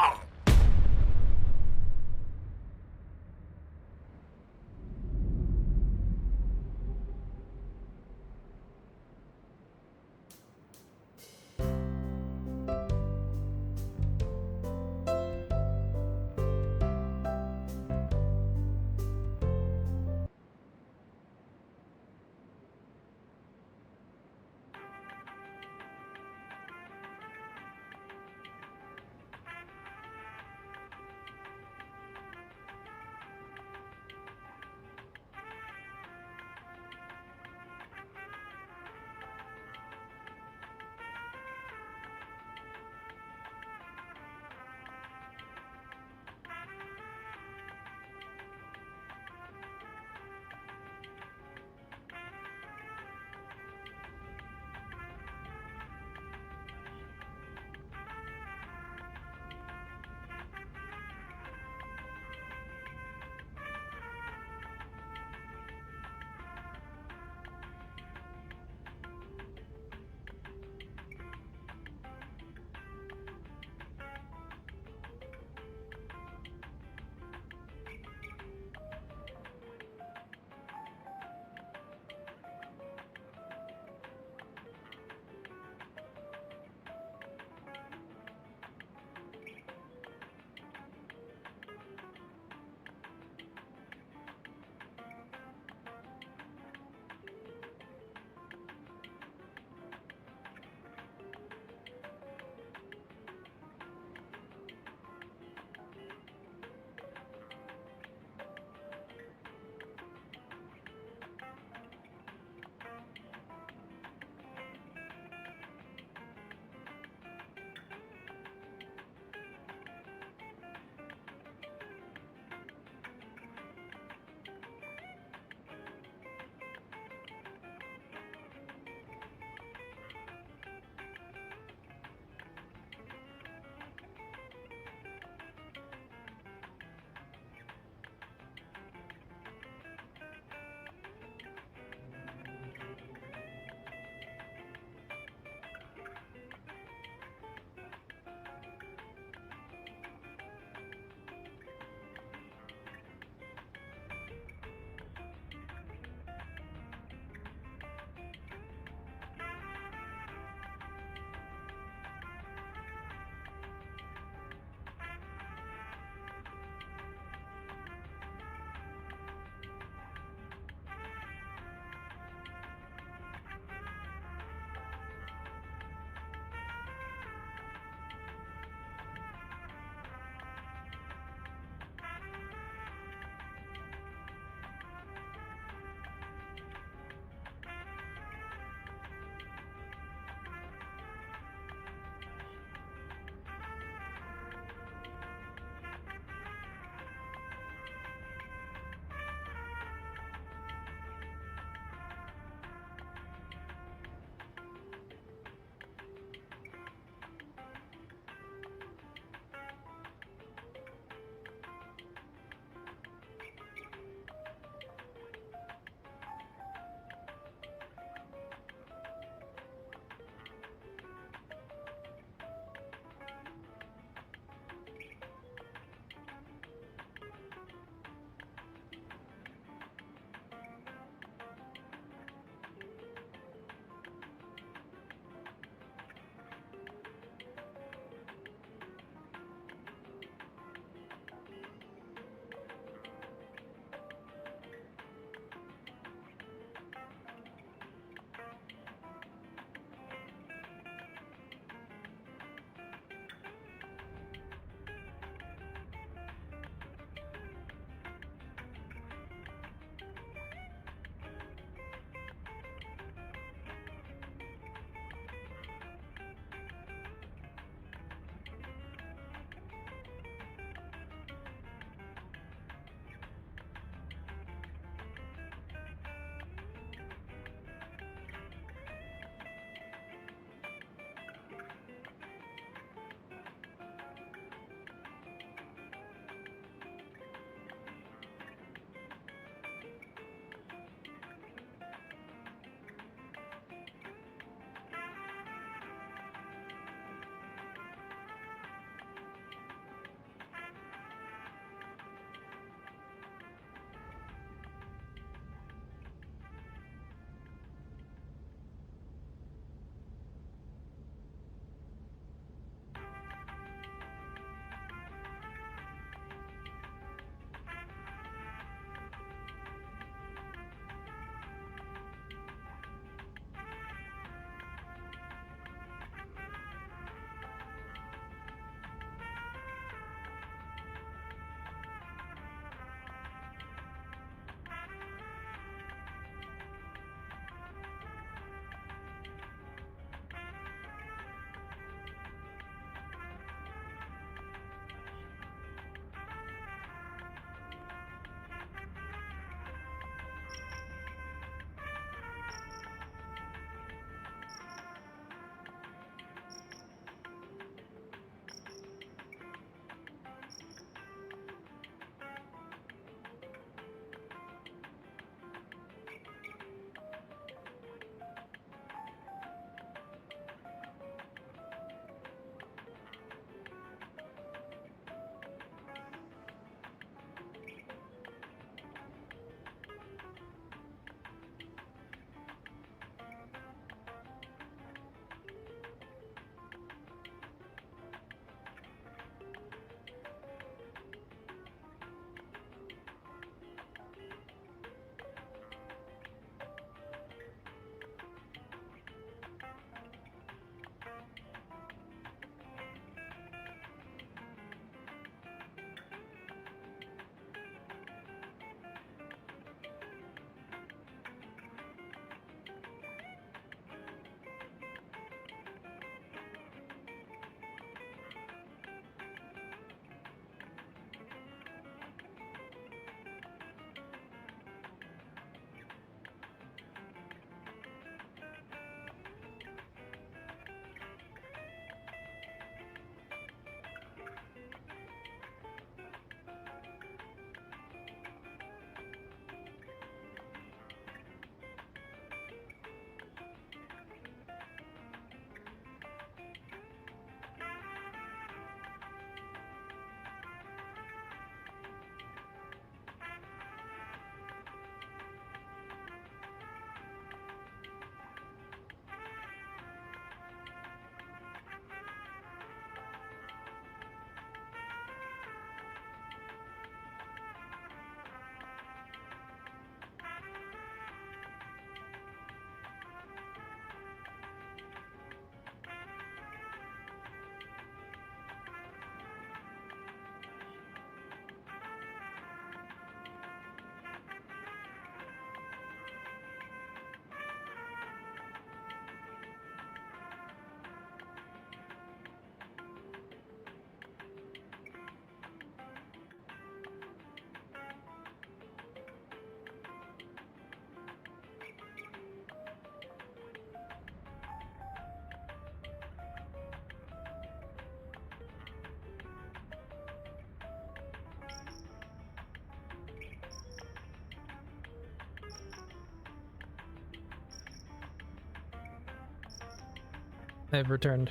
I've returned.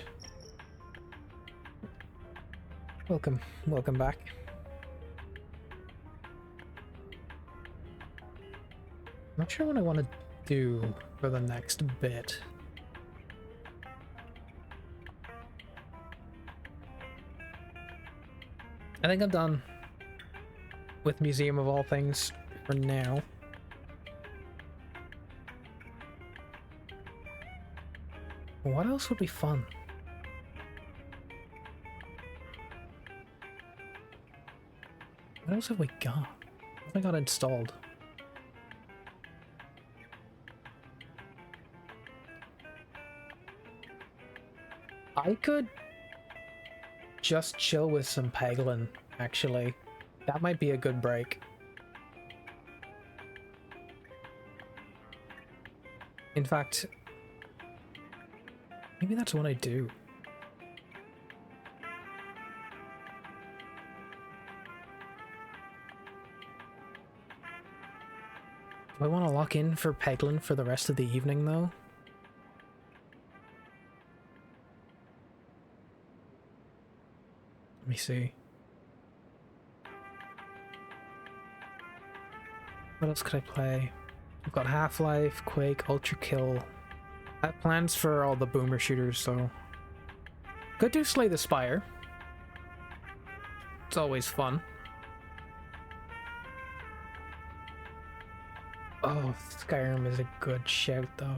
Welcome back. Not sure what I want to do for the next bit. I think I'm done with Museum of All Things for now. What else would be fun? What else have we got? What have I got installed? I could just chill with some Peglin, actually. That might be a good break. In fact, maybe that's what I do. Do I want to lock in for Peglin for the rest of the evening, though? Let me see. What else could I play? I've got Half-Life, Quake, Ultra Kill. I have plans for all the boomer shooters, so... Could do Slay the Spire. It's always fun. Oh, Skyrim is a good shout, though.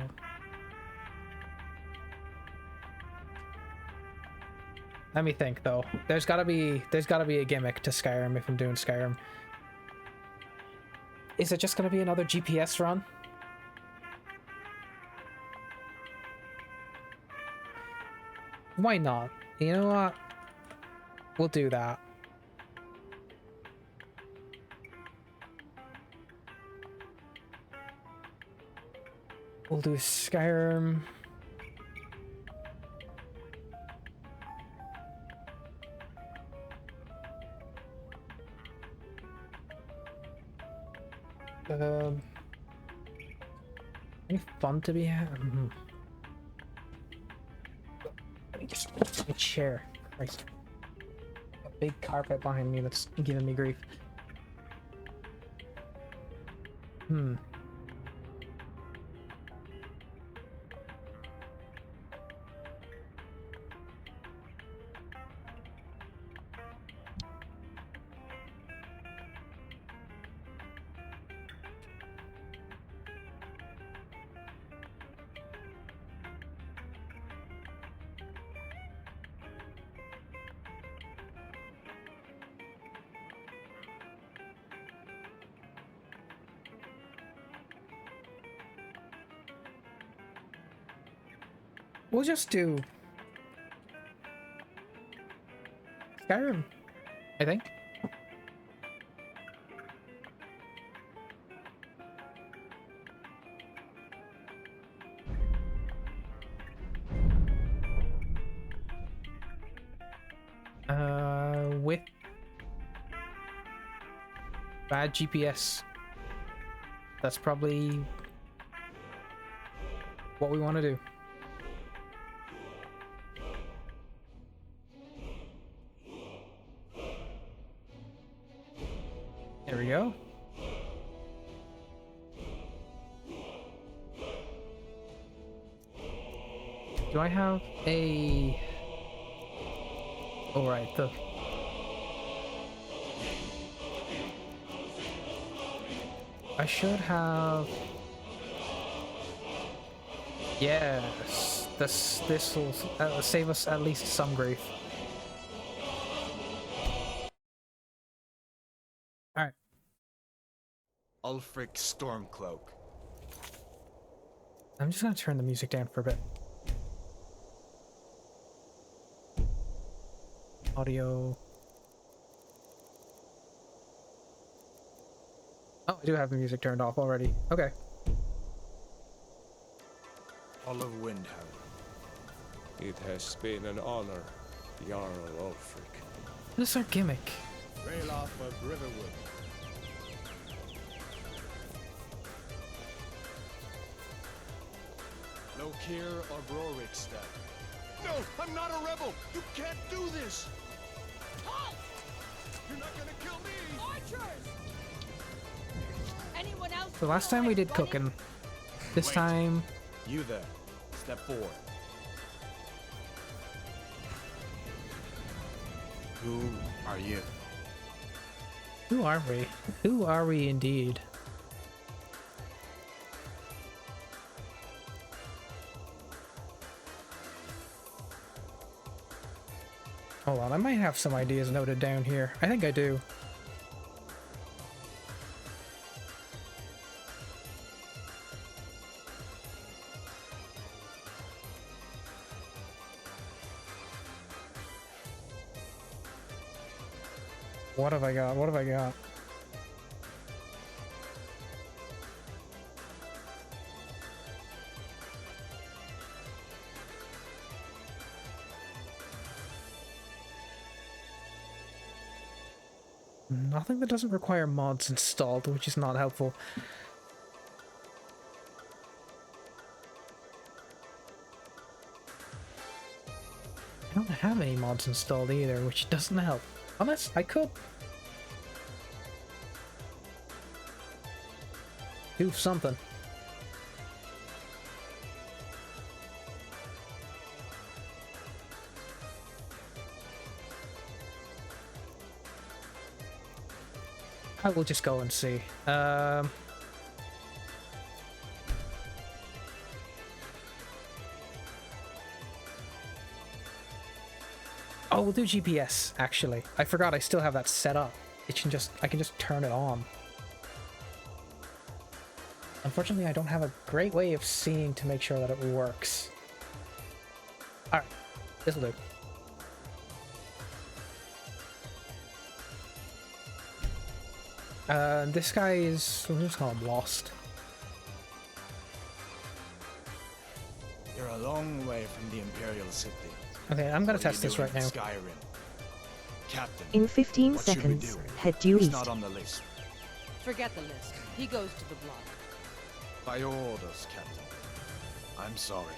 Let me think, though. There's gotta be a gimmick to Skyrim if I'm doing Skyrim. Is it just gonna be another GPS run? Why not? You know what? We'll do that. We'll do Skyrim. Any fun to be had? Let me just get a chair. Christ. A big carpet behind me that's giving me grief. We'll just do Skyrim, I think. With bad GPS, that's probably what we want to do. There we go. Do I have a... Oh, right, the... I should have... Yes, this will save us at least some grief. Alright. Ulfric Stormcloak. I'm just gonna turn the music down for a bit. Audio. Oh, I do have the music turned off already. Okay. Olive Windhammer. It has been an honor, Jarl Ulfric. What is our gimmick? Ralof of Riverwood. Lokir of Rorikstead. No, I'm not a rebel. You can't do this. Halt! You're not gonna kill me. Archers! Anyone else? The last time we did cooking. This Wait. time... You there. Step forward. Who are you? Who are we? Who are we indeed? Hold on, I might have some ideas noted down here. I think I do. What have I got? What have I got? Nothing that doesn't require mods installed, which is not helpful. I don't have any mods installed either, which doesn't help. Unless I could do something. I will just go and see. Oh, we'll do GPS, actually. I forgot I still have that set up. I can just turn it on. Unfortunately, I don't have a great way of seeing to make sure that it works. Alright, this'll do. This guy is... we'll just call him Lost. You're a long way from the Imperial City. Okay, I'm gonna What are test you this doing right now. in Skyrim? Captain, In 15 what should we seconds, do? head due He's east. not on the list. Forget the list. He goes to the block. By your orders, Captain. I'm sorry.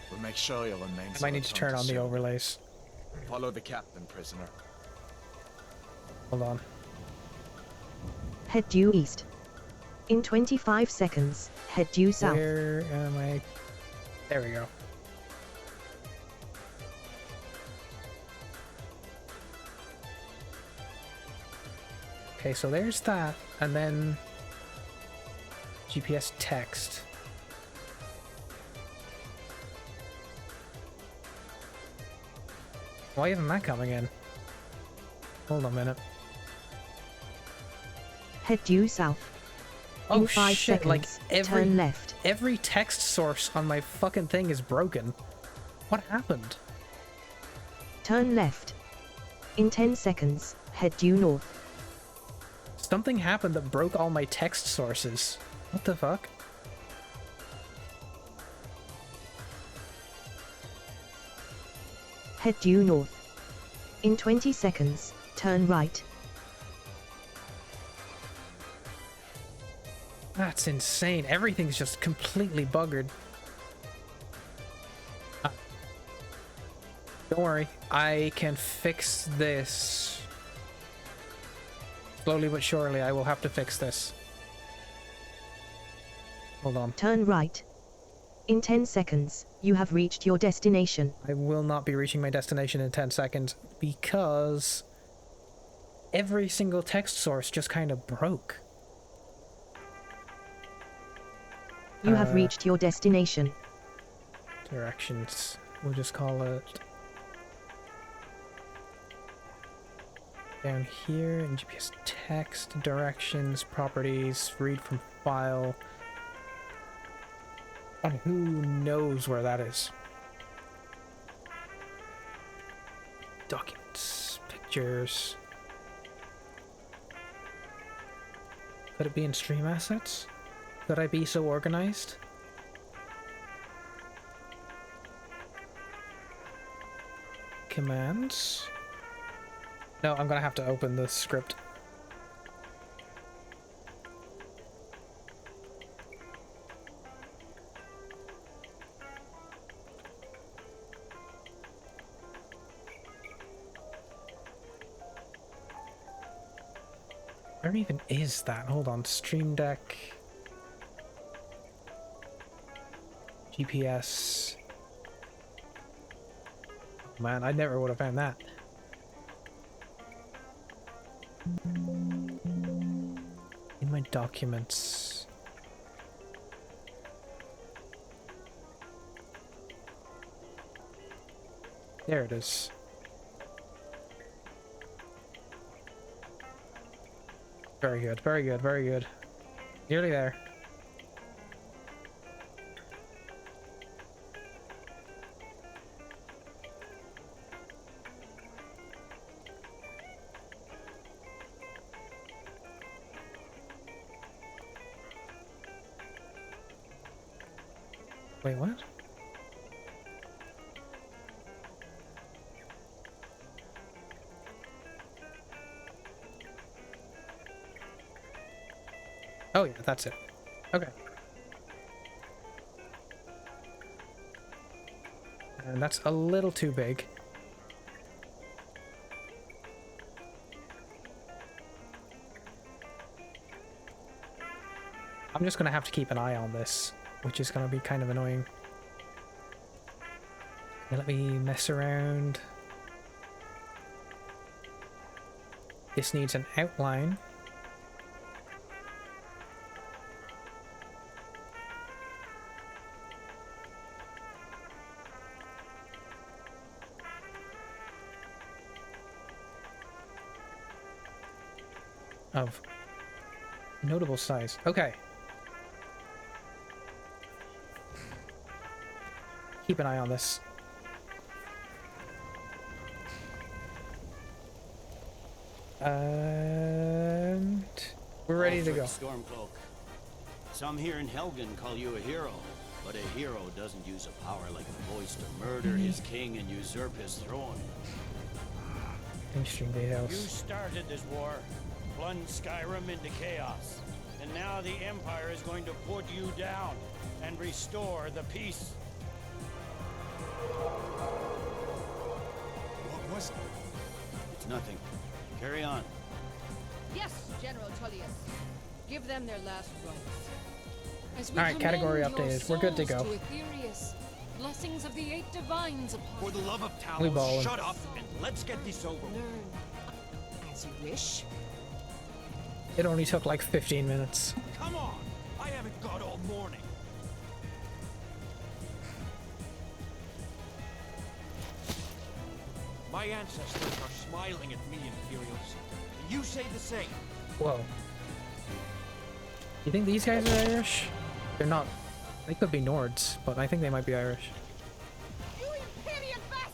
We'll make sure you'll remain. I might need to turn on the overlays. Follow the captain, prisoner. Hold on. Head due east. In 25 seconds, head due south. Where am I? There we go. Okay, so there's that, and then GPS text. Why isn't that coming in? Hold on a minute. Head due south. Oh In 5 shit, seconds, like turn left. every text source on my fucking thing is broken. What happened? Turn left. In 10 seconds, head due north. Something happened that broke all my text sources. What the fuck? Head due north. In 20 seconds, turn right. That's insane. Everything's just completely buggered. Don't worry. I can fix this. Slowly but surely, I will have to fix this. Hold on. Turn right. In 10 seconds, you have reached your destination. I will not be reaching my destination in 10 seconds because every single text source just kind of broke. You have reached your destination. Directions. We'll just call it down here in GPS text, directions, properties, read from file. And who knows where that is? Documents, pictures. Could it be in stream assets? Could I be so organized? Commands? No, I'm gonna have to open the script. Where even is that? Hold on. Stream Deck. GPS. Oh, man, I never would have found that. In my documents. There it is. Very good, very good, very good. Nearly there. Wait, what? Oh yeah, that's it. Okay. And that's a little too big. I'm just gonna have to keep an eye on this, which is gonna be kind of annoying. Okay, let me mess around. This needs an outline. Of notable size. Okay. Keep an eye on this. And we're ready to go. Stormcloak. Some here in Helgen call you a hero, but a hero doesn't use a power like a voice to murder his king and usurp his throne. Interesting You details. started this war, plunged Skyrim into chaos, and now the Empire is going to put you down and restore the peace. What was it? It's nothing. Carry on. Yes, General Tullius. Give them their last rites. All right, category updated. We're good to go. Blessings of the eight divines upon For the love of We Talos, ballin'. shut up and let's get this over with. learn as you wish. It only took like 15 minutes. Come on! I haven't got all morning. My ancestors are smiling at me, Imperials. And you say the same. Whoa. You think these guys are Irish? They're not. They could be Nords, but I think they might be Irish.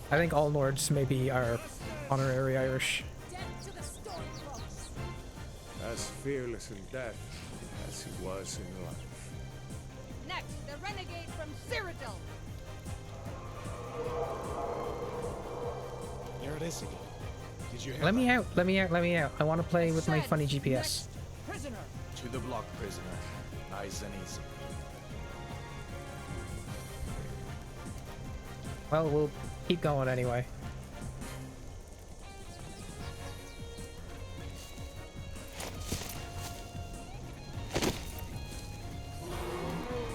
I think all Nords maybe are honorary Irish. As fearless in death as he was in life. Next, the renegade from Cyrodiil. There it is again. Did you hear Let me that? out, let me out, let me out. I want to play with my funny GPS. Next, prisoner. To the block, prisoner. Nice and easy. Well, we'll keep going anyway.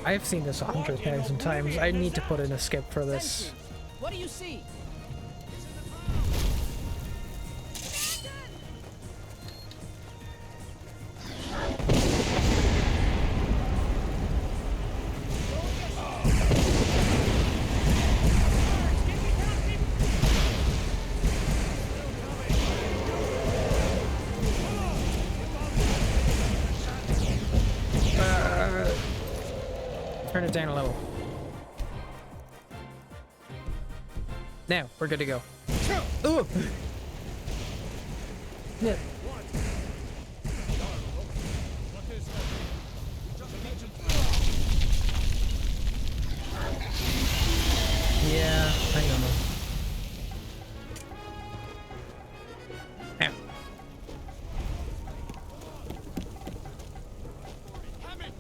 I have seen this 100,000 times. I need to put in a skip for this. What do you see? Turn it down a little. Now, we're good to go. Ooh! Yeah. Yeah, I don't know. Ow.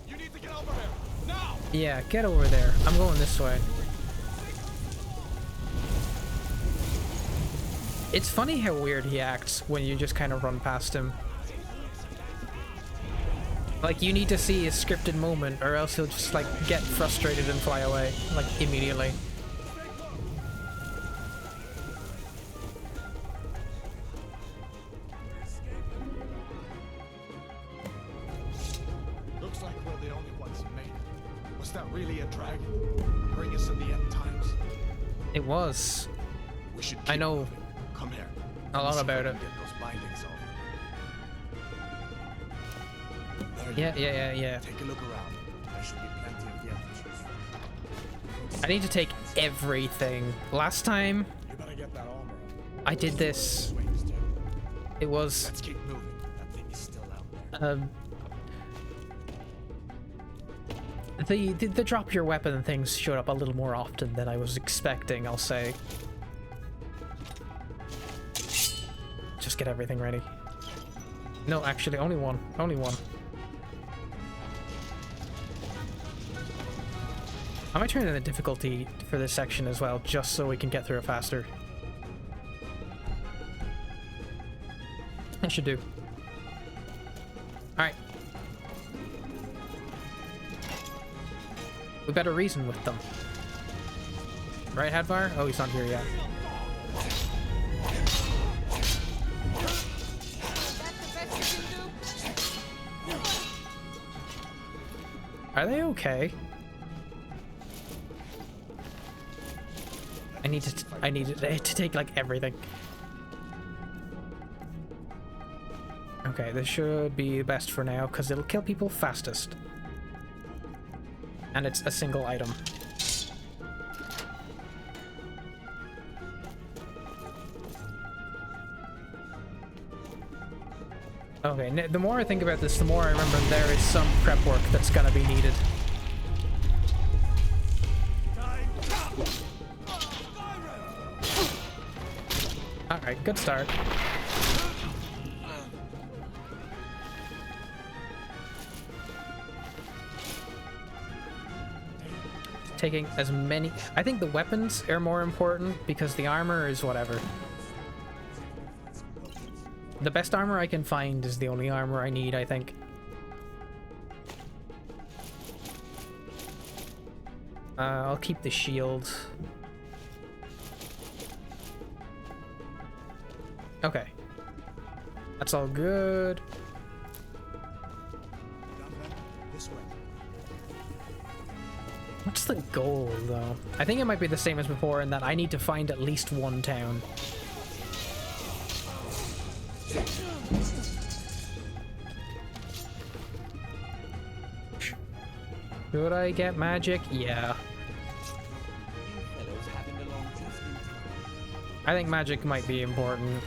You need to get over here now. Yeah, get over there. I'm going this way. It's funny how weird he acts when you just kind of run past him. Like, you need to see a scripted moment, or else he'll just, like, get frustrated and fly away, like, immediately. Looks like we're the only ones who made it. Was that really a dragon? Bring us in the end times. It was. We should I know moving. Come here. a lot about it. Get those bindings off. Yeah. Take a look around. There should be plenty of the entrances. I need to take everything. Last time You better get that armor. I did this, Swings too. it was Let's keep moving. That thing is still out there. the drop your weapon things showed up a little more often than I was expecting, I'll say. Just get everything ready. No, actually, only one. Only one. I might turn in the difficulty for this section as well, just so we can get through it faster. I should do. Alright. We better reason with them. Right, Hadvar? Oh, he's not here yet. Are they okay? I need to take like everything. Okay, this should be best for now because it'll kill people fastest. And it's a single item. Okay, the more I think about this, the more I remember there is some prep work that's gonna be needed. Alright, good start. Taking as many... I think the weapons are more important because the armor is whatever. The best armor I can find is the only armor I need, I think. I'll keep the shield. Okay. That's all good. This way. What's the goal, though? I think it might be the same as before in that I need to find at least one town. Should I get magic? Yeah. I think magic might be important.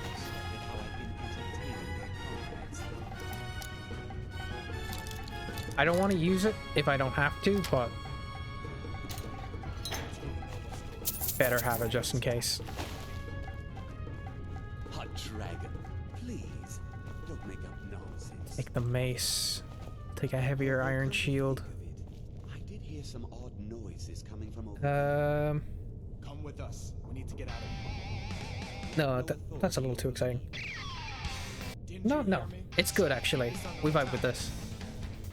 I don't want to use it if I don't have to, but better have it just in case. Hot dragon, please don't make up nonsense. Take the mace. Take a heavier iron shield. I did hear some odd noises coming from over. Come with us. We need to get out of here. No, that's a little too exciting. No, it's good actually. We vibe with this.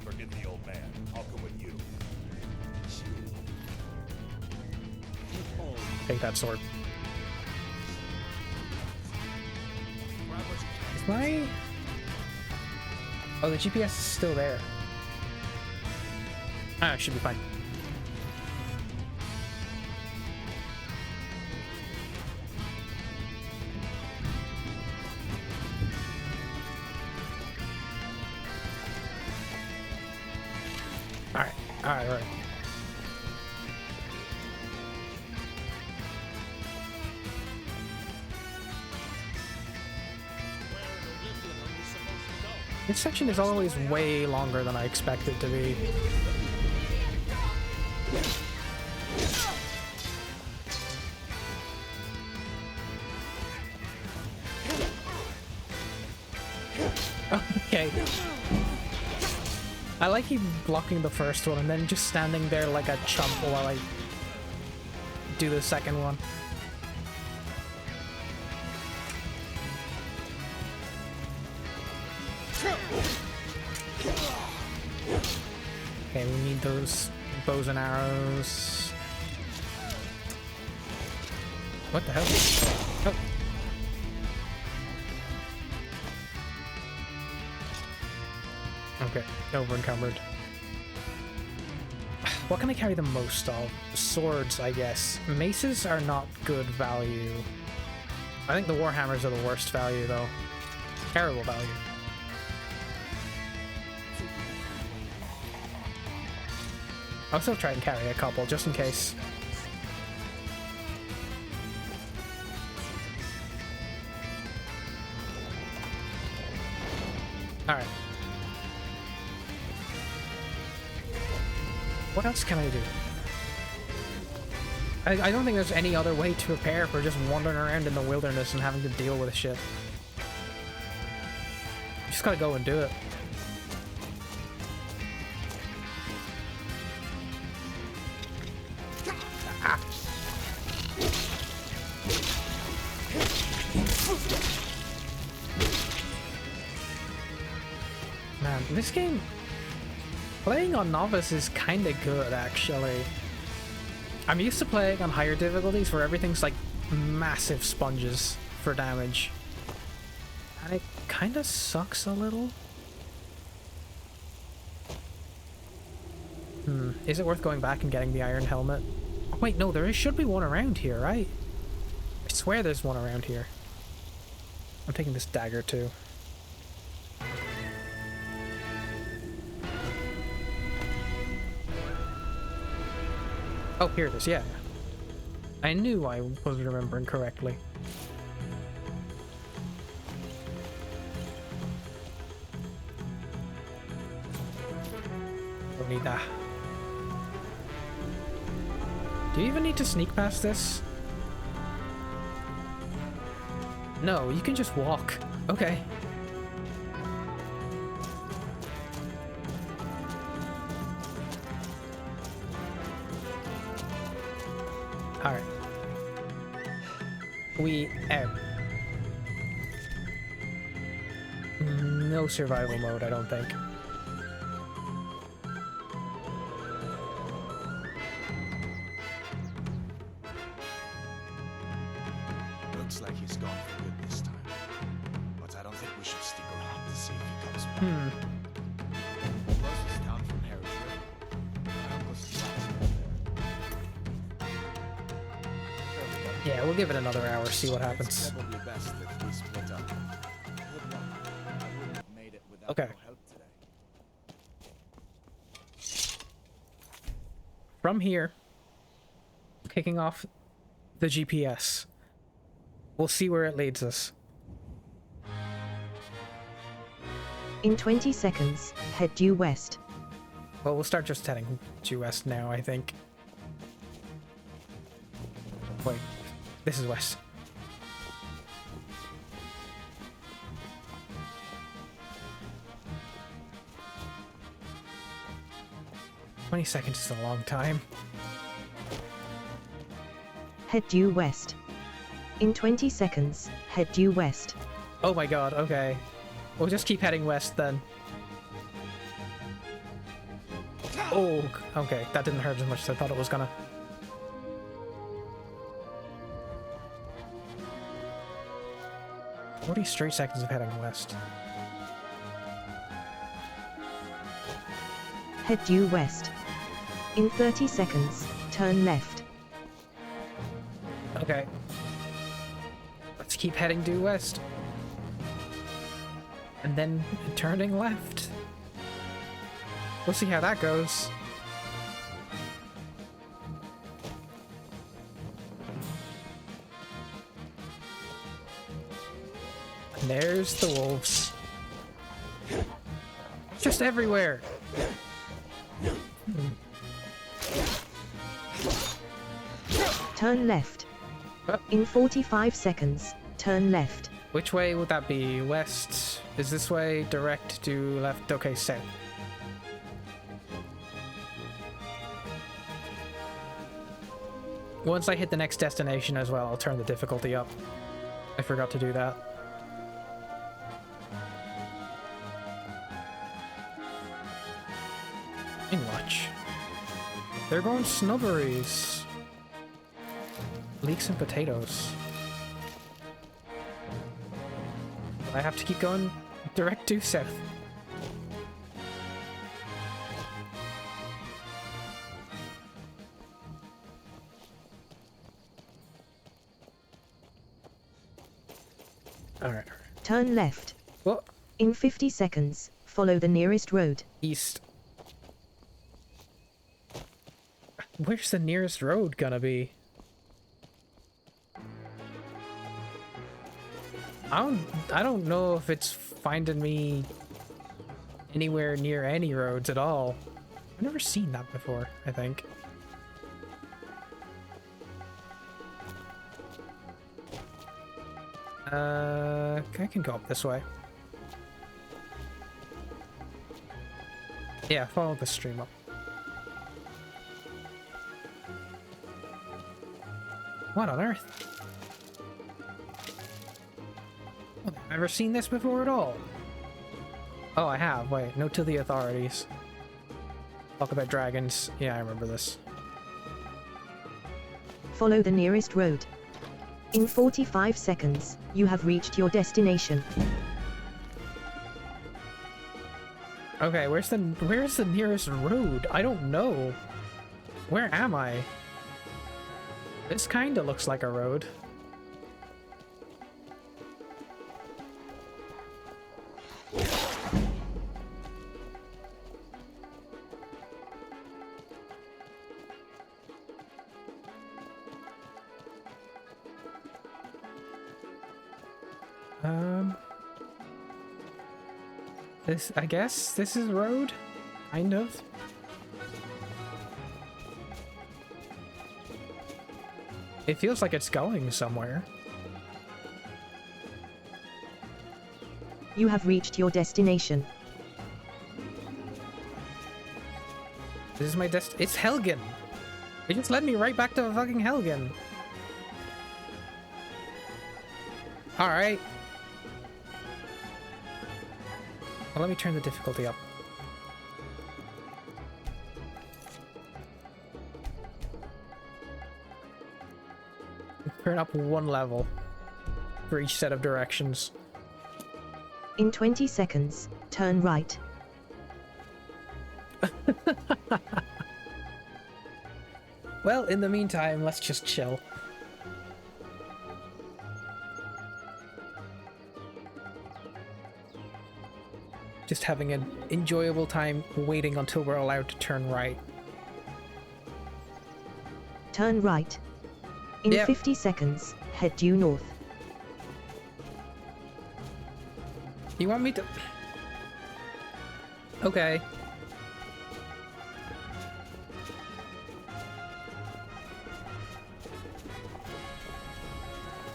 Forget the old man. I'll come with you. Take that sword. Is my... Oh, the GPS is still there. Ah, it should be fine. Alright. This section is always way longer than I expect it to be. Okay. I like him blocking the first one and then just standing there like a chump while I do the second one. Okay, we need those bows and arrows. What the hell? Oh. Okay, over encumbered. What can I carry the most of? Swords, I guess. Maces are not good value. I think the warhammers are the worst value, though. Terrible value. I'll still try and carry a couple, just in case. Alright. What else can I do? I don't think there's any other way to prepare for just wandering around in the wilderness and having to deal with shit. You just gotta go and do it. Ah. Man, this game... Playing on Novice is kinda good, actually. I'm used to playing on higher difficulties where everything's like massive sponges for damage. And it kinda sucks a little. Is it worth going back and getting the iron helmet? Oh, wait, no, there should be one around here, right? I swear there's one around here. I'm taking this dagger too. Oh, here it is, yeah. I knew I was remembering correctly. Don't need that. Do you even need to sneak past this? No, you can just walk. Okay. Alright. We out. No survival mode, I don't think. Looks like he's gone for good this time. But I don't think we should stick around to see if he comes back. Closest town from here is River. My uncle's Yeah, we'll give it another hour, see what happens. probably best if we split up. Good luck. I wouldn't have made it without Okay. your help today. From here, kicking off the GPS. We'll see where it leads us. In 20 seconds, head due west. Well, we'll start just heading due west now, I think. Wait, this is west. "20 seconds is a long time." Head due west. In 20 seconds, head due west. Oh my god, okay. We'll just keep heading west then. Oh, okay, that didn't hurt as much as I thought it was gonna. "43 seconds of heading west." Head due west. In 30 seconds, turn left. Okay. Let's keep heading due west. And then turning left. We'll see how that goes. And there's the wolves. Just everywhere. Turn left. In 45 seconds, turn left. Which way would that be? West? Is this way direct to left? Okay, south. Once I hit the next destination as well, I'll turn the difficulty up. I forgot to do that. Ain't much. They're going snubberies. Leeks and potatoes. I have to keep going direct due south. Alright. Turn left. What? In 50 seconds, follow the nearest road. East. Where's the nearest road gonna be? I don't know if it's finding me anywhere near any roads at all. I've never seen that before, I think. I can go up this way. Yeah, follow the stream up. What on earth? Well, I've never seen this before at all. Oh, I have. Wait, note to the authorities. Talk about dragons. Yeah, I remember this. Follow the nearest road. In 45 seconds, you have reached your destination. Okay, where's the nearest road? I don't know. Where am I? This kinda looks like a road. I guess this is a road? Kind of. It feels like it's going somewhere. You have reached your destination. This is my it's Helgen! It just led me right back to fucking Helgen. Alright. Well, let me turn the difficulty up. Turn up one level for each set of directions. In 20 seconds, turn right. Well, in the meantime, let's just chill. Just having an enjoyable time waiting until we're allowed to turn right. Turn right. In Yep. 50 seconds, head due north. You want me to... Okay.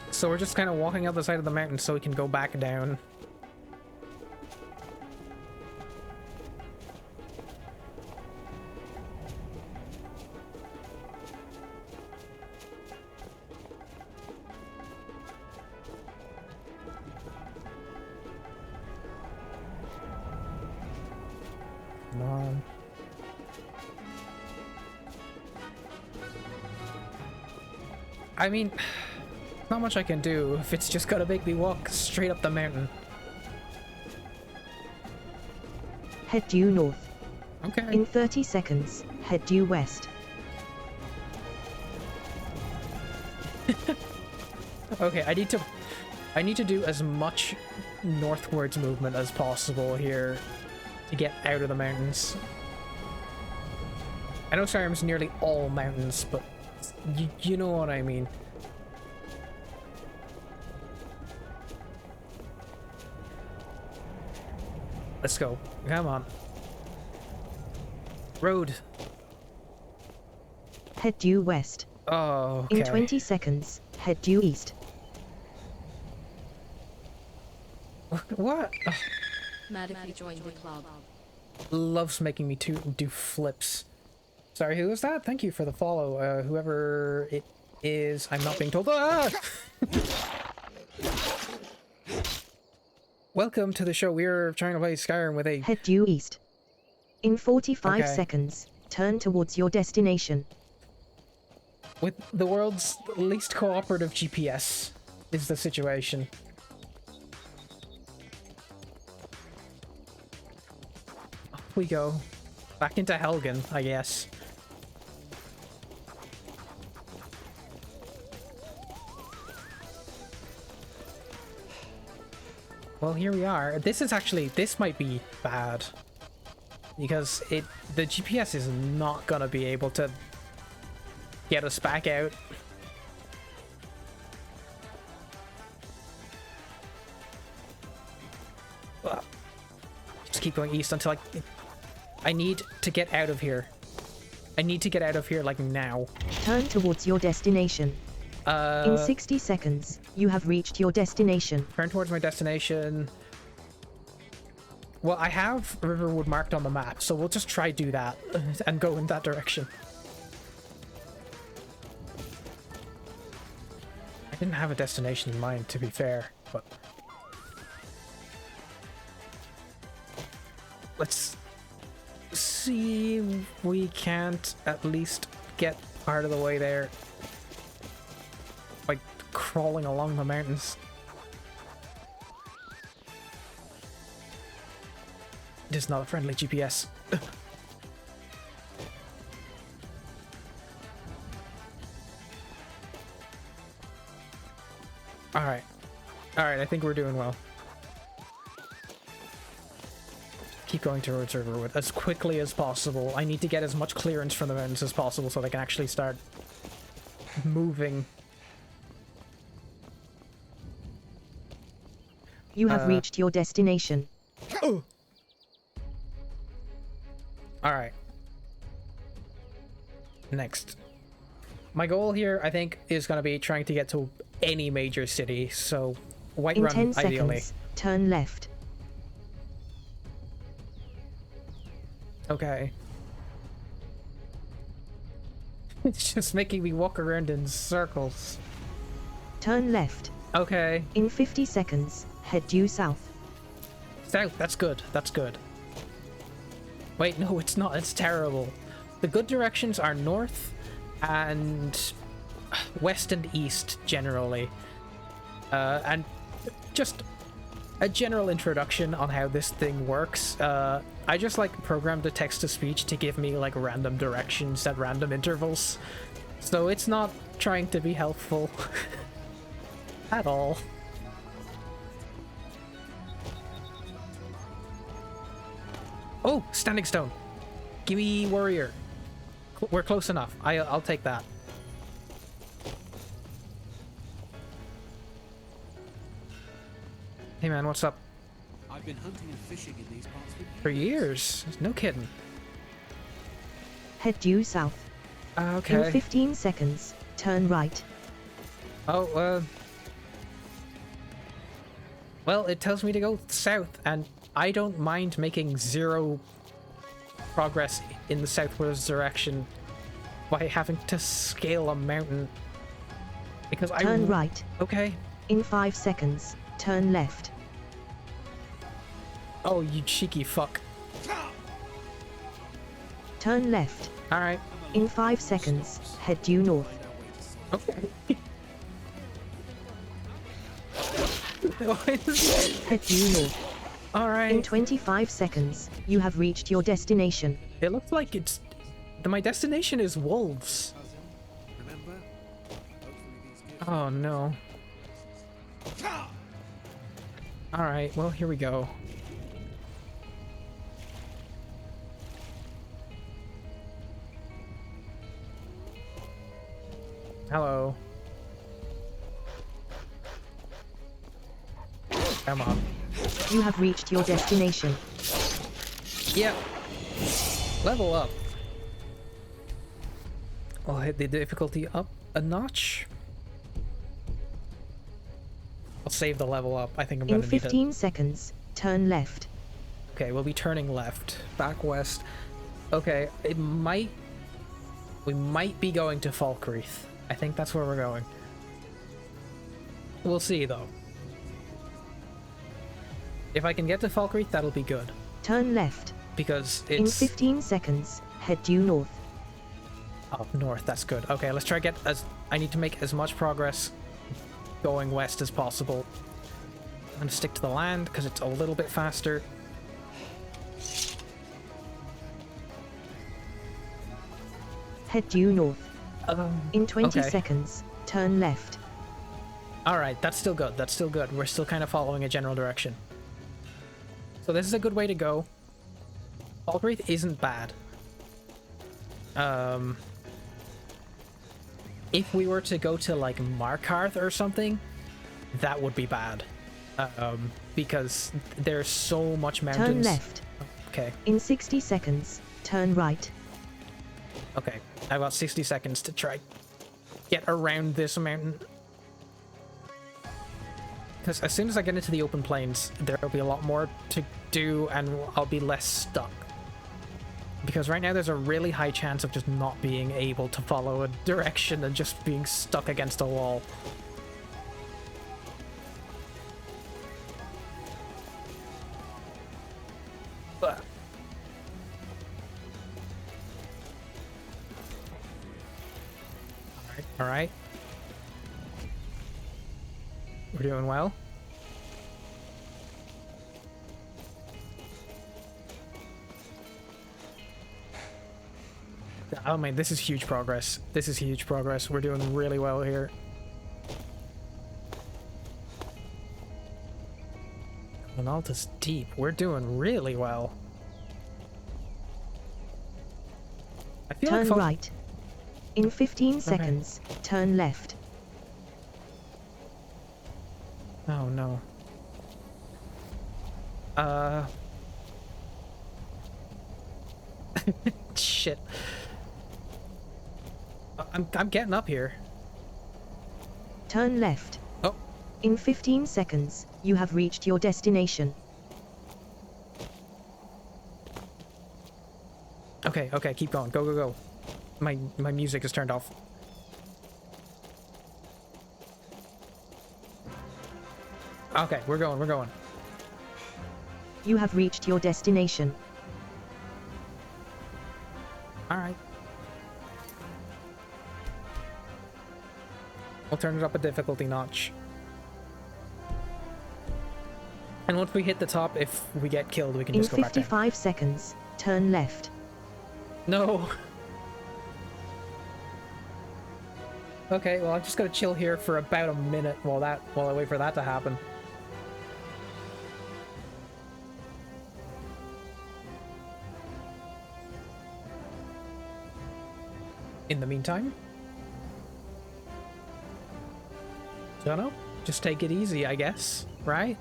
So we're just kind of walking up the side of the mountain so we can go back down. Come on. I mean, not much I can do if it's just gonna make me walk straight up the mountain. Head due north. Okay. In 30 seconds, head due west. Okay, I need to do as much northwards movement as possible here to get out of the mountains. I know Skyrim's nearly all mountains, but you know what I mean. Let's go. Come on. Road. Head due west. Oh, okay. In 20 seconds, head due east. What? Ugh. Mad if you joined the club. Loves making me do flips. Sorry, who was that? Thank you for the follow. Whoever it is, I'm not being told. Ah! Welcome to the show. We're trying to play Skyrim with a... Head due east. In 45 Okay. seconds, turn towards your destination. With the world's least cooperative GPS is the situation. Off we go. Back into Helgen, I guess. Well, here we are. This might be bad. Because the GPS is not gonna be able to get us back out. Just keep going east until I need to get out of here. I need to get out of here, like, now. Turn towards your destination. In 60 seconds, you have reached your destination. Turn towards my destination. Well, I have Riverwood marked on the map, so we'll just try do that and go in that direction. I didn't have a destination in mind, to be fair, but... Let's see if we can't at least get part of the way there by crawling along the mountains. It is not a friendly GPS. Alright. Alright, I think we're doing well. Keep going towards Riverwood as quickly as possible. I need to get as much clearance from the mountains as possible so they can actually start moving. You have reached your destination. Oh! Alright. Next. My goal here, I think, is going to be trying to get to any major city, so Whiterun, In 10 ideally. seconds, turn left. Okay. It's just making me walk around in circles. Turn left. Okay. In 50 seconds, head due south. South, that's good. That's good. Wait, no, it's not. It's terrible. The good directions are north and west and east, generally. And just a general introduction on how this thing works. I just, like, programmed the text-to-speech to give me, like, random directions at random intervals. So it's not trying to be helpful at all. Oh, standing stone. Gimme warrior. We're close enough. I'll take that. Hey man, what's up? I've been hunting and fishing in these parts For years. No kidding. Head due south. Okay. In 15 seconds, turn right. Oh, well, it tells me to go south, and I don't mind making zero progress in the southwards direction by having to scale a mountain. Because Turn right. Okay. In 5 seconds, turn left. Oh, you cheeky fuck. Turn left. Alright. In 5 seconds, head due north. Okay. Head due north. Alright. In 25 seconds, you have reached your destination. It looks like it's... My destination is wolves. Oh no. Alright, well, here we go. Hello. Come on. You have reached your destination. Yep. Level up. I'll hit the difficulty up a notch. I'll save the level up. I think I'm In gonna need it. 15 seconds, turn left. Okay, we'll be turning left. Back west. Okay, it might... We might be going to Falkreath. I think that's where we're going. We'll see, though. If I can get to Falkreath, that'll be good. Turn left. because it's... In 15 seconds, head due north. Oh, north, that's good. Okay, let's try to get as... I need to make as much progress going west as possible. I'm gonna stick to the land because it's a little bit faster. Head due north. In 20 okay. seconds, turn left. Alright, that's still good. That's still good. We're still kind of following a general direction. So this is a good way to go. Falkreath isn't bad. If we were to go to like Markarth or something, that would be bad. Because there's so much mountains. Turn left. Okay. In 60 seconds, turn right. Okay, I've got 60 seconds to try get around this mountain. Because as soon as I get into the open plains, there'll be a lot more to do and I'll be less stuck. Because right now there's a really high chance of just not being able to follow a direction and just being stuck against a wall. But all right. We're doing well. Oh man, this is huge progress. This is huge progress. We're doing really well here. Minalta's deep. We're doing really well. I feel turn like right. In 15 seconds, turn left. Oh no. Shit. I'm getting up here. Turn left. Oh. In 15 seconds, you have reached your destination. Okay, okay, keep going. Go, go, go. My music is turned off. Okay, we're going, we're going. You have reached your destination. Alright. We'll turn it up a difficulty notch. And once we hit the top, if we get killed, we can just go back down. In 55 seconds, turn left. No. Okay, well I'm just gonna chill here for about a minute while I wait for that to happen. In the meantime, don't know, just take it easy, I guess, right?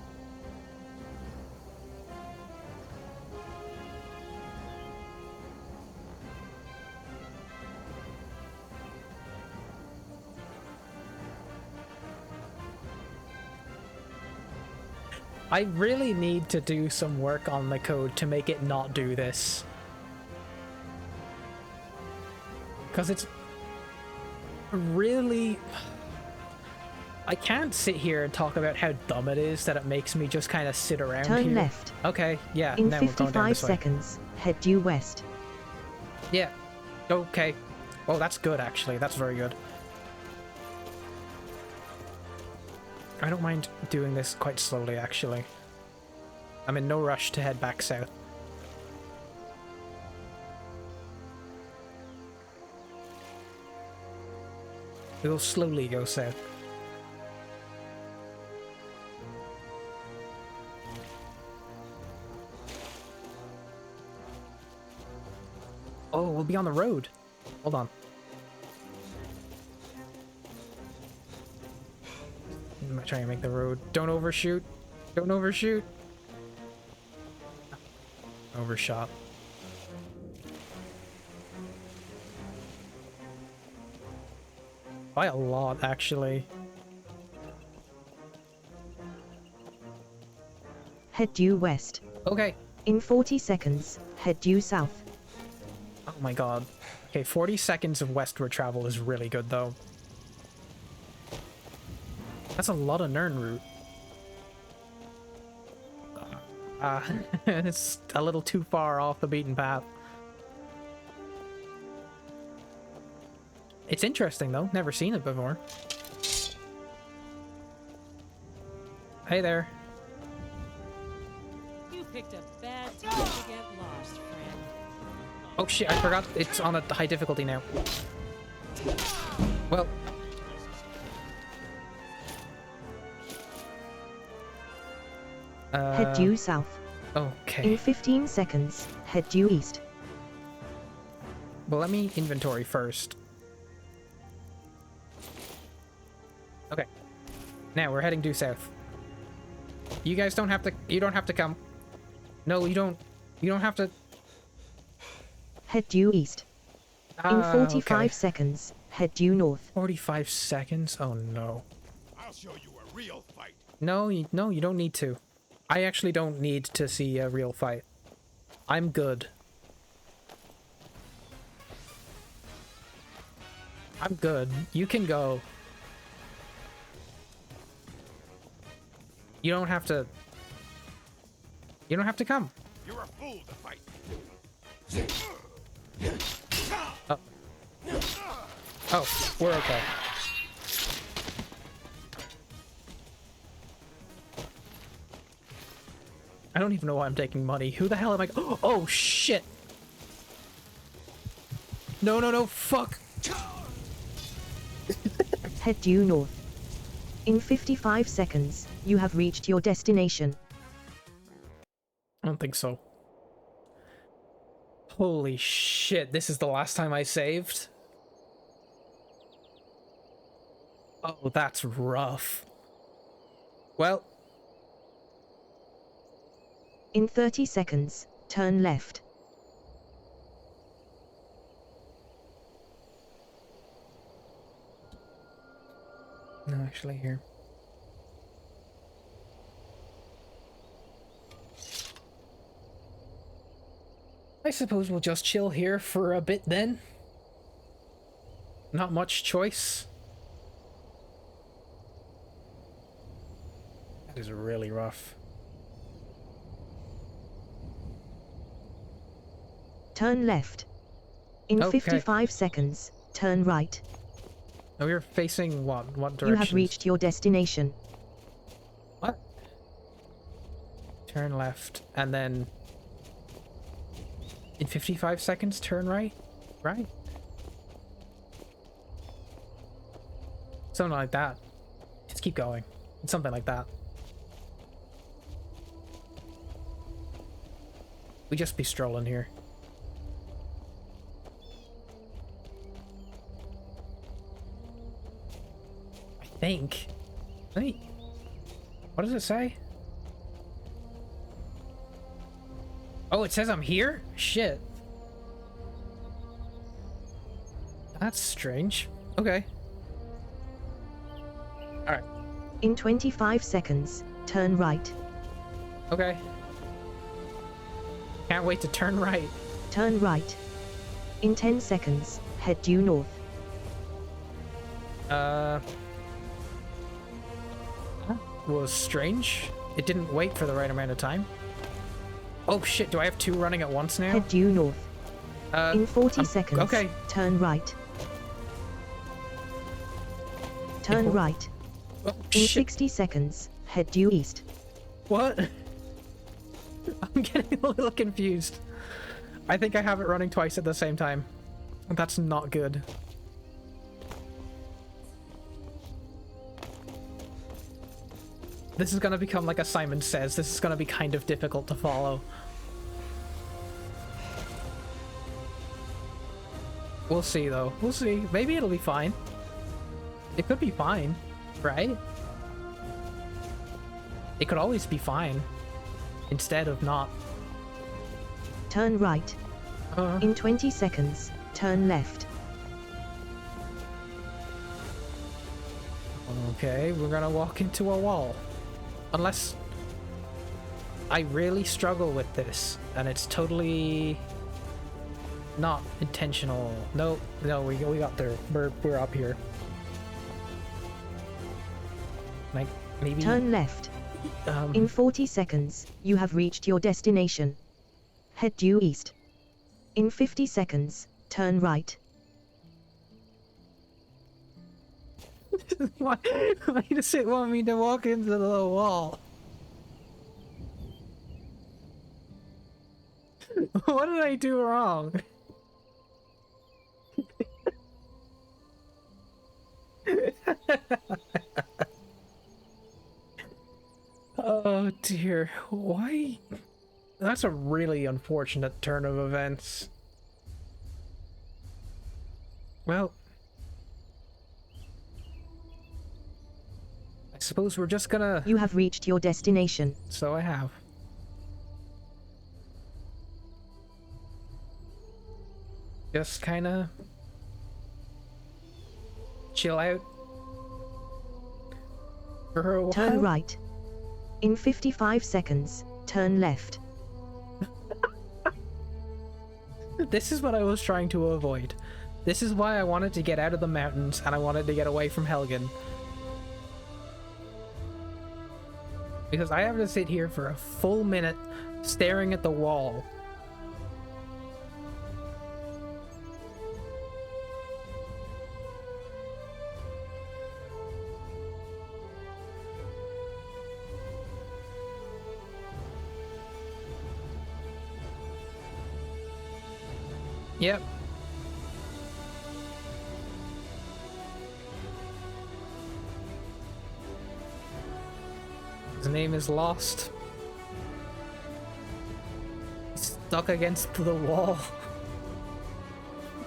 I really need to do some work on the code to make it not do this. Because it's really... I can't sit here and talk about how dumb it is that it makes me just kind of sit around here. Turn left. Okay, yeah, In now we're going down 55 this way. seconds, head due west. Yeah, okay. Oh, that's good, actually. That's very good. I don't mind doing this quite slowly, actually. I'm in no rush to head back south. We'll slowly go south. Oh, we'll be on the road. Hold on. I'm trying to make the road. Don't overshoot. Don't overshoot. Overshot. By a lot, actually. Head due west. Okay. In 40 seconds, head due south. Oh my god. Okay, 40 seconds of westward travel is really good, though. That's a lot of Nern route. Yeah, it's a little too far off the beaten path. It's interesting though, never seen it before. Hey there. You picked a bad time to get lost, friend. Oh shit, I forgot it's on a high difficulty now. Well. Head due south. Okay. In 15 seconds, head due east. Well, let me inventory first. Okay. Now we're heading due south. You guys don't have to. You don't have to come. No, you don't. You don't have to. Head due east. In 45 okay. seconds, head due north. 45 seconds? Oh no. I'll show you a real fight. No, you don't need to. I actually don't need to see a real fight. I'm good. I'm good. You can go. You don't have to. You don't have to come. You're a fool to fight. Oh. Oh, we're okay. I don't even know why I'm taking money. Who the hell am I? Oh shit! No, no, no! Fuck! Head due north. In 55 seconds, you have reached your destination. I don't think so. Holy shit! This is the last time I saved. Oh, that's rough. Well. In 30 seconds, turn left. No, actually here. I suppose we'll just chill here for a bit then. Not much choice. That is really rough. Turn left. In Okay. 55 seconds, turn right. Oh, we're facing what? What direction? You have reached your destination. What? Turn left, and then in 55 seconds, turn right? Right? Something like that. Just keep going. It's something like that. We just be strolling here. I think. Wait. What does it say? Oh, it says I'm here? Shit. That's strange. Okay. Alright. In 25 seconds, turn right. Okay. Can't wait to turn right. Turn right. In 10 seconds, head due north. That was strange. It didn't wait for the right amount of time. Oh shit, do I have two running at once now? Head due north. In 40 seconds, okay. turn right. Turn right. Oh, In shit. 60 seconds, head due east. What? I'm getting a little confused. I think I have it running twice at the same time. That's not good. This is gonna become like a Simon Says. This is gonna be kind of difficult to follow. We'll see though. We'll see. Maybe it'll be fine. It could be fine, right? It could always be fine. Instead of not. Turn right. In 20 seconds, turn left. Okay, we're gonna walk into a wall. Unless I really struggle with this and it's totally not intentional. No, we got there. We're up here. Like maybe Turn left. In 40 seconds, you have reached your destination. Head due east. In 50 seconds, turn right. Why does it want me to walk into the wall? What did I do wrong? Oh dear, why? That's a really unfortunate turn of events. Well, I suppose we're just gonna... You have reached your destination. So I have. Just kinda... chill out. For a while. Turn right. In 55 seconds, turn left. This is what I was trying to avoid. This is why I wanted to get out of the mountains and I wanted to get away from Helgen. Because I have to sit here for a full minute staring at the wall. Yep. His name is Lost. He's stuck against the wall.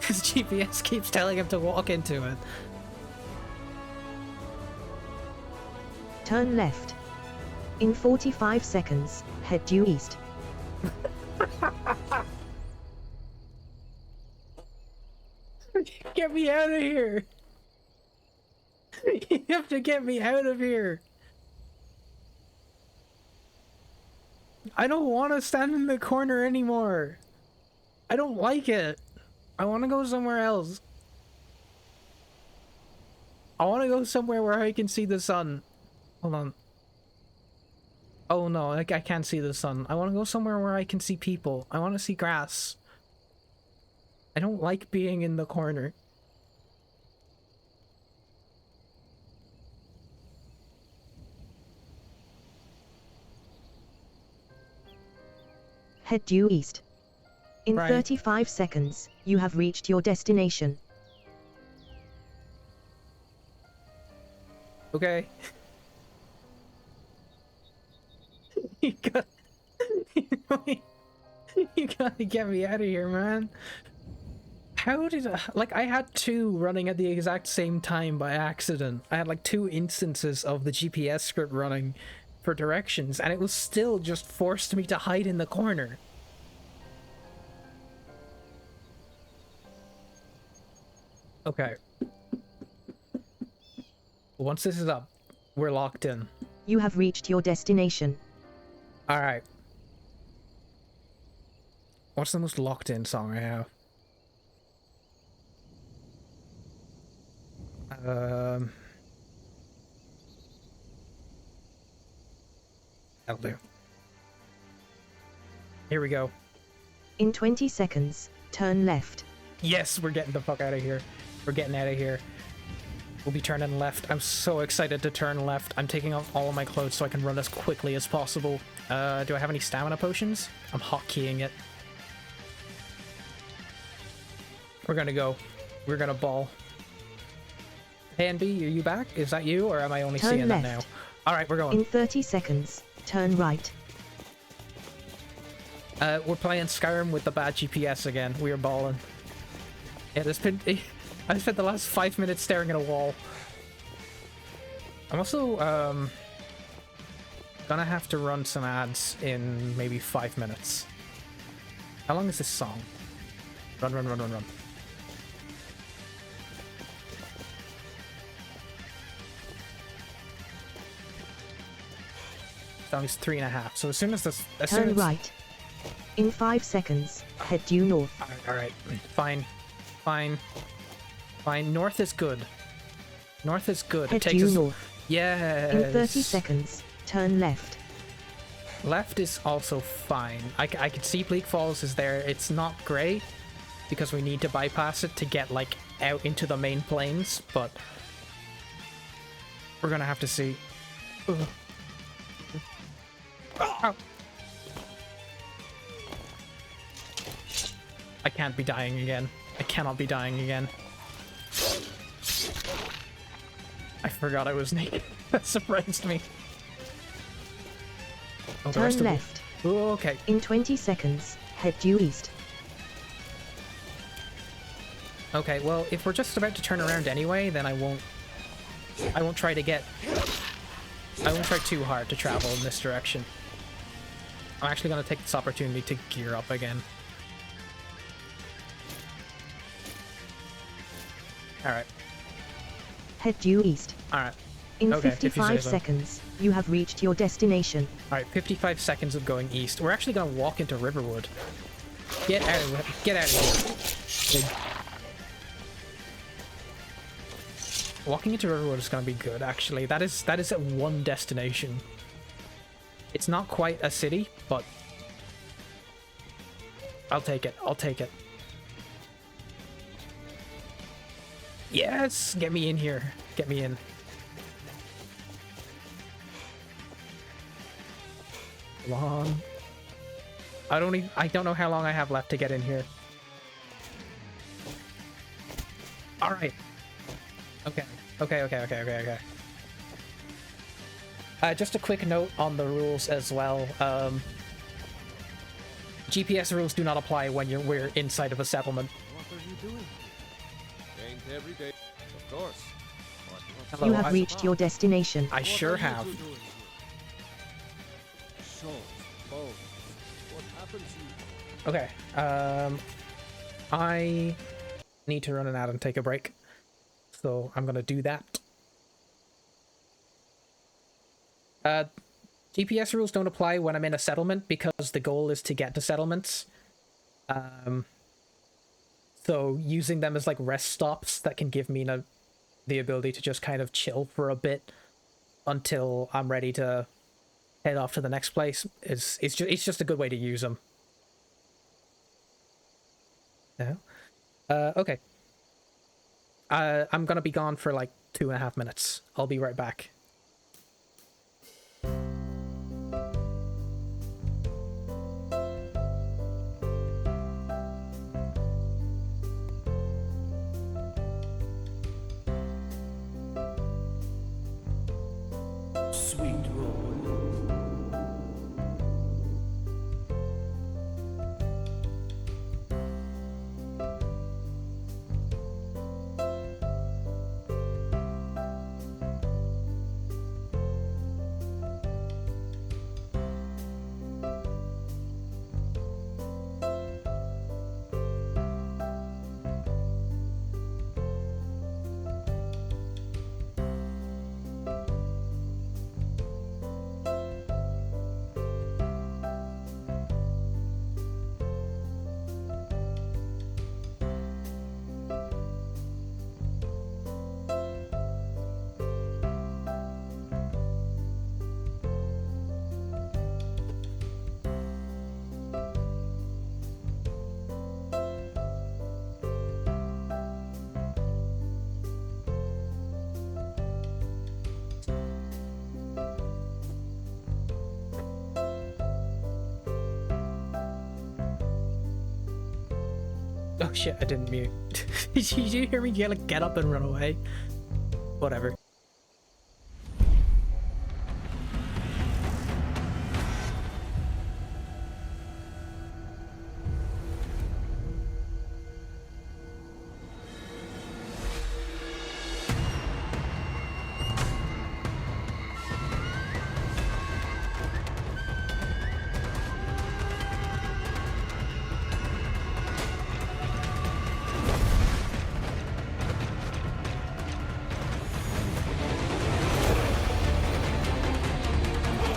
His GPS keeps telling him to walk into it. Turn left. In 45 seconds, head due east. Get me out of here! You have to get me out of here! I don't want to stand in the corner anymore! I don't like it! I want to go somewhere else. I want to go somewhere where I can see the sun. Hold on. Oh no, I can't see the sun. I want to go somewhere where I can see people. I want to see grass. I don't like being in the corner. Head due east. In Right. 35 seconds, you have reached your destination. Okay. you gotta get me out of here, man. How did I... Like, I had two running at the exact same time by accident. I had like two instances of the GPS script running for directions, and it was still just forced me to hide in the corner. Okay. Once this is up, we're locked in. You have reached your destination. Alright. What's the most locked in song I have? That'll do. Here we go. In 20 seconds, turn left. Yes, we're getting the fuck out of here. We're getting out of here. We'll be turning left. I'm so excited to turn left. I'm taking off all of my clothes so I can run as quickly as possible. Do I have any stamina potions? I'm hotkeying it. We're gonna go. We're gonna ball. Hey, NB, are you back? Is that you, or am I only seeing that now? Alright, we're going. In 30 seconds, turn right. We're playing Skyrim with the bad GPS again. We are balling. Yeah, I spent the last 5 minutes staring at a wall. I'm also, gonna have to run some ads in maybe 5 minutes. How long is this song? Run, run, run, run, run. Song is 3.5. So as soon as this... Turn right. In 5 seconds, head due north. Alright. Fine. Fine. Fine. North is good. North is good. Head due north. Yes. In 30 seconds, Turn left. Left is also fine. I could see Bleak Falls is there. It's not great because we need to bypass it to get like out into the main plains, but we're gonna have to see. Ugh. Ow. I can't be dying again. I cannot be dying again. I forgot I was naked. That surprised me. Oh, Turn left. Oh, okay. In 20 seconds, head due east. Okay, well, if we're just about to turn around anyway, then I won't try to get... I won't try too hard to travel in this direction. I'm actually going to take this opportunity to gear up again. Alright. Head due east. Alright. In Okay, 55 seconds, you have reached your destination. Alright, 55 seconds of going east. We're actually going to walk into Riverwood. Get out of here. Walking into Riverwood is going to be good, actually. That is at one destination. It's not quite a city, but I'll take it. I'll take it. Yes! Get me in here. Get me in. Come on. I don't know how long I have left to get in here. Alright. Okay. Just a quick note on the rules as well. GPS rules do not apply when we're inside of a settlement. What are you doing? Paint every day. Of course. Hello, You have reached your destination. I sure have. So, what happened to you? Okay. I need to run an ad and take a break. So I'm gonna do that. GPS rules don't apply when I'm in a settlement because the goal is to get to settlements. So using them as like rest stops that can give me the ability to just kind of chill for a bit until I'm ready to head off to the next place it's just a good way to use them. Yeah. Okay. I'm gonna be gone for like 2.5 minutes. I'll be right back. Sweet road. Oh shit, I didn't mute. Did you hear me yell, get up and run away? Whatever.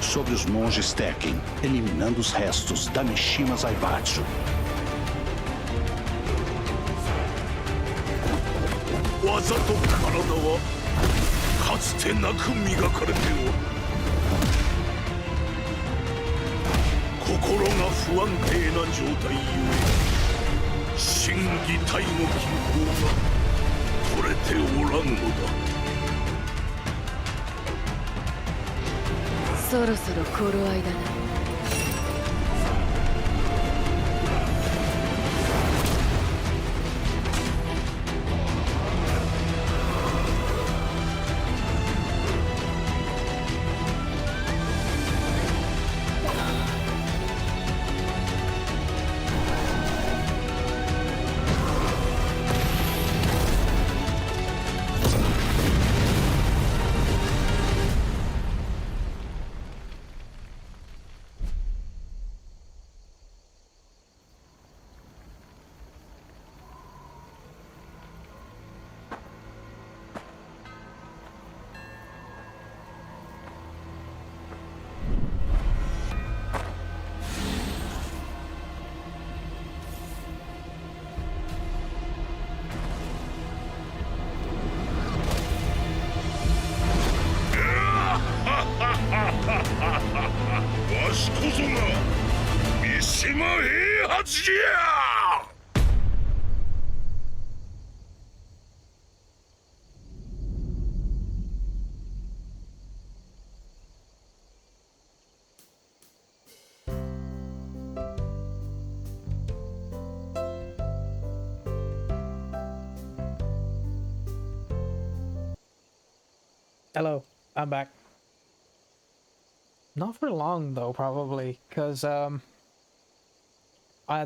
Sobre os monges Tekken, eliminando os restos da Mishima Zaibatsu. 技と体はかつてなく磨かれておる。心が不安定な状態ゆえ心技体の均衡が取れておらんのだ。そろそろ頃合いだな。わしこそが三島平八じゃ。Hello, I'm back. Not for long though, probably, because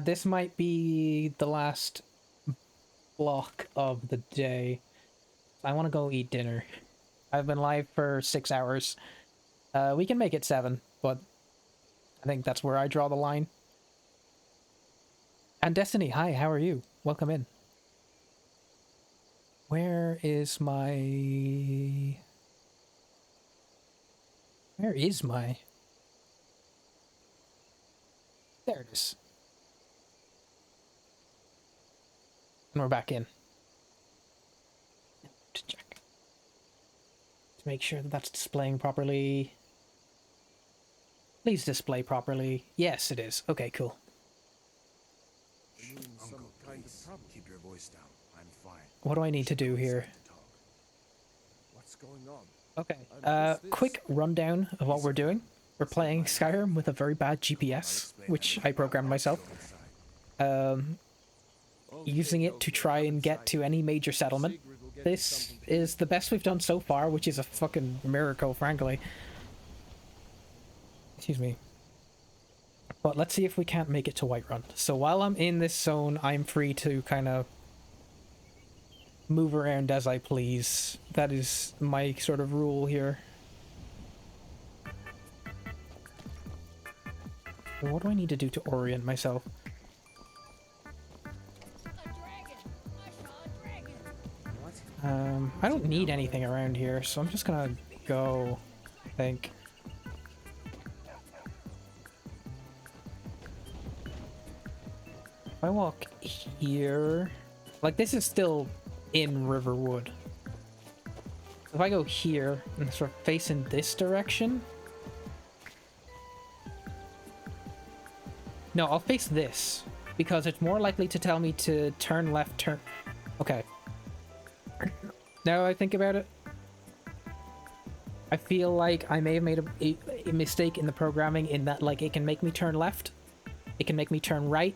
this might be the last block of the day. I want to go eat dinner. I've been live for 6 hours. We can make it 7, but I think that's where I draw the line. And Destiny, hi, how are you? Welcome in. Where is my... Where is my... There it is. And we're back in. To check. To make sure that that's displaying properly. Please display properly. Yes, it is. Okay, cool. Uncle, please, keep your voice down. I'm fine. What do I need to do here? What's going on? Okay, quick rundown of what we're doing. We're playing Skyrim with a very bad GPS, which I programmed myself. Using it to try and get to any major settlement. This is the best we've done so far, which is a fucking miracle, frankly. Excuse me. But let's see if we can't make it to Whiterun. So while I'm in this zone, I'm free to kind of move around as I please. That is my sort of rule here. What do I need to do to orient myself? I don't need anything around here, so I'm just gonna go, I think. If I walk here... Like, this is still in Riverwood. If I go here and sort of face in this direction... No, I'll face this, because it's more likely to tell me to turn left, turn... Okay. Now I think about it, I feel like I may have made a mistake in the programming in that, like, it can make me turn left, it can make me turn right,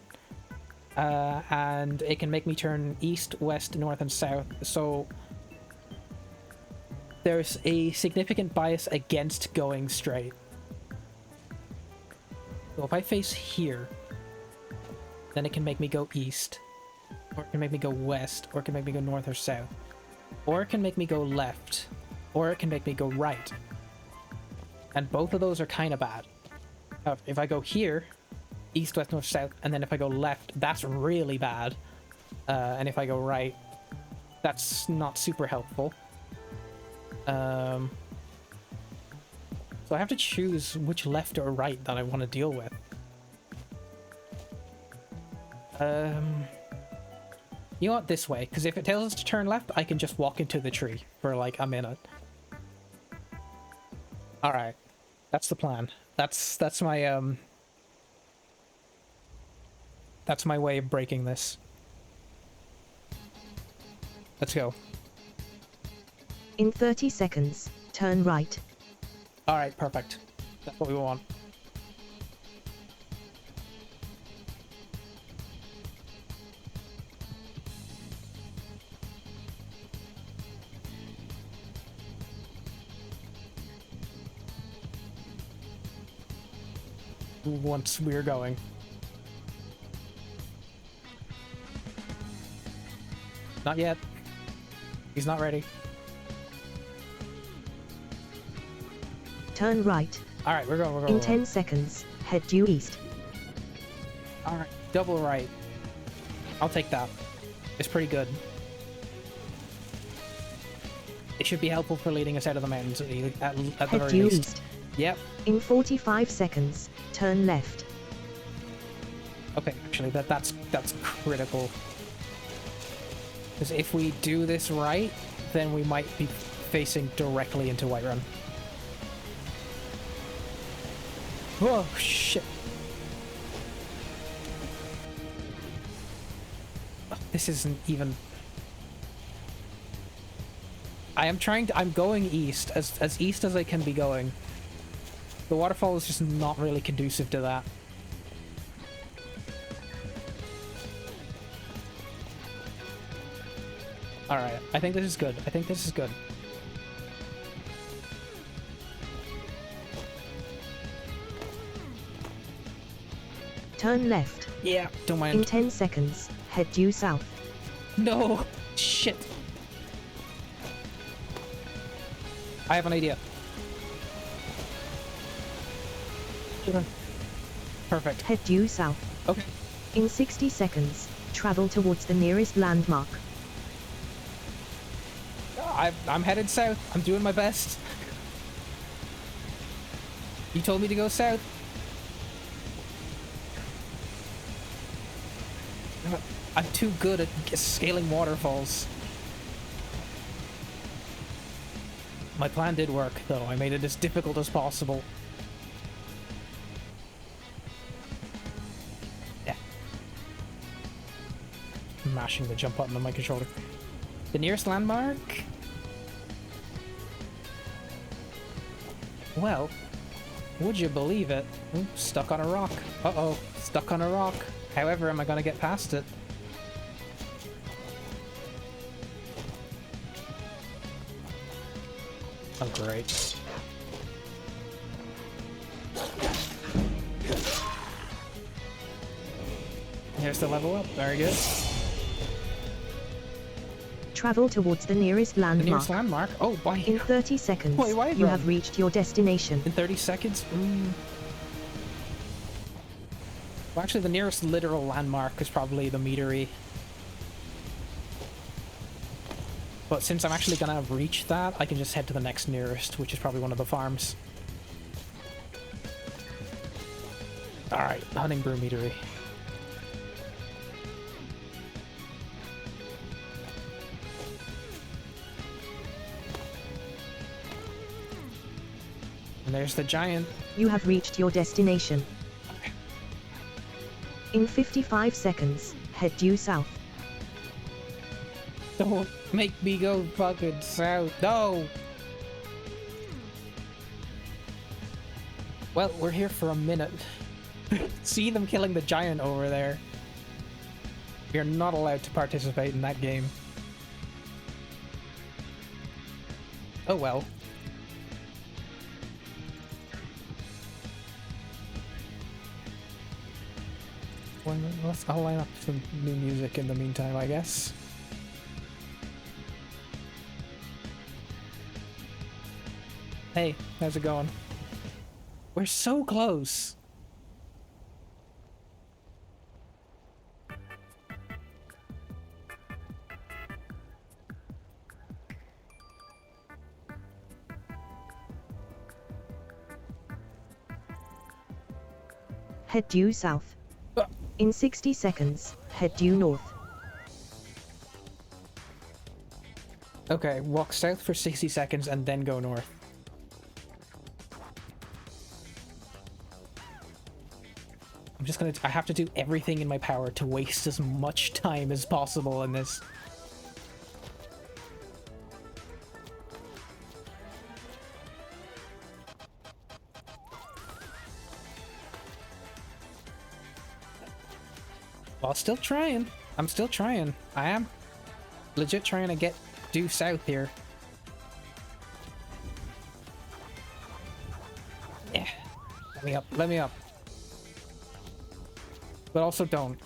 and it can make me turn east, west, north, and south. So there's a significant bias against going straight. So if I face here, then it can make me go east, or it can make me go west, or it can make me go north or south. Or it can make me go left, or it can make me go right. And both of those are kind of bad. If I go here, east, west, north, south, and then if I go left, that's really bad. And if I go right, that's not super helpful. So I have to choose which left or right that I want to deal with. You know what, this way, because if it tells us to turn left, I can just walk into the tree for like a minute. Alright. That's the plan. That's my That's my way of breaking this. Let's go. In 30 seconds, turn right. Alright, perfect. That's what we want. Once we're going. Not yet. He's not ready. Turn right. Alright, we're going, we're going. In 10 seconds, head due east. Alright, double right. I'll take that. It's pretty good. It should be helpful for leading us out of the mountains at the Head very due least. east. Yep. In 45 seconds, turn left. Okay, actually, that's critical. Because if we do this right, then we might be facing directly into Whiterun. Whoa, shit. Oh, this isn't even... I'm going east, as east as I can be going. The waterfall is just not really conducive to that. Alright, I think this is good. I think this is good. Turn left. Yeah, don't mind. In 10 seconds, head due south. No! Shit! I have an idea. Perfect. Head due south. Okay. In 60 seconds, travel towards the nearest landmark. I'm headed south. I'm doing my best. You told me to go south. I'm too good at scaling waterfalls. My plan did work, though. I made it as difficult as possible. Yeah. Mashing the jump button on my controller. The nearest landmark? Well, would you believe it? Ooh, stuck on a rock. Uh-oh, stuck on a rock. However, am I gonna get past it? Oh, great. Here's the level up. Very good. Travel towards the nearest landmark. The nearest landmark? Oh, why? In 30 seconds, Why you run? have reached your destination. In 30 seconds? Well, actually, the nearest literal landmark is probably the meadery. But since I'm actually gonna reach that, I can just head to the next nearest, which is probably one of the farms. Alright, hunting brew meadery. And there's the giant. You have reached your destination. In 55 seconds, head due south. Don't make me go fucking south. No! Well, we're here for a minute. See them killing the giant over there. You're not allowed to participate in that game. Oh well. I'll line up some new music in the meantime, I guess. Hey, how's it going? We're so close. Head due south. In 60 seconds, head due north. Okay, walk south for 60 seconds and then go north. I'm just gonna... I have to do everything in my power to waste as much time as possible in this. Well, still trying. I'm still trying. I am legit trying to get due south here. Yeah. Let me up. Let me up. But also don't.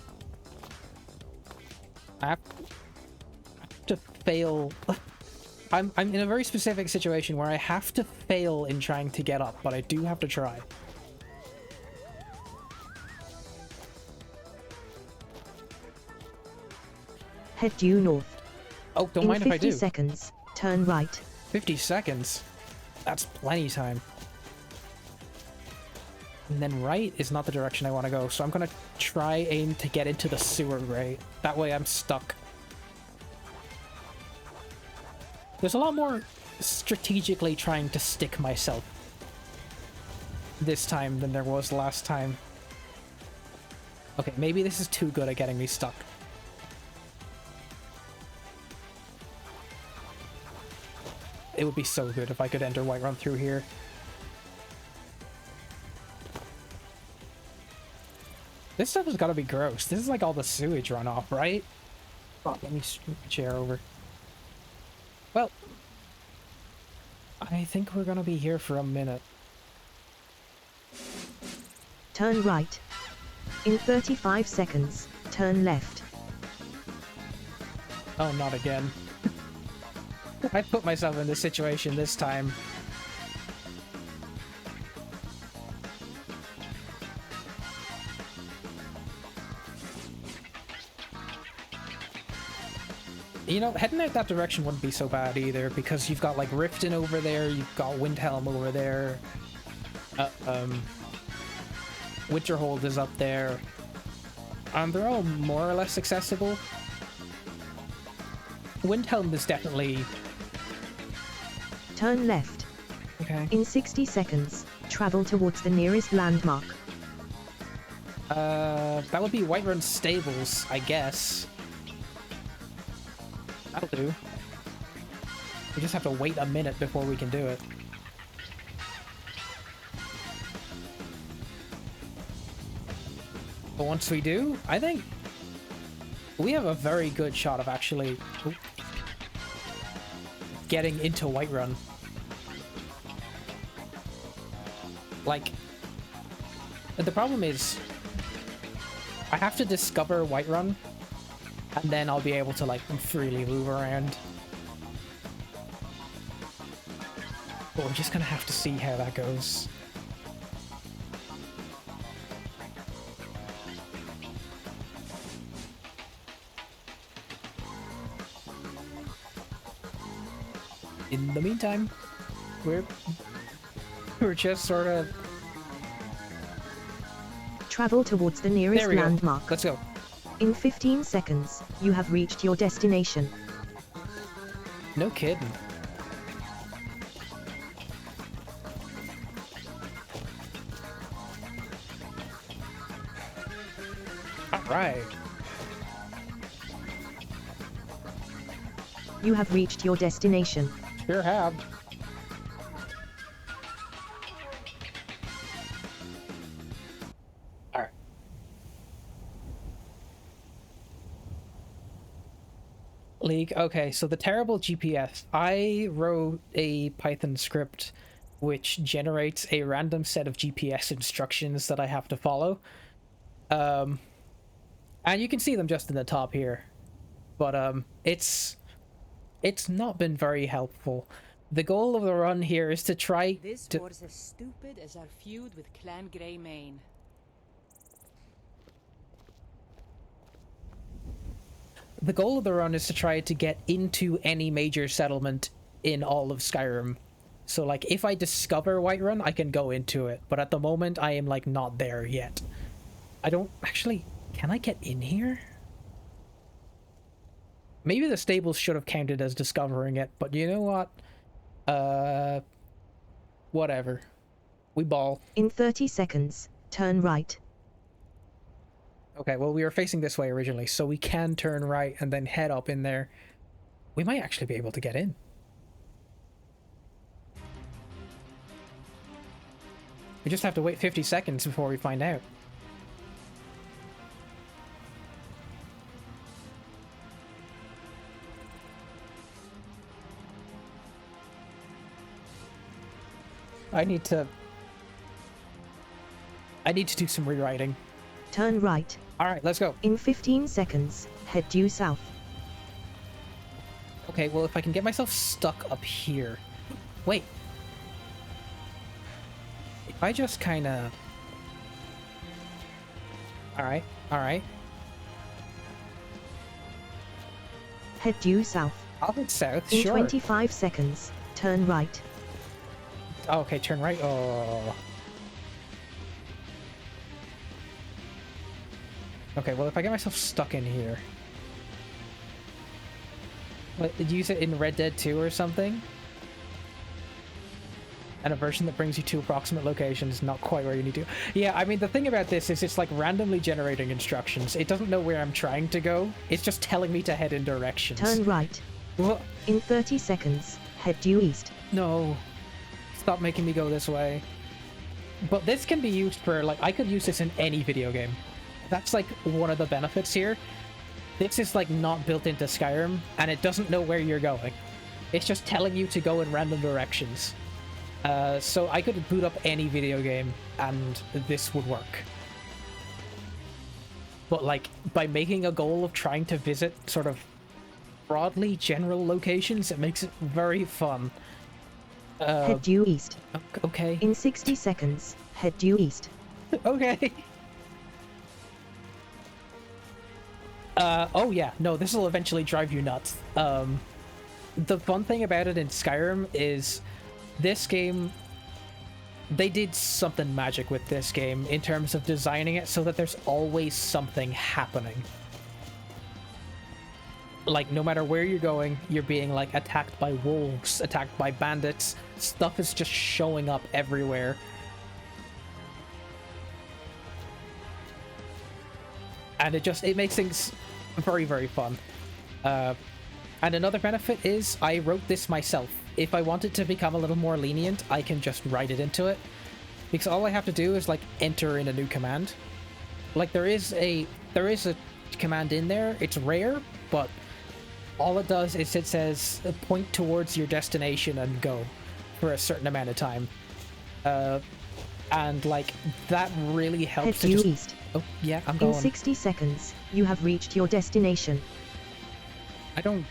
I have to fail. I'm in a very specific situation where I have to fail in trying to get up, but I do have to try. Head due north. Oh, don't mind if I do. In 50 seconds, turn right. 50 seconds? That's plenty time. And then right is not the direction I want to go, so I'm gonna try aim to get into the sewer grate. That way I'm stuck. There's a lot more strategically trying to stick myself this time than there was last time. Okay, maybe this is too good at getting me stuck. It would be so good if I could enter Whiterun through here. This stuff has got to be gross. This is like all the sewage runoff, right? Oh, let me scoot the chair over. Well, I think we're going to be here for a minute. Turn right. In 35 seconds, turn left. Oh, not again. I put myself in this situation this time. You know, heading out that direction wouldn't be so bad either, because you've got like Riften over there, you've got Windhelm over there, Winterhold is up there. They're all more or less accessible. Windhelm is definitely... Turn left. Okay. In 60 seconds, travel towards the nearest landmark. That would be Whiterun Stables, I guess. That'll do. We just have to wait a minute before we can do it. But once we do, I think we have a very good shot of actually getting into Whiterun. Like, the problem is I have to discover Whiterun, and then I'll be able to like freely move around. But we're just gonna have to see how that goes. In the meantime, we're just sort of... Travel towards the nearest landmark. Let's go. In 15 seconds, you have reached your destination. No kidding. Alright. You have reached your destination. Sure have. Alright. League. Okay, so the terrible GPS. I wrote a Python script which generates a random set of GPS instructions that I have to follow. And you can see them just in the top here. But it's not been very helpful. The goal of the run here is to try This war's as stupid as our feud with Clan Greymane. The goal of the run is to try to get into any major settlement in all of Skyrim. So like if I discover Whiterun, I can go into it, but at the moment I am like not there yet. I don't actually, can I get in here? Maybe the stables should have counted as discovering it, but you know what? Whatever. We ball. In 30 seconds, turn right. Okay, well, we were facing this way originally, so we can turn right and then head up in there. We might actually be able to get in. We just have to wait 50 seconds before we find out. I need to do some rewriting. Turn right. Alright, let's go. In 15 seconds, head due south. Okay, well, if I can get myself stuck up here... Wait. If I just kind of... Alright, alright. Head due south. I'll head south, In sure. 25 seconds, turn right. Oh, okay, turn right. Oh. Okay, well, if I get myself stuck in here... What, did you use it in Red Dead 2 or something? And a version that brings you to approximate locations, not quite where you need to. Yeah, I mean, the thing about this is it's like randomly generating instructions. It doesn't know where I'm trying to go. It's just telling me to head in directions. Turn right. What? In 30 seconds, head due east. No. Stop making me go this way. But this can be used for, like, I could use this in any video game. That's, like, one of the benefits here. This is, like, not built into Skyrim, and it doesn't know where you're going. It's just telling you to go in random directions. So I could boot up any video game, and this would work. But, like, by making a goal of trying to visit sort of broadly general locations, it makes it very fun. Head due east. Okay. In 60 seconds, head due east. Okay. Oh yeah, no, this will eventually drive you nuts. The fun thing about it in Skyrim is this game, they did something magic with this game in terms of designing it so that there's always something happening. Like, no matter where you're going, you're being, like, attacked by wolves, attacked by bandits. Stuff is just showing up everywhere. And it makes things very, very fun. And another benefit is I wrote this myself. If I want it to become a little more lenient, I can just write it into it. Because all I have to do is, like, enter in a new command. Like, there is a command in there. It's rare, but all it does is it says point towards your destination and go for a certain amount of time. And, like, that really helps. Head due east. Oh, yeah, I'm going. In 60 seconds, you have reached your destination. I don't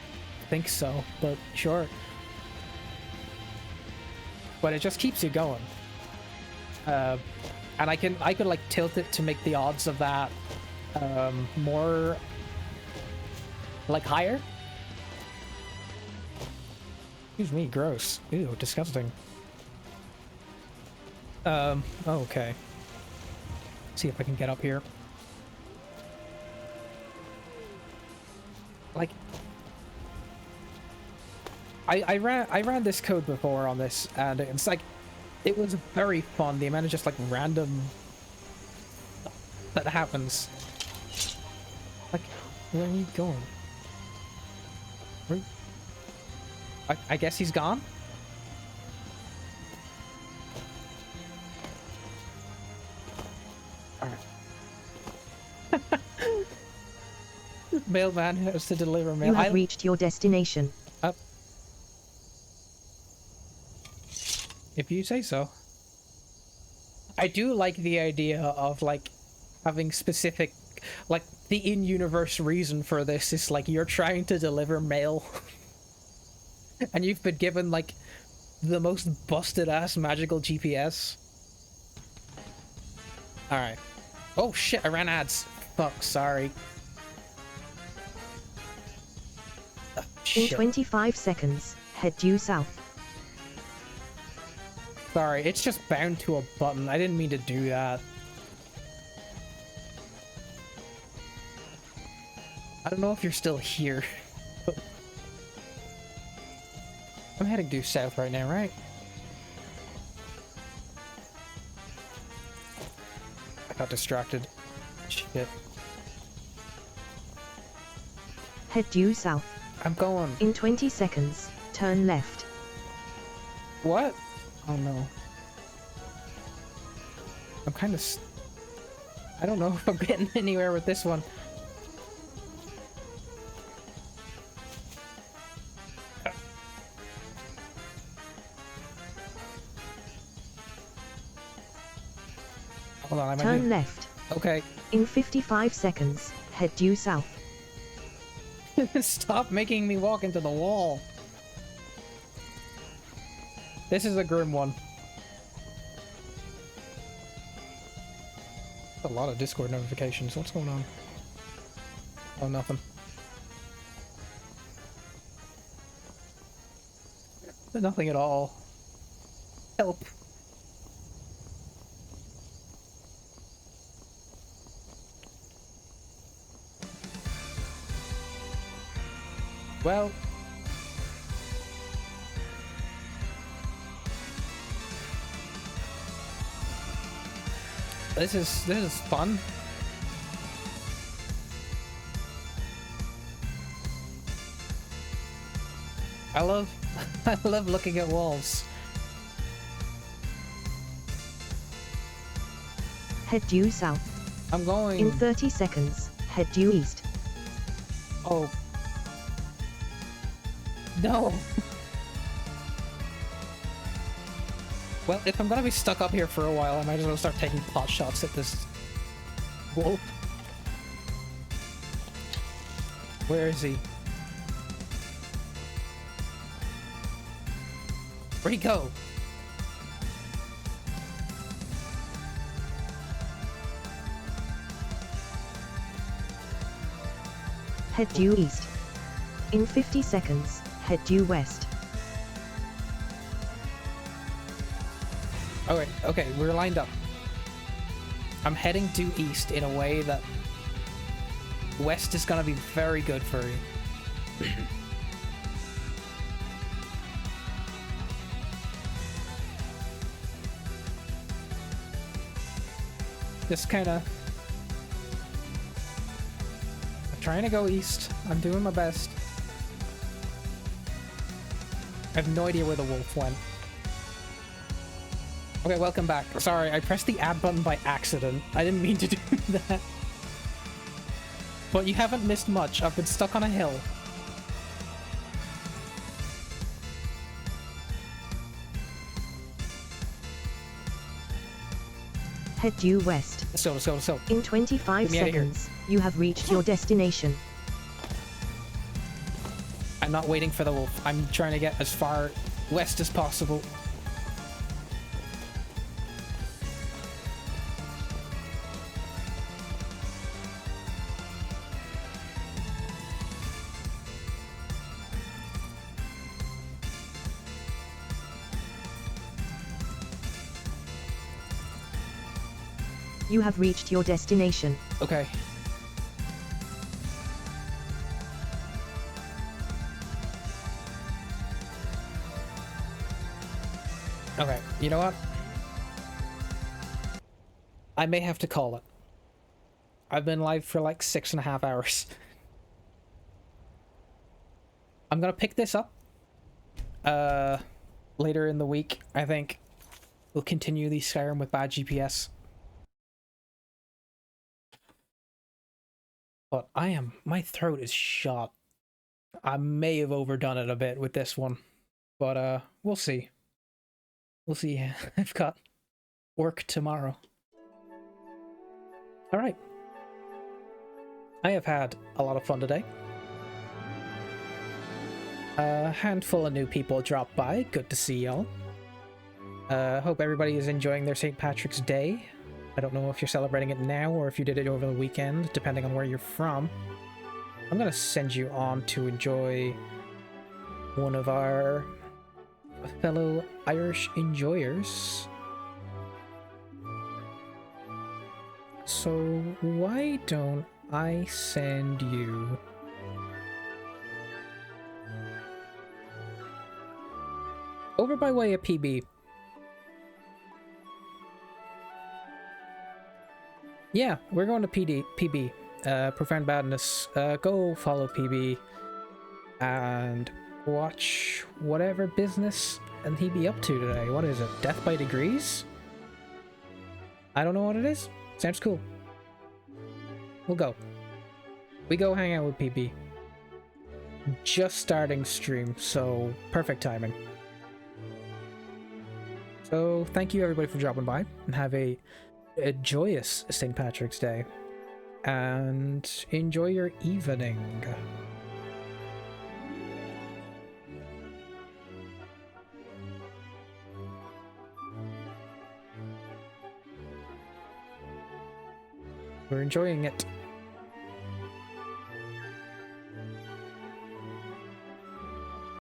think so, but sure. But it just keeps you going. And I could like tilt it to make the odds of that more like higher. Excuse me, gross. Ew, disgusting. Okay. See if I can get up here. Like, I ran this code before on this, and it's like, it was very fun. The amount of just like random that happens. Like, where are you going? Where? I guess he's gone. Mailman has to deliver mail. You have reached your destination. Up. If you say so. I do like the idea of like having specific, like the in-universe reason for this is like you're trying to deliver mail and you've been given like the most busted ass magical GPS. Alright. Oh shit, I ran ads. Fuck, sorry. In 25 seconds, head due south. Sorry, it's just bound to a button. I didn't mean to do that. I don't know if you're still here. I'm heading due south right now, right? I got distracted. Shit. Head due south. I'm going. In 20 seconds, turn left. What? Oh no. I'm kind of... I don't know if I'm getting anywhere with this one. Hold on, I might Turn be... left. Okay. In 55 seconds, head due south. Stop making me walk into the wall. This is a grim one. A lot of Discord notifications. What's going on? Oh, nothing. Nothing at all. Help. Well, this is fun. I love looking at walls. Head due south. I'm going. In 30 seconds, head due east. Oh. No. Well, if I'm gonna be stuck up here for a while, I might as well start taking pot shots at this wolf. Where is he? Where'd he go? Head due east. In 50 seconds, head due west. Oh wait, okay, we're lined up. I'm heading due east in a way that west is gonna be very good for you. Just kinda... I'm trying to go east. I'm doing my best. I have no idea where the wolf went. Okay, welcome back. Sorry, I pressed the add button by accident. I didn't mean to do that. But you haven't missed much. I've been stuck on a hill. Head due west. Let's go, let's go, let's go. In 25 seconds, you have reached your destination. I'm not waiting for the wolf. I'm trying to get as far west as possible. You have reached your destination. Okay. Okay, you know what? I may have to call it. I've been live for like 6.5 hours. I'm gonna pick this up later in the week. I think we'll continue the Skyrim with bad GPS. But my throat is shot. I may have overdone it a bit with this one, but we'll see. We'll see. I've got work tomorrow. All right. I have had a lot of fun today. A handful of new people dropped by. Good to see y'all. Hope everybody is enjoying their St. Patrick's Day. I don't know if you're celebrating it now or if you did it over the weekend, depending on where you're from. I'm gonna send you on to enjoy one of our fellow Irish enjoyers. So why don't I send you over by way of PB? Yeah, we're going to PB. Profound Badness, go follow PB and watch whatever business and he be up to today. What is it? Death by Degrees? I don't know what it is. Sounds cool. We'll go. We go hang out with PB. Just starting stream, so perfect timing. So thank you everybody for dropping by, and have a joyous St. Patrick's Day, and enjoy your evening. We're enjoying it.